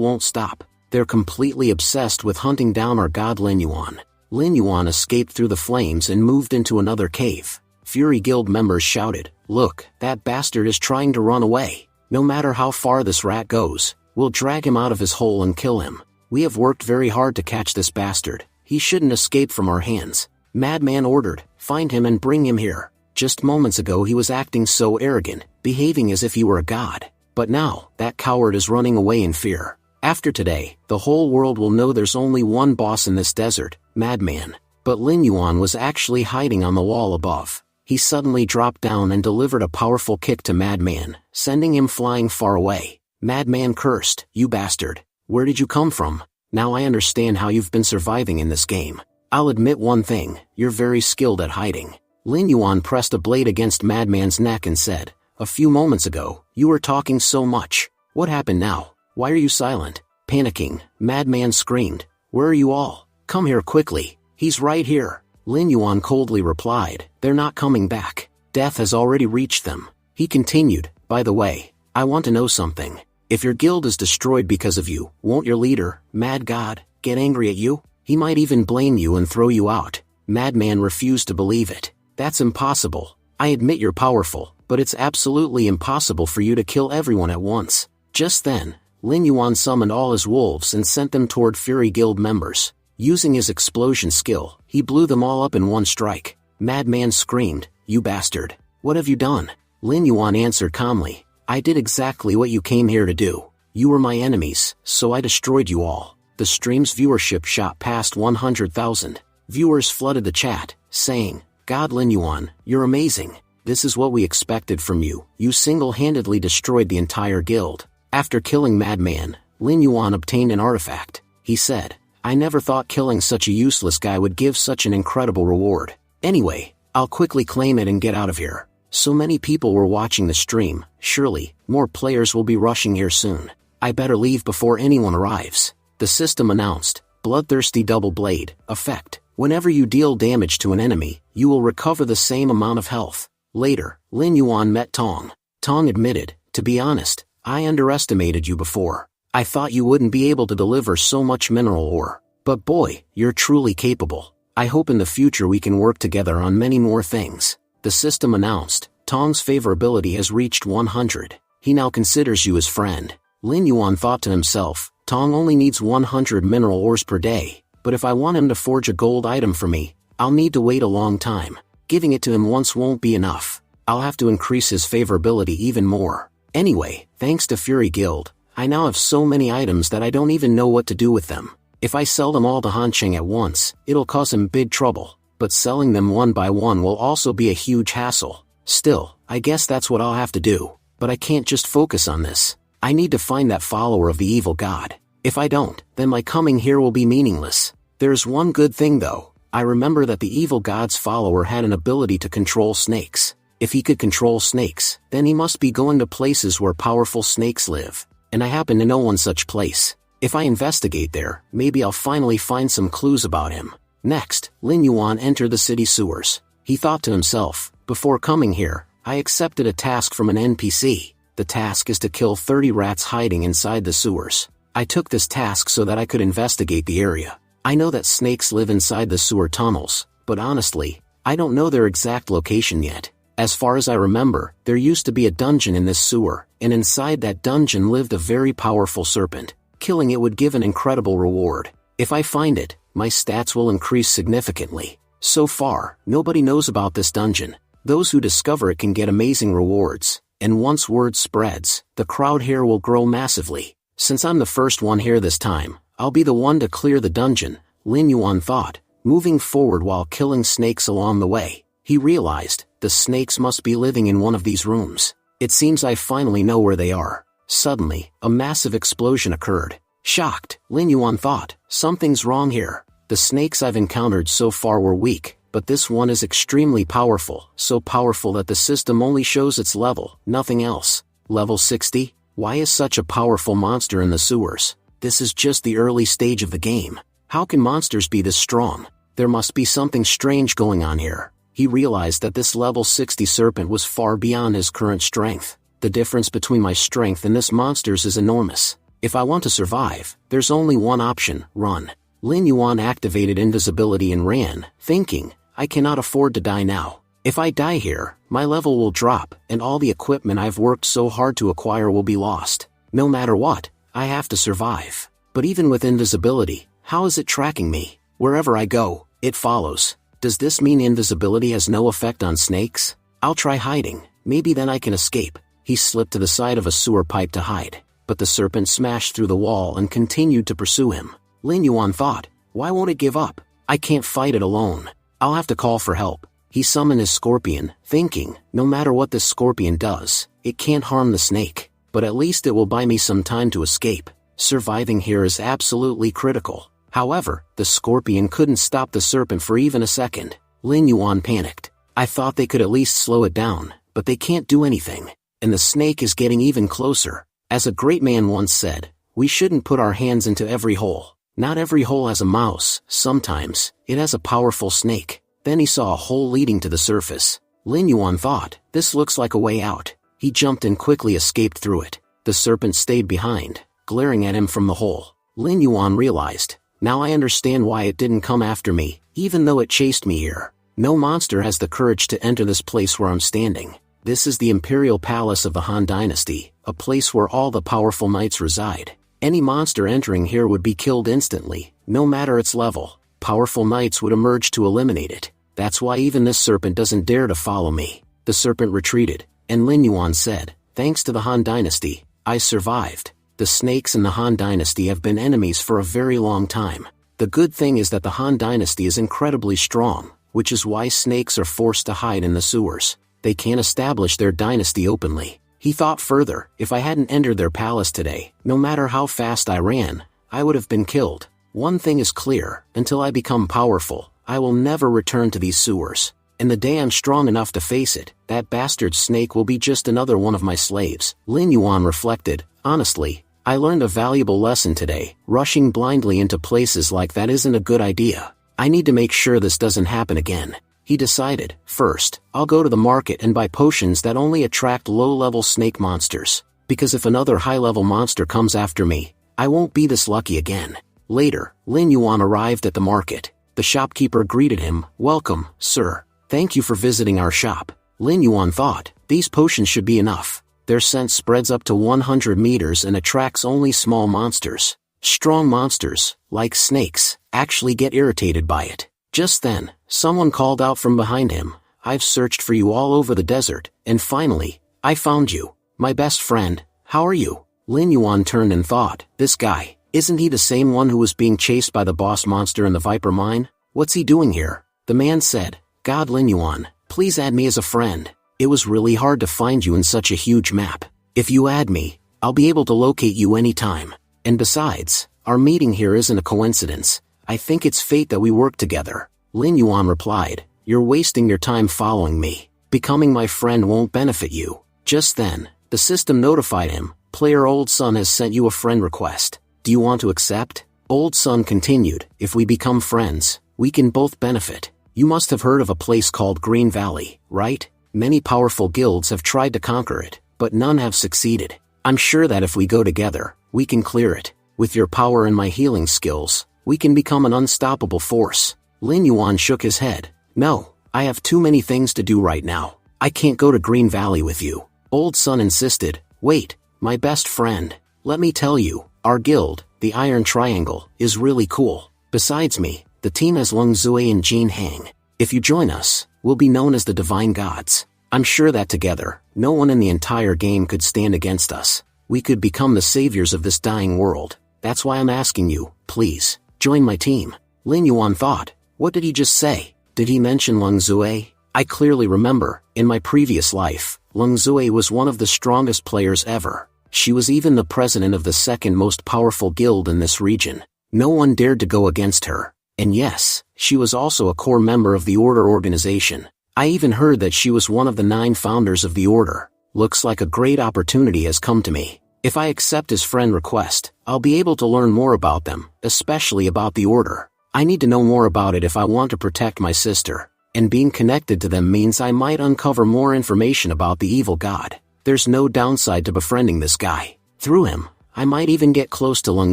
Speaker 1: won't stop. They're completely obsessed with hunting down our god Lin Yuan." Lin Yuan escaped through the flames and moved into another cave. Fury Guild members shouted, "Look, that bastard is trying to run away. No matter how far this rat goes, We'll drag him out of his hole and kill him. We have worked very hard to catch this bastard. He shouldn't escape from our hands. Madman ordered, find him and bring him here. Just moments ago he was acting so arrogant, behaving as if he were a god. But now, that coward is running away in fear. After today, the whole world will know there's only one boss in this desert, Madman. But Lin Yuan was actually hiding on the wall above. He suddenly dropped down and delivered a powerful kick to Madman, sending him flying far away. Madman cursed, "You bastard. Where did you come from? Now I understand how you've been surviving in this game. I'll admit one thing, you're very skilled at hiding." Lin Yuan pressed a blade against Madman's neck and said, "A few moments ago, you were talking so much. What happened now? Why are you silent?" Panicking, Madman screamed, "Where are you all? Come here quickly. He's right here." Lin Yuan coldly replied, "They're not coming back. Death has already reached them." He continued, "By the way, I want to know something. If your guild is destroyed because of you, won't your leader, Mad God, get angry at you? He might even blame you and throw you out." Madman refused to believe it. "That's impossible. I admit you're powerful, but it's absolutely impossible for you to kill everyone at once." Just then, Lin Yuan summoned all his wolves and sent them toward Fury Guild members. Using his explosion skill, he blew them all up in one strike. Madman screamed, "You bastard. What have you done?" Lin Yuan answered calmly, "I did exactly what you came here to do. You were my enemies, so I destroyed you all." The stream's viewership shot past 100,000. Viewers flooded the chat, saying, "God Lin Yuan, you're amazing. This is what we expected from you. You single-handedly destroyed the entire guild." After killing Madman, Lin Yuan obtained an artifact. He said, "I never thought killing such a useless guy would give such an incredible reward. Anyway, I'll quickly claim it and get out of here." So many people were watching the stream, surely, more players will be rushing here soon. I better leave before anyone arrives. The system announced, Bloodthirsty Double Blade, effect. Whenever you deal damage to an enemy, you will recover the same amount of health. Later, Lin Yuan met Tong. Tong admitted, "To be honest, I underestimated you before. I thought you wouldn't be able to deliver so much mineral ore. But boy, you're truly capable. I hope in the future we can work together on many more things." The system announced, Tong's favorability has reached 100. He now considers you his friend. Lin Yuan thought to himself, Tong only needs 100 mineral ores per day, but if I want him to forge a gold item for me, I'll need to wait a long time. Giving it to him once won't be enough. I'll have to increase his favorability even more. Anyway, thanks to Fury Guild, I now have so many items that I don't even know what to do with them. If I sell them all to Hancheng at once, it'll cause him big trouble, but selling them one by one will also be a huge hassle. Still, I guess that's what I'll have to do, but I can't just focus on this. I need to find that follower of the evil god. If I don't, then my coming here will be meaningless. There's one good thing though. I remember that the evil god's follower had an ability to control snakes. If he could control snakes, then he must be going to places where powerful snakes live. And I happen to know one such place. If I investigate there, maybe I'll finally find some clues about him. Next, Lin Yuan entered the city sewers. He thought to himself, before coming here, I accepted a task from an NPC. The task is to kill 30 rats hiding inside the sewers. I took this task so that I could investigate the area. I know that snakes live inside the sewer tunnels, but honestly, I don't know their exact location yet. As far as I remember, there used to be a dungeon in this sewer, and inside that dungeon lived a very powerful serpent. Killing it would give an incredible reward. If I find it, my stats will increase significantly. So far, nobody knows about this dungeon. Those who discover it can get amazing rewards, and once word spreads, the crowd here will grow massively. Since I'm the first one here this time, I'll be the one to clear the dungeon, Lin Yuan thought, moving forward while killing snakes along the way. He realized, the snakes must be living in one of these rooms. It seems I finally know where they are. Suddenly, a massive explosion occurred. Shocked, Lin Yuan thought, something's wrong here. The snakes I've encountered so far were weak, but this one is extremely powerful, so powerful that the system only shows its level, nothing else. Level 60? Why is such a powerful monster in the sewers? This is just the early stage of the game. How can monsters be this strong? There must be something strange going on here. He realized that this level 60 serpent was far beyond his current strength. The difference between my strength and this monster's is enormous. If I want to survive, there's only one option, run. Lin Yuan activated invisibility and ran, thinking, I cannot afford to die now. If I die here, my level will drop, and all the equipment I've worked so hard to acquire will be lost. No matter what, I have to survive. But even with invisibility, how is it tracking me? Wherever I go, it follows. Does this mean invisibility has no effect on snakes? I'll try hiding, maybe then I can escape. He slipped to the side of a sewer pipe to hide, but the serpent smashed through the wall and continued to pursue him. Lin Yuan thought, why won't it give up? I can't fight it alone. I'll have to call for help. He summoned his scorpion, thinking, no matter what this scorpion does, it can't harm the snake, but at least it will buy me some time to escape. Surviving here is absolutely critical. However, the scorpion couldn't stop the serpent for even a second. Lin Yuan panicked. I thought they could at least slow it down, but they can't do anything. And the snake is getting even closer. As a great man once said, we shouldn't put our hands into every hole. Not every hole has a mouse, sometimes, it has a powerful snake. Then he saw a hole leading to the surface. Lin Yuan thought, this looks like a way out. He jumped and quickly escaped through it. The serpent stayed behind, glaring at him from the hole. Lin Yuan realized, now I understand why it didn't come after me, even though it chased me here. No monster has the courage to enter this place where I'm standing. This is the imperial palace of the Han Dynasty, a place where all the powerful knights reside. Any monster entering here would be killed instantly, no matter its level. Powerful knights would emerge to eliminate it. That's why even this serpent doesn't dare to follow me. The serpent retreated, and Lin Yuan said, thanks to the Han Dynasty, I survived. The snakes and the Han Dynasty have been enemies for a very long time. The good thing is that the Han Dynasty is incredibly strong, which is why snakes are forced to hide in the sewers. They can't establish their dynasty openly. He thought further, if I hadn't entered their palace today, no matter how fast I ran, I would have been killed. One thing is clear, until I become powerful, I will never return to these sewers. And the day I'm strong enough to face it, that bastard snake will be just another one of my slaves. Lin Yuan reflected, honestly, I learned a valuable lesson today. Rushing blindly into places like that isn't a good idea. I need to make sure this doesn't happen again. He decided, first, I'll go to the market and buy potions that only attract low-level snake monsters, because if another high-level monster comes after me, I won't be this lucky again. Later, Lin Yuan arrived at the market. The shopkeeper greeted him, welcome, sir. Thank you for visiting our shop. Lin Yuan thought, these potions should be enough. Their scent spreads up to 100 meters and attracts only small monsters. Strong monsters, like snakes, actually get irritated by it. Just then, someone called out from behind him, I've searched for you all over the desert, and finally, I found you. My best friend, how are you? Lin Yuan turned and thought, this guy, isn't he the same one who was being chased by the boss monster in the Viper Mine? What's he doing here? The man said, God Lin Yuan, please add me as a friend. It was really hard to find you in such a huge map. If you add me, I'll be able to locate you anytime. And besides, our meeting here isn't a coincidence. I think it's fate that we work together. Lin Yuan replied, you're wasting your time following me. Becoming my friend won't benefit you. Just then, the system notified him, player Old Sun has sent you a friend request. Do you want to accept? Old Sun continued, if we become friends, we can both benefit. You must have heard of a place called Green Valley, right? Many powerful guilds have tried to conquer it, but none have succeeded. I'm sure that if we go together, we can clear it. With your power and my healing skills, we can become an unstoppable force. Lin Yuan shook his head. No, I have too many things to do right now. I can't go to Green Valley with you. Old Sun insisted. Wait, my best friend. Let me tell you, our guild, the Iron Triangle, is really cool. Besides me, the team has Lung Zui and Jin Hang. If you join us, we'll be known as the Divine Gods. I'm sure that together, no one in the entire game could stand against us. We could become the saviors of this dying world. That's why I'm asking you, please, join my team. Lin Yuan thought, what did he just say? Did he mention Lung Zui? I clearly remember, in my previous life, Lung Zui was one of the strongest players ever. She was even the president of the second most powerful guild in this region. No one dared to go against her. And yes, she was also a core member of the Order organization. I even heard that she was one of the 9 founders of the Order. Looks like a great opportunity has come to me. If I accept his friend request, I'll be able to learn more about them, especially about the Order. I need to know more about it if I want to protect my sister. And being connected to them means I might uncover more information about the evil god. There's no downside to befriending this guy. Through him, I might even get close to Lung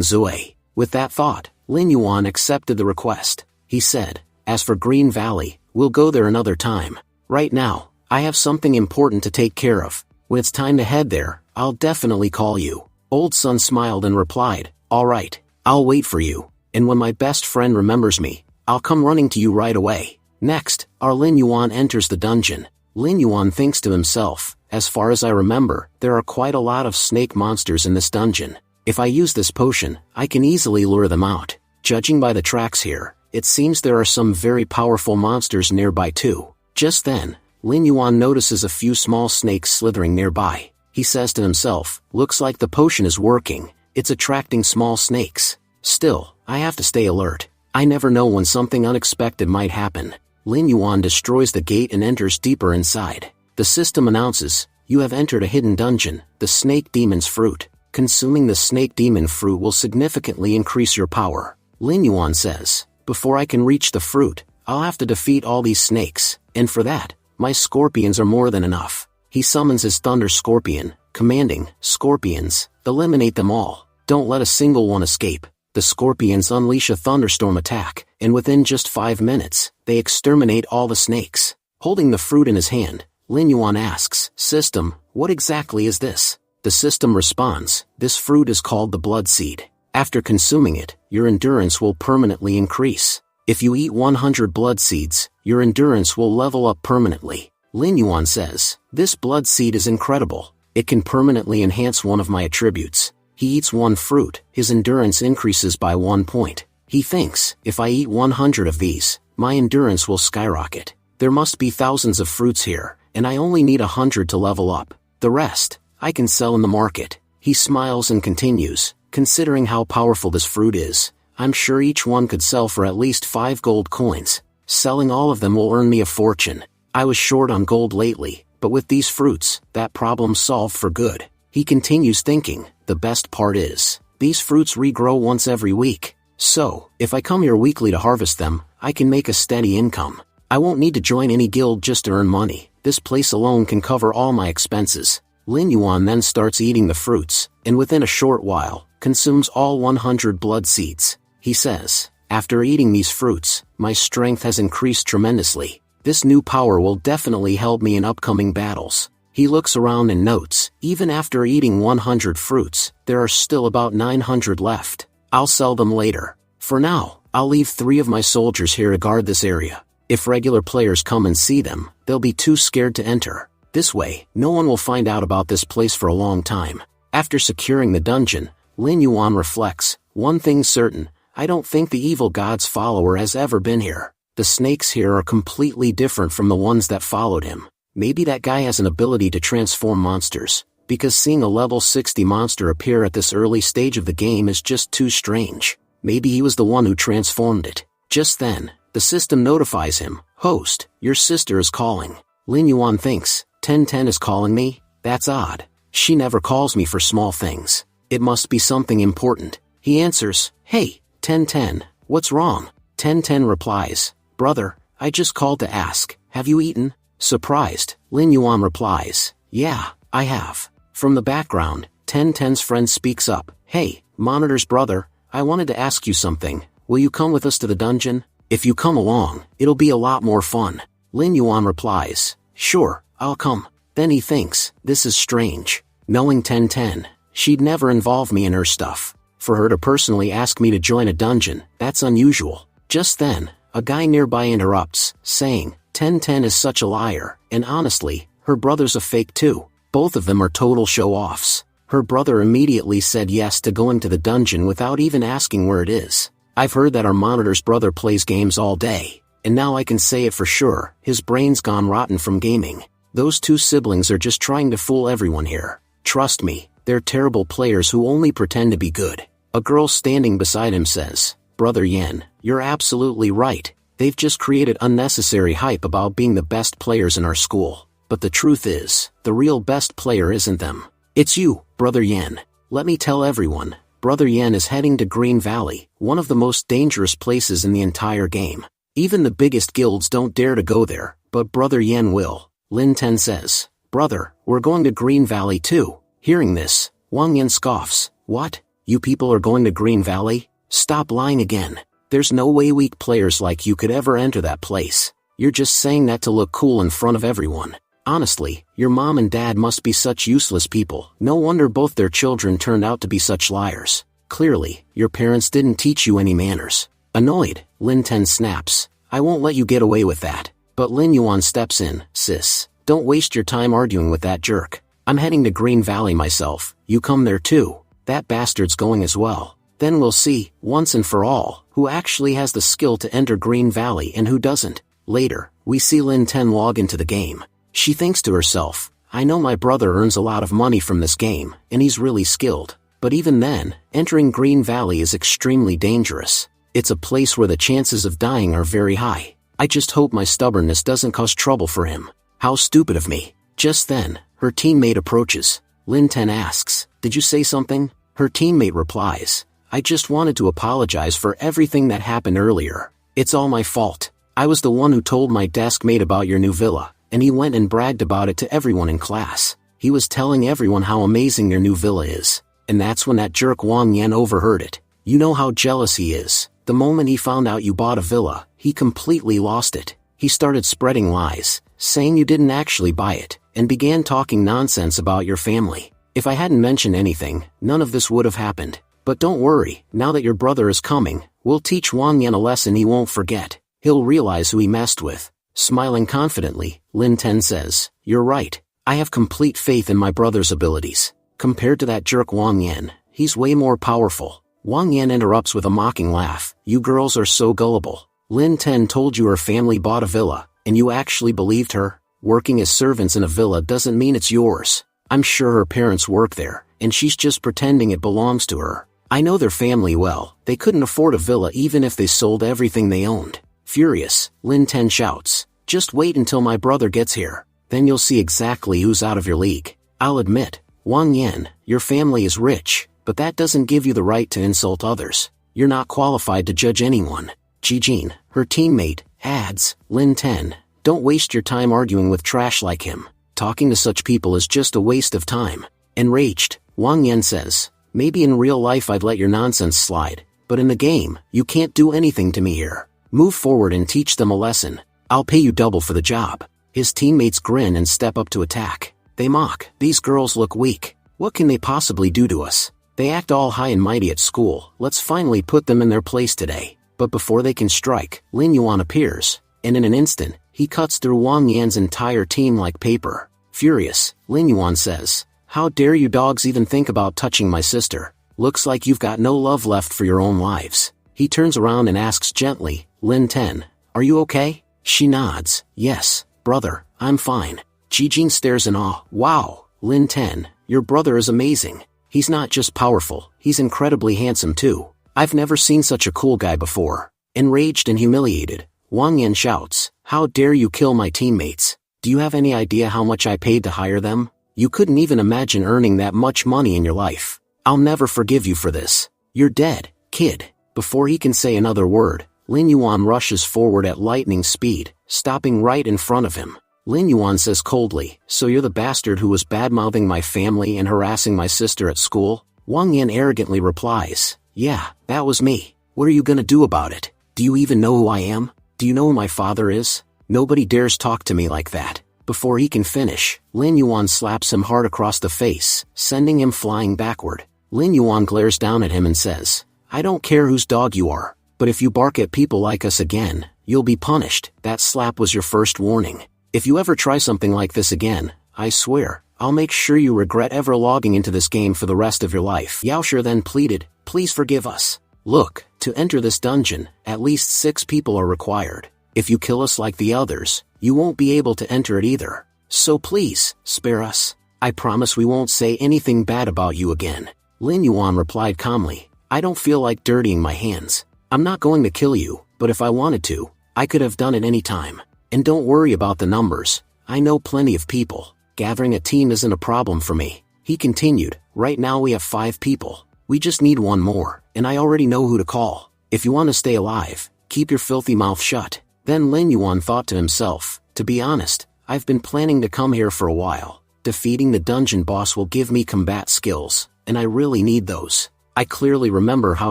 Speaker 1: Zui. With that thought, Lin Yuan accepted the request. He said, as for Green Valley, we'll go there another time. Right now, I have something important to take care of. When it's time to head there, I'll definitely call you. Old Sun smiled and replied, "All right, I'll wait for you, and when my best friend remembers me, I'll come running to you right away." Next, our Lin Yuan enters the dungeon. Lin Yuan thinks to himself, as far as I remember, there are quite a lot of snake monsters in this dungeon. If I use this potion, I can easily lure them out. Judging by the tracks here, it seems there are some very powerful monsters nearby too. Just then, Lin Yuan notices a few small snakes slithering nearby. He says to himself, looks like the potion is working, it's attracting small snakes. Still, I have to stay alert. I never know when something unexpected might happen. Lin Yuan destroys the gate and enters deeper inside. The system announces, you have entered a hidden dungeon, the Snake Demon's Fruit. Consuming the Snake Demon Fruit will significantly increase your power. Lin Yuan says, before I can reach the fruit, I'll have to defeat all these snakes, and for that, my scorpions are more than enough. He summons his Thunder Scorpion, commanding, Scorpions, eliminate them all, don't let a single one escape. The scorpions unleash a thunderstorm attack, and within just 5 minutes, they exterminate all the snakes. Holding the fruit in his hand, Lin Yuan asks, System, what exactly is this? The system responds, this fruit is called the Blood Seed. After consuming it, your endurance will permanently increase. If you eat 100 blood seeds, your endurance will level up permanently. Lin Yuan says, this blood seed is incredible. It can permanently enhance one of my attributes. He eats one fruit, his endurance increases by 1 point. He thinks, if I eat 100 of these, my endurance will skyrocket. There must be thousands of fruits here, and I only need 100 to level up. The rest, I can sell in the market. He smiles and continues, considering how powerful this fruit is, I'm sure each one could sell for at least 5 gold coins. Selling all of them will earn me a fortune. I was short on gold lately, but with these fruits, that problem's solved for good. He continues thinking, the best part is, these fruits regrow once every week. So, if I come here weekly to harvest them, I can make a steady income. I won't need to join any guild just to earn money. This place alone can cover all my expenses. Lin Yuan then starts eating the fruits, and within a short while, consumes all 100 blood seeds. He says, after eating these fruits, my strength has increased tremendously. This new power will definitely help me in upcoming battles. He looks around and notes, even after eating 100 fruits, there are still about 900 left. I'll sell them later. For now, I'll leave 3 of my soldiers here to guard this area. If regular players come and see them, they'll be too scared to enter. This way, no one will find out about this place for a long time. After securing the dungeon, Lin Yuan reflects, one thing's certain, I don't think the evil god's follower has ever been here. The snakes here are completely different from the ones that followed him. Maybe that guy has an ability to transform monsters, because seeing a level 60 monster appear at this early stage of the game is just too strange. Maybe he was the one who transformed it. Just then, the system notifies him, Host, your sister is calling. Lin Yuan thinks, 1010 is calling me? That's odd. She never calls me for small things. It must be something important. He answers, Hey, 1010, what's wrong? 1010 replies, Brother, I just called to ask, have you eaten? Surprised, Lin Yuan replies, Yeah, I have. From the background, 1010's friend speaks up, Hey, Monitor's brother, I wanted to ask you something. Will you come with us to the dungeon? If you come along, it'll be a lot more fun. Lin Yuan replies, Sure, I'll come. Then he thinks, this is strange. Knowing 1010, she'd never involve me in her stuff. For her to personally ask me to join a dungeon, that's unusual. Just then, a guy nearby interrupts, saying, 1010 is such a liar, and honestly, her brother's a fake too. Both of them are total show-offs. Her brother immediately said yes to going to the dungeon without even asking where it is. I've heard that our Monitor's brother plays games all day, and now I can say it for sure, his brain's gone rotten from gaming. Those 2 siblings are just trying to fool everyone here. Trust me, they're terrible players who only pretend to be good. A girl standing beside him says, Brother Yen, you're absolutely right. They've just created unnecessary hype about being the best players in our school. But the truth is, the real best player isn't them. It's you, Brother Yen. Let me tell everyone, Brother Yen is heading to Green Valley, one of the most dangerous places in the entire game. Even the biggest guilds don't dare to go there, but Brother Yen will. Lin Ten says, Brother, we're going to Green Valley too. Hearing this, Wang Yen scoffs, What? You people are going to Green Valley? Stop lying again. There's no way weak players like you could ever enter that place. You're just saying that to look cool in front of everyone. Honestly, your mom and dad must be such useless people. No wonder both their children turned out to be such liars. Clearly, your parents didn't teach you any manners. Annoyed, Lin Ten snaps, I won't let you get away with that. But Lin Yuan steps in, sis, don't waste your time arguing with that jerk. I'm heading to Green Valley myself, you come there too. That bastard's going as well. Then we'll see, once and for all, who actually has the skill to enter Green Valley and who doesn't. Later, we see Lin Ten log into the game. She thinks to herself, I know my brother earns a lot of money from this game, and he's really skilled. But even then, entering Green Valley is extremely dangerous. It's a place where the chances of dying are very high. I just hope my stubbornness doesn't cause trouble for him. How stupid of me. Just then, her teammate approaches. Lin Ten asks, did you say something? Her teammate replies, I just wanted to apologize for everything that happened earlier. It's all my fault. I was the one who told my desk mate about your new villa, and he went and bragged about it to everyone in class. He was telling everyone how amazing your new villa is. And that's when that jerk Wang Yan overheard it. You know how jealous he is. The moment he found out you bought a villa, he completely lost it. He started spreading lies, saying you didn't actually buy it, and began talking nonsense about your family. If I hadn't mentioned anything, none of this would have happened. But don't worry, now that your brother is coming, we'll teach Wang Yan a lesson he won't forget. He'll realize who he messed with. Smiling confidently, Lin Ten says, you're right. I have complete faith in my brother's abilities. Compared to that jerk Wang Yan, he's way more powerful. Wang Yan interrupts with a mocking laugh. You girls are so gullible. Lin Ten told you her family bought a villa, and you actually believed her? Working as servants in a villa doesn't mean it's yours. I'm sure her parents work there, and she's just pretending it belongs to her. I know their family well. They couldn't afford a villa even if they sold everything they owned. Furious, Lin Ten shouts, just wait until my brother gets here. Then you'll see exactly who's out of your league. I'll admit, Wang Yan, your family is rich, but that doesn't give you the right to insult others. You're not qualified to judge anyone. Jijin, her teammate, adds, Lin Ten, don't waste your time arguing with trash like him. Talking to such people is just a waste of time. Enraged, Wang Yan says, maybe in real life I'd let your nonsense slide, but in the game, you can't do anything to me here. Move forward and teach them a lesson. I'll pay you double for the job. His teammates grin and step up to attack. They mock, these girls look weak. What can they possibly do to us? They act all high and mighty at school. Let's finally put them in their place today. But before they can strike, Lin Yuan appears, and in an instant, he cuts through Wang Yan's entire team like paper. Furious, Lin Yuan says, how dare you dogs even think about touching my sister? Looks like you've got no love left for your own lives. He turns around and asks gently, Lin Ten, are you okay? She nods, yes, brother, I'm fine. Jijin stares in awe, wow, Lin Ten, your brother is amazing. He's not just powerful, he's incredibly handsome too. I've never seen such a cool guy before. Enraged and humiliated, Wang Yan shouts, how dare you kill my teammates? Do you have any idea how much I paid to hire them? You couldn't even imagine earning that much money in your life. I'll never forgive you for this. You're dead, kid. Before he can say another word, Lin Yuan rushes forward at lightning speed, stopping right in front of him. Lin Yuan says coldly, so you're the bastard who was badmouthing my family and harassing my sister at school? Wang Yan arrogantly replies, yeah, that was me. What are you gonna do about it? Do you even know who I am? Do you know who my father is? Nobody dares talk to me like that. Before he can finish, Lin Yuan slaps him hard across the face, sending him flying backward. Lin Yuan glares down at him and says, I don't care whose dog you are, but if you bark at people like us again, you'll be punished. That slap was your first warning. If you ever try something like this again, I swear, I'll make sure you regret ever logging into this game for the rest of your life. Yaoshe then pleaded, please forgive us. Look, to enter this dungeon, at least 6 people are required. If you kill us like the others, you won't be able to enter it either. So please, spare us. I promise we won't say anything bad about you again. Lin Yuan replied calmly, I don't feel like dirtying my hands. I'm not going to kill you, but if I wanted to, I could have done it any time. And don't worry about the numbers. I know plenty of people. Gathering a team isn't a problem for me. He continued, right now we have 5 people. We just need 1 more, and I already know who to call. If you want to stay alive, keep your filthy mouth shut. Then Lin Yuan thought to himself, to be honest, I've been planning to come here for a while. Defeating the dungeon boss will give me combat skills, and I really need those. I clearly remember how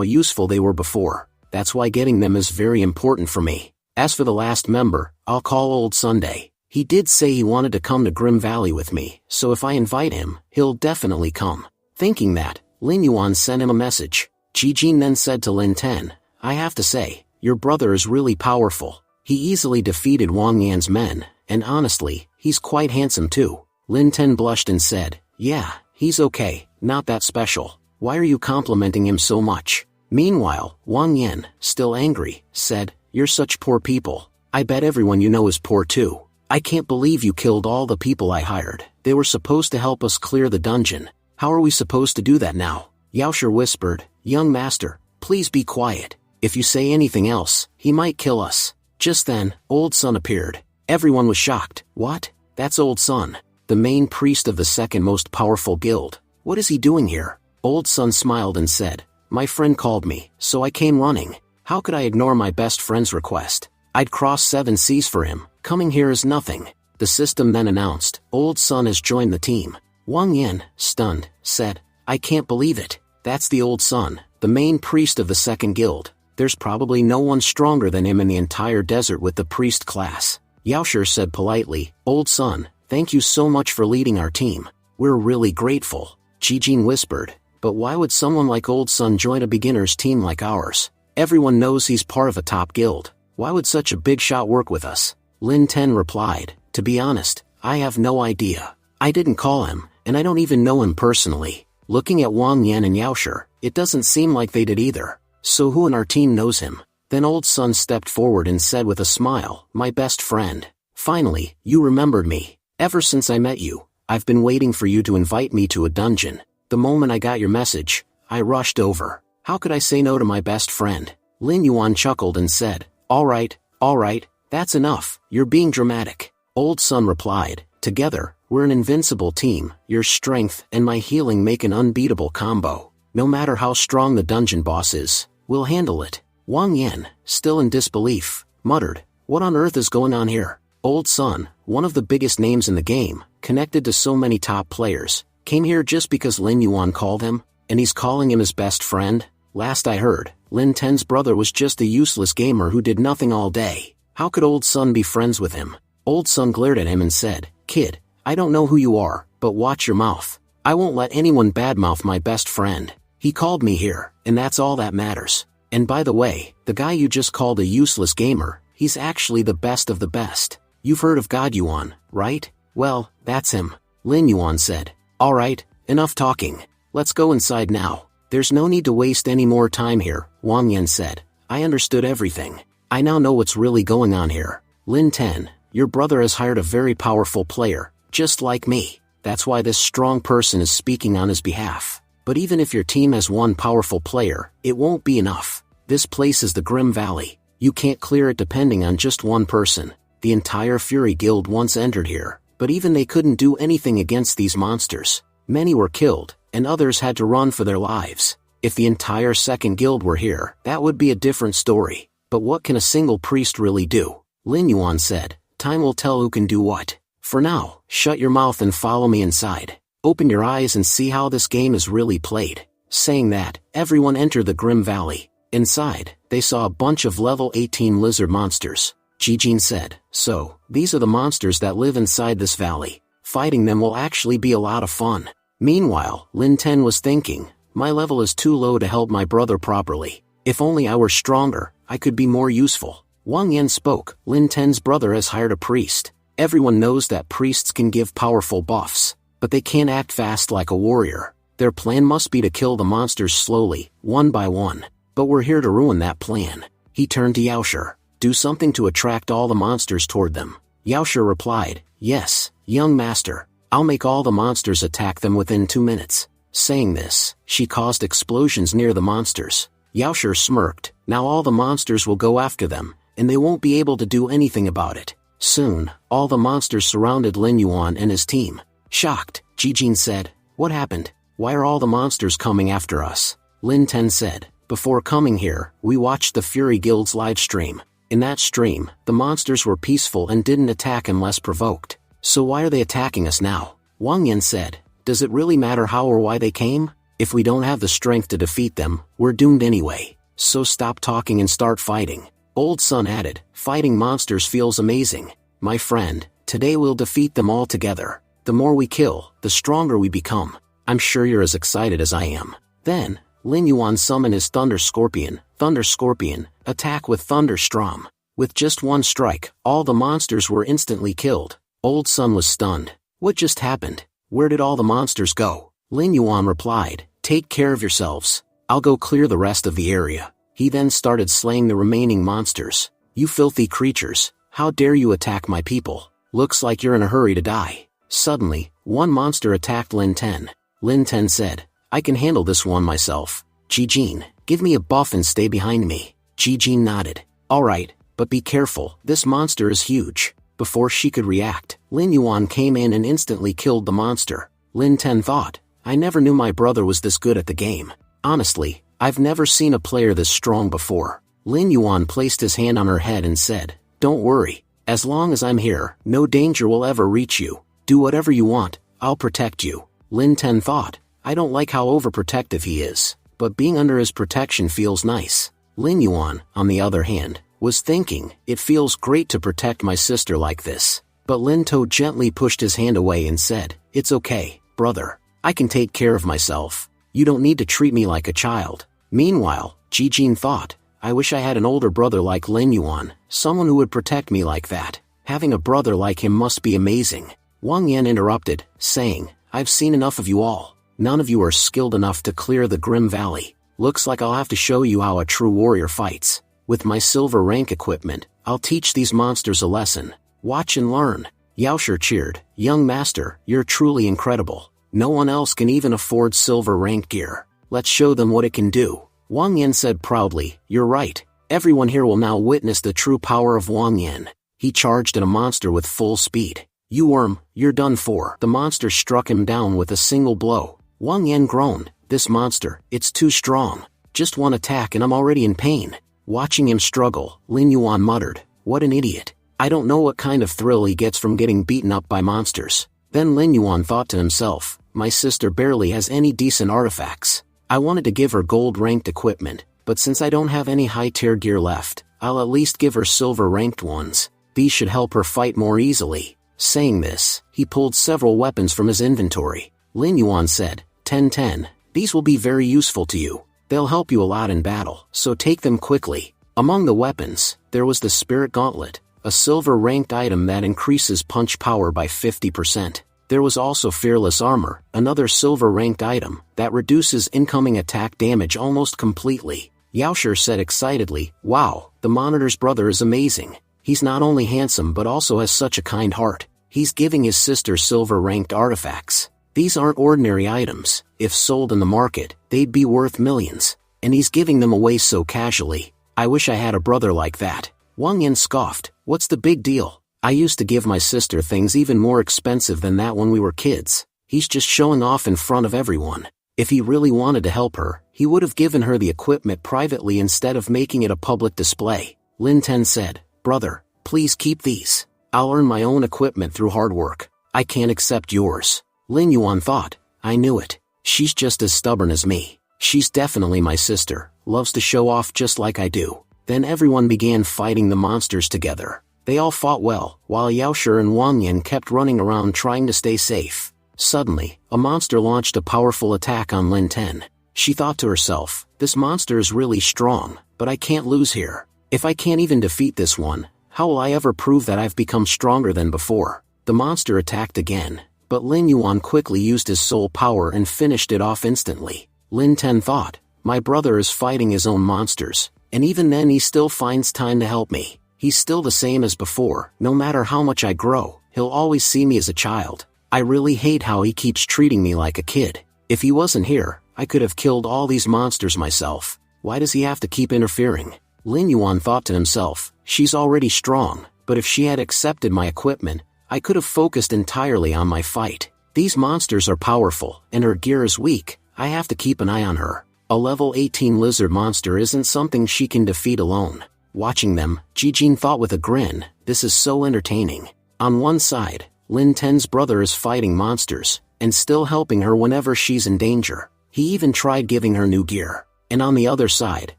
Speaker 1: useful they were before. That's why getting them is very important for me. As for the last member, I'll call Old Sunday. He did say he wanted to come to Grim Valley with me, so if I invite him, he'll definitely come. Thinking that, Lin Yuan sent him a message. Jijin then said to Lin Ten, I have to say, your brother is really powerful. He easily defeated Wang Yan's men, and honestly, he's quite handsome too. Lin Ten blushed and said, yeah, he's okay, not that special. Why are you complimenting him so much? Meanwhile, Wang Yan, still angry, said, you're such poor people. I bet everyone you know is poor too. I can't believe you killed all the people I hired. They were supposed to help us clear the dungeon. How are we supposed to do that now? Yaoshi whispered, young master, please be quiet. If you say anything else, he might kill us. Just then, Old Sun appeared. Everyone was shocked. What? That's Old Sun, the main priest of the second most powerful guild. What is he doing here? Old Sun smiled and said, my friend called me, so I came running. How could I ignore my best friend's request? I'd cross 7 seas for him. Coming here is nothing. The system then announced, Old Sun has joined the team. Wang Yan, stunned, said, I can't believe it. That's the Old Sun, the main priest of the second guild. There's probably no one stronger than him in the entire desert with the priest class. Yaoshi said politely, Old Sun, thank you so much for leading our team. We're really grateful. Jijin whispered, but why would someone like Old Sun join a beginner's team like ours? Everyone knows he's part of a top guild. Why would such a big shot work with us? Lin Ten replied, to be honest, I have no idea. I didn't call him, and I don't even know him personally. Looking at Wang Yan and Yaoshi, it doesn't seem like they did either. So who in our team knows him? Then Old Sun stepped forward and said with a smile, my best friend. Finally, you remembered me. Ever since I met you, I've been waiting for you to invite me to a dungeon. The moment I got your message, I rushed over. How could I say no to my best friend? Lin Yuan chuckled and said, all right, that's enough, you're being dramatic. Old Sun replied, together, we're an invincible team. Your strength and my healing make an unbeatable combo. No matter how strong the dungeon boss is, we'll handle it. Wang Yan, still in disbelief, muttered, what on earth is going on here? Old Sun, one of the biggest names in the game, connected to so many top players, came here just because Lin Yuan called him, and he's calling him his best friend? Last I heard, Lin Ten's brother was just a useless gamer who did nothing all day. How could Old Sun be friends with him? Old Sun glared at him and said, kid, I don't know who you are, but watch your mouth. I won't let anyone badmouth my best friend. He called me here, and that's all that matters. And by the way, the guy you just called a useless gamer, he's actually the best of the best. You've heard of God Yuan, right? Well, that's him. Lin Yuan said, all right, enough talking. Let's go inside now. There's no need to waste any more time here, Wang Yan said. I understood everything. I now know what's really going on here. Lin Ten, your brother has hired a very powerful player, just like me. That's why this strong person is speaking on his behalf. But even if your team has one powerful player, it won't be enough. This place is the Grim Valley. You can't clear it depending on just one person. The entire Fury Guild once entered here, but even they couldn't do anything against these monsters. Many were killed, and others had to run for their lives. If the entire second guild were here, that would be a different story. But what can a single priest really do? Lin Yuan said, time will tell who can do what. For now, shut your mouth and follow me inside. Open your eyes and see how this game is really played. Saying that, everyone entered the Grim Valley. Inside, they saw a bunch of level 18 lizard monsters. Jijin said, so, these are the monsters that live inside this valley. Fighting them will actually be a lot of fun. Meanwhile, Lin Ten was thinking, my level is too low to help my brother properly. If only I were stronger, I could be more useful. Wang Yan spoke, Lin Ten's brother has hired a priest. Everyone knows that priests can give powerful buffs, but they can't act fast like a warrior. Their plan must be to kill the monsters slowly, one by one. But we're here to ruin that plan. He turned to Yaoshi. Do something to attract all the monsters toward them. Yaoshi replied, yes, young master. I'll make all the monsters attack them within 2 minutes. Saying this, she caused explosions near the monsters. Yaoshi smirked, now all the monsters will go after them, and they won't be able to do anything about it. Soon, all the monsters surrounded Lin Yuan and his team. Shocked, Jijin said, what happened? Why are all the monsters coming after us? Lin Ten said, before coming here, we watched the Fury Guild's live stream. In that stream, the monsters were peaceful and didn't attack unless provoked. So why are they attacking us now? Wang Yan said, does it really matter how or why they came? If we don't have the strength to defeat them, we're doomed anyway. So stop talking and start fighting. Old Sun added, fighting monsters feels amazing. My friend, Today we'll defeat them all together. The more we kill, the stronger we become. I'm sure you're as excited as I am." Then, Lin Yuan summoned his Thunder Scorpion, attack with Thunderstrom. With just one strike, all the monsters were instantly killed. Old Sun was stunned. "What just happened? Where did all the monsters go?" Lin Yuan replied, "Take care of yourselves. I'll go clear the rest of the area." He then started slaying the remaining monsters. "You filthy creatures, how dare you attack my people? Looks like you're in a hurry to die." Suddenly, one monster attacked Lin Ten. Lin Ten said, "I can handle this one myself. Jijin, give me a buff and stay behind me." Jijin nodded. "Alright, but be careful, this monster is huge." Before she could react, Lin Yuan came in and instantly killed the monster. Lin Ten thought, "I never knew my brother was this good at the game. Honestly, I've never seen a player this strong before." Lin Yuan placed his hand on her head and said, "Don't worry, as long as I'm here, no danger will ever reach you. Do whatever you want, I'll protect you." Lin Ten thought, "I don't like how overprotective he is, but being under his protection feels nice." Lin Yuan, on the other hand, was thinking, "It feels great to protect my sister like this." But Lin To gently pushed his hand away and said, "It's okay, brother. I can take care of myself. You don't need to treat me like a child." Meanwhile, Jijin thought, "I wish I had an older brother like Lin Yuan, someone who would protect me like that. Having a brother like him must be amazing." Wang Yan interrupted, saying, "I've seen enough of you all. None of you are skilled enough to clear the Grim Valley. Looks like I'll have to show you how a true warrior fights. With my silver rank equipment, I'll teach these monsters a lesson. Watch and learn." Yaoshe cheered, "Young master, you're truly incredible. No one else can even afford silver rank gear. Let's show them what it can do." Wang Yan said proudly, "You're right. Everyone here will now witness the true power of Wang Yan." He charged at a monster with full speed. "You worm, you're done for." The monster struck him down with a single blow. Wang Yan groaned, "This monster, it's too strong. Just one attack and I'm already in pain." Watching him struggle, Lin Yuan muttered, "What an idiot. I don't know what kind of thrill he gets from getting beaten up by monsters." Then Lin Yuan thought to himself, "My sister barely has any decent artifacts. I wanted to give her gold-ranked equipment, but since I don't have any high-tier gear left, I'll at least give her silver-ranked ones. These should help her fight more easily." Saying this, he pulled several weapons from his inventory. Lin Yuan said, "Ten, these will be very useful to you. They'll help you a lot in battle, so take them quickly." Among the weapons, there was the Spirit Gauntlet, a silver-ranked item that increases punch power by 50%. There was also Fearless Armor, another silver-ranked item, that reduces incoming attack damage almost completely. Yaoshe said excitedly, "Wow, the Monitor's brother is amazing. He's not only handsome but also has such a kind heart. He's giving his sister silver-ranked artifacts. These aren't ordinary items. If sold in the market, they'd be worth millions. And he's giving them away so casually. I wish I had a brother like that." Wang Yan scoffed, "What's the big deal? I used to give my sister things even more expensive than that when we were kids. He's just showing off in front of everyone. If he really wanted to help her, he would have given her the equipment privately instead of making it a public display." Lin Ten said, "Brother, please keep these. I'll earn my own equipment through hard work. I can't accept yours." Lin Yuan thought, "I knew it. She's just as stubborn as me. She's definitely my sister, loves to show off just like I do." Then everyone began fighting the monsters together. They all fought well, while Yaoshe and Wang Yan kept running around trying to stay safe. Suddenly, a monster launched a powerful attack on Lin Ten. She thought to herself, "This monster is really strong, but I can't lose here. If I can't even defeat this one, how will I ever prove that I've become stronger than before?" The monster attacked again, but Lin Yuan quickly used his soul power and finished it off instantly. Lin Ten thought, "My brother is fighting his own monsters, and even then he still finds time to help me. He's still the same as before. No matter how much I grow, he'll always see me as a child. I really hate how he keeps treating me like a kid. If he wasn't here, I could have killed all these monsters myself. Why does he have to keep interfering?" Lin Yuan thought to himself, "She's already strong, but if she had accepted my equipment, I could have focused entirely on my fight. These monsters are powerful, and her gear is weak. I have to keep an eye on her. A level 18 lizard monster isn't something she can defeat alone." Watching them, Jijin thought with a grin, "This is so entertaining." On one side, Lin Ten's brother is fighting monsters, and still helping her whenever she's in danger. He even tried giving her new gear. And on the other side,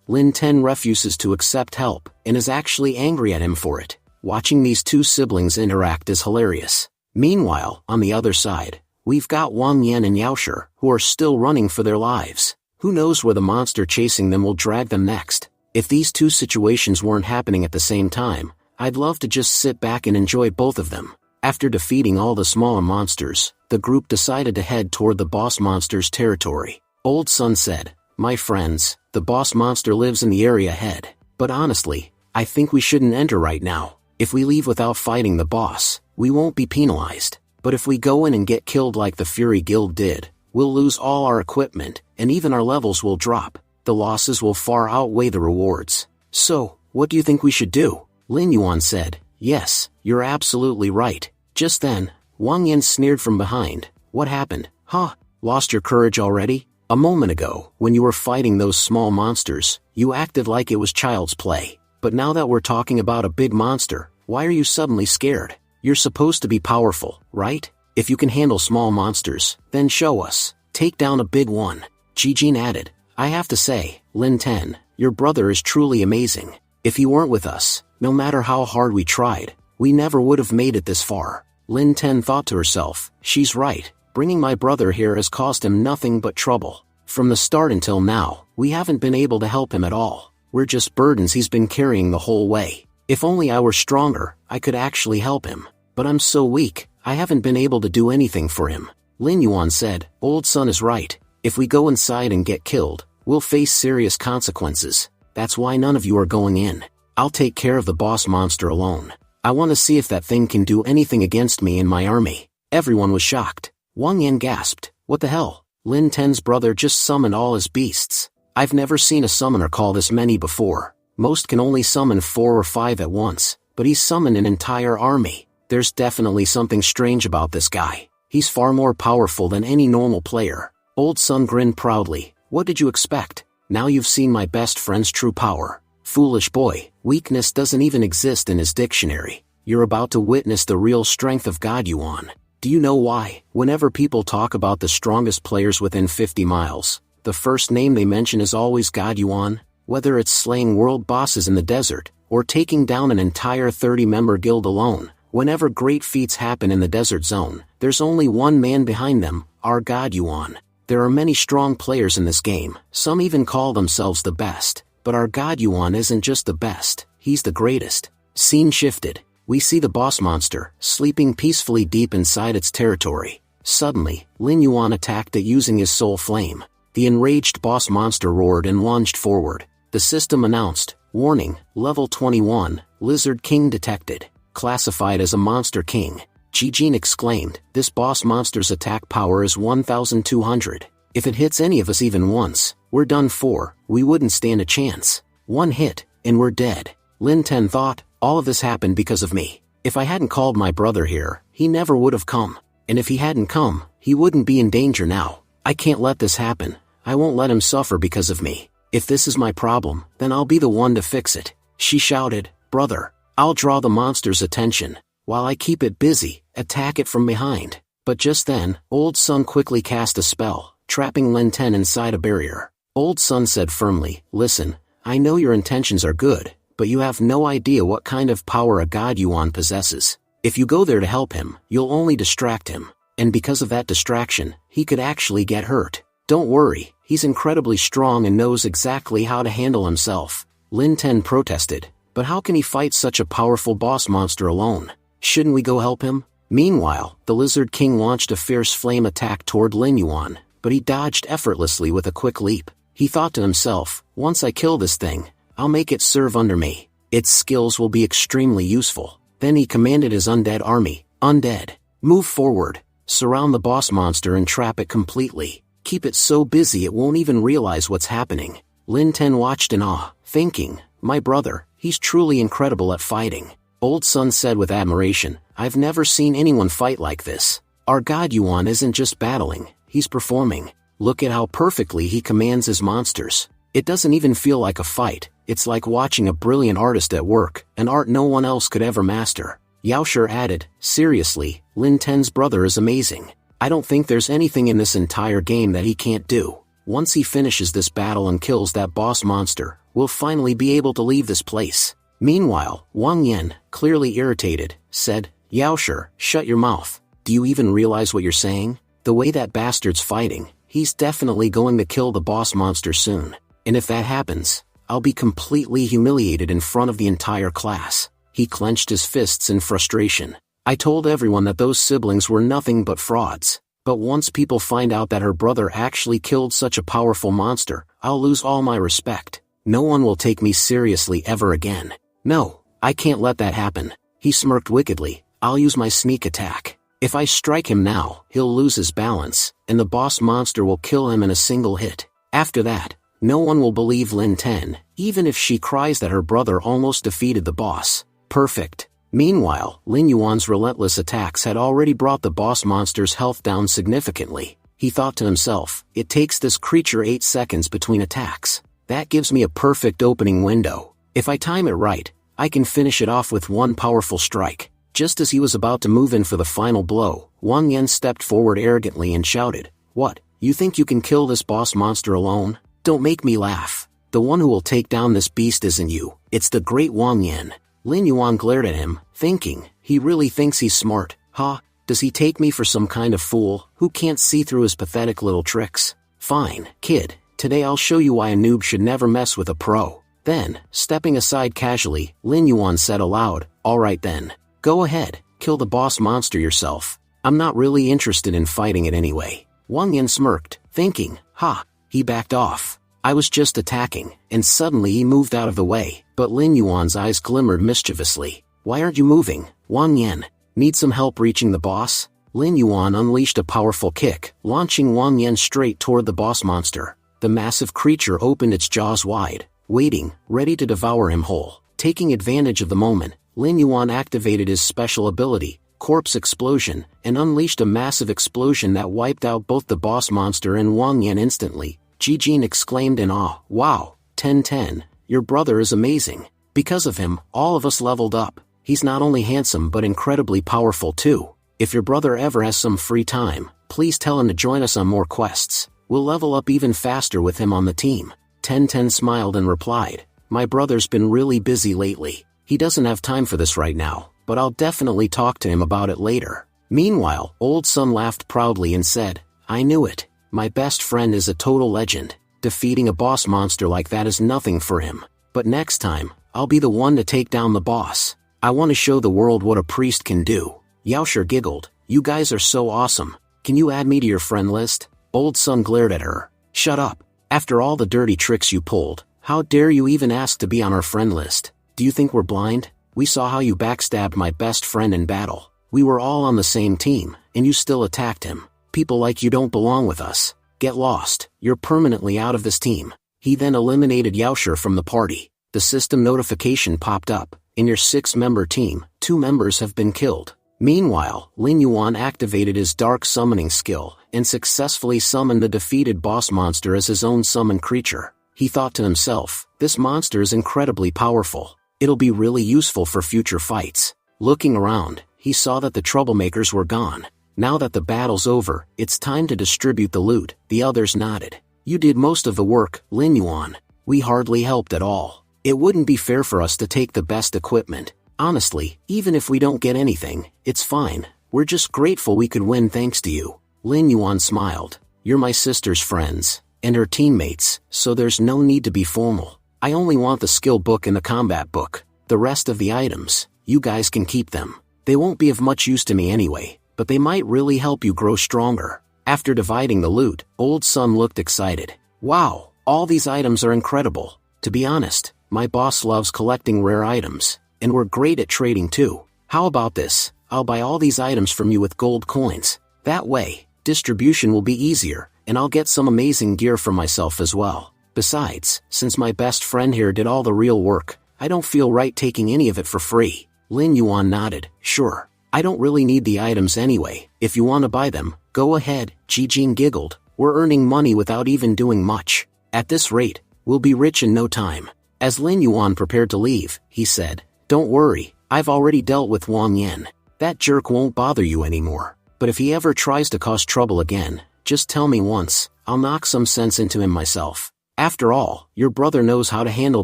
Speaker 1: Lin Ten refuses to accept help, and is actually angry at him for it. Watching these two siblings interact is hilarious. Meanwhile, on the other side, we've got Wang Yan and Yaoshi, who are still running for their lives. Who knows where the monster chasing them will drag them next? If these two situations weren't happening at the same time, I'd love to just sit back and enjoy both of them. After defeating all the smaller monsters, the group decided to head toward the boss monster's territory. Old Sun said, "My friends, the boss monster lives in the area ahead. But honestly, I think we shouldn't enter right now. If we leave without fighting the boss, we won't be penalized. But if we go in and get killed like the Fury Guild did, we'll lose all our equipment, and even our levels will drop. The losses will far outweigh the rewards. So, what do you think we should do?" Lin Yuan said, "Yes, you're absolutely right." Just then, Wang Yan sneered from behind. "What happened? Huh? Lost your courage already? A moment ago, when you were fighting those small monsters, you acted like it was child's play. But now that we're talking about a big monster, why are you suddenly scared? You're supposed to be powerful, right? If you can handle small monsters, then show us. Take down a big one." Jijin added, "I have to say, Lin Ten, your brother is truly amazing. If he weren't with us, no matter how hard we tried, we never would have made it this far." Lin Ten thought to herself, "She's right. Bringing my brother here has caused him nothing but trouble. From the start until now, we haven't been able to help him at all. We're just burdens he's been carrying the whole way. If only I were stronger, I could actually help him. But I'm so weak, I haven't been able to do anything for him." Lin Yuan said, "Old Sun is right. If we go inside and get killed, we'll face serious consequences. That's why none of you are going in. I'll take care of the boss monster alone. I want to see if that thing can do anything against me and my army." Everyone was shocked. Wang Yan gasped, "What the hell? Lin Ten's brother just summoned all his beasts. I've never seen a summoner call this many before. Most can only summon 4 or 5 at once, but he's summoned an entire army. There's definitely something strange about this guy. He's far more powerful than any normal player." Old Sun grinned proudly. "What did you expect? Now you've seen my best friend's true power. Foolish boy, weakness doesn't even exist in his dictionary. You're about to witness the real strength of God Yuan. Do you know why, whenever people talk about the strongest players within 50 miles, the first name they mention is always God Yuan? Whether it's slaying world bosses in the desert, or taking down an entire 30-member guild alone, whenever great feats happen in the desert zone, there's only one man behind them, our God Yuan. There are many strong players in this game, some even call themselves the best, but our God Yuan isn't just the best, he's the greatest." Scene shifted. We see the boss monster, sleeping peacefully deep inside its territory. Suddenly, Lin Yuan attacked it using his soul flame. The enraged boss monster roared and lunged forward. The system announced, "Warning, level 21, Lizard King detected. Classified as a monster king." Jijin exclaimed, "This boss monster's attack power is 1,200. If it hits any of us even once, we're done for. We wouldn't stand a chance. One hit, and we're dead." Lin Ten thought, "All of this happened because of me. If I hadn't called my brother here, he never would have come. And if he hadn't come, he wouldn't be in danger now. I can't let this happen. I won't let him suffer because of me. If this is my problem, then I'll be the one to fix it." She shouted, "Brother, I'll draw the monster's attention. While I keep it busy, attack it from behind." But just then, Old Sun quickly cast a spell, trapping Lin Ten inside a barrier. Old Sun said firmly, "Listen, I know your intentions are good, but you have no idea what kind of power a God Yuan possesses. If you go there to help him, you'll only distract him. And because of that distraction, he could actually get hurt. Don't worry, he's incredibly strong and knows exactly how to handle himself." Lin Ten protested, "But how can he fight such a powerful boss monster alone? Shouldn't we go help him?" Meanwhile, the Lizard King launched a fierce flame attack toward Lin Yuan, but he dodged effortlessly with a quick leap. He thought to himself, "Once I kill this thing, I'll make it serve under me. Its skills will be extremely useful." Then he commanded his undead army, "Undead, move forward, surround the boss monster and trap it completely. Keep it so busy it won't even realize what's happening." Lin Ten watched in awe, thinking, "My brother, he's truly incredible at fighting." Old Sun said with admiration, "I've never seen anyone fight like this. Our God Yuan isn't just battling, he's performing. Look at how perfectly he commands his monsters. It doesn't even feel like a fight, it's like watching a brilliant artist at work, an art no one else could ever master." Yaoshi added, "Seriously, Lin Ten's brother is amazing. I don't think there's anything in this entire game that he can't do. Once he finishes this battle and kills that boss monster, we'll finally be able to leave this place." Meanwhile, Wang Yan, clearly irritated, said, Yaoshe, shut your mouth. Do you even realize what you're saying? The way that bastard's fighting, he's definitely going to kill the boss monster soon. And if that happens, I'll be completely humiliated in front of the entire class. He clenched his fists in frustration. I told everyone that those siblings were nothing but frauds. But once people find out that her brother actually killed such a powerful monster, I'll lose all my respect. No one will take me seriously ever again. No, I can't let that happen. He smirked wickedly. I'll use my sneak attack. If I strike him now, he'll lose his balance, and the boss monster will kill him in a single hit. After that, no one will believe Lin Ten, even if she cries that her brother almost defeated the boss. Perfect. Meanwhile, Lin Yuan's relentless attacks had already brought the boss monster's health down significantly. He thought to himself, it takes this creature 8 seconds between attacks. That gives me a perfect opening window. If I time it right, I can finish it off with one powerful strike. Just as he was about to move in for the final blow, Wang Yan stepped forward arrogantly and shouted, What, you think you can kill this boss monster alone? Don't make me laugh. The one who will take down this beast isn't you, it's the great Wang Yan. Lin Yuan glared at him, thinking, he really thinks he's smart, huh? Does he take me for some kind of fool, who can't see through his pathetic little tricks? Fine, kid, today I'll show you why a noob should never mess with a pro. Then, stepping aside casually, Lin Yuan said aloud, Alright then. Go ahead, kill the boss monster yourself. I'm not really interested in fighting it anyway. Wang Yan smirked, thinking, ha, he backed off. I was just attacking, and suddenly he moved out of the way, but Lin Yuan's eyes glimmered mischievously. Why aren't you moving, Wang Yan? Need some help reaching the boss? Lin Yuan unleashed a powerful kick, launching Wang Yan straight toward the boss monster. The massive creature opened its jaws wide, waiting, ready to devour him whole. Taking advantage of the moment, Lin Yuan activated his special ability, Corpse Explosion, and unleashed a massive explosion that wiped out both the boss monster and Wang Yan instantly. Jijin exclaimed in awe, Wow, 10-10, your brother is amazing. Because of him, all of us leveled up. He's not only handsome but incredibly powerful too. If your brother ever has some free time, please tell him to join us on more quests. We'll level up even faster with him on the team. 10-10 smiled and replied, My brother's been really busy lately. He doesn't have time for this right now, but I'll definitely talk to him about it later. Meanwhile, Old Sun laughed proudly and said, I knew it. My best friend is a total legend. Defeating a boss monster like that is nothing for him. But next time, I'll be the one to take down the boss. I want to show the world what a priest can do. Yaoshe giggled, You guys are so awesome. Can you add me to your friend list? Old Sun glared at her. Shut up. After all the dirty tricks you pulled, how dare you even ask to be on our friend list? Do you think we're blind? We saw how you backstabbed my best friend in battle. We were all on the same team, and you still attacked him. People like you don't belong with us. Get lost, you're permanently out of this team. He then eliminated Yaoshe from the party. The system notification popped up. In your 6-member team, 2 members have been killed. Meanwhile, Lin Yuan activated his dark summoning skill, and successfully summoned the defeated boss monster as his own summoned creature. He thought to himself, this monster is incredibly powerful. It'll be really useful for future fights. Looking around, he saw that the troublemakers were gone. Now that the battle's over, it's time to distribute the loot. The others nodded. You did most of the work, Lin Yuan. We hardly helped at all. It wouldn't be fair for us to take the best equipment. Honestly, even if we don't get anything, it's fine. We're just grateful we could win thanks to you. Lin Yuan smiled. You're my sister's friends, and her teammates, so there's no need to be formal. I only want the skill book and the combat book. The rest of the items, you guys can keep them. They won't be of much use to me anyway, but they might really help you grow stronger. After dividing the loot, Old Sun looked excited. Wow, all these items are incredible. To be honest, my boss loves collecting rare items, and we're great at trading too. How about this? I'll buy all these items from you with gold coins. That way, distribution will be easier, and I'll get some amazing gear for myself as well. Besides, since my best friend here did all the real work, I don't feel right taking any of it for free. Lin Yuan nodded. Sure. I don't really need the items anyway. If you want to buy them, go ahead. Jijin giggled. We're earning money without even doing much. At this rate, we'll be rich in no time. As Lin Yuan prepared to leave, he said, Don't worry, I've already dealt with Wang Yan. That jerk won't bother you anymore. But if he ever tries to cause trouble again, just tell me once. I'll knock some sense into him myself. After all, your brother knows how to handle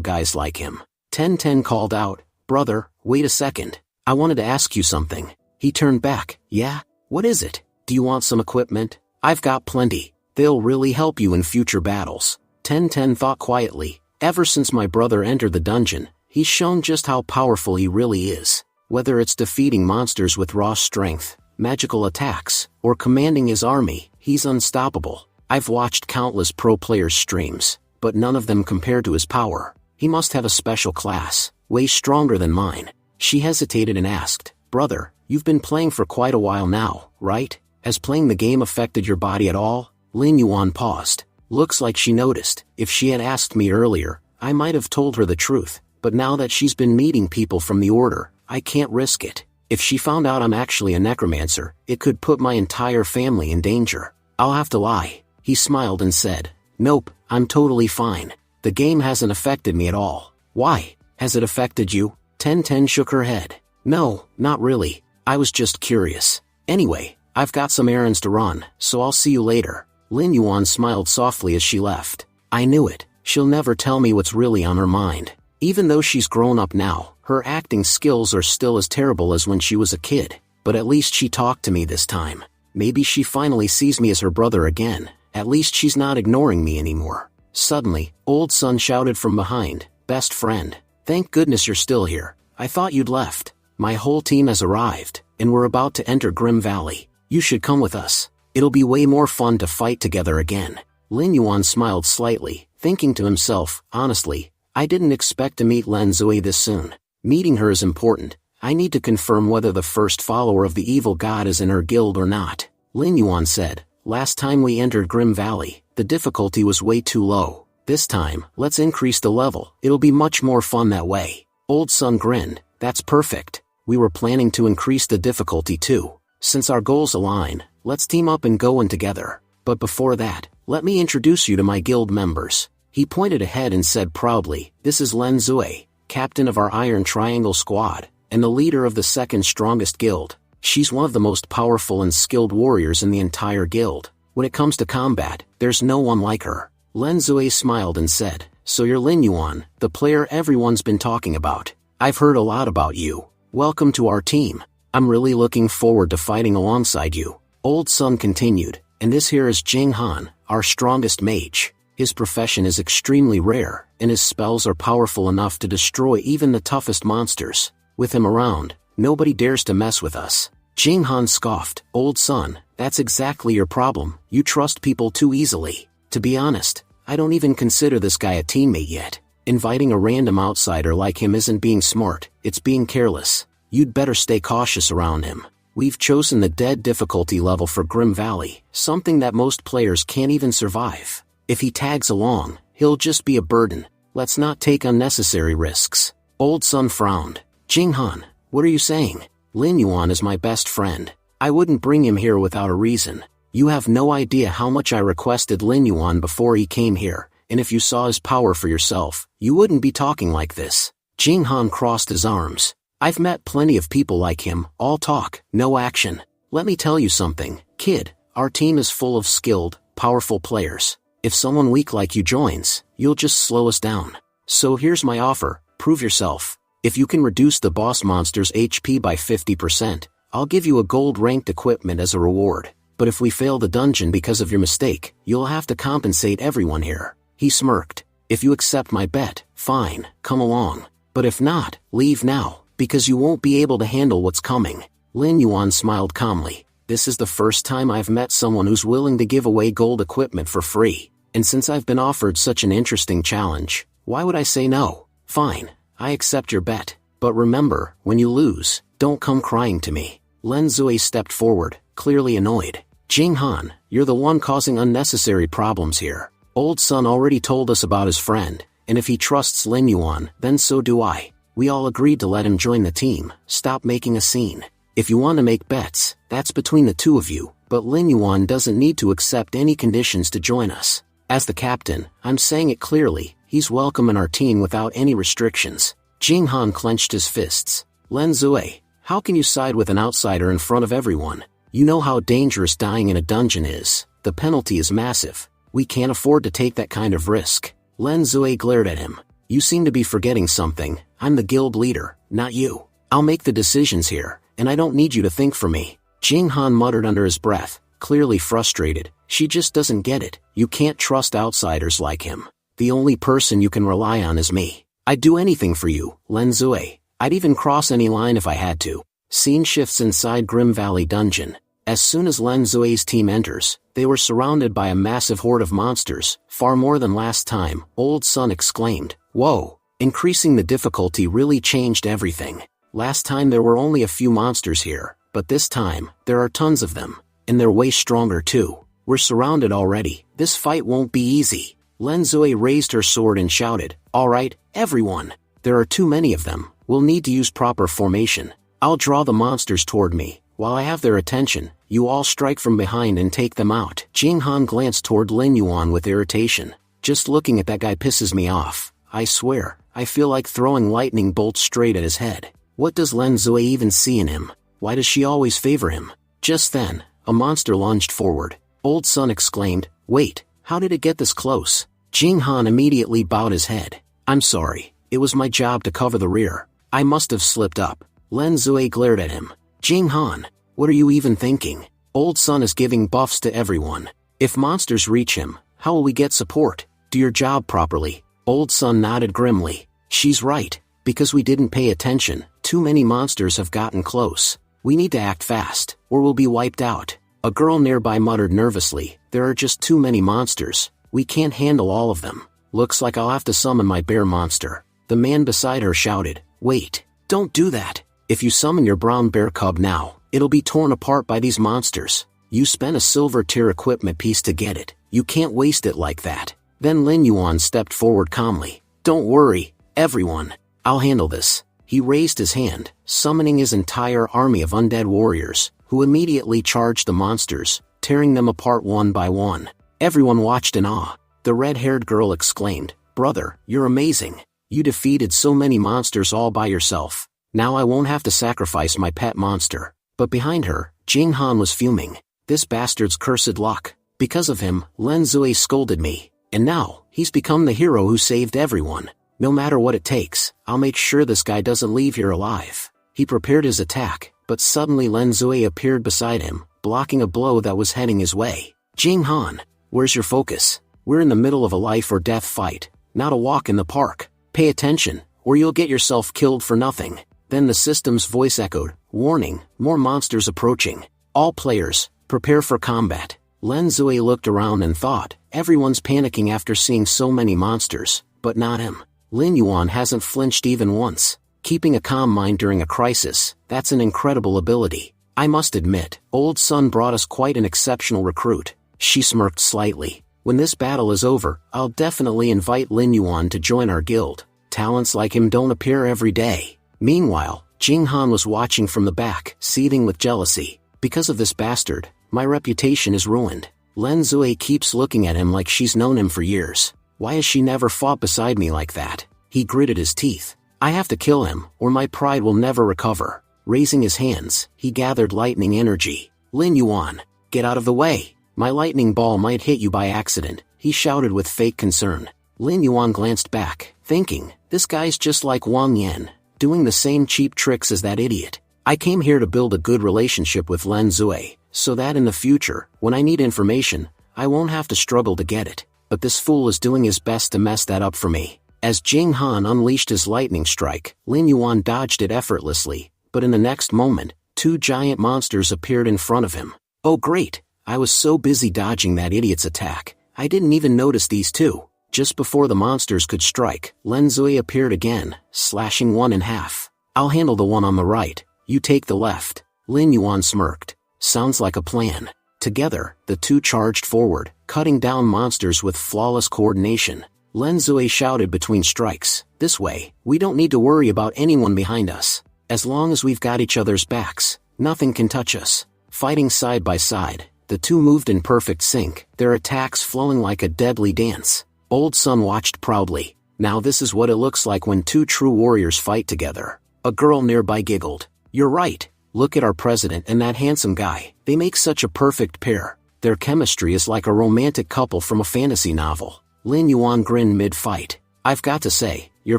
Speaker 1: guys like him. 10-10 called out, Brother, wait a second. I wanted to ask you something. He turned back. Yeah? What is it? Do you want some equipment? I've got plenty. They'll really help you in future battles. 1010 thought quietly. Ever since my brother entered the dungeon, he's shown just how powerful he really is. Whether it's defeating monsters with raw strength, magical attacks, or commanding his army, he's unstoppable. I've watched countless pro players' streams, but none of them compare to his power. He must have a special class, way stronger than mine. She hesitated and asked, Brother, you've been playing for quite a while now, right? Has playing the game affected your body at all? Lin Yuan paused. Looks like she noticed. If she had asked me earlier, I might have told her the truth, but now that she's been meeting people from the order, I can't risk it. If she found out I'm actually a necromancer, it could put my entire family in danger. I'll have to lie. He smiled and said, Nope, I'm totally fine. The game hasn't affected me at all. Why? Has it affected you? 1010 shook her head. No, not really. I was just curious. Anyway, I've got some errands to run, so I'll see you later. Lin Yuan smiled softly as she left. I knew it. She'll never tell me what's really on her mind. Even though she's grown up now, her acting skills are still as terrible as when she was a kid. But at least she talked to me this time. Maybe she finally sees me as her brother again. At least she's not ignoring me anymore. Suddenly, Old Sun shouted from behind, Best friend. Thank goodness you're still here. I thought you'd left. My whole team has arrived, and we're about to enter Grim Valley. You should come with us. It'll be way more fun to fight together again. Lin Yuan smiled slightly, thinking to himself, honestly, I didn't expect to meet Len Zui this soon. Meeting her is important. I need to confirm whether the first follower of the evil god is in her guild or not. Lin Yuan said, Last time we entered Grim Valley, the difficulty was way too low. This time, let's increase the level. It'll be much more fun that way. Old Sun grinned. That's perfect. We were planning to increase the difficulty too. Since our goals align, let's team up and go in together. But before that, let me introduce you to my guild members. He pointed ahead and said proudly, This is Len Zui, captain of our Iron Triangle squad, and the leader of the second strongest guild. She's one of the most powerful and skilled warriors in the entire guild. When it comes to combat, there's no one like her. Len Zui smiled and said, So you're Lin Yuan, the player everyone's been talking about. I've heard a lot about you. Welcome to our team. I'm really looking forward to fighting alongside you. Old Sun continued, and this here is Jing Han, our strongest mage. His profession is extremely rare, and his spells are powerful enough to destroy even the toughest monsters. With him around, nobody dares to mess with us. Jing Han scoffed, Old Sun, that's exactly your problem. You trust people too easily. To be honest, I don't even consider this guy a teammate yet. Inviting a random outsider like him isn't being smart, it's being careless. You'd better stay cautious around him. We've chosen the dead difficulty level for Grim Valley, something that most players can't even survive. If he tags along, he'll just be a burden. Let's not take unnecessary risks. Old Sun frowned. Jing Han, what are you saying? Lin Yuan is my best friend. I wouldn't bring him here without a reason. You have no idea how much I requested Lin Yuan before he came here, and if you saw his power for yourself, you wouldn't be talking like this. Jing Han crossed his arms. I've met plenty of people like him, all talk, no action. Let me tell you something, kid, our team is full of skilled, powerful players. If someone weak like you joins, you'll just slow us down. So here's my offer, prove yourself. If you can reduce the boss monster's HP by 50%, I'll give you a gold-ranked equipment as a reward. But if we fail the dungeon because of your mistake, you'll have to compensate everyone here. He smirked. If you accept my bet, fine, come along. But if not, leave now, because you won't be able to handle what's coming. Lin Yuan smiled calmly. This is the first time I've met someone who's willing to give away gold equipment for free. And since I've been offered such an interesting challenge, why would I say no? Fine, I accept your bet. But remember, when you lose, don't come crying to me. Len Zui stepped forward, clearly annoyed. Jing Han, you're the one causing unnecessary problems here. Old Sun already told us about his friend, and if he trusts Lin Yuan, then so do I. We all agreed to let him join the team. Stop making a scene. If you want to make bets, that's between the two of you, but Lin Yuan doesn't need to accept any conditions to join us. As the captain, I'm saying it clearly, he's welcome in our team without any restrictions. Jing Han clenched his fists. Len Zui, how can you side with an outsider in front of everyone? You know how dangerous dying in a dungeon is. The penalty is massive. We can't afford to take that kind of risk. Len Zui glared at him. You seem to be forgetting something. I'm the guild leader. not you. I'll make the decisions here, and I don't need you to think for me. Jing Han muttered under his breath, clearly frustrated. She just doesn't get it. You can't trust outsiders like him. The only person you can rely on is me. I'd do anything for you, Lin Zui. I'd even cross any line if I had to. Scene shifts inside Grim Valley Dungeon. As soon as Lin Zui's team enters, they were surrounded by a massive horde of monsters, far more than last time. Old Sun exclaimed, "Whoa!" Increasing the difficulty really changed everything. Last time there were only a few monsters here, but this time, there are tons of them. And they're way stronger too. We're surrounded already. This fight won't be easy. Lin Zui raised her sword and shouted, "Alright, everyone. There are too many of them. We'll need to use proper formation. I'll draw the monsters toward me. While I have their attention, you all strike from behind and take them out." Jing Han glanced toward Lin Yuan with irritation. "Just looking at that guy pisses me off. I swear, I feel like throwing lightning bolts straight at his head. What does Lin Zui even see in him? Why does she always favor him?" Just then, a monster lunged forward. Old Sun exclaimed, "Wait, how did it get this close?" Jing Han immediately bowed his head. "I'm sorry, it was my job to cover the rear. I must have slipped up." Lin Zui glared at him. "Jing Han, what are you even thinking? Old Sun is giving buffs to everyone. If monsters reach him, how will we get support? Do your job properly." Old Sun nodded grimly. "She's right, because we didn't pay attention. Too many monsters have gotten close. We need to act fast, or we'll be wiped out." A girl nearby muttered nervously, "There are just too many monsters. We can't handle all of them. Looks like I'll have to summon my bear monster." The man beside her shouted, "Wait, don't do that. If you summon your brown bear cub now, it'll be torn apart by these monsters. You spent a silver tier equipment piece to get it. You can't waste it like that." Then Lin Yuan stepped forward calmly. "Don't worry, everyone. I'll handle this." He raised his hand, summoning his entire army of undead warriors, who immediately charged the monsters, tearing them apart one by one. Everyone watched in awe. The red-haired girl exclaimed, "Brother, you're amazing. You defeated so many monsters all by yourself. Now I won't have to sacrifice my pet monster." But behind her, Jing Han was fuming. "This bastard's cursed luck. Because of him, Lin Zui scolded me. And now, he's become the hero who saved everyone. No matter what it takes, I'll make sure this guy doesn't leave here alive." He prepared his attack, but suddenly Lin Zui appeared beside him, blocking a blow that was heading his way. "Jing Han, where's your focus? We're in the middle of a life or death fight, not a walk in the park. Pay attention, or you'll get yourself killed for nothing." Then the system's voice echoed, "Warning, more monsters approaching. All players, prepare for combat." Lin Zui looked around and thought, everyone's panicking after seeing so many monsters, but not him. Lin Yuan hasn't flinched even once. Keeping a calm mind during a crisis, that's an incredible ability. "I must admit, Old Sun brought us quite an exceptional recruit." She smirked slightly. "When this battle is over, I'll definitely invite Lin Yuan to join our guild. Talents like him don't appear every day." Meanwhile, Jing Han was watching from the back, seething with jealousy. "Because of this bastard, my reputation is ruined. Lin Zui keeps looking at him like she's known him for years. Why has she never fought beside me like that?" He gritted his teeth. "I have to kill him, or my pride will never recover." Raising his hands, he gathered lightning energy. "Lin Yuan, get out of the way. My lightning ball might hit you by accident," he shouted with fake concern. Lin Yuan glanced back, thinking, this guy's just like Wang Yan, doing the same cheap tricks as that idiot. "I came here to build a good relationship with Lin Zui, so that in the future, when I need information, I won't have to struggle to get it. But this fool is doing his best to mess that up for me." As Jing Han unleashed his lightning strike, Lin Yuan dodged it effortlessly, but in the next moment, two giant monsters appeared in front of him. "Oh great, I was so busy dodging that idiot's attack, I didn't even notice these two." Just before the monsters could strike, Lin Zui appeared again, slashing one in half. "I'll handle the one on the right, you take the left." Lin Yuan smirked. "Sounds like a plan." Together, the two charged forward, cutting down monsters with flawless coordination. Lin Zui shouted between strikes, "This way, we don't need to worry about anyone behind us. As long as we've got each other's backs, nothing can touch us." Fighting side by side, the two moved in perfect sync, their attacks flowing like a deadly dance. Old Sun watched proudly. "Now this is what it looks like when two true warriors fight together." A girl nearby giggled. "You're right, look at our president and that handsome guy, they make such a perfect pair. Their chemistry is like a romantic couple from a fantasy novel." Lin Yuan grinned mid-fight. "I've got to say, your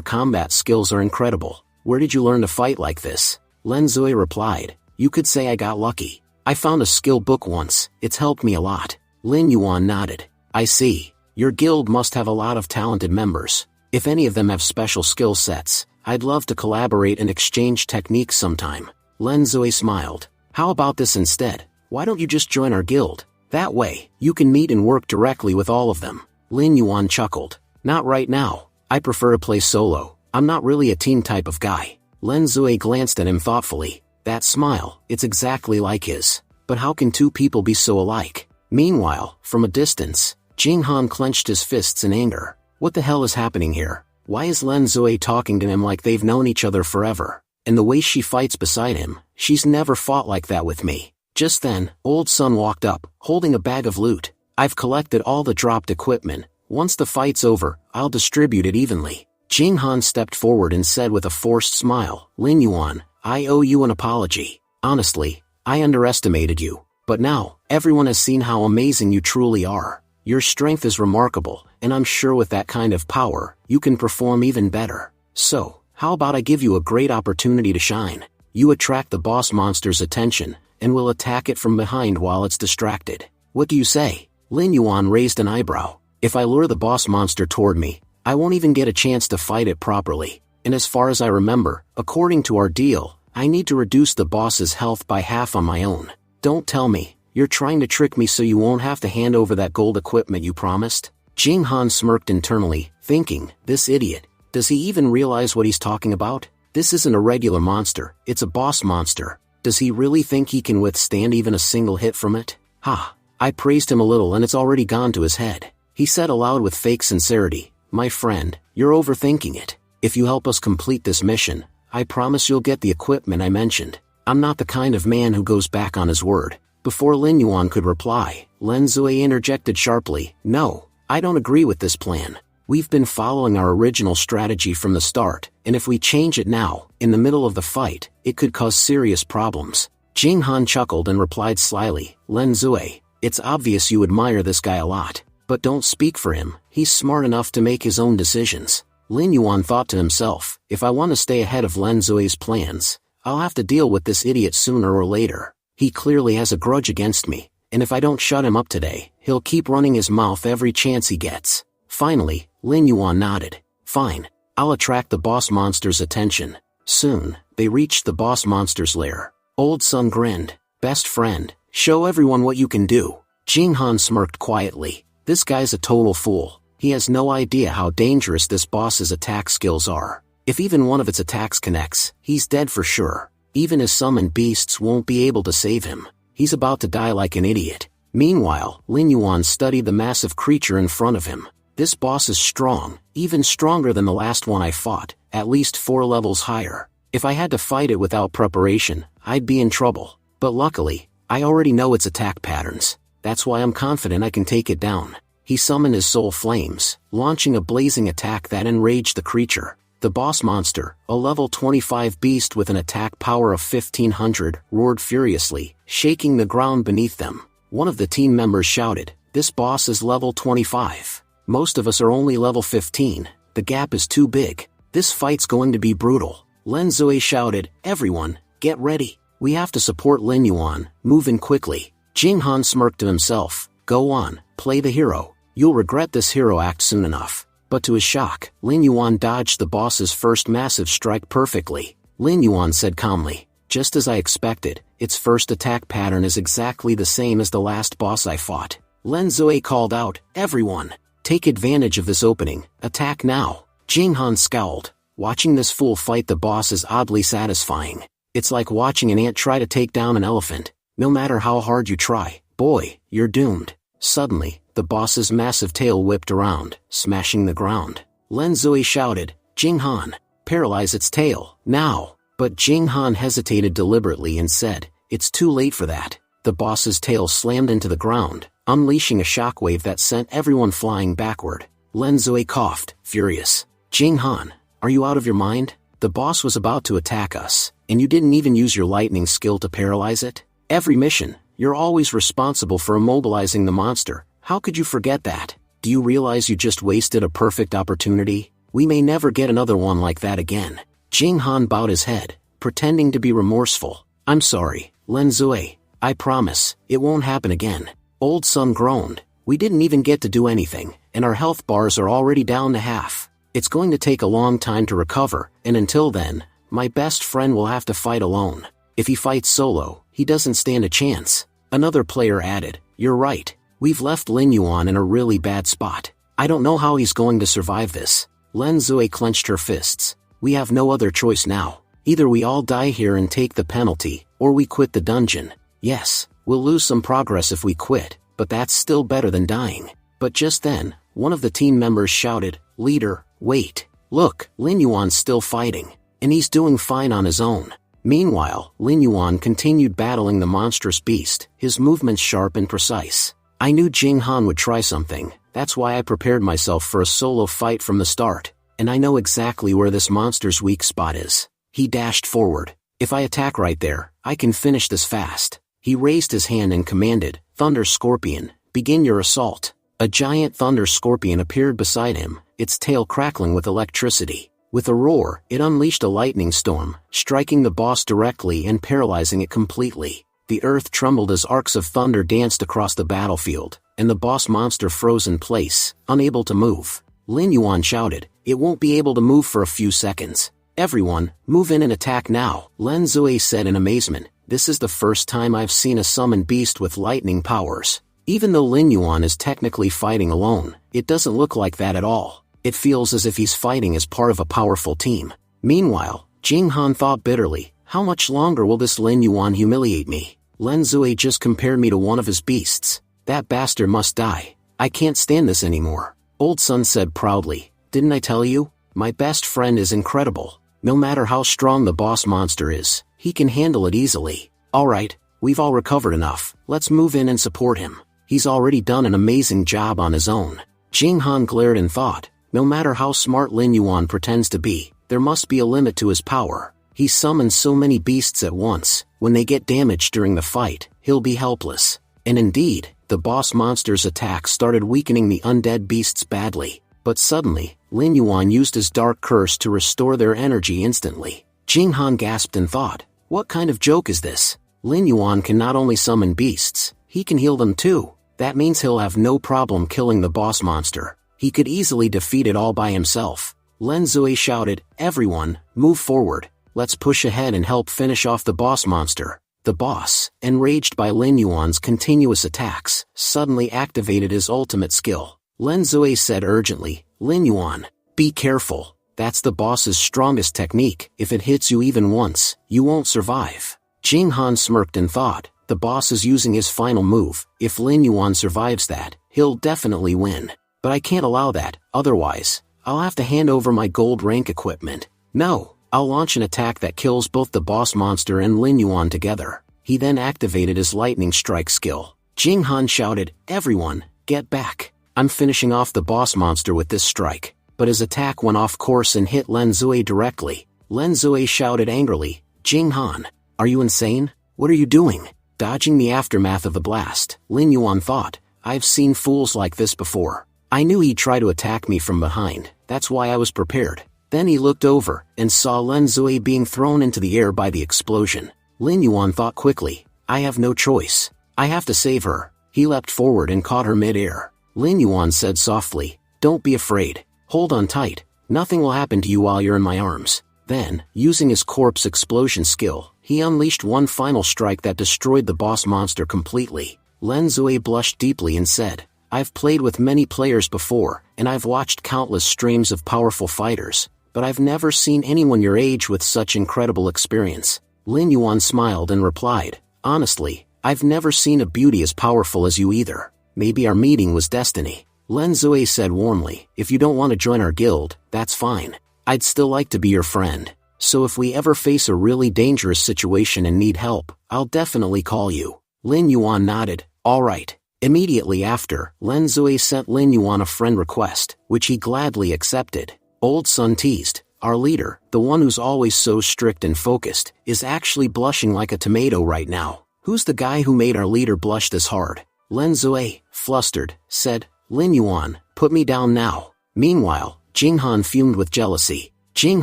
Speaker 1: combat skills are incredible. Where did you learn to fight like this? Lin Zui replied, you could say I got lucky. I found a skill book once, it's helped me a lot. Lin Yuan nodded. I see. Your guild must have a lot of talented members. If any of them have special skill sets, I'd love to collaborate and exchange techniques sometime. Lin Zui smiled. How about this instead? Why don't you just join our guild? That way, you can meet and work directly with all of them. Lin Yuan chuckled. Not right now. I prefer to play solo. I'm not really a team type of guy. Lin Zui glanced at him thoughtfully. That smile, it's exactly like his. But how can two people be so alike? Meanwhile, from a distance, Jing Han clenched his fists in anger. What the hell is happening here? Why is Lin Zui talking to him like they've known each other forever? And the way she fights beside him, she's never fought like that with me. Just then, Old Sun walked up, holding a bag of loot. I've collected all the dropped equipment. Once the fight's over, I'll distribute it evenly. Jing Han stepped forward and said with a forced smile, Lin Yuan, I owe you an apology. Honestly, I underestimated you. But now, everyone has seen how amazing you truly are. Your strength is remarkable, and I'm sure with that kind of power, you can perform even better. So, how about I give you a great opportunity to shine? You attract the boss monster's attention, and will attack it from behind while it's distracted. What do you say? Lin Yuan raised an eyebrow. If I lure the boss monster toward me, I won't even get a chance to fight it properly. And as far as I remember, according to our deal, I need to reduce the boss's health by half on my own. Don't tell me, you're trying to trick me so you won't have to hand over that gold equipment you promised? Jing Han smirked internally, thinking, this idiot, does he even realize what he's talking about? This isn't a regular monster, it's a boss monster. Does he really think he can withstand even a single hit from it? Ha! I praised him a little and it's already gone to his head. He said aloud with fake sincerity, my friend, you're overthinking it. If you help us complete this mission, I promise you'll get the equipment I mentioned. I'm not the kind of man who goes back on his word. Before Lin Yuan could reply, Lin Zui interjected sharply, no, I don't agree with this plan. We've been following our original strategy from the start, and if we change it now, in the middle of the fight, it could cause serious problems. Jing Han chuckled and replied slyly, Lin Zui, it's obvious you admire this guy a lot. But don't speak for him, he's smart enough to make his own decisions. Lin Yuan thought to himself, if I want to stay ahead of Lin Zui's plans, I'll have to deal with this idiot sooner or later. He clearly has a grudge against me, and if I don't shut him up today, he'll keep running his mouth every chance he gets. Finally, Lin Yuan nodded. Fine, I'll attract the boss monster's attention. Soon, they reached the boss monster's lair. Old Sun grinned. Best friend, show everyone what you can do. Jing Han smirked quietly. This guy's a total fool. He has no idea how dangerous this boss's attack skills are. If even one of its attacks connects, he's dead for sure. Even his summoned beasts won't be able to save him. He's about to die like an idiot. Meanwhile, Lin Yuan studied the massive creature in front of him. This boss is strong, even stronger than the last one I fought, at least 4 levels higher. If I had to fight it without preparation, I'd be in trouble. But luckily, I already know its attack patterns. That's why I'm confident I can take it down. He summoned his soul flames, launching a blazing attack that enraged the creature. The boss monster, a level 25 beast with an attack power of 1500, roared furiously, shaking the ground beneath them. One of the team members shouted, this boss is level 25. Most of us are only level 15. The gap is too big. This fight's going to be brutal. Lin Zui shouted, everyone, get ready. We have to support Lin Yuan, move in quickly. Jing Han smirked to himself, go on, play the hero. You'll regret this hero act soon enough. But to his shock, Lin Yuan dodged the boss's first massive strike perfectly. Lin Yuan said calmly, just as I expected, its first attack pattern is exactly the same as the last boss I fought. Lin Zui called out, everyone, take advantage of this opening, attack now. Jing Han scowled. Watching this fool fight the boss is oddly satisfying. It's like watching an ant try to take down an elephant. No matter how hard you try, boy, you're doomed. Suddenly, the boss's massive tail whipped around, smashing the ground. Lin Zui shouted, Jing Han, paralyze its tail, now. But Jing Han hesitated deliberately and said, it's too late for that. The boss's tail slammed into the ground, unleashing a shockwave that sent everyone flying backward. Lin Zui coughed, furious. Jing Han, are you out of your mind? The boss was about to attack us, and you didn't even use your lightning skill to paralyze it? Every mission, you're always responsible for immobilizing the monster. How could you forget that? Do you realize you just wasted a perfect opportunity? We may never get another one like that again. Jing Han bowed his head, pretending to be remorseful. I'm sorry, Lin Zui. I promise, it won't happen again. Old Sun groaned. We didn't even get to do anything, and our health bars are already down to half. It's going to take a long time to recover, and until then, my best friend will have to fight alone. If he fights solo, he doesn't stand a chance. Another player added, You're right. We've left Lin Yuan in a really bad spot. I don't know how he's going to survive this. Lin Zui clenched her fists. We have no other choice now. Either we all die here and take the penalty, or we quit the dungeon. Yes, we'll lose some progress if we quit, but that's still better than dying. But just then, one of the team members shouted, Leader, wait. Look, Lin Yuan's still fighting, and he's doing fine on his own. Meanwhile, Lin Yuan continued battling the monstrous beast, his movements sharp and precise. I knew Jing Han would try something, that's why I prepared myself for a solo fight from the start, and I know exactly where this monster's weak spot is. He dashed forward. If I attack right there, I can finish this fast. He raised his hand and commanded, Thunder Scorpion, begin your assault. A giant thunder scorpion appeared beside him, its tail crackling with electricity. With a roar, it unleashed a lightning storm, striking the boss directly and paralyzing it completely. The earth trembled as arcs of thunder danced across the battlefield, and the boss monster froze in place, unable to move. Lin Yuan shouted, It won't be able to move for a few seconds. Everyone, move in and attack now, Lin Zui said in amazement. This is the first time I've seen a summoned beast with lightning powers. Even though Lin Yuan is technically fighting alone, it doesn't look like that at all. It feels as if he's fighting as part of a powerful team. Meanwhile, Jing Han thought bitterly, how much longer will this Lin Yuan humiliate me? Lin Zui just compared me to one of his beasts. That bastard must die. I can't stand this anymore. Old Sun said proudly, Didn't I tell you? My best friend is incredible. No matter how strong the boss monster is, he can handle it easily. Alright, we've all recovered enough. Let's move in and support him. He's already done an amazing job on his own. Jing Han glared and thought, no matter how smart Lin Yuan pretends to be, there must be a limit to his power. He summons so many beasts at once, when they get damaged during the fight, he'll be helpless. And indeed, the boss monster's attack started weakening the undead beasts badly. But suddenly, Lin Yuan used his dark curse to restore their energy instantly. Jing Han gasped and thought, what kind of joke is this? Lin Yuan can not only summon beasts, he can heal them too. That means he'll have no problem killing the boss monster. He could easily defeat it all by himself. Lin Zui shouted, Everyone, move forward. Let's push ahead and help finish off the boss monster. The boss, enraged by Lin Yuan's continuous attacks, suddenly activated his ultimate skill. Lin Zui said urgently, Lin Yuan, be careful. That's the boss's strongest technique. If it hits you even once, you won't survive. Jing Han smirked and thought, the boss is using his final move. If Lin Yuan survives that, he'll definitely win. But I can't allow that, otherwise, I'll have to hand over my gold rank equipment. No, I'll launch an attack that kills both the boss monster and Lin Yuan together. He then activated his lightning strike skill. Jing Han shouted, Everyone, get back. I'm finishing off the boss monster with this strike. But his attack went off course and hit Lin Zui directly. Lin Zui shouted angrily, Jing Han, are you insane? What are you doing? Dodging the aftermath of the blast, Lin Yuan thought, I've seen fools like this before. I knew he'd try to attack me from behind, that's why I was prepared. Then he looked over, and saw Lin Zui being thrown into the air by the explosion. Lin Yuan thought quickly, I have no choice. I have to save her. He leapt forward and caught her mid-air. Lin Yuan said softly, Don't be afraid. Hold on tight. Nothing will happen to you while you're in my arms. Then, using his corpse explosion skill, he unleashed one final strike that destroyed the boss monster completely. Lin Zui blushed deeply and said, I've played with many players before, and I've watched countless streams of powerful fighters, but I've never seen anyone your age with such incredible experience. Lin Yuan smiled and replied, Honestly, I've never seen a beauty as powerful as you either. Maybe our meeting was destiny. Lin Zui said warmly, If you don't want to join our guild, that's fine. I'd still like to be your friend. So if we ever face a really dangerous situation and need help, I'll definitely call you. Lin Yuan nodded, All right. Immediately after, Lin Zui sent Lin Yuan a friend request, which he gladly accepted. Old Sun teased, Our leader, the one who's always so strict and focused, is actually blushing like a tomato right now. Who's the guy who made our leader blush this hard? Lin Zui, flustered, said, Lin Yuan, put me down now. Meanwhile, Jing Han fumed with jealousy. Jing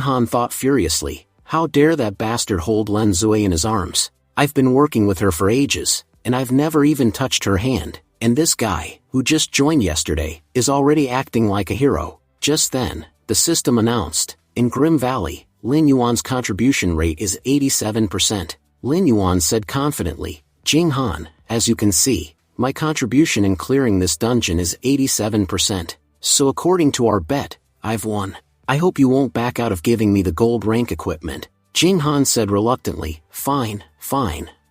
Speaker 1: Han thought furiously, How dare that bastard hold Lin Zui in his arms? I've been working with her for ages, and I've never even touched her hand, and this guy, who just joined yesterday, is already acting like a hero. Just then, the system announced, in Grim Valley, Lin Yuan's contribution rate is 87%. Lin Yuan said confidently, Jing Han, as you can see, my contribution in clearing this dungeon is 87%. So according to our bet, I've won. I hope you won't back out of giving me the gold rank equipment. Jing Han said reluctantly, fine,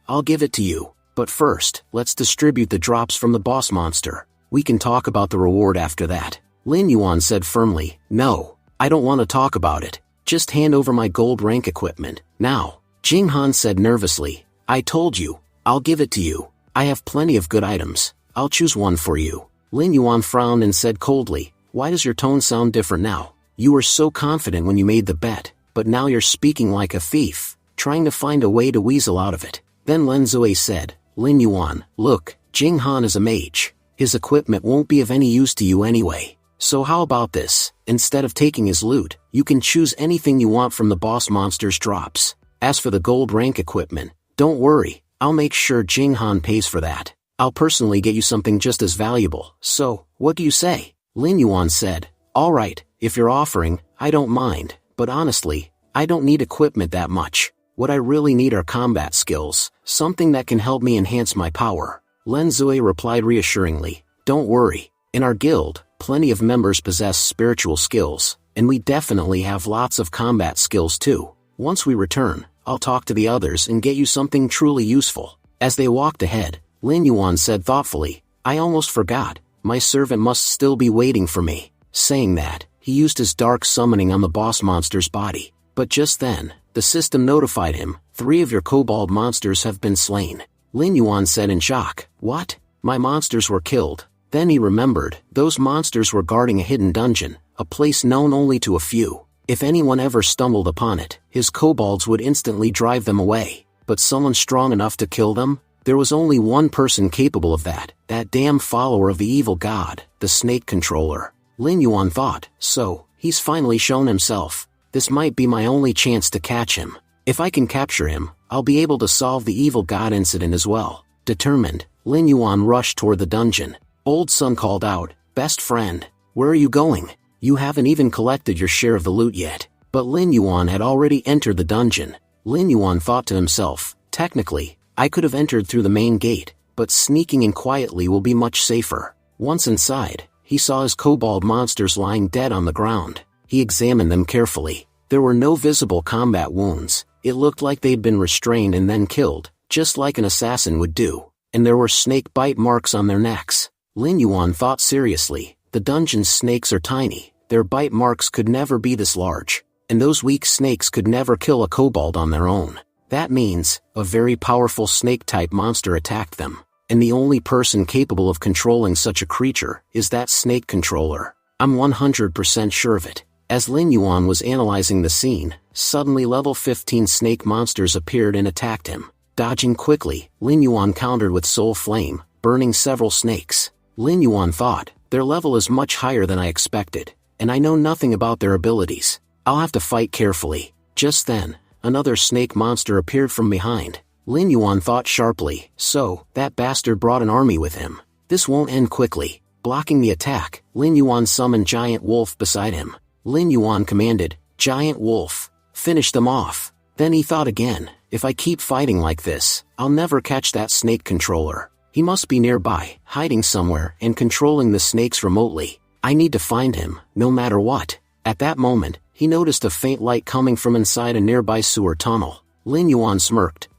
Speaker 1: I'll give it to you. But first, let's distribute the drops from the boss monster. We can talk about the reward after that. Lin Yuan said firmly, no, I don't want to talk about it. Just hand over my gold rank equipment, now. Jing Han said nervously, I told you, I'll give it to you. I have plenty of good items. I'll choose one for you. Lin Yuan frowned and said coldly, why does your tone sound different now? You were so confident when you made the bet, but now you're speaking like a thief, trying to find a way to weasel out of it. Then Lin Zui said, Lin Yuan, look, Jing Han is a mage. His equipment won't be of any use to you anyway. So how about this? Instead of taking his loot, you can choose anything you want from the boss monster's drops. As for the gold rank equipment, don't worry, I'll make sure Jing Han pays for that. I'll personally get you something just as valuable. So, what do you say? Lin Yuan said, alright, if you're offering, I don't mind, but honestly, I don't need equipment that much. What I really need are combat skills, something that can help me enhance my power. Lin Zui replied reassuringly, don't worry, in our guild, plenty of members possess spiritual skills, and we definitely have lots of combat skills too. Once we return, I'll talk to the others and get you something truly useful. As they walked ahead, Lin Yuan said thoughtfully, I almost forgot, my servant must still be waiting for me. Saying that, he used his dark summoning on the boss monster's body. But just then, the system notified him, 3 of your kobold monsters have been slain. Lin Yuan said in shock, what? My monsters were killed. Then he remembered, those monsters were guarding a hidden dungeon, a place known only to a few. If anyone ever stumbled upon it, his kobolds would instantly drive them away. But someone strong enough to kill them? There was only one person capable of that damn follower of the evil god, the snake controller. Lin Yuan thought, so, he's finally shown himself. This might be my only chance to catch him. If I can capture him, I'll be able to solve the evil god incident as well. Determined, Lin Yuan rushed toward the dungeon. Old Sun called out, best friend, where are you going? You haven't even collected your share of the loot yet. But Lin Yuan had already entered the dungeon. Lin Yuan thought to himself, technically, I could have entered through the main gate, but sneaking in quietly will be much safer. Once inside, he saw his kobold monsters lying dead on the ground. He examined them carefully. There were no visible combat wounds. It looked like they'd been restrained and then killed, just like an assassin would do. And there were snake bite marks on their necks. Lin Yuan thought seriously, the dungeon's snakes are tiny. Their bite marks could never be this large. And those weak snakes could never kill a kobold on their own. That means, a very powerful snake-type monster attacked them. And the only person capable of controlling such a creature is that snake controller. I'm 100% sure of it. As Lin Yuan was analyzing the scene, suddenly level 15 snake monsters appeared and attacked him. Dodging quickly, Lin Yuan countered with Soul Flame, burning several snakes. Lin Yuan thought, their level is much higher than I expected, and I know nothing about their abilities. I'll have to fight carefully. Just then, another snake monster appeared from behind. Lin Yuan thought sharply, so, that bastard brought an army with him. This won't end quickly. Blocking the attack, Lin Yuan summoned Giant Wolf beside him. Lin Yuan commanded, Giant Wolf, finish them off. Then he thought again, if I keep fighting like this, I'll never catch that snake controller. He must be nearby, hiding somewhere and controlling the snakes remotely. I need to find him, no matter what. At that moment, he noticed a faint light coming from inside a nearby sewer tunnel. Lin Yuan smirked,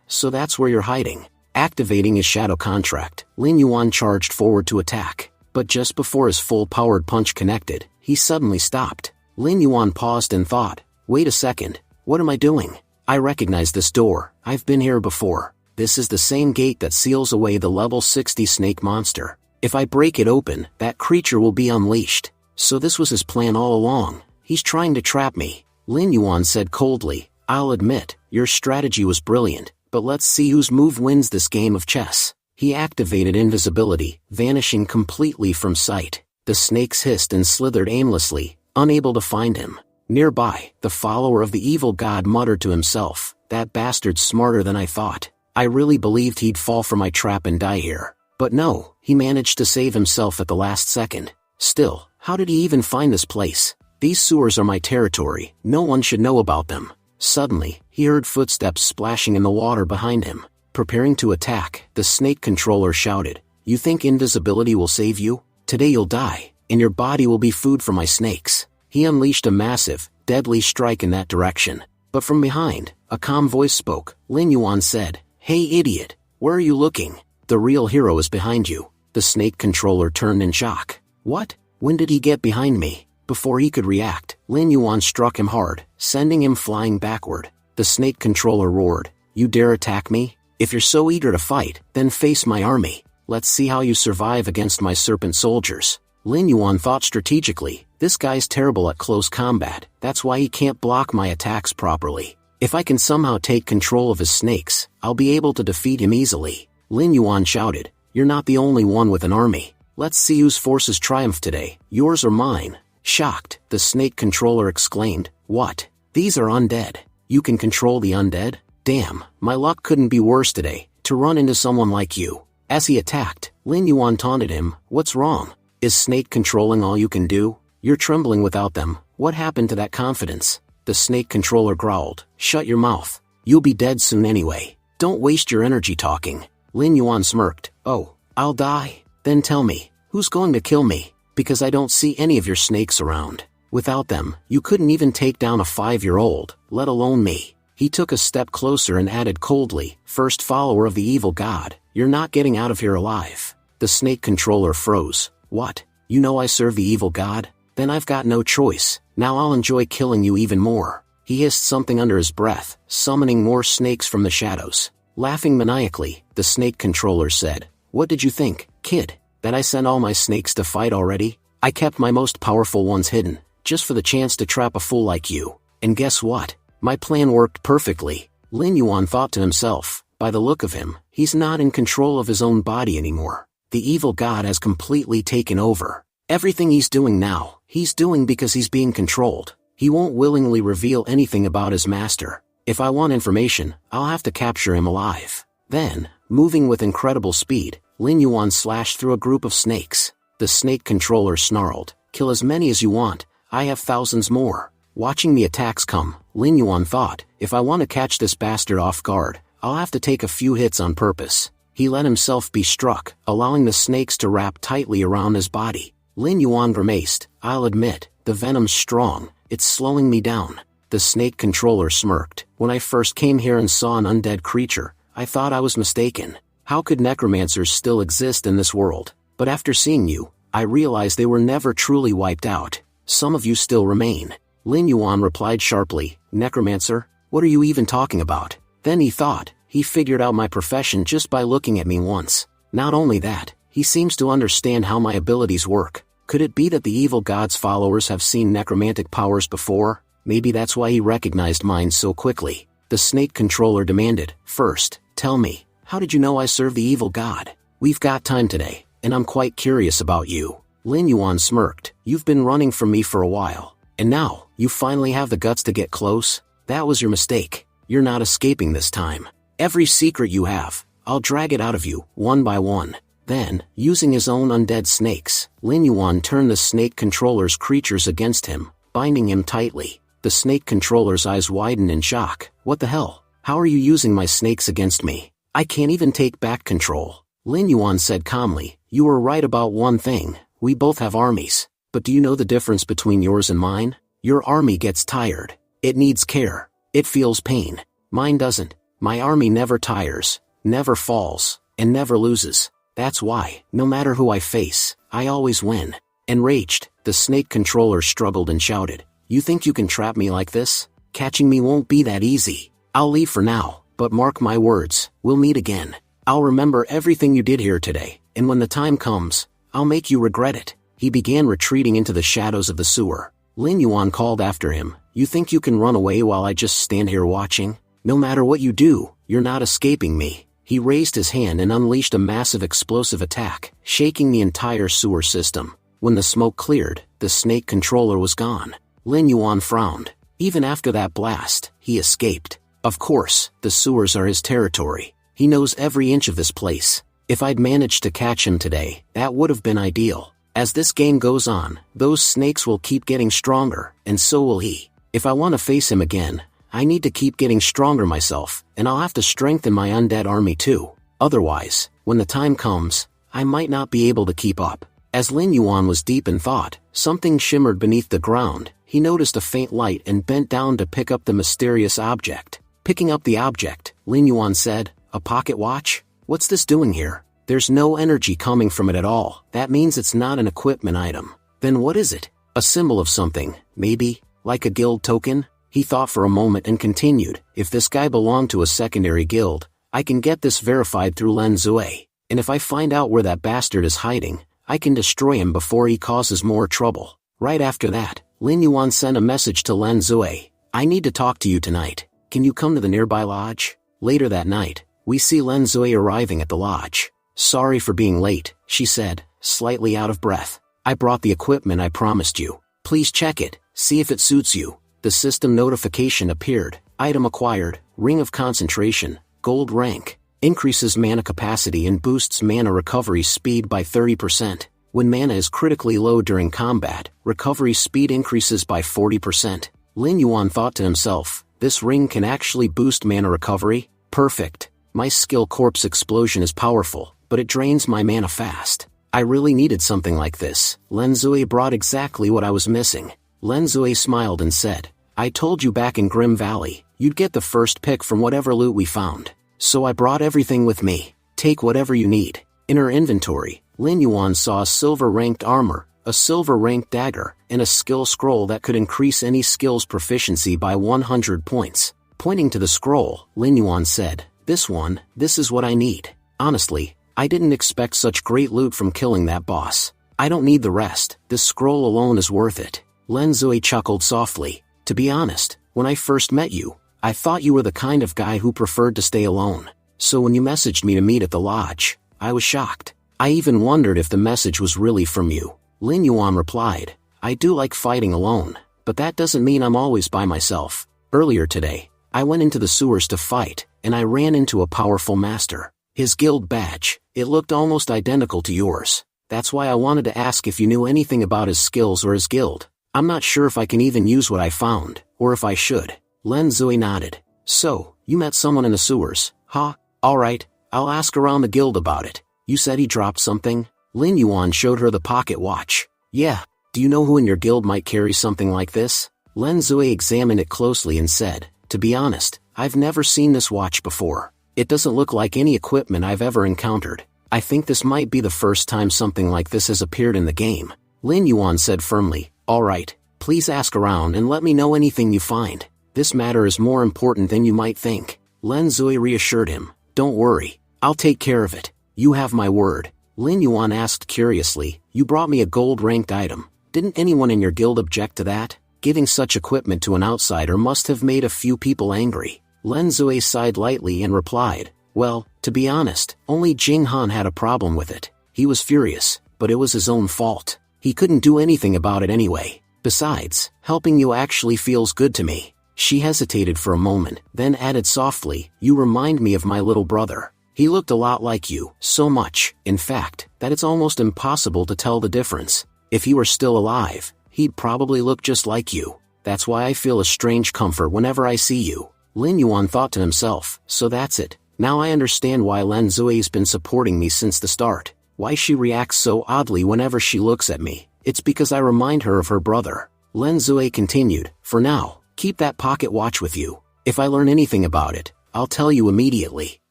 Speaker 1: so that's where you're hiding. Activating his shadow contract, Lin Yuan charged forward to attack. But just before his full-powered punch connected, he suddenly stopped. Lin Yuan paused and thought, wait a second, what am I doing? I recognize this door, I've been here before. This is the same gate that seals away the level 60 snake monster. If I break it open, that creature will be unleashed. So this was his plan all along. He's trying to trap me. Lin Yuan said coldly, I'll admit, your strategy was brilliant, but let's see whose move wins this game of chess. He activated invisibility, vanishing completely from sight. The snakes hissed and slithered aimlessly, unable to find him. Nearby, the follower of the evil god muttered to himself, "That bastard's smarter than I thought. I really believed he'd fall for my trap and die here. But no, he managed to save himself at the last second. Still, how did he even find this place? These sewers are my territory, no one should know about them." Suddenly, he heard footsteps splashing in the water behind him. Preparing to attack, the snake controller shouted, "You think invisibility will save you? Today you'll die, and your body will be food for my snakes." He unleashed a massive, deadly strike in that direction. But from behind, a calm voice spoke. Lin Yuan said, "Hey idiot, where are you looking? The real hero is behind you." The snake controller turned in shock. "What? When did he get behind me?" Before he could react, Lin Yuan struck him hard, sending him flying backward. The snake controller roared, "You dare attack me? If you're so eager to fight, then face my army. Let's see how you survive against my serpent soldiers." Lin Yuan thought strategically, this guy's terrible at close combat, that's why he can't block my attacks properly. If I can somehow take control of his snakes, I'll be able to defeat him easily. Lin Yuan shouted, "You're not the only one with an army. Let's see whose forces triumph today, yours or mine." Shocked, the snake controller exclaimed, "What? These are undead. You can control the undead? Damn, my luck couldn't be worse today, to run into someone like you." As he attacked, Lin Yuan taunted him, "What's wrong? Is snake controlling all you can do? You're trembling without them, what happened to that confidence?" The snake controller growled, "Shut your mouth. You'll be dead soon anyway. Don't waste your energy talking." Lin Yuan smirked, "Oh, I'll die? Then tell me, who's going to kill me? Because I don't see any of your snakes around. Without them, you couldn't even take down a 5-year-old, let alone me." He took a step closer and added coldly, "First follower of the evil god, you're not getting out of here alive." The snake controller froze. "What? You know I serve the evil god? Then I've got no choice, now I'll enjoy killing you even more." He hissed something under his breath, summoning more snakes from the shadows. Laughing maniacally, the snake controller said, "What did you think, kid? That I sent all my snakes to fight already? I kept my most powerful ones hidden, just for the chance to trap a fool like you. And guess what? My plan worked perfectly." Lin Yuan thought to himself, by the look of him, he's not in control of his own body anymore. The evil god has completely taken over. Everything he's doing now, he's doing because he's being controlled. He won't willingly reveal anything about his master. If I want information, I'll have to capture him alive. Then, moving with incredible speed, Lin Yuan slashed through a group of snakes. The snake controller snarled, "Kill as many as you want, I have thousands more." Watching the attacks come, Lin Yuan thought, if I want to catch this bastard off guard, I'll have to take a few hits on purpose. He let himself be struck, allowing the snakes to wrap tightly around his body. Lin Yuan grimaced, "I'll admit, the venom's strong, it's slowing me down." The snake controller smirked, "When I first came here and saw an undead creature, I thought I was mistaken. How could necromancers still exist in this world? But after seeing you, I realized they were never truly wiped out. Some of you still remain." Lin Yuan replied sharply, "Necromancer? What are you even talking about?" Then he thought, he figured out my profession just by looking at me once. Not only that, he seems to understand how my abilities work. Could it be that the evil god's followers have seen necromantic powers before? Maybe that's why he recognized mine so quickly. The snake controller demanded, "First, tell me, how did you know I serve the evil god? We've got time today, and I'm quite curious about you." Lin Yuan smirked, "You've been running from me for a while, and now, you finally have the guts to get close? That was your mistake. You're not escaping this time. Every secret you have, I'll drag it out of you, one by one." Then, using his own undead snakes, Lin Yuan turned the snake controller's creatures against him, binding him tightly. The snake controller's eyes widened in shock. "What the hell? How are you using my snakes against me? I can't even take back control." Lin Yuan said calmly, "You were right about one thing, we both have armies. But do you know the difference between yours and mine? Your army gets tired. It needs care. It feels pain. Mine doesn't. My army never tires, never falls, and never loses. That's why, no matter who I face, I always win." Enraged, the snake controller struggled and shouted, "You think you can trap me like this? Catching me won't be that easy. I'll leave for now, but mark my words, we'll meet again. I'll remember everything you did here today, and when the time comes, I'll make you regret it." He began retreating into the shadows of the sewer. Lin Yuan called after him, "You think you can run away while I just stand here watching? No matter what you do, you're not escaping me." He raised his hand and unleashed a massive explosive attack, shaking the entire sewer system. When the smoke cleared, the snake controller was gone. Lin Yuan frowned. Even after that blast, he escaped. Of course, the sewers are his territory. He knows every inch of this place. If I'd managed to catch him today, that would have been ideal. As this game goes on, those snakes will keep getting stronger, and so will he. If I want to face him again, I need to keep getting stronger myself, and I'll have to strengthen my undead army too. Otherwise, when the time comes, I might not be able to keep up. As Lin Yuan was deep in thought, something shimmered beneath the ground. He noticed a faint light and bent down to pick up the mysterious object. Picking up the object, Lin Yuan said, "A pocket watch? What's this doing here? There's no energy coming from it at all. That means it's not an equipment item. Then what is it? A symbol of something, maybe? Like a guild token?" He thought for a moment and continued, "If this guy belonged to a secondary guild, I can get this verified through Len Zui. And if I find out where that bastard is hiding, I can destroy him before he causes more trouble." Right after that, Lin Yuan sent a message to Len Zui. "I need to talk to you tonight. Can you come to the nearby lodge?" Later that night, we see Len Zui arriving at the lodge. "Sorry for being late," she said, slightly out of breath. "I brought the equipment I promised you. Please check it, see if it suits you." The system notification appeared. Item acquired, Ring of Concentration, Gold rank. Increases mana capacity and boosts mana recovery speed by 30%. When mana is critically low during combat, recovery speed increases by 40%. Lin Yuan thought to himself, this ring can actually boost mana recovery? Perfect. My skill corpse explosion is powerful, but it drains my mana fast. I really needed something like this. Len Zui brought exactly what I was missing. Len Zui smiled and said, "I told you back in Grim Valley, you'd get the first pick from whatever loot we found. So I brought everything with me. Take whatever you need." In her inventory, Lin Yuan saw a silver-ranked armor, a silver-ranked dagger, and a skill scroll that could increase any skill's proficiency by 100 points. Pointing to the scroll, Lin Yuan said, This is what I need. Honestly, I didn't expect such great loot from killing that boss. I don't need the rest, this scroll alone is worth it." Len Zui chuckled softly. "To be honest, when I first met you, I thought you were the kind of guy who preferred to stay alone. So when you messaged me to meet at the lodge, I was shocked. I even wondered if the message was really from you." Lin Yuan replied, "I do like fighting alone, but that doesn't mean I'm always by myself. Earlier today, I went into the sewers to fight, and I ran into a powerful master. His guild badge, it looked almost identical to yours. That's why I wanted to ask if you knew anything about his skills or his guild. I'm not sure if I can even use what I found, or if I should." Len Zui nodded. "So, you met someone in the sewers, huh? Alright, I'll ask around the guild about it. You said he dropped something?" Lin Yuan showed her the pocket watch. "Yeah, do you know who in your guild might carry something like this?" Len Zui examined it closely and said, "To be honest, I've never seen this watch before. It doesn't look like any equipment I've ever encountered. I think this might be the first time something like this has appeared in the game." Lin Yuan said firmly, "Alright, please ask around and let me know anything you find. This matter is more important than you might think." Len Zui reassured him, "Don't worry, I'll take care of it. You have my word." Lin Yuan asked curiously, "You brought me a gold-ranked item. Didn't anyone in your guild object to that? Giving such equipment to an outsider must have made a few people angry." Len Zui sighed lightly and replied, "Well, to be honest, only Jing Han had a problem with it. He was furious, but it was his own fault. He couldn't do anything about it anyway. Besides, helping you actually feels good to me." She hesitated for a moment, then added softly, "You remind me of my little brother. He looked a lot like you, so much, in fact, that it's almost impossible to tell the difference. If he were still alive, he'd probably look just like you. That's why I feel a strange comfort whenever I see you." Lin Yuan thought to himself, "So that's it. Now I understand why Len Zui's been supporting me since the start. Why she reacts so oddly whenever she looks at me. It's because I remind her of her brother." Len Zui continued, "For now, keep that pocket watch with you. If I learn anything about it, I'll tell you immediately.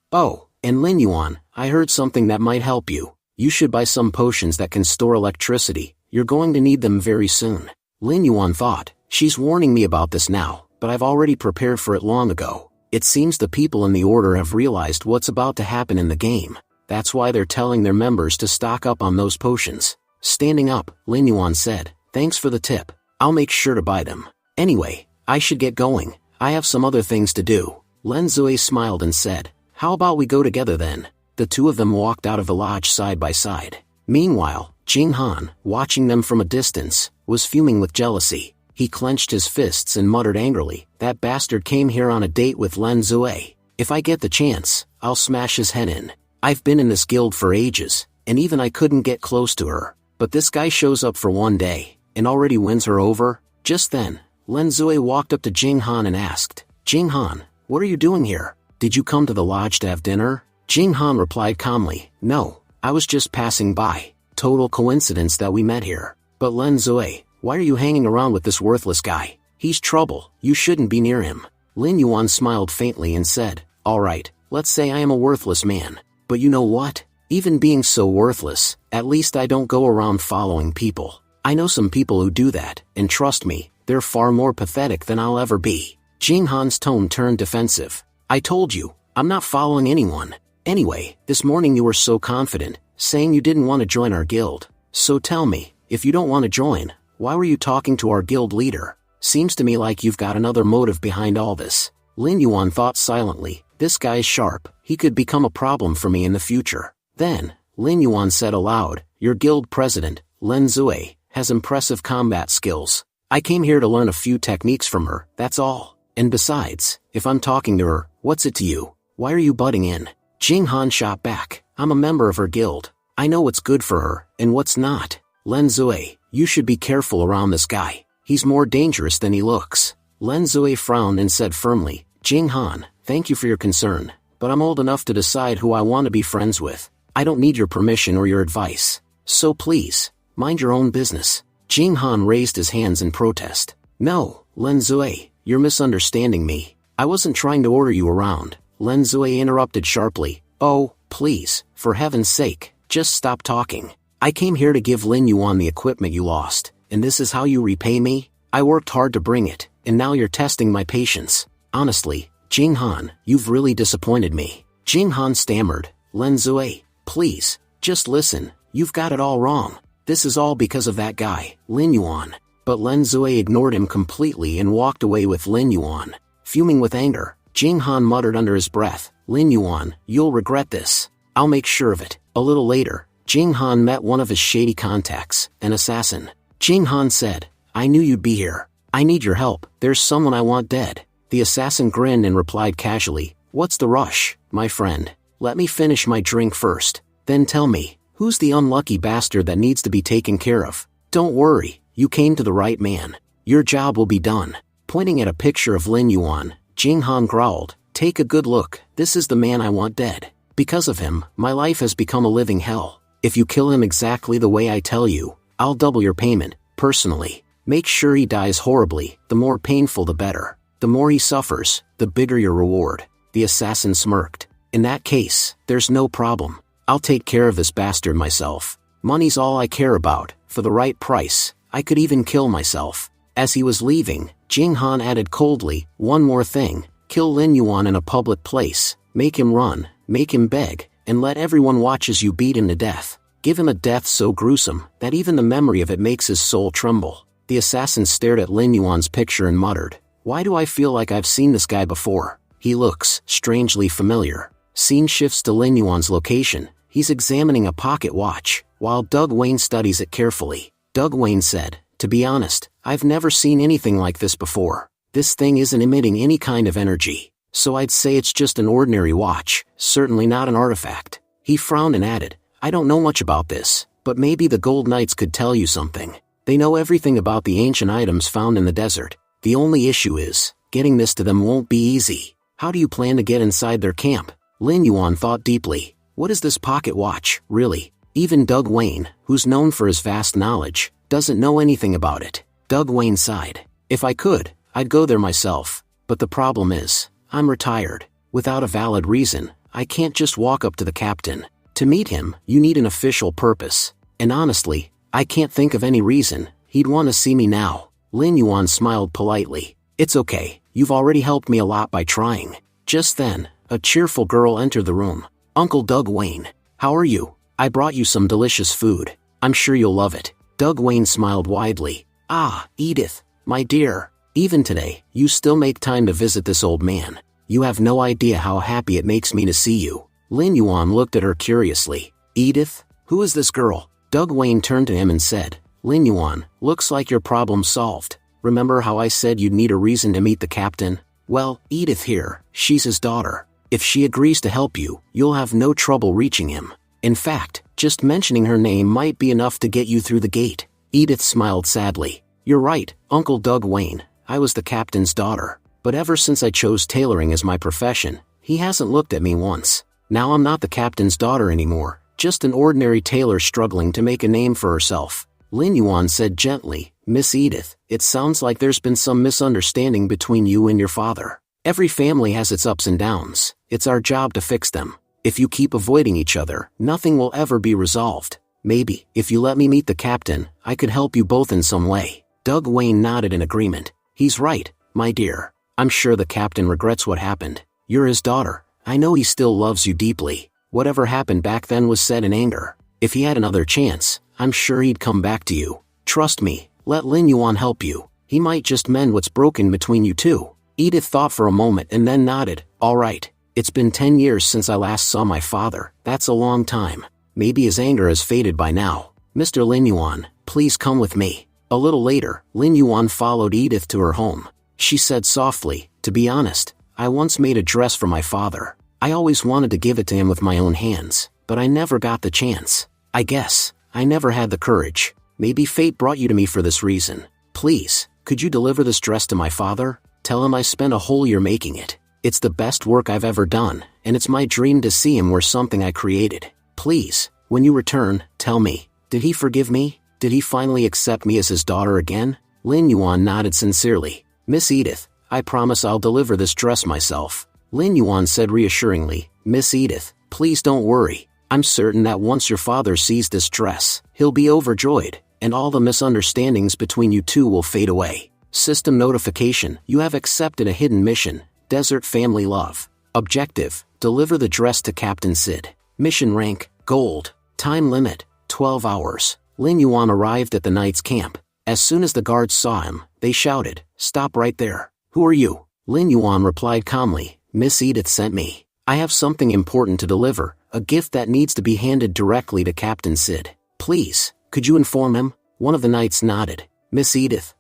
Speaker 1: Oh, and Lin Yuan, I heard something that might help you. You should buy some potions that can store electricity. You're going to need them very soon." Lin Yuan thought, "She's warning me about this now, but I've already prepared for it long ago. It seems the people in the order have realized what's about to happen in the game. That's why they're telling their members to stock up on those potions." Standing up, Lin Yuan said, "Thanks for the tip. I'll make sure to buy them. Anyway, I should get going. I have some other things to do." Len Zui smiled and said, "How about we go together then?" The two of them walked out of the lodge side by side. Meanwhile, Jing Han, watching them from a distance, was fuming with jealousy. He clenched his fists and muttered angrily, "That bastard came here on a date with Lin Zue. If I get the chance, I'll smash his head in. I've been in this guild for ages, and even I couldn't get close to her. But this guy shows up for one day, and already wins her over?" Just then, Lin Zue walked up to Jing Han and asked, "Jing Han, what are you doing here? Did you come to the lodge to have dinner?" Jing Han replied calmly, "No, I was just passing by. Total coincidence that we met here. But Lin Zue, why are you hanging around with this worthless guy? He's trouble, you shouldn't be near him." Lin Yuan smiled faintly and said, "All right, let's say I am a worthless man. But you know what? Even being so worthless, at least I don't go around following people. I know some people who do that, and trust me, they're far more pathetic than I'll ever be." Jing Han's tone turned defensive. "I told you, I'm not following anyone. Anyway, this morning you were so confident, saying you didn't want to join our guild. So tell me, if you don't want to join, why were you talking to our guild leader? Seems to me like you've got another motive behind all this." Lin Yuan thought silently, "This guy is sharp, he could become a problem for me in the future." Then, Lin Yuan said aloud, "Your guild president, Lin Zue, has impressive combat skills. I came here to learn a few techniques from her, that's all. And besides, if I'm talking to her, what's it to you? Why are you butting in?" Jing Han shot back, "I'm a member of her guild. I know what's good for her, and what's not. Lin Zue, you should be careful around this guy. He's more dangerous than he looks." Lin Zue frowned and said firmly, "Jing Han, thank you for your concern, but I'm old enough to decide who I want to be friends with. I don't need your permission or your advice. So please, mind your own business." Jing Han raised his hands in protest. "No, Lin Zue, you're misunderstanding me. I wasn't trying to order you around." Lin Zue interrupted sharply, "Oh, please, for heaven's sake, just stop talking. I came here to give Lin Yuan the equipment you lost, and this is how you repay me? I worked hard to bring it, and now you're testing my patience. Honestly, Jing Han, you've really disappointed me." Jing Han stammered, "Lin Zue, please, just listen, you've got it all wrong. This is all because of that guy, Lin Yuan." But Lin Zue ignored him completely and walked away with Lin Yuan. Fuming with anger, Jing Han muttered under his breath, "Lin Yuan, you'll regret this. I'll make sure of it." A little later, Jing Han met one of his shady contacts, an assassin. Jing Han said, "I knew you'd be here. I need your help, there's someone I want dead." The assassin grinned and replied casually, "What's the rush, my friend? Let me finish my drink first. Then tell me, who's the unlucky bastard that needs to be taken care of? Don't worry, you came to the right man. Your job will be done." Pointing at a picture of Lin Yuan, Jing Han growled, "Take a good look, this is the man I want dead. Because of him, my life has become a living hell. If you kill him exactly the way I tell you, I'll double your payment, personally. Make sure he dies horribly, the more painful the better. The more he suffers, the bigger your reward." The assassin smirked. "In that case, there's no problem. I'll take care of this bastard myself. Money's all I care about. For the right price, I could even kill myself." As he was leaving, Jing Han added coldly, "One more thing, kill Lin Yuan in a public place, make him run, make him beg, and let everyone watch as you beat him to death. Give him a death so gruesome that even the memory of it makes his soul tremble." The assassin stared at Lin Yuan's picture and muttered, "Why do I feel like I've seen this guy before? He looks strangely familiar." Scene shifts to Lin Yuan's location. He's examining a pocket watch, while Doug Wayne studies it carefully. Doug Wayne said, "To be honest, I've never seen anything like this before. This thing isn't emitting any kind of energy, so I'd say it's just an ordinary watch, certainly not an artifact." He frowned and added, "I don't know much about this, but maybe the Gold Knights could tell you something. They know everything about the ancient items found in the desert. The only issue is, getting this to them won't be easy. How do you plan to get inside their camp?" Lin Yuan thought deeply. What is this pocket watch, really? Even Doug Wayne, who's known for his vast knowledge, doesn't know anything about it. Doug Wayne sighed. "If I could, I'd go there myself. But the problem is, I'm retired. Without a valid reason, I can't just walk up to the captain. To meet him, you need an official purpose. And honestly, I can't think of any reason he'd want to see me now." Lin Yuan smiled politely. "It's okay, you've already helped me a lot by trying." Just then, a cheerful girl entered the room. "Uncle Doug Wayne, how are you? I brought you some delicious food. I'm sure you'll love it." Doug Wayne smiled widely. "Ah, Edith, my dear, even today, you still make time to visit this old man. You have no idea how happy it makes me to see you." Lin Yuan looked at her curiously. "Edith? Who is this girl?" Doug Wayne turned to him and said, "Lin Yuan, looks like your problem solved. remember how I said you'd need a reason to meet the captain? Well, Edith here, she's his daughter. If she agrees to help you, you'll have no trouble reaching him. In fact, just mentioning her name might be enough to get you through the gate." Edith smiled sadly. "You're right, Uncle Doug Wayne, I was the captain's daughter. But ever since I chose tailoring as my profession, he hasn't looked at me once. Now I'm not the captain's daughter anymore, just an ordinary tailor struggling to make a name for herself." Lin Yuan said gently, "Miss Edith, it sounds like there's been some misunderstanding between you and your father. Every family has its ups and downs, it's our job to fix them. If you keep avoiding each other, nothing will ever be resolved. Maybe, if you let me meet the captain, I could help you both in some way." Doug Wayne nodded in agreement. "He's right, my dear. I'm sure the captain regrets what happened. You're his daughter. I know he still loves you deeply. Whatever happened back then was said in anger. If he had another chance, I'm sure he'd come back to you. Trust me, let Lin Yuan help you. He might just mend what's broken between you two." Edith thought for a moment and then nodded. "All right. It's been 10 years since I last saw my father. That's a long time. Maybe his anger has faded by now. Mr. Lin Yuan, please come with me." A little later, Lin Yuan followed Edith to her home. She said softly, "To be honest, I once made a dress for my father. I always wanted to give it to him with my own hands, but I never got the chance. I guess I never had the courage. Maybe fate brought you to me for this reason. Please, could you deliver this dress to my father? Tell him I spent a whole year making it. It's the best work I've ever done, and it's my dream to see him wear something I created. Please, when you return, tell me, did he forgive me? Did he finally accept me as his daughter again?" Lin Yuan nodded sincerely. "Miss Edith, I promise I'll deliver this dress myself." Lin Yuan said reassuringly, "Miss Edith, please don't worry. I'm certain that once your father sees this dress, he'll be overjoyed, and all the misunderstandings between you two will fade away." System notification: you have accepted a hidden mission, Desert Family Love. Objective: deliver the dress to Captain Sid. Mission rank: Gold. Time limit: 12 hours. Lin Yuan arrived at the knight's camp. As soon as the guards saw him, they shouted, "Stop right there. Who are you?" Lin Yuan replied calmly, "Miss Edith sent me. I have something important to deliver, a gift that needs to be handed directly to Captain Sid. Please, could you inform him?" One of the knights nodded. "Miss Edith,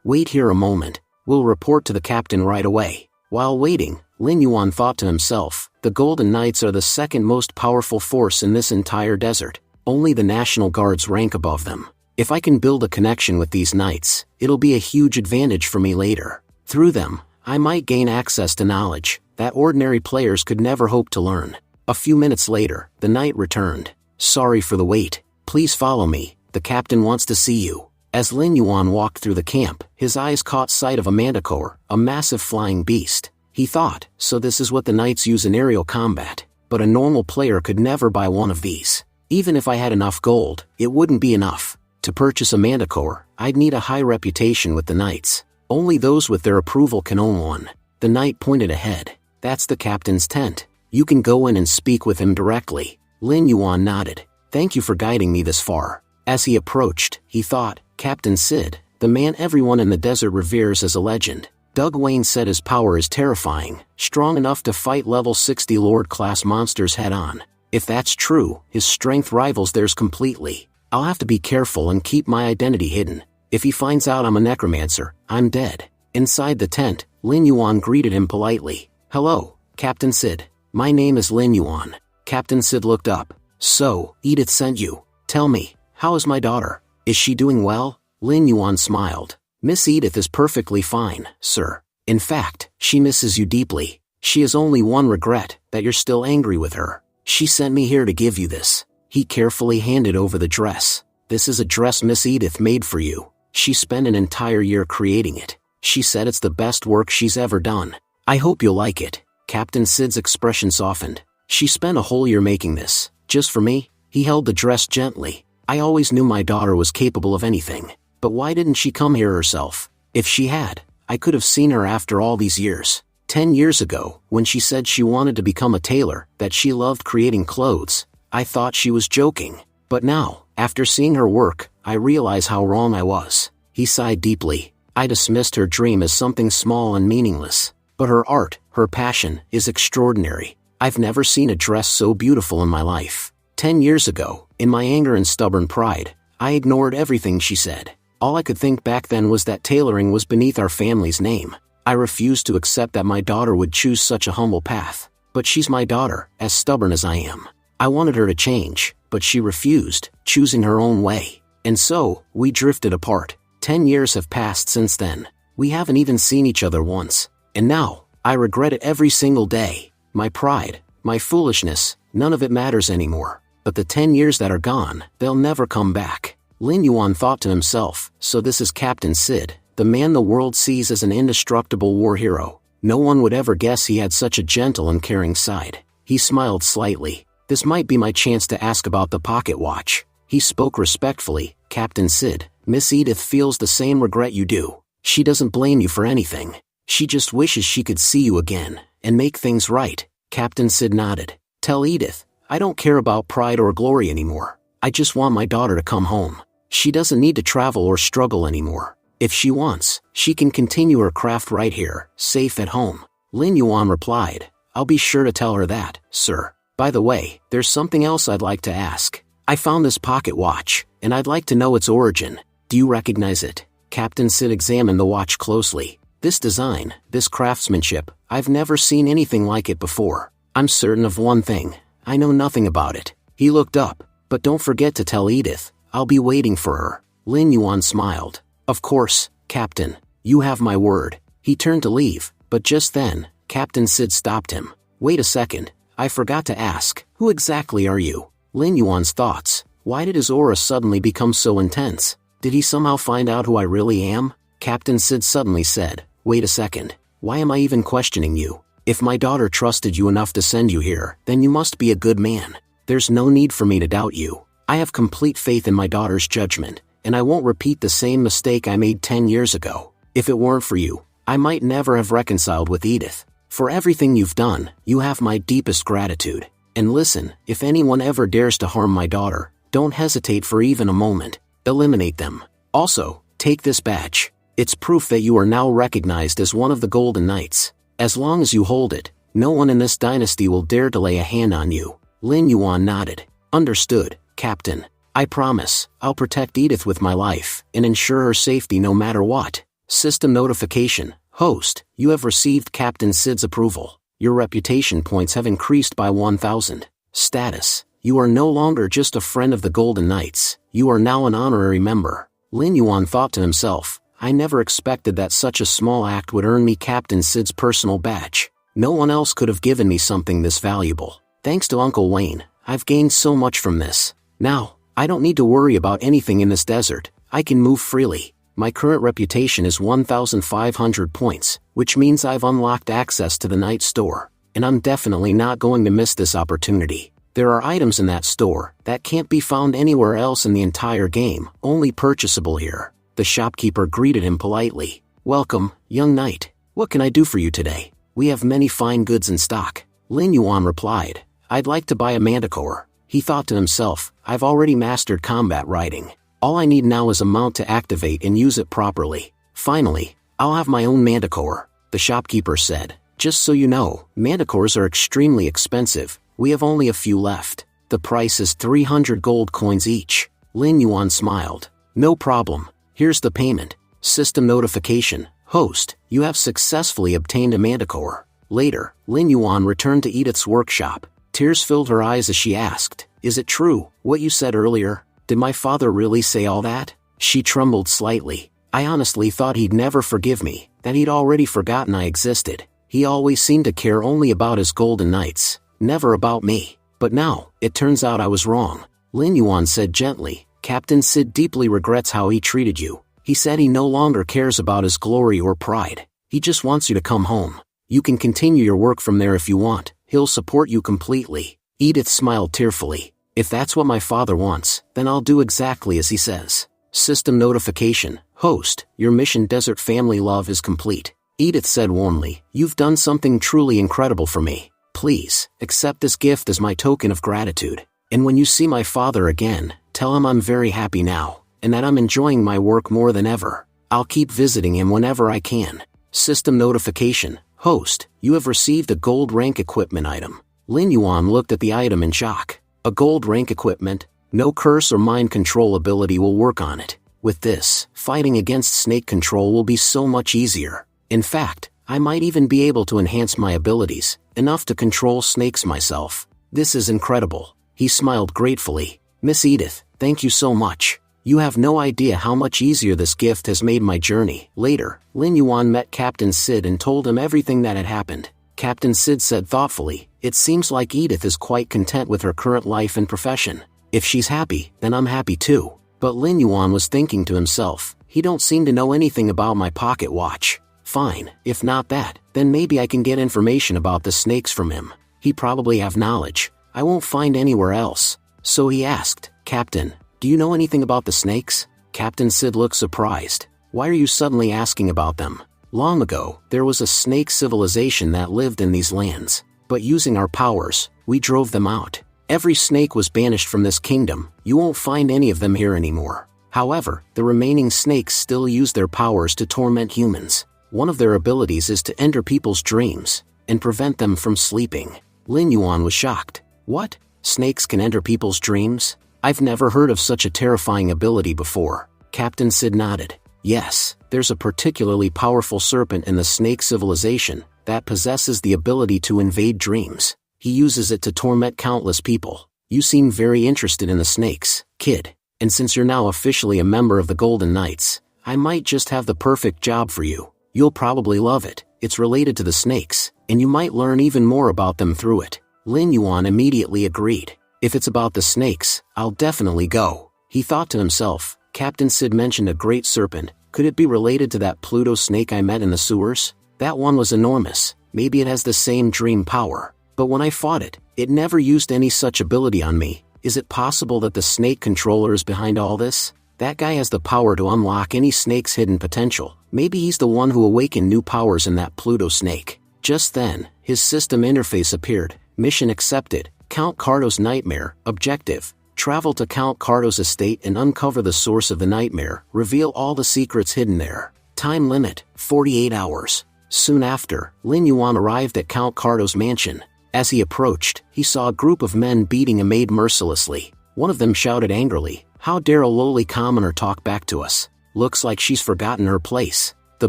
Speaker 1: wait here a moment. We'll report to the captain right away." While waiting, Lin Yuan thought to himself, the Golden Knights are the second most powerful force in this entire desert. Only the National Guards rank above them. If I can build a connection with these knights, it'll be a huge advantage for me later. Through them, I might gain access to knowledge that ordinary players could never hope to learn. A few minutes later, the knight returned. "Sorry for the wait. Please follow me. The captain wants to see you." As Lin Yuan walked through the camp, his eyes caught sight of a manticore, a massive flying beast. He thought, so this is what the knights use in aerial combat. But a normal player could never buy one of these. Even if I had enough gold, it wouldn't be enough. To purchase a manticore, I'd need a high reputation with the knights. Only those with their approval can own one. The knight pointed ahead. "That's the captain's tent. You can go in and speak with him directly." Lin Yuan nodded. "Thank you for guiding me this far." As he approached, he thought, Captain Sid, the man everyone in the desert reveres as a legend. Doug Wayne said his power is terrifying, strong enough to fight level 60 Lord-class monsters head-on. If that's true, his strength rivals theirs completely. I'll have to be careful and keep my identity hidden. If he finds out I'm a necromancer, I'm dead. Inside the tent, Lin Yuan greeted him politely. "Hello, Captain Sid. My name is Lin Yuan." Captain Sid looked up. "So, Edith sent you. Tell me, how is my daughter? Is she doing well?" Lin Yuan smiled. "Miss Edith is perfectly fine, sir. In fact, she misses you deeply. She has only one regret, that you're still angry with her. She sent me here to give you this." He carefully handed over the dress. "This is a dress Miss Edith made for you. She spent an entire year creating it. She said it's the best work she's ever done. I hope you'll like it." Captain Sid's expression softened. "She spent a whole year making this, just for me?" He held the dress gently. "I always knew my daughter was capable of anything. But why didn't she come here herself? If she had, I could have seen her after all these years. 10 years ago, when she said she wanted to become a tailor, that she loved creating clothes, I thought she was joking. But now, after seeing her work, I realize how wrong I was." He sighed deeply. "I dismissed her dream as something small and meaningless. But her art, her passion, is extraordinary. I've never seen a dress so beautiful in my life. 10 years ago, in my anger and stubborn pride, I ignored everything she said. All I could think back then was that tailoring was beneath our family's name. I refused to accept that my daughter would choose such a humble path. But she's my daughter, as stubborn as I am. I wanted her to change, but she refused, choosing her own way. And so, we drifted apart. 10 years have passed since then. We haven't even seen each other once. And now, I regret it every single day. My pride, my foolishness, none of it matters anymore. But the 10 years that are gone, they'll never come back. Lin Yuan thought to himself, so this is Captain Sid, the man the world sees as an indestructible war hero. No one would ever guess he had such a gentle and caring side. He smiled slightly. This might be my chance to ask about the pocket watch. He spoke respectfully. Captain Sid, Miss Edith feels the same regret you do. She doesn't blame you for anything. She just wishes she could see you again, and make things right. Captain Sid nodded. Tell Edith, I don't care about pride or glory anymore. I just want my daughter to come home. She doesn't need to travel or struggle anymore. If she wants, she can continue her craft right here, safe at home. Lin Yuan replied, I'll be sure to tell her that, sir. By the way, there's something else I'd like to ask. I found this pocket watch, and I'd like to know its origin. Do you recognize it? Captain Sid examined the watch closely. This design, this craftsmanship, I've never seen anything like it before. I'm certain of one thing. I know nothing about it. He looked up. But don't forget to tell Edith. I'll be waiting for her. Lin Yuan smiled. Of course, Captain. You have my word. He turned to leave, but just then, Captain Sid stopped him. Wait a second. I forgot to ask, who exactly are you? Lin Yuan's thoughts. Why did his aura suddenly become so intense? Did he somehow find out who I really am? Captain Sid suddenly said, wait a second. Why am I even questioning you? If my daughter trusted you enough to send you here, then you must be a good man. There's no need for me to doubt you. I have complete faith in my daughter's judgment, and I won't repeat the same mistake I made 10 years ago. If it weren't for you, I might never have reconciled with Edith. For everything you've done, you have my deepest gratitude. And listen, if anyone ever dares to harm my daughter, don't hesitate for even a moment. Eliminate them. Also, take this badge. It's proof that you are now recognized as one of the Golden Knights. As long as you hold it, no one in this dynasty will dare to lay a hand on you. Lin Yuan nodded. Understood, Captain. I promise, I'll protect Edith with my life, and ensure her safety no matter what. System notification. Host, you have received Captain Sid's approval. Your reputation points have increased by 1,000. Status. You are no longer just a friend of the Golden Knights, you are now an honorary member. Lin Yuan thought to himself, I never expected that such a small act would earn me Captain Sid's personal badge. No one else could have given me something this valuable. Thanks to Uncle Wayne, I've gained so much from this. Now, I don't need to worry about anything in this desert. I can move freely. My current reputation is 1,500 points, which means I've unlocked access to the night store, and I'm definitely not going to miss this opportunity. There are items in that store that can't be found anywhere else in the entire game, only purchasable here. The shopkeeper greeted him politely. Welcome, young knight. What can I do for you today? We have many fine goods in stock. Lin Yuan replied, I'd like to buy a manticore. He thought to himself, I've already mastered combat riding. All I need now is a mount to activate and use it properly. Finally, I'll have my own manticore, the shopkeeper said. Just so you know, manticores are extremely expensive. We have only a few left. The price is 300 gold coins each. Lin Yuan smiled. No problem. Here's the payment. System notification. Host, you have successfully obtained a manticore. Later, Lin Yuan returned to Edith's workshop. Tears filled her eyes as she asked, Is it true, what you said earlier? Did my father really say all that? She trembled slightly. I honestly thought he'd never forgive me, that he'd already forgotten I existed. He always seemed to care only about his Golden Knights, never about me. But now, it turns out I was wrong. Lin Yuan said gently, Captain Sid deeply regrets how he treated you. He said he no longer cares about his glory or pride. He just wants you to come home. You can continue your work from there if you want. He'll support you completely. Edith smiled tearfully. If that's what my father wants, then I'll do exactly as he says. System notification. Host, your mission Desert Family Love is complete. Edith said warmly, You've done something truly incredible for me. Please, accept this gift as my token of gratitude. And when you see my father again, tell him I'm very happy now, and that I'm enjoying my work more than ever. I'll keep visiting him whenever I can. System notification. Host, you have received a gold rank equipment item. Lin Yuan looked at the item in shock. A gold rank equipment? No curse or mind control ability will work on it. With this, fighting against snake control will be so much easier. In fact, I might even be able to enhance my abilities, enough to control snakes myself. This is incredible. He smiled gratefully. Miss Edith, thank you so much. You have no idea how much easier this gift has made my journey. Later, Lin Yuan met Captain Sid and told him everything that had happened. Captain Sid said thoughtfully, "It seems like Edith is quite content with her current life and profession. If she's happy, then I'm happy too." But Lin Yuan was thinking to himself, he don't seem to know anything about my pocket watch. Fine, if not that, then maybe I can get information about the snakes from him. He probably have knowledge I won't find anywhere else. So he asked, "Captain, do you know anything about the snakes?" Captain Sid looked surprised. "Why are you suddenly asking about them? Long ago, there was a snake civilization that lived in these lands. But using our powers, we drove them out. Every snake was banished from this kingdom. You won't find any of them here anymore. However, the remaining snakes still use their powers to torment humans. One of their abilities is to enter people's dreams and prevent them from sleeping." Lin Yuan was shocked. "What? Snakes can enter people's dreams? I've never heard of such a terrifying ability before." Captain Sid nodded. "Yes, there's a particularly powerful serpent in the snake civilization that possesses the ability to invade dreams. He uses it to torment countless people. You seem very interested in the snakes, kid. And since you're now officially a member of the Golden Knights, I might just have the perfect job for you. You'll probably love it. It's related to the snakes, and you might learn even more about them through it." Lin Yuan immediately agreed. "If it's about the snakes, I'll definitely go." He thought to himself, Captain Sid mentioned a great serpent. Could it be related to that Pluto snake I met in the sewers? That one was enormous. Maybe it has the same dream power. But when I fought it, it never used any such ability on me. Is it possible that the snake controller is behind all this? That guy has the power to unlock any snake's hidden potential. Maybe he's the one who awakened new powers in that Pluto snake. Just then, his system interface appeared. Mission accepted. Count Cardo's nightmare. Objective: travel to Count Cardo's estate and uncover the source of the nightmare. Reveal all the secrets hidden there. Time limit: 48 hours. Soon after, Lin Yuan arrived at Count Cardo's mansion. As he approached, he saw a group of men beating a maid mercilessly. One of them shouted angrily, "How dare a lowly commoner talk back to us? Looks like she's forgotten her place." The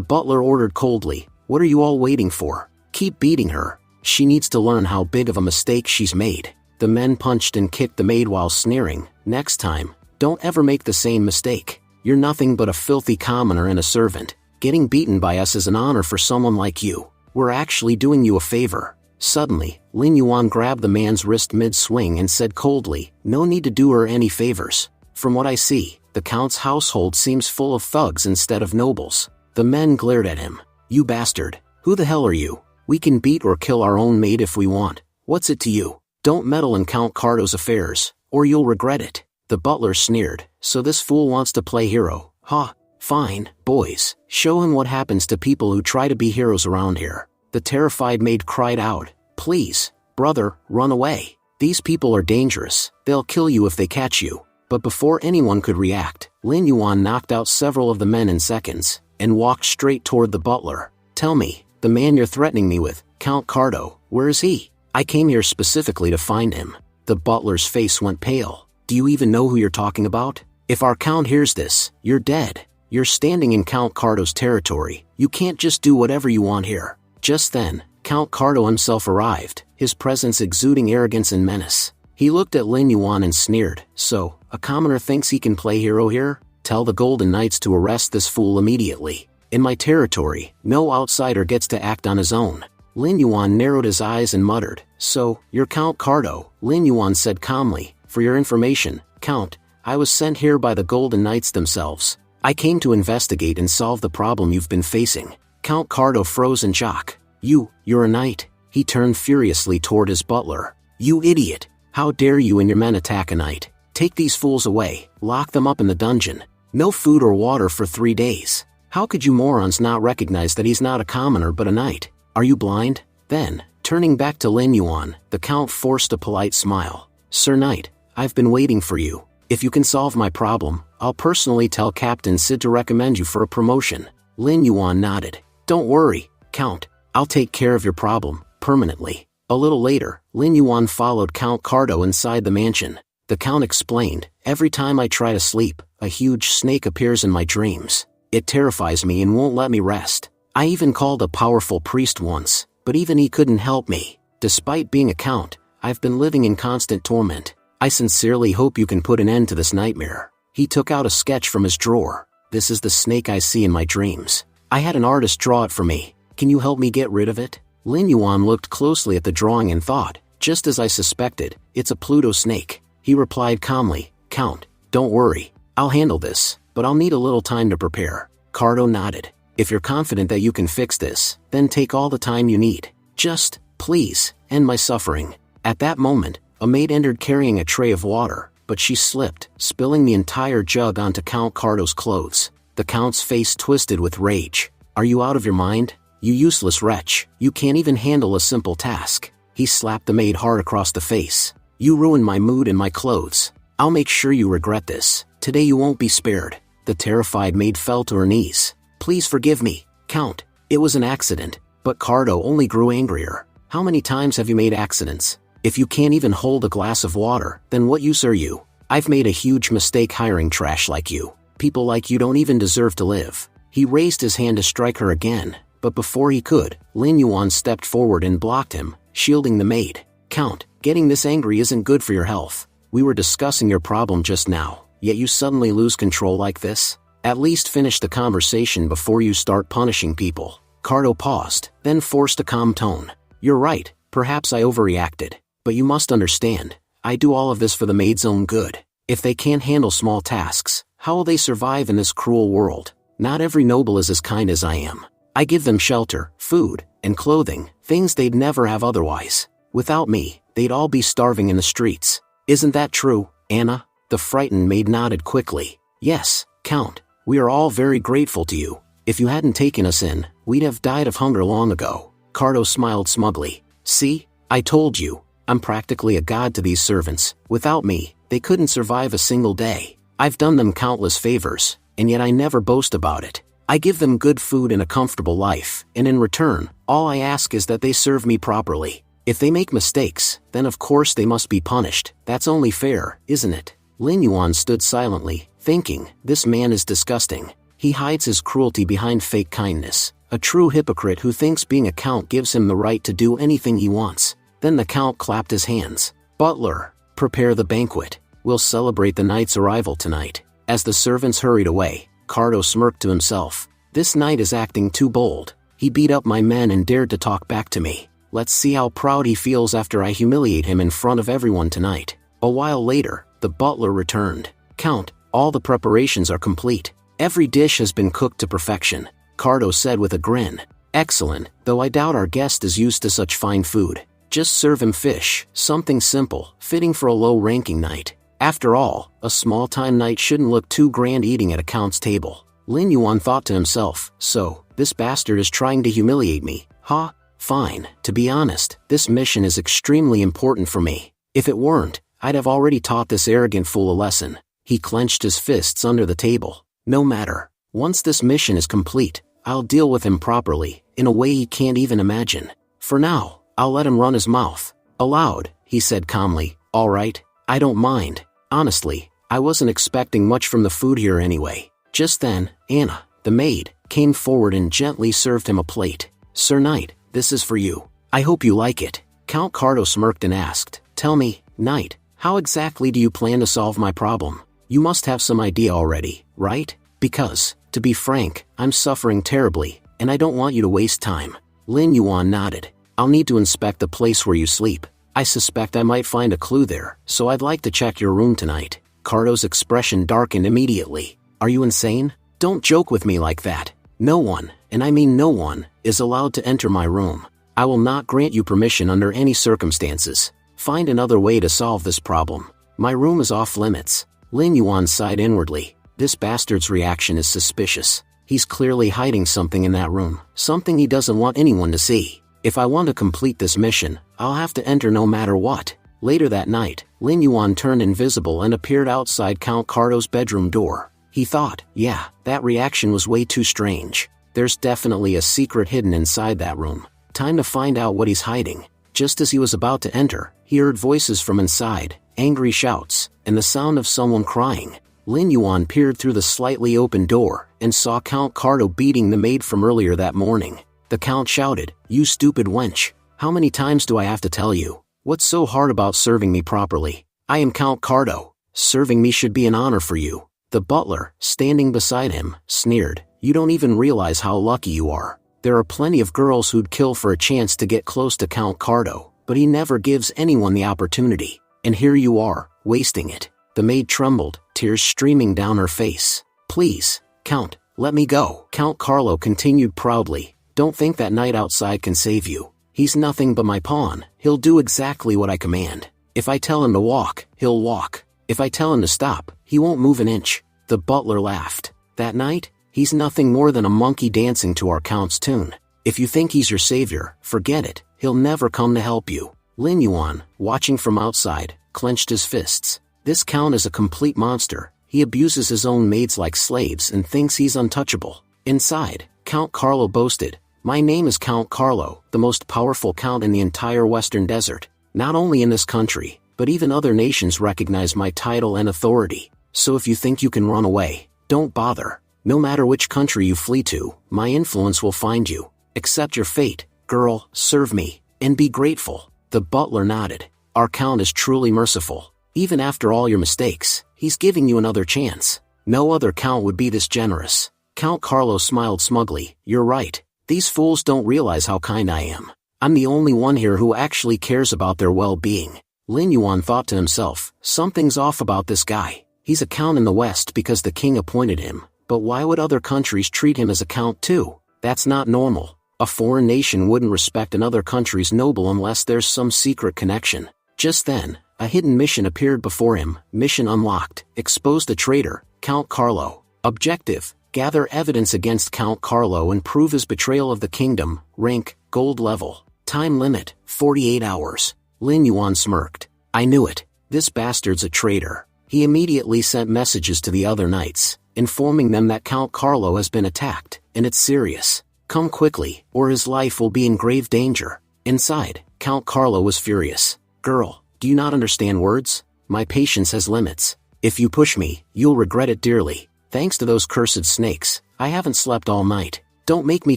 Speaker 1: butler ordered coldly, "What are you all waiting for? Keep beating her. She needs to learn how big of a mistake she's made." The men punched and kicked the maid while sneering, "Next time, don't ever make the same mistake. You're nothing but a filthy commoner and a servant. Getting beaten by us is an honor for someone like you. We're actually doing you a favor." Suddenly, Lin Yuan grabbed the man's wrist mid-swing and said coldly, "No need to do her any favors. From what I see, the Count's household seems full of thugs instead of nobles." The men glared at him. "You bastard. Who the hell are you? We can beat or kill our own maid if we want. What's it to you? Don't meddle in Count Cardo's affairs, or you'll regret it." The butler sneered, "So this fool wants to play hero, huh? Fine, boys, show him what happens to people who try to be heroes around here." The terrified maid cried out, "Please, brother, run away. These people are dangerous. They'll kill you if they catch you." But before anyone could react, Lin Yuan knocked out several of the men in seconds, and walked straight toward the butler. "Tell me, the man you're threatening me with, Count Cardo, where is he? I came here specifically to find him." The butler's face went pale. "Do you even know who you're talking about? If our Count hears this, you're dead. You're standing in Count Cardo's territory. You can't just do whatever you want here." Just then, Count Cardo himself arrived, his presence exuding arrogance and menace. He looked at Lin Yuan and sneered, "So, a commoner thinks he can play hero here? Tell the Golden Knights to arrest this fool immediately. In my territory, no outsider gets to act on his own." Lin Yuan narrowed his eyes and muttered, "So, you're Count Cardo," Lin Yuan said calmly. "For your information, Count, I was sent here by the Golden Knights themselves. I came to investigate and solve the problem you've been facing." Count Cardo froze in shock. You're a knight?" He turned furiously toward his butler. "You idiot! How dare you and your men attack a knight? Take these fools away, lock them up in the dungeon. No food or water for 3 days. How could you morons not recognize that he's not a commoner but a knight? Are you blind?" Then, turning back to Lin Yuan, the Count forced a polite smile. "Sir Knight, I've been waiting for you. If you can solve my problem, I'll personally tell Captain Sid to recommend you for a promotion." Lin Yuan nodded. "Don't worry, Count. I'll take care of your problem, permanently." A little later, Lin Yuan followed Count Cardo inside the mansion. The Count explained, every time I try to sleep, a huge snake appears in my dreams. It terrifies me and won't let me rest. I even called a powerful priest once, but even he couldn't help me. Despite being a Count, I've been living in constant torment. I sincerely hope you can put an end to this nightmare. He took out a sketch from his drawer. This is the snake I see in my dreams. I had an artist draw it for me. Can you help me get rid of it? Lin Yuan looked closely at the drawing and thought, just as I suspected, it's a Pluto snake. He replied calmly, Count, don't worry. I'll handle this, but I'll need a little time to prepare. Cardo nodded. If you're confident that you can fix this, then take all the time you need. Just, please, end my suffering. At that moment, a maid entered carrying a tray of water, but she slipped, spilling the entire jug onto Count Cardo's clothes. The Count's face twisted with rage. Are you out of your mind? You useless wretch, you can't even handle a simple task. He slapped the maid hard across the face. You ruined my mood and my clothes. I'll make sure you regret this. Today you won't be spared. The terrified maid fell to her knees. Please forgive me, Count. It was an accident. But Cardo only grew angrier. How many times have you made accidents? If you can't even hold a glass of water, then what use are you? I've made a huge mistake hiring trash like you. People like you don't even deserve to live. He raised his hand to strike her again, but before he could, Lin Yuan stepped forward and blocked him, shielding the maid. Count, getting this angry isn't good for your health. We were discussing your problem just now, yet you suddenly lose control like this? At least finish the conversation before you start punishing people. Cardo paused, then forced a calm tone. You're right, perhaps I overreacted. But you must understand, I do all of this for the maid's own good. If they can't handle small tasks, how will they survive in this cruel world? Not every noble is as kind as I am. I give them shelter, food, and clothing, things they'd never have otherwise. Without me, they'd all be starving in the streets. Isn't that true, Anna? The frightened maid nodded quickly. Yes, Count, we are all very grateful to you. If you hadn't taken us in, we'd have died of hunger long ago. Cardo smiled smugly. See, I told you, I'm practically a god to these servants. Without me, they couldn't survive a single day. I've done them countless favors, and yet I never boast about it. I give them good food and a comfortable life, and in return, all I ask is that they serve me properly. If they make mistakes, then of course they must be punished. That's only fair, isn't it? Lin Yuan stood silently, thinking, this man is disgusting. He hides his cruelty behind fake kindness. A true hypocrite who thinks being a count gives him the right to do anything he wants. Then the count clapped his hands. Butler, prepare the banquet. We'll celebrate the knight's arrival tonight. As the servants hurried away, Cardo smirked to himself. This knight is acting too bold. He beat up my men and dared to talk back to me. Let's see how proud he feels after I humiliate him in front of everyone tonight. A while later, the butler returned. Count, all the preparations are complete. Every dish has been cooked to perfection, Cardo said with a grin. Excellent, though I doubt our guest is used to such fine food. Just serve him fish, something simple, fitting for a low-ranking knight. After all, a small-time knight shouldn't look too grand eating at a count's table. Lin Yuan thought to himself, so, this bastard is trying to humiliate me, huh? Fine, to be honest, this mission is extremely important for me. If it weren't, I'd have already taught this arrogant fool a lesson. He clenched his fists under the table. No matter. Once this mission is complete, I'll deal with him properly, in a way he can't even imagine. For now, I'll let him run his mouth. Aloud, he said calmly, all right, I don't mind. Honestly, I wasn't expecting much from the food here anyway. Just then, Anna, the maid, came forward and gently served him a plate. Sir Knight, this is for you. I hope you like it. Count Cardo smirked and asked, tell me, Knight, how exactly do you plan to solve my problem? You must have some idea already, right? Because, to be frank, I'm suffering terribly, and I don't want you to waste time. Lin Yuan nodded. I'll need to inspect the place where you sleep. I suspect I might find a clue there, so I'd like to check your room tonight. Cardo's expression darkened immediately. Are you insane? Don't joke with me like that. No one, and I mean no one, is allowed to enter my room. I will not grant you permission under any circumstances. Find another way to solve this problem. My room is off limits. Lin Yuan sighed inwardly. This bastard's reaction is suspicious. He's clearly hiding something in that room, something he doesn't want anyone to see. If I want to complete this mission, I'll have to enter no matter what. Later that night, Lin Yuan turned invisible and appeared outside Count Cardo's bedroom door. He thought, yeah, that reaction was way too strange. There's definitely a secret hidden inside that room. Time to find out what he's hiding. Just as he was about to enter, he heard voices from inside. angry shouts, and the sound of someone crying. Lin Yuan peered through the slightly open door, and saw Count Cardo beating the maid from earlier that morning. The Count shouted, "You stupid wench! How many times do I have to tell you? What's so hard about serving me properly? I am Count Cardo. Serving me should be an honor for you." The butler, standing beside him, sneered, "You don't even realize how lucky you are. There are plenty of girls who'd kill for a chance to get close to Count Cardo, but he never gives anyone the opportunity. And here you are, wasting it." The maid trembled, tears streaming down her face. "Please, Count, let me go." Count Carlo continued proudly, "Don't think that night outside can save you. He's nothing but my pawn. He'll do exactly what I command. If I tell him to walk, he'll walk. If I tell him to stop, he won't move an inch." The butler laughed. "That night, he's nothing more than a monkey dancing to our Count's tune. If you think he's your savior, forget it. He'll never come to help you." Lin Yuan, watching from outside, clenched his fists. This Count is a complete monster. He abuses his own maids like slaves and thinks he's untouchable. Inside, Count Carlo boasted, "My name is Count Carlo, the most powerful count in the entire Western Desert. Not only in this country, but even other nations recognize my title and authority. So if you think you can run away, don't bother. No matter which country you flee to, my influence will find you. Accept your fate, girl, serve me, and be grateful." The butler nodded. "Our Count is truly merciful. Even after all your mistakes, he's giving you another chance. No other Count would be this generous." Count Carlo smiled smugly. "You're right. These fools don't realize how kind I am. I'm the only one here who actually cares about their well-being." Lin Yuan thought to himself, "Something's off about this guy. He's a Count in the West because the king appointed him, but why would other countries treat him as a Count too? That's not normal. A foreign nation wouldn't respect another country's noble unless there's some secret connection." Just then, a hidden mission appeared before him. Mission unlocked. Expose the traitor, Count Carlo. Objective: gather evidence against Count Carlo and prove his betrayal of the kingdom. Rank: gold level. Time limit: 48 hours. Lin Yuan smirked. "I knew it. This bastard's a traitor." He immediately sent messages to the other knights, informing them that Count Carlo has been attacked, and it's serious. Come quickly, or his life will be in grave danger. Inside, Count Carlo was furious. "Girl, do you not understand words? My patience has limits. If you push me, you'll regret it dearly. Thanks to those cursed snakes, I haven't slept all night. Don't make me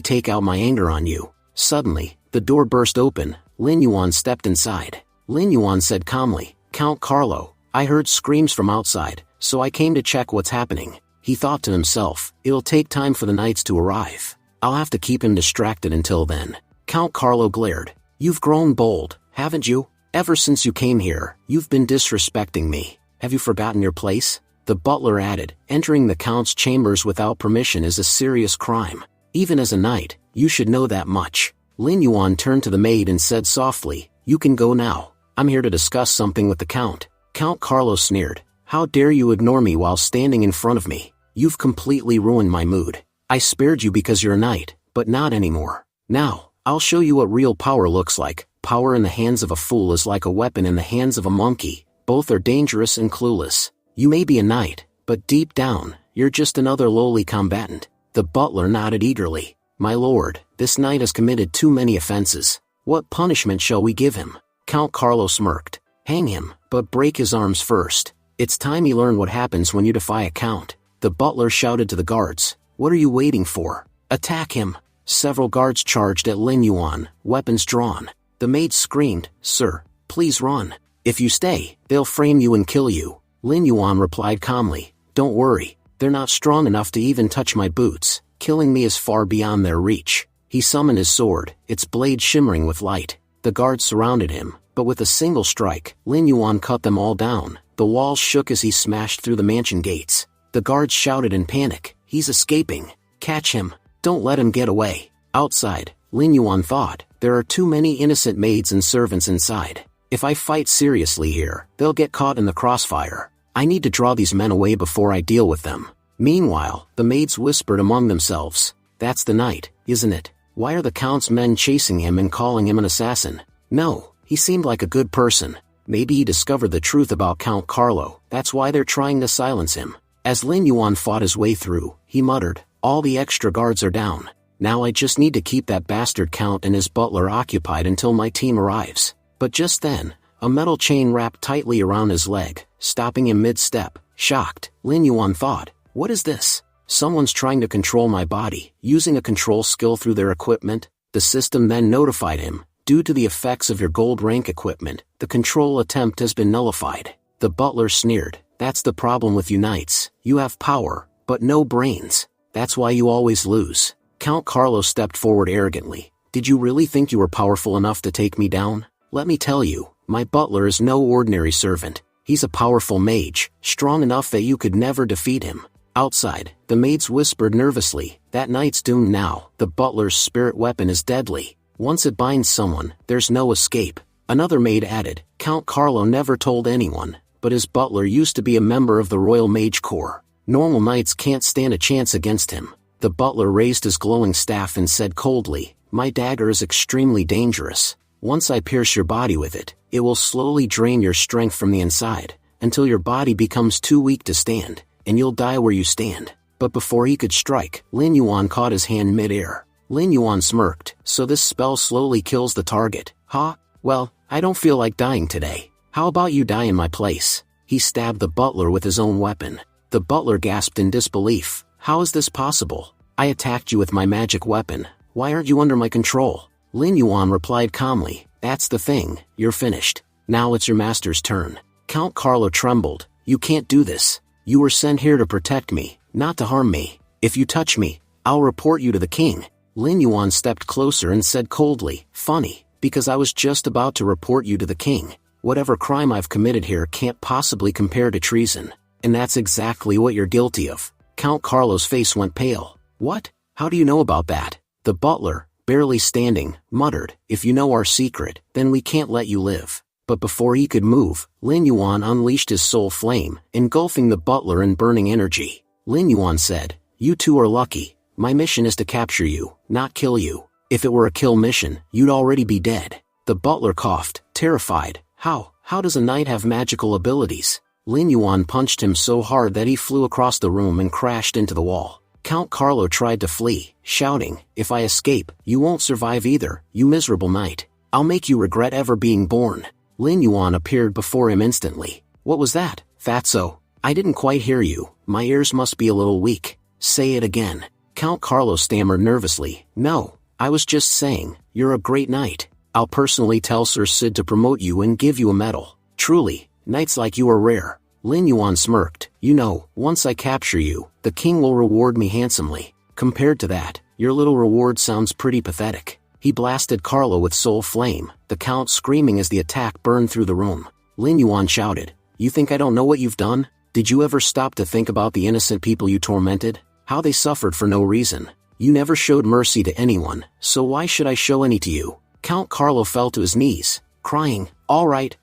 Speaker 1: take out my anger on you." Suddenly, the door burst open. Lin Yuan stepped inside. Lin Yuan said calmly, "Count Carlo, I heard screams from outside, so I came to check what's happening." He thought to himself, "It'll take time for the knights to arrive. I'll have to keep him distracted until then." Count Carlo glared. "You've grown bold, haven't you? Ever since you came here, you've been disrespecting me. Have you forgotten your place?" The butler added, "Entering the Count's chambers without permission is a serious crime. Even as a knight, you should know that much." Lin Yuan turned to the maid and said softly, "You can go now. I'm here to discuss something with the Count." Count Carlo sneered, "How dare you ignore me while standing in front of me? You've completely ruined my mood. I spared you because you're a knight, but not anymore. Now, I'll show you what real power looks like. Power in the hands of a fool is like a weapon in the hands of a monkey. Both are dangerous and clueless. You may be a knight, but deep down, you're just another lowly combatant." The butler nodded eagerly. "My lord, this knight has committed too many offenses. What punishment shall we give him?" Count Carlo smirked. "Hang him, but break his arms first. It's time he learned what happens when you defy a count." The butler shouted to the guards, "What are you waiting for? Attack him!" Several guards charged at Lin Yuan, weapons drawn. The maid screamed, "Sir, please run. If you stay, they'll frame you and kill you." Lin Yuan replied calmly, "Don't worry, they're not strong enough to even touch my boots. Killing me is far beyond their reach." He summoned his sword, its blade shimmering with light. The guards surrounded him, but with a single strike, Lin Yuan cut them all down. The walls shook as he smashed through the mansion gates. The guards shouted in panic, "He's escaping. Catch him. Don't let him get away." Outside, Lin Yuan thought, "There are too many innocent maids and servants inside. If I fight seriously here, they'll get caught in the crossfire. I need to draw these men away before I deal with them." Meanwhile, the maids whispered among themselves, "That's the knight, isn't it? Why are the Count's men chasing him and calling him an assassin? No, he seemed like a good person. Maybe he discovered the truth about Count Carlo, that's why they're trying to silence him." As Lin Yuan fought his way through, he muttered, "All the extra guards are down. Now I just need to keep that bastard Count and his butler occupied until my team arrives." But just then, a metal chain wrapped tightly around his leg, stopping him mid-step. Shocked, Lin Yuan thought, "What is this? Someone's trying to control my body, using a control skill through their equipment." The system then notified him, "Due to the effects of your gold rank equipment, the control attempt has been nullified." The butler sneered, "That's the problem with you knights, you have power, but no brains. That's why you always lose." Count Carlos stepped forward arrogantly. "Did you really think you were powerful enough to take me down? Let me tell you, my butler is no ordinary servant. He's a powerful mage, strong enough that you could never defeat him." Outside, the maids whispered nervously, "That knight's doomed now. The butler's spirit weapon is deadly. Once it binds someone, there's no escape." Another maid added, "Count Carlo never told anyone, but his butler used to be a member of the Royal Mage Corps. Normal knights can't stand a chance against him." The butler raised his glowing staff and said coldly, "My dagger is extremely dangerous. Once I pierce your body with it, it will slowly drain your strength from the inside, until your body becomes too weak to stand, and you'll die where you stand." But before he could strike, Lin Yuan caught his hand mid-air. Lin Yuan smirked, "So this spell slowly kills the target, huh? Well, I don't feel like dying today. How about you die in my place?" He stabbed the butler with his own weapon. The butler gasped in disbelief. "How is this possible? I attacked you with my magic weapon. Why aren't you under my control?" Lin Yuan replied calmly, "That's the thing, you're finished. Now it's your master's turn." Count Carlo trembled. "You can't do this. You were sent here to protect me, not to harm me. If you touch me, I'll report you to the king." Lin Yuan stepped closer and said coldly, "Funny, because I was just about to report you to the king. Whatever crime I've committed here can't possibly compare to treason. And that's exactly what you're guilty of." Count Carlo's face went pale. "What? How do you know about that?" The butler, barely standing, muttered, "If you know our secret, then we can't let you live." But before he could move, Lin Yuan unleashed his soul flame, engulfing the butler in burning energy. Lin Yuan said, "You two are lucky. My mission is to capture you, not kill you. If it were a kill mission, you'd already be dead." The butler coughed, terrified. How does a knight have magical abilities?" Lin Yuan punched him so hard that he flew across the room and crashed into the wall. Count Carlo tried to flee, shouting, "If I escape, you won't survive either, you miserable knight. I'll make you regret ever being born." Lin Yuan appeared before him instantly. "What was that, fatso? I didn't quite hear you, my ears must be a little weak. Say it again." Count Carlo stammered nervously, "No, I was just saying, you're a great knight. I'll personally tell Sir Sid to promote you and give you a medal. Truly, knights like you are rare." Lin Yuan smirked, "You know, once I capture you, the king will reward me handsomely. Compared to that, your little reward sounds pretty pathetic." He blasted Carlo with soul flame, the count screaming as the attack burned through the room. Lin Yuan shouted, "You think I don't know what you've done? Did you ever stop to think about the innocent people you tormented? How they suffered for no reason? You never showed mercy to anyone, so why should I show any to you?" Count Carlo fell to his knees, crying, all right,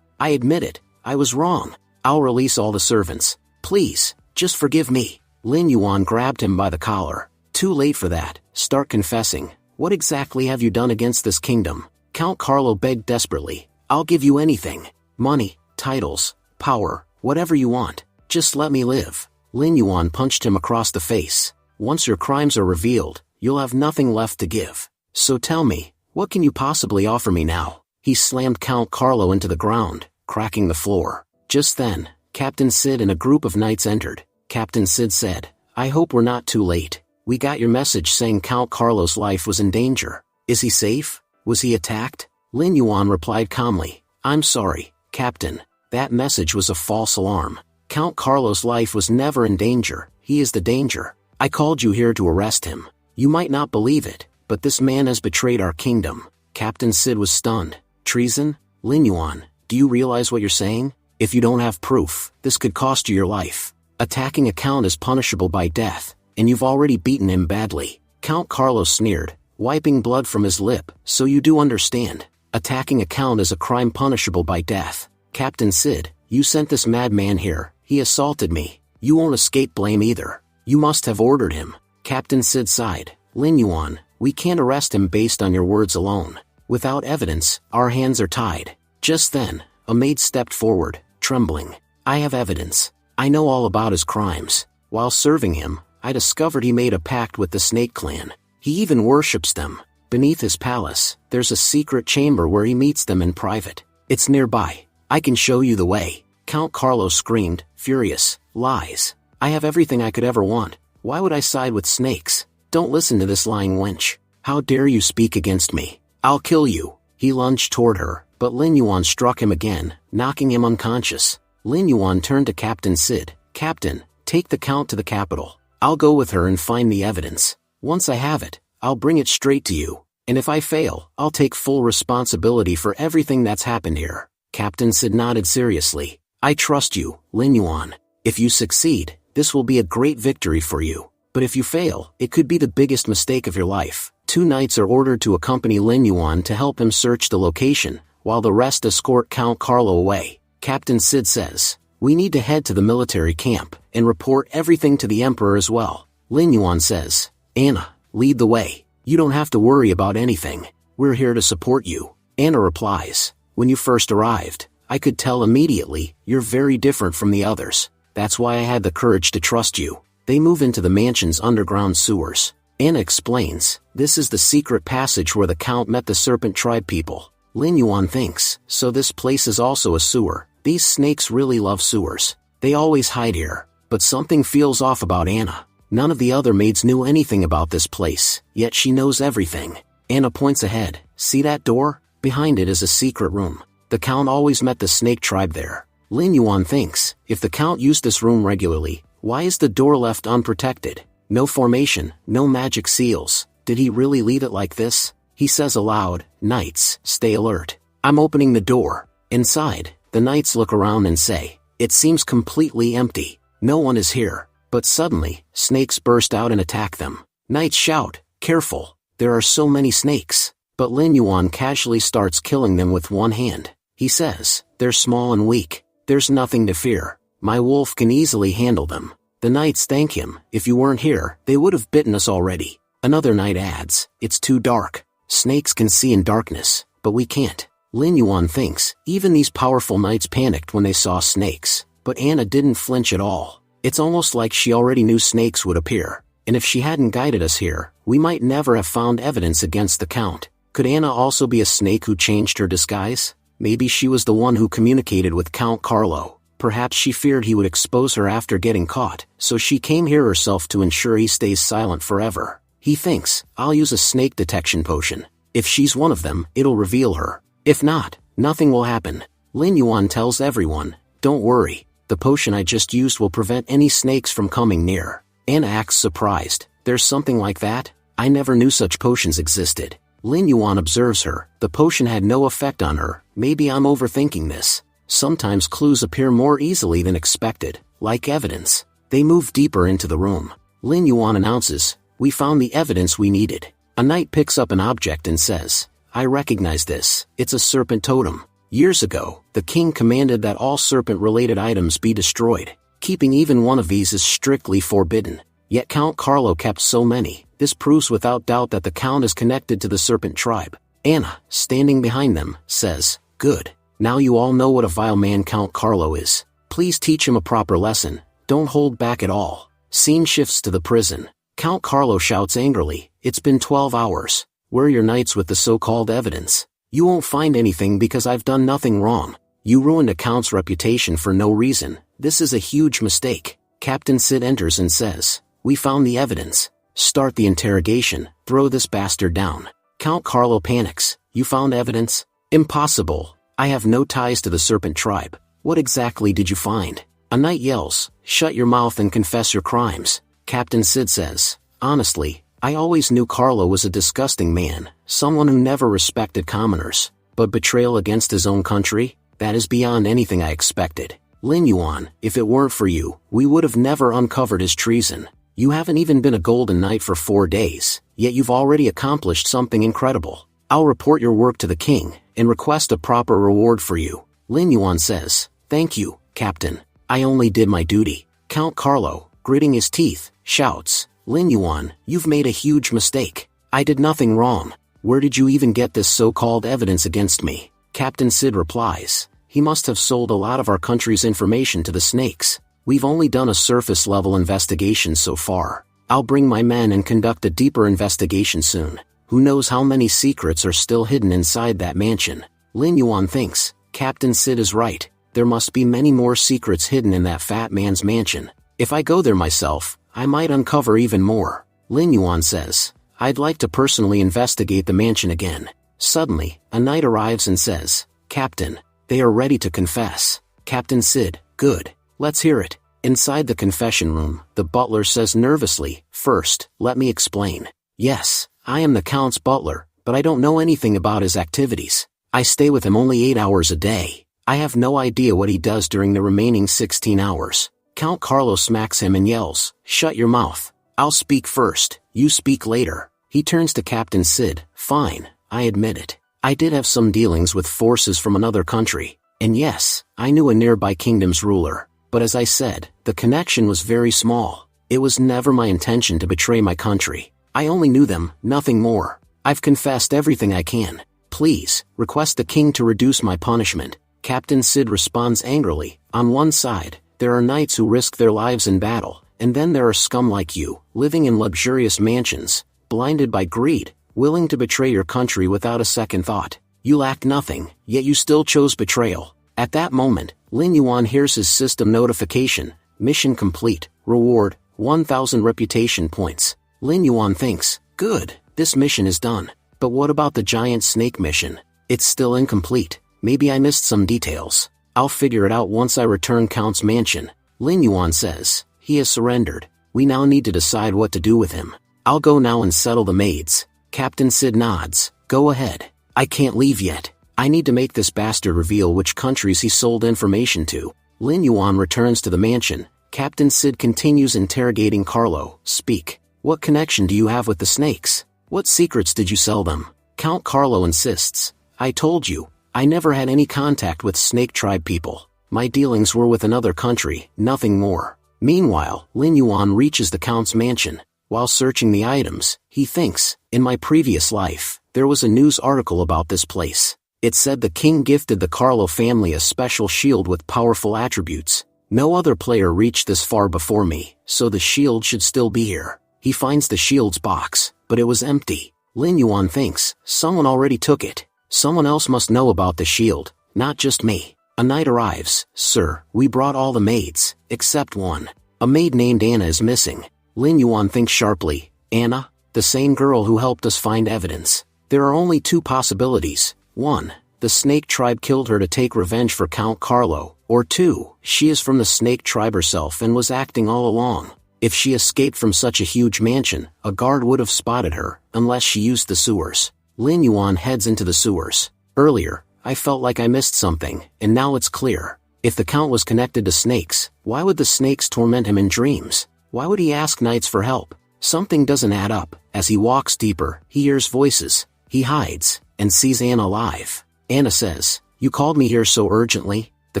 Speaker 1: I admit it, I was wrong. I'll release all the servants. Please, just forgive me." Lin Yuan grabbed him by the collar. "Too late for that, start confessing. What exactly have you done against this kingdom?" Count Carlo begged desperately. "I'll give you anything. Money, titles, power, whatever you want. Just let me live." Lin Yuan punched him across the face. "Once your crimes are revealed, you'll have nothing left to give. So tell me, what can you possibly offer me now?" He slammed Count Carlo into the ground, cracking the floor. Just then, Captain Sid and a group of knights entered. Captain Sid said, "I hope we're not too late. We got your message saying Count Carlo's life was in danger. Is he safe? Was he attacked?" Lin Yuan replied calmly, "I'm sorry, Captain. That message was a false alarm. Count Carlo's life was never in danger, he is the danger. I called you here to arrest him. You might not believe it, but this man has betrayed our kingdom." Captain Sid was stunned. "Treason? Lin Yuan, do you realize what you're saying? If you don't have proof, this could cost you your life. Attacking a count is punishable by death, and you've already beaten him badly." Count Carlo sneered, wiping blood from his lip. "So you do understand. Attacking a count is a crime punishable by death. Captain Sid, you sent this madman here, he assaulted me. You won't escape blame either. You must have ordered him." Captain Sid sighed. "Lin Yuan, we can't arrest him based on your words alone. Without evidence, our hands are tied." Just then, a maid stepped forward, trembling. "I have evidence. I know all about his crimes. While serving him, I discovered he made a pact with the Snake Clan. He even worships them. Beneath his palace, there's a secret chamber where he meets them in private. It's nearby. I can show you the way. Count Carlo screamed, furious. Lies. I have everything I could ever want. Why would I side with snakes? Don't listen to this lying wench. How dare you speak against me? I'll kill you. He lunged toward her, but Lin Yuan struck him again, knocking him unconscious. Lin Yuan turned to Captain Sid. Captain, take the Count to the capital. I'll go with her and find the evidence. Once I have it, I'll bring it straight to you. And if I fail, I'll take full responsibility for everything that's happened here. Captain Sid nodded seriously. I trust you, Lin Yuan. If you succeed, this will be a great victory for you. But if you fail, it could be the biggest mistake of your life. 2 knights are ordered to accompany Lin Yuan to help him search the location, while the rest escort Count Carlo away. Captain Sid says, we need to head to the military camp and report everything to the Emperor as well. Lin Yuan says, Anna, lead the way. You don't have to worry about anything. We're here to support you. Anna replies, when you first arrived, I could tell immediately, you're very different from the others. That's why I had the courage to trust you. They move into the mansion's underground sewers. Anna explains, this is the secret passage where the Count met the Serpent Tribe people. Lin Yuan thinks, so this place is also a sewer. These snakes really love sewers. They always hide here. But something feels off about Anna. None of the other maids knew anything about this place, yet she knows everything. Anna points ahead. See that door? Behind it is a secret room. The Count always met the snake tribe there. Lin Yuan thinks, if the Count used this room regularly, why is the door left unprotected? No formation, no magic seals. Did he really leave it like this? He says aloud, Knights, stay alert. I'm opening the door. Inside, the knights look around and say, it seems completely empty. No one is here. But suddenly, snakes burst out and attack them. Knights shout, careful, there are so many snakes. But Lin Yuan casually starts killing them with one hand. He says, they're small and weak. There's nothing to fear. My wolf can easily handle them. The knights thank him. If you weren't here, they would have bitten us already. Another knight adds, it's too dark. Snakes can see in darkness, but we can't. Lin Yuan thinks, even these powerful knights panicked when they saw snakes. But Anna didn't flinch at all. It's almost like she already knew snakes would appear. And if she hadn't guided us here, we might never have found evidence against the Count. Could Anna also be a snake who changed her disguise? Maybe she was the one who communicated with Count Carlo. Perhaps she feared he would expose her after getting caught, so she came here herself to ensure he stays silent forever. He thinks, I'll use a snake detection potion. If she's one of them, it'll reveal her. If not, nothing will happen. Lin Yuan tells everyone, don't worry, the potion I just used will prevent any snakes from coming near. Anna acts surprised. There's something like that? I never knew such potions existed. Lin Yuan observes her. The potion had no effect on her. Maybe I'm overthinking this. Sometimes clues appear more easily than expected, like evidence. They move deeper into the room. Lin Yuan announces, we found the evidence we needed. A knight picks up an object and says, I recognize this. It's a serpent totem. Years ago, the king commanded that all serpent-related items be destroyed. Keeping even one of these is strictly forbidden. Yet Count Carlo kept so many. This proves without doubt that the Count is connected to the serpent tribe. Anna, standing behind them, says, good. Now you all know what a vile man Count Carlo is. Please teach him a proper lesson. Don't hold back at all. Scene shifts to the prison. Count Carlo shouts angrily, it's been 12 hours. Where are your knights with the so-called evidence? You won't find anything because I've done nothing wrong. You ruined a Count's reputation for no reason. This is a huge mistake. Captain Sid enters and says, we found the evidence. Start the interrogation. Throw this bastard down. Count Carlo panics. You found evidence? Impossible. I have no ties to the serpent tribe. What exactly did you find? A knight yells, shut your mouth and confess your crimes. Captain Sid says, honestly, I always knew Carlo was a disgusting man, someone who never respected commoners. But betrayal against his own country? That is beyond anything I expected. Lin Yuan, if it weren't for you, we would have never uncovered his treason. You haven't even been a golden knight for 4 days, yet you've already accomplished something incredible. I'll report your work to the king, and request a proper reward for you. Lin Yuan says, thank you, Captain. I only did my duty. Count Carlo, gritting his teeth, shouts, Lin Yuan, you've made a huge mistake. I did nothing wrong. Where did you even get this so-called evidence against me? Captain Sid replies, he must have sold a lot of our country's information to the snakes. We've only done a surface-level investigation so far. I'll bring my men and conduct a deeper investigation soon. Who knows how many secrets are still hidden inside that mansion? Lin Yuan thinks, Captain Sid is right. There must be many more secrets hidden in that fat man's mansion. If I go there myself, I might uncover even more. Lin Yuan says, I'd like to personally investigate the mansion again. Suddenly, a knight arrives and says, Captain, they are ready to confess. Captain Sid, good. Let's hear it. Inside the confession room, the butler says nervously, first, let me explain. Yes, I am the Count's butler, but I don't know anything about his activities. I stay with him only 8 hours a day. I have no idea what he does during the remaining 16 hours. Count Carlos smacks him and yells, shut your mouth. I'll speak first, you speak later. He turns to Captain Sid, fine, I admit it. I did have some dealings with forces from another country. And yes, I knew a nearby kingdom's ruler. But as I said, the connection was very small. It was never my intention to betray my country. I only knew them, nothing more. I've confessed everything I can. Please, request the king to reduce my punishment. Captain Sid responds angrily, on one side, there are knights who risk their lives in battle, and then there are scum like you, living in luxurious mansions, blinded by greed, willing to betray your country without a second thought. You lacked nothing, yet you still chose betrayal. At that moment, Lin Yuan hears his system notification, mission complete, reward, 1,000 reputation points. Lin Yuan thinks, good, this mission is done. But what about the giant snake mission? It's still incomplete. Maybe I missed some details. I'll figure it out once I return Count's mansion. Lin Yuan says, he has surrendered. We now need to decide what to do with him. I'll go now and settle the maids. Captain Sid nods, go ahead. I can't leave yet. I need to make this bastard reveal which countries he sold information to. Lin Yuan returns to the mansion. Captain Sid continues interrogating Carlo. Speak. What connection do you have with the snakes? What secrets did you sell them? Count Carlo insists. I told you, I never had any contact with snake tribe people. My dealings were with another country, nothing more. Meanwhile, Lin Yuan reaches the Count's mansion. While searching the items, he thinks, in my previous life, there was a news article about this place. It said the king gifted the Carlo family a special shield with powerful attributes. No other player reached this far before me, so the shield should still be here. He finds the shield's box, but it was empty. Lin Yuan thinks, someone already took it. Someone else must know about the shield, not just me. A knight arrives. Sir, we brought all the maids, except one. A maid named Anna is missing. Lin Yuan thinks sharply. Anna? The same girl who helped us find evidence. There are only two possibilities. 1. The snake tribe killed her to take revenge for Count Carlo. Or 2. She is from the snake tribe herself and was acting all along. If she escaped from such a huge mansion, a guard would have spotted her, unless she used the sewers. Lin Yuan heads into the sewers. Earlier, I felt like I missed something, and now it's clear. If the Count was connected to snakes, why would the snakes torment him in dreams? Why would he ask knights for help? Something doesn't add up. As he walks deeper, he hears voices. He hides, and sees Anna alive. Anna says, you called me here so urgently? The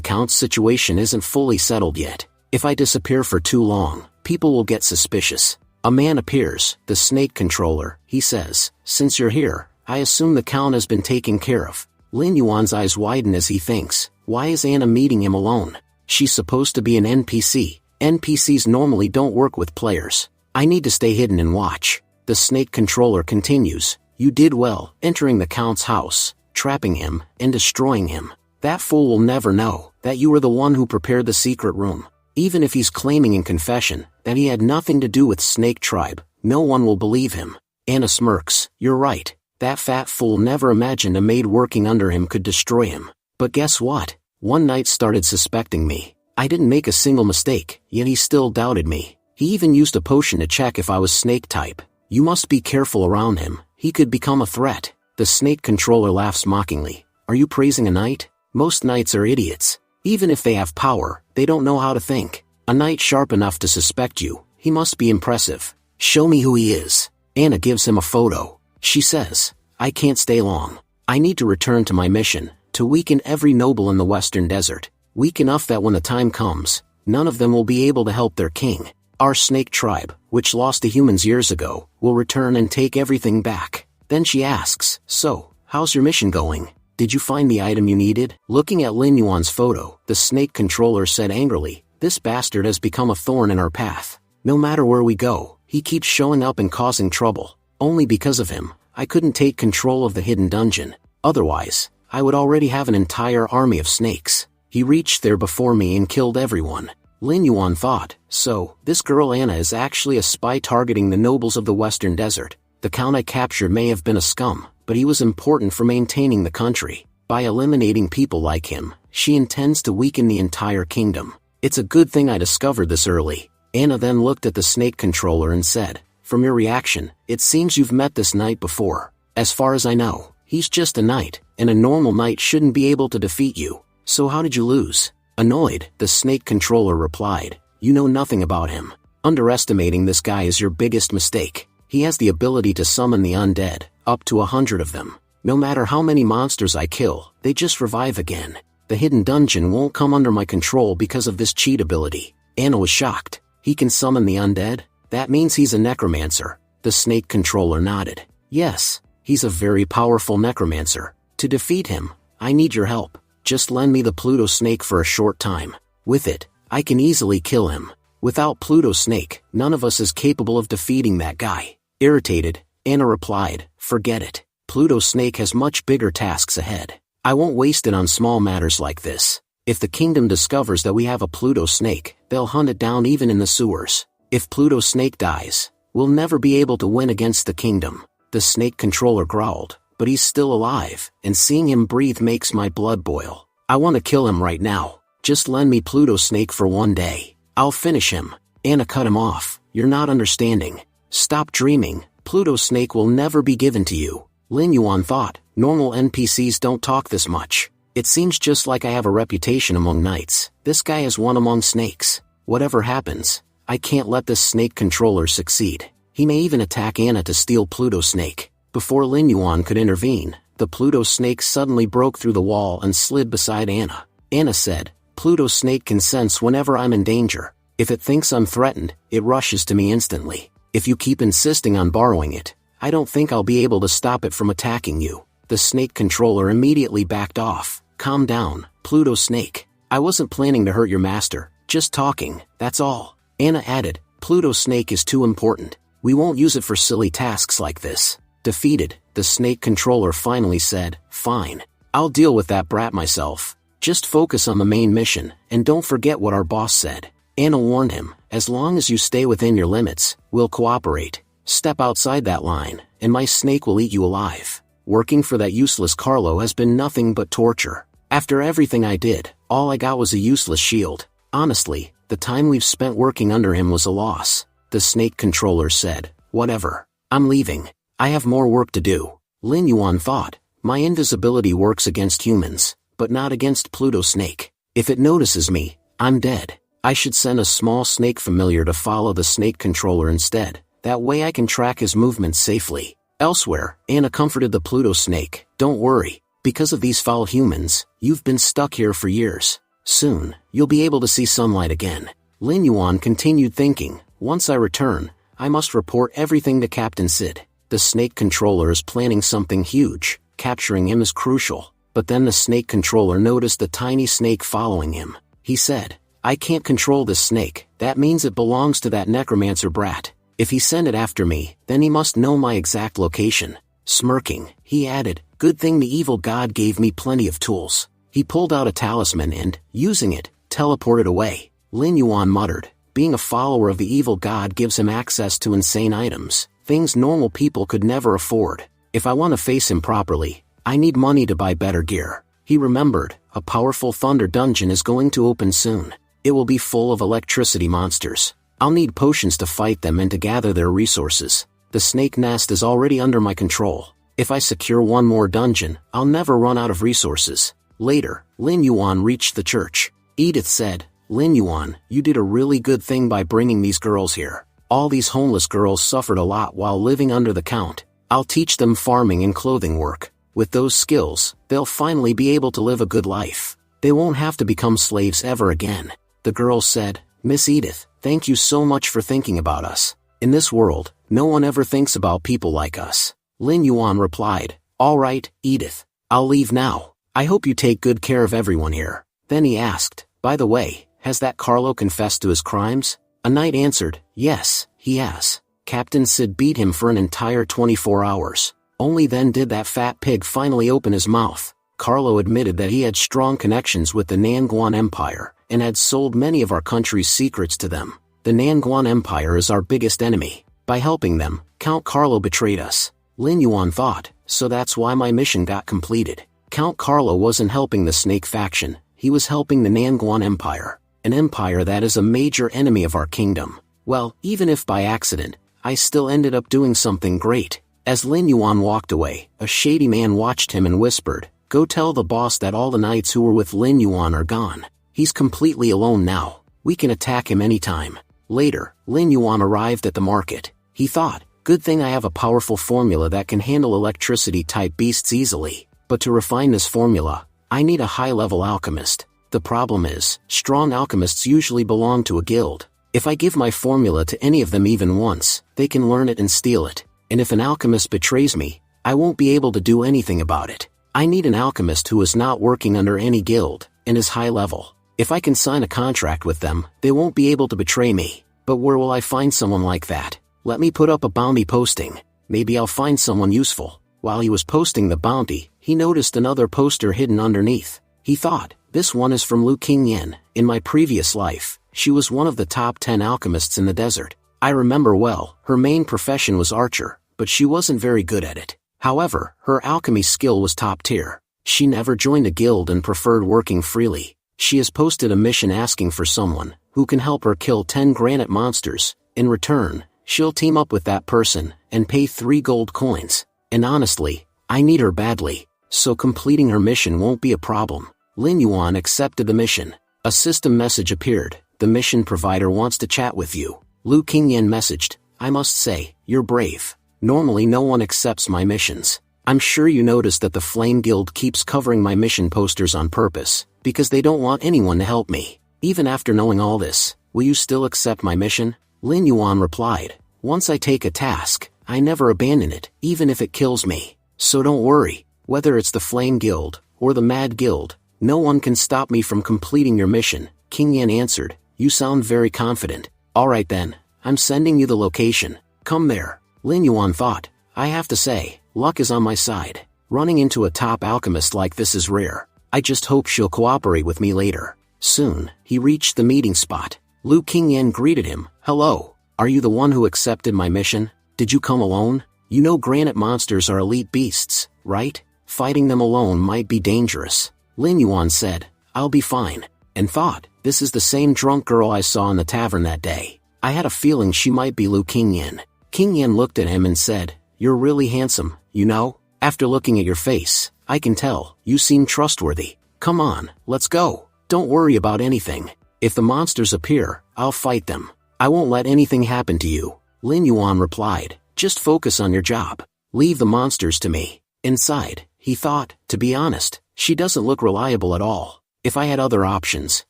Speaker 1: Count's situation isn't fully settled yet. If I disappear for too long, people will get suspicious. A man appears, the snake controller. He says, since you're here, I assume the Count has been taken care of. Lin Yuan's eyes widen as he thinks, why is Anna meeting him alone? She's supposed to be an NPC. NPCs normally don't work with players. I need to stay hidden and watch. The snake controller continues, you did well, entering the Count's house, trapping him, and destroying him. That fool will never know that you were the one who prepared the secret room. Even if he's claiming in confession that he had nothing to do with Snake Tribe, no one will believe him. Anna smirks, you're right. That fat fool never imagined a maid working under him could destroy him. But guess what? One knight started suspecting me. I didn't make a single mistake, yet he still doubted me. He even used a potion to check if I was snake type. You must be careful around him. He could become a threat. The snake controller laughs mockingly. Are you praising a knight? Most knights are idiots. Even if they have power, they don't know how to think. A knight sharp enough to suspect you, he must be impressive. Show me who he is. Anna gives him a photo. She says, I can't stay long. I need to return to my mission, to weaken every noble in the western desert. Weak enough that when the time comes, none of them will be able to help their king. Our snake tribe, which lost the humans years ago, will return and take everything back. Then she asks, so, how's your mission going? Did you find the item you needed? Looking at Lin Yuan's photo, the snake controller said angrily, this bastard has become a thorn in our path. No matter where we go, he keeps showing up and causing trouble. Only because of him, I couldn't take control of the hidden dungeon. Otherwise, I would already have an entire army of snakes. He reached there before me and killed everyone. Lin Yuan thought, so, this girl Anna is actually a spy targeting the nobles of the Western Desert. The count I captured may have been a scum, but he was important for maintaining the country. By eliminating people like him, she intends to weaken the entire kingdom. It's a good thing I discovered this early. Anna then looked at the snake controller and said, from your reaction, it seems you've met this knight before. As far as I know, he's just a knight, and a normal knight shouldn't be able to defeat you. So how did you lose? Annoyed, the snake controller replied, you know nothing about him. Underestimating this guy is your biggest mistake. He has the ability to summon the undead, up to 100 of them. No matter how many monsters I kill, they just revive again. The hidden dungeon won't come under my control because of this cheat ability. Anna was shocked. He can summon the undead? That means he's a necromancer. The snake controller nodded. Yes, he's a very powerful necromancer. To defeat him, I need your help. Just lend me the Pluto snake for a short time. With it, I can easily kill him. Without Pluto snake, none of us is capable of defeating that guy. Irritated, Anna replied, forget it. Pluto snake has much bigger tasks ahead. I won't waste it on small matters like this. If the kingdom discovers that we have a Pluto snake, they'll hunt it down even in the sewers. If Pluto snake dies, we'll never be able to win against the kingdom. The snake controller growled, but he's still alive, and seeing him breathe makes my blood boil. I want to kill him right now. Just lend me Pluto snake for one day. I'll finish him. Anna cut him off. You're not understanding. Stop dreaming. Pluto snake will never be given to you. Lin Yuan thought, normal NPCs don't talk this much. It seems just like I have a reputation among knights. This guy is one among snakes. Whatever happens, I can't let this snake controller succeed. He may even attack Anna to steal Pluto snake. Before Lin Yuan could intervene, the Pluto snake suddenly broke through the wall and slid beside Anna. Anna said, Pluto snake can sense whenever I'm in danger. If it thinks I'm threatened, it rushes to me instantly. If you keep insisting on borrowing it, I don't think I'll be able to stop it from attacking you. The snake controller immediately backed off. Calm down, Pluto snake. I wasn't planning to hurt your master, just talking, that's all. Anna added, Pluto snake is too important. We won't use it for silly tasks like this. Defeated, the snake controller finally said, fine. I'll deal with that brat myself. Just focus on the main mission, and don't forget what our boss said. Anna warned him, as long as you stay within your limits, we'll cooperate. Step outside that line, and my snake will eat you alive. Working for that useless Carlo has been nothing but torture. After everything I did, all I got was a useless shield. Honestly, the time we've spent working under him was a loss. The snake controller said, whatever. I'm leaving. I have more work to do. Lin Yuan thought, my invisibility works against humans, but not against Pluto snake. If it notices me, I'm dead. I should send a small snake familiar to follow the snake controller instead. That way I can track his movements safely. Elsewhere, Anna comforted the Pluto snake. Don't worry. Because of these foul humans, you've been stuck here for years. Soon, you'll be able to see sunlight again. Lin Yuan continued thinking, once I return, I must report everything to Captain Sid. The snake controller is planning something huge. Capturing him is crucial. But then the snake controller noticed the tiny snake following him. He said, I can't control this snake. That means it belongs to that necromancer brat. If he sent it after me, then he must know my exact location. Smirking, he added, good thing the evil god gave me plenty of tools. He pulled out a talisman and, using it, teleported away. Lin Yuan muttered, being a follower of the evil god gives him access to insane items, things normal people could never afford. If I want to face him properly, I need money to buy better gear. He remembered, a powerful thunder dungeon is going to open soon. It will be full of electricity monsters. I'll need potions to fight them and to gather their resources. The snake nest is already under my control. If I secure one more dungeon, I'll never run out of resources. Later, Lin Yuan reached the church. Edith said, Lin Yuan, you did a really good thing by bringing these girls here. All these homeless girls suffered a lot while living under the count. I'll teach them farming and clothing work. With those skills, they'll finally be able to live a good life. They won't have to become slaves ever again. The girls said, Miss Edith, thank you so much for thinking about us. In this world, no one ever thinks about people like us. Lin Yuan replied, all right, Edith. I'll leave now. I hope you take good care of everyone here. Then he asked, by the way, has that Carlo confessed to his crimes? A knight answered, yes, he has. Captain Sid beat him for an entire 24 hours. Only then did that fat pig finally open his mouth. Carlo admitted that he had strong connections with the Nanguan Empire, and had sold many of our country's secrets to them. The Nanguan Empire is our biggest enemy. By helping them, Count Carlo betrayed us. Lin Yuan thought, so that's why my mission got completed. Count Carlo wasn't helping the Snake faction, he was helping the Nanguan Empire, an empire that is a major enemy of our kingdom. Well, even if by accident, I still ended up doing something great. As Lin Yuan walked away, a shady man watched him and whispered, "Go tell the boss that all the knights who were with Lin Yuan are gone. He's completely alone now. We can attack him anytime." Later, Lin Yuan arrived at the market. He thought, good thing I have a powerful formula that can handle electricity-type beasts easily. But to refine this formula, I need a high-level alchemist. The problem is, strong alchemists usually belong to a guild. If I give my formula to any of them even once, they can learn it and steal it. And if an alchemist betrays me, I won't be able to do anything about it. I need an alchemist who is not working under any guild, and is high level. If I can sign a contract with them, they won't be able to betray me. But where will I find someone like that? Let me put up a bounty posting. Maybe I'll find someone useful. While he was posting the bounty, he noticed another poster hidden underneath. He thought, this one is from Lu Qingyan. In my previous life, she was one of the top 10 alchemists in the desert. I remember well, her main profession was archer, but she wasn't very good at it. However, her alchemy skill was top tier. She never joined a guild and preferred working freely. She has posted a mission asking for someone who can help her kill 10 granite monsters. In return, she'll team up with that person and pay 3 gold coins. And honestly, I need her badly, so completing her mission won't be a problem. Lin Yuan accepted the mission. A system message appeared. The mission provider wants to chat with you. Lu Qingyan messaged, I must say, you're brave. Normally no one accepts my missions. I'm sure you noticed that the Flame Guild keeps covering my mission posters on purpose, because they don't want anyone to help me. Even after knowing all this, will you still accept my mission? Lin Yuan replied, once I take a task, I never abandon it, even if it kills me. So don't worry, whether it's the Flame Guild, or the Mad Guild, no one can stop me from completing your mission. Qingyan answered, you sound very confident. Alright then, I'm sending you the location. Come there. Lin Yuan thought, I have to say, luck is on my side. Running into a top alchemist like this is rare. I just hope she'll cooperate with me later. Soon, he reached the meeting spot. Lu Qingyan greeted him, hello, are you the one who accepted my mission? Did you come alone? You know granite monsters are elite beasts, right? Fighting them alone might be dangerous. Lin Yuan said, I'll be fine. And thought, this is the same drunk girl I saw in the tavern that day. I had a feeling she might be Lu Qingyan. Qingyan looked at him and said, you're really handsome, you know? After looking at your face, I can tell, you seem trustworthy. Come on, let's go. Don't worry about anything. If the monsters appear, I'll fight them. I won't let anything happen to you. Lin Yuan replied, just focus on your job. Leave the monsters to me. Inside, he thought, to be honest, she doesn't look reliable at all. If I had other options,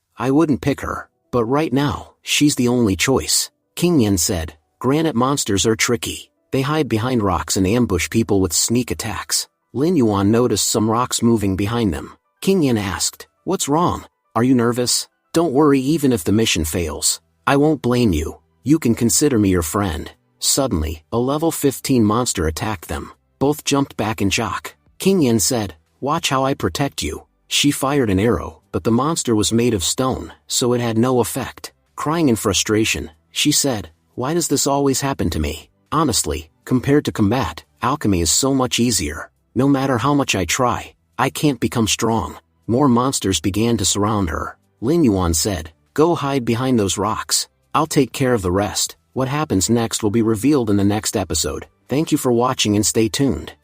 Speaker 1: I wouldn't pick her. But right now, she's the only choice. Qingyan said, granite monsters are tricky. They hide behind rocks and ambush people with sneak attacks. Lin Yuan noticed some rocks moving behind them. Qingyan asked, what's wrong? Are you nervous? Don't worry even if the mission fails. I won't blame you. You can consider me your friend. Suddenly, a level 15 monster attacked them. Both jumped back in shock. Qingyan said, watch how I protect you. She fired an arrow, but the monster was made of stone, so it had no effect. Crying in frustration, she said, why does this always happen to me? Honestly, compared to combat, alchemy is so much easier. No matter how much I try, I can't become strong. More monsters began to surround her. Lin Yuan said, go hide behind those rocks. I'll take care of the rest. What happens next will be revealed in the next episode. Thank you for watching and stay tuned.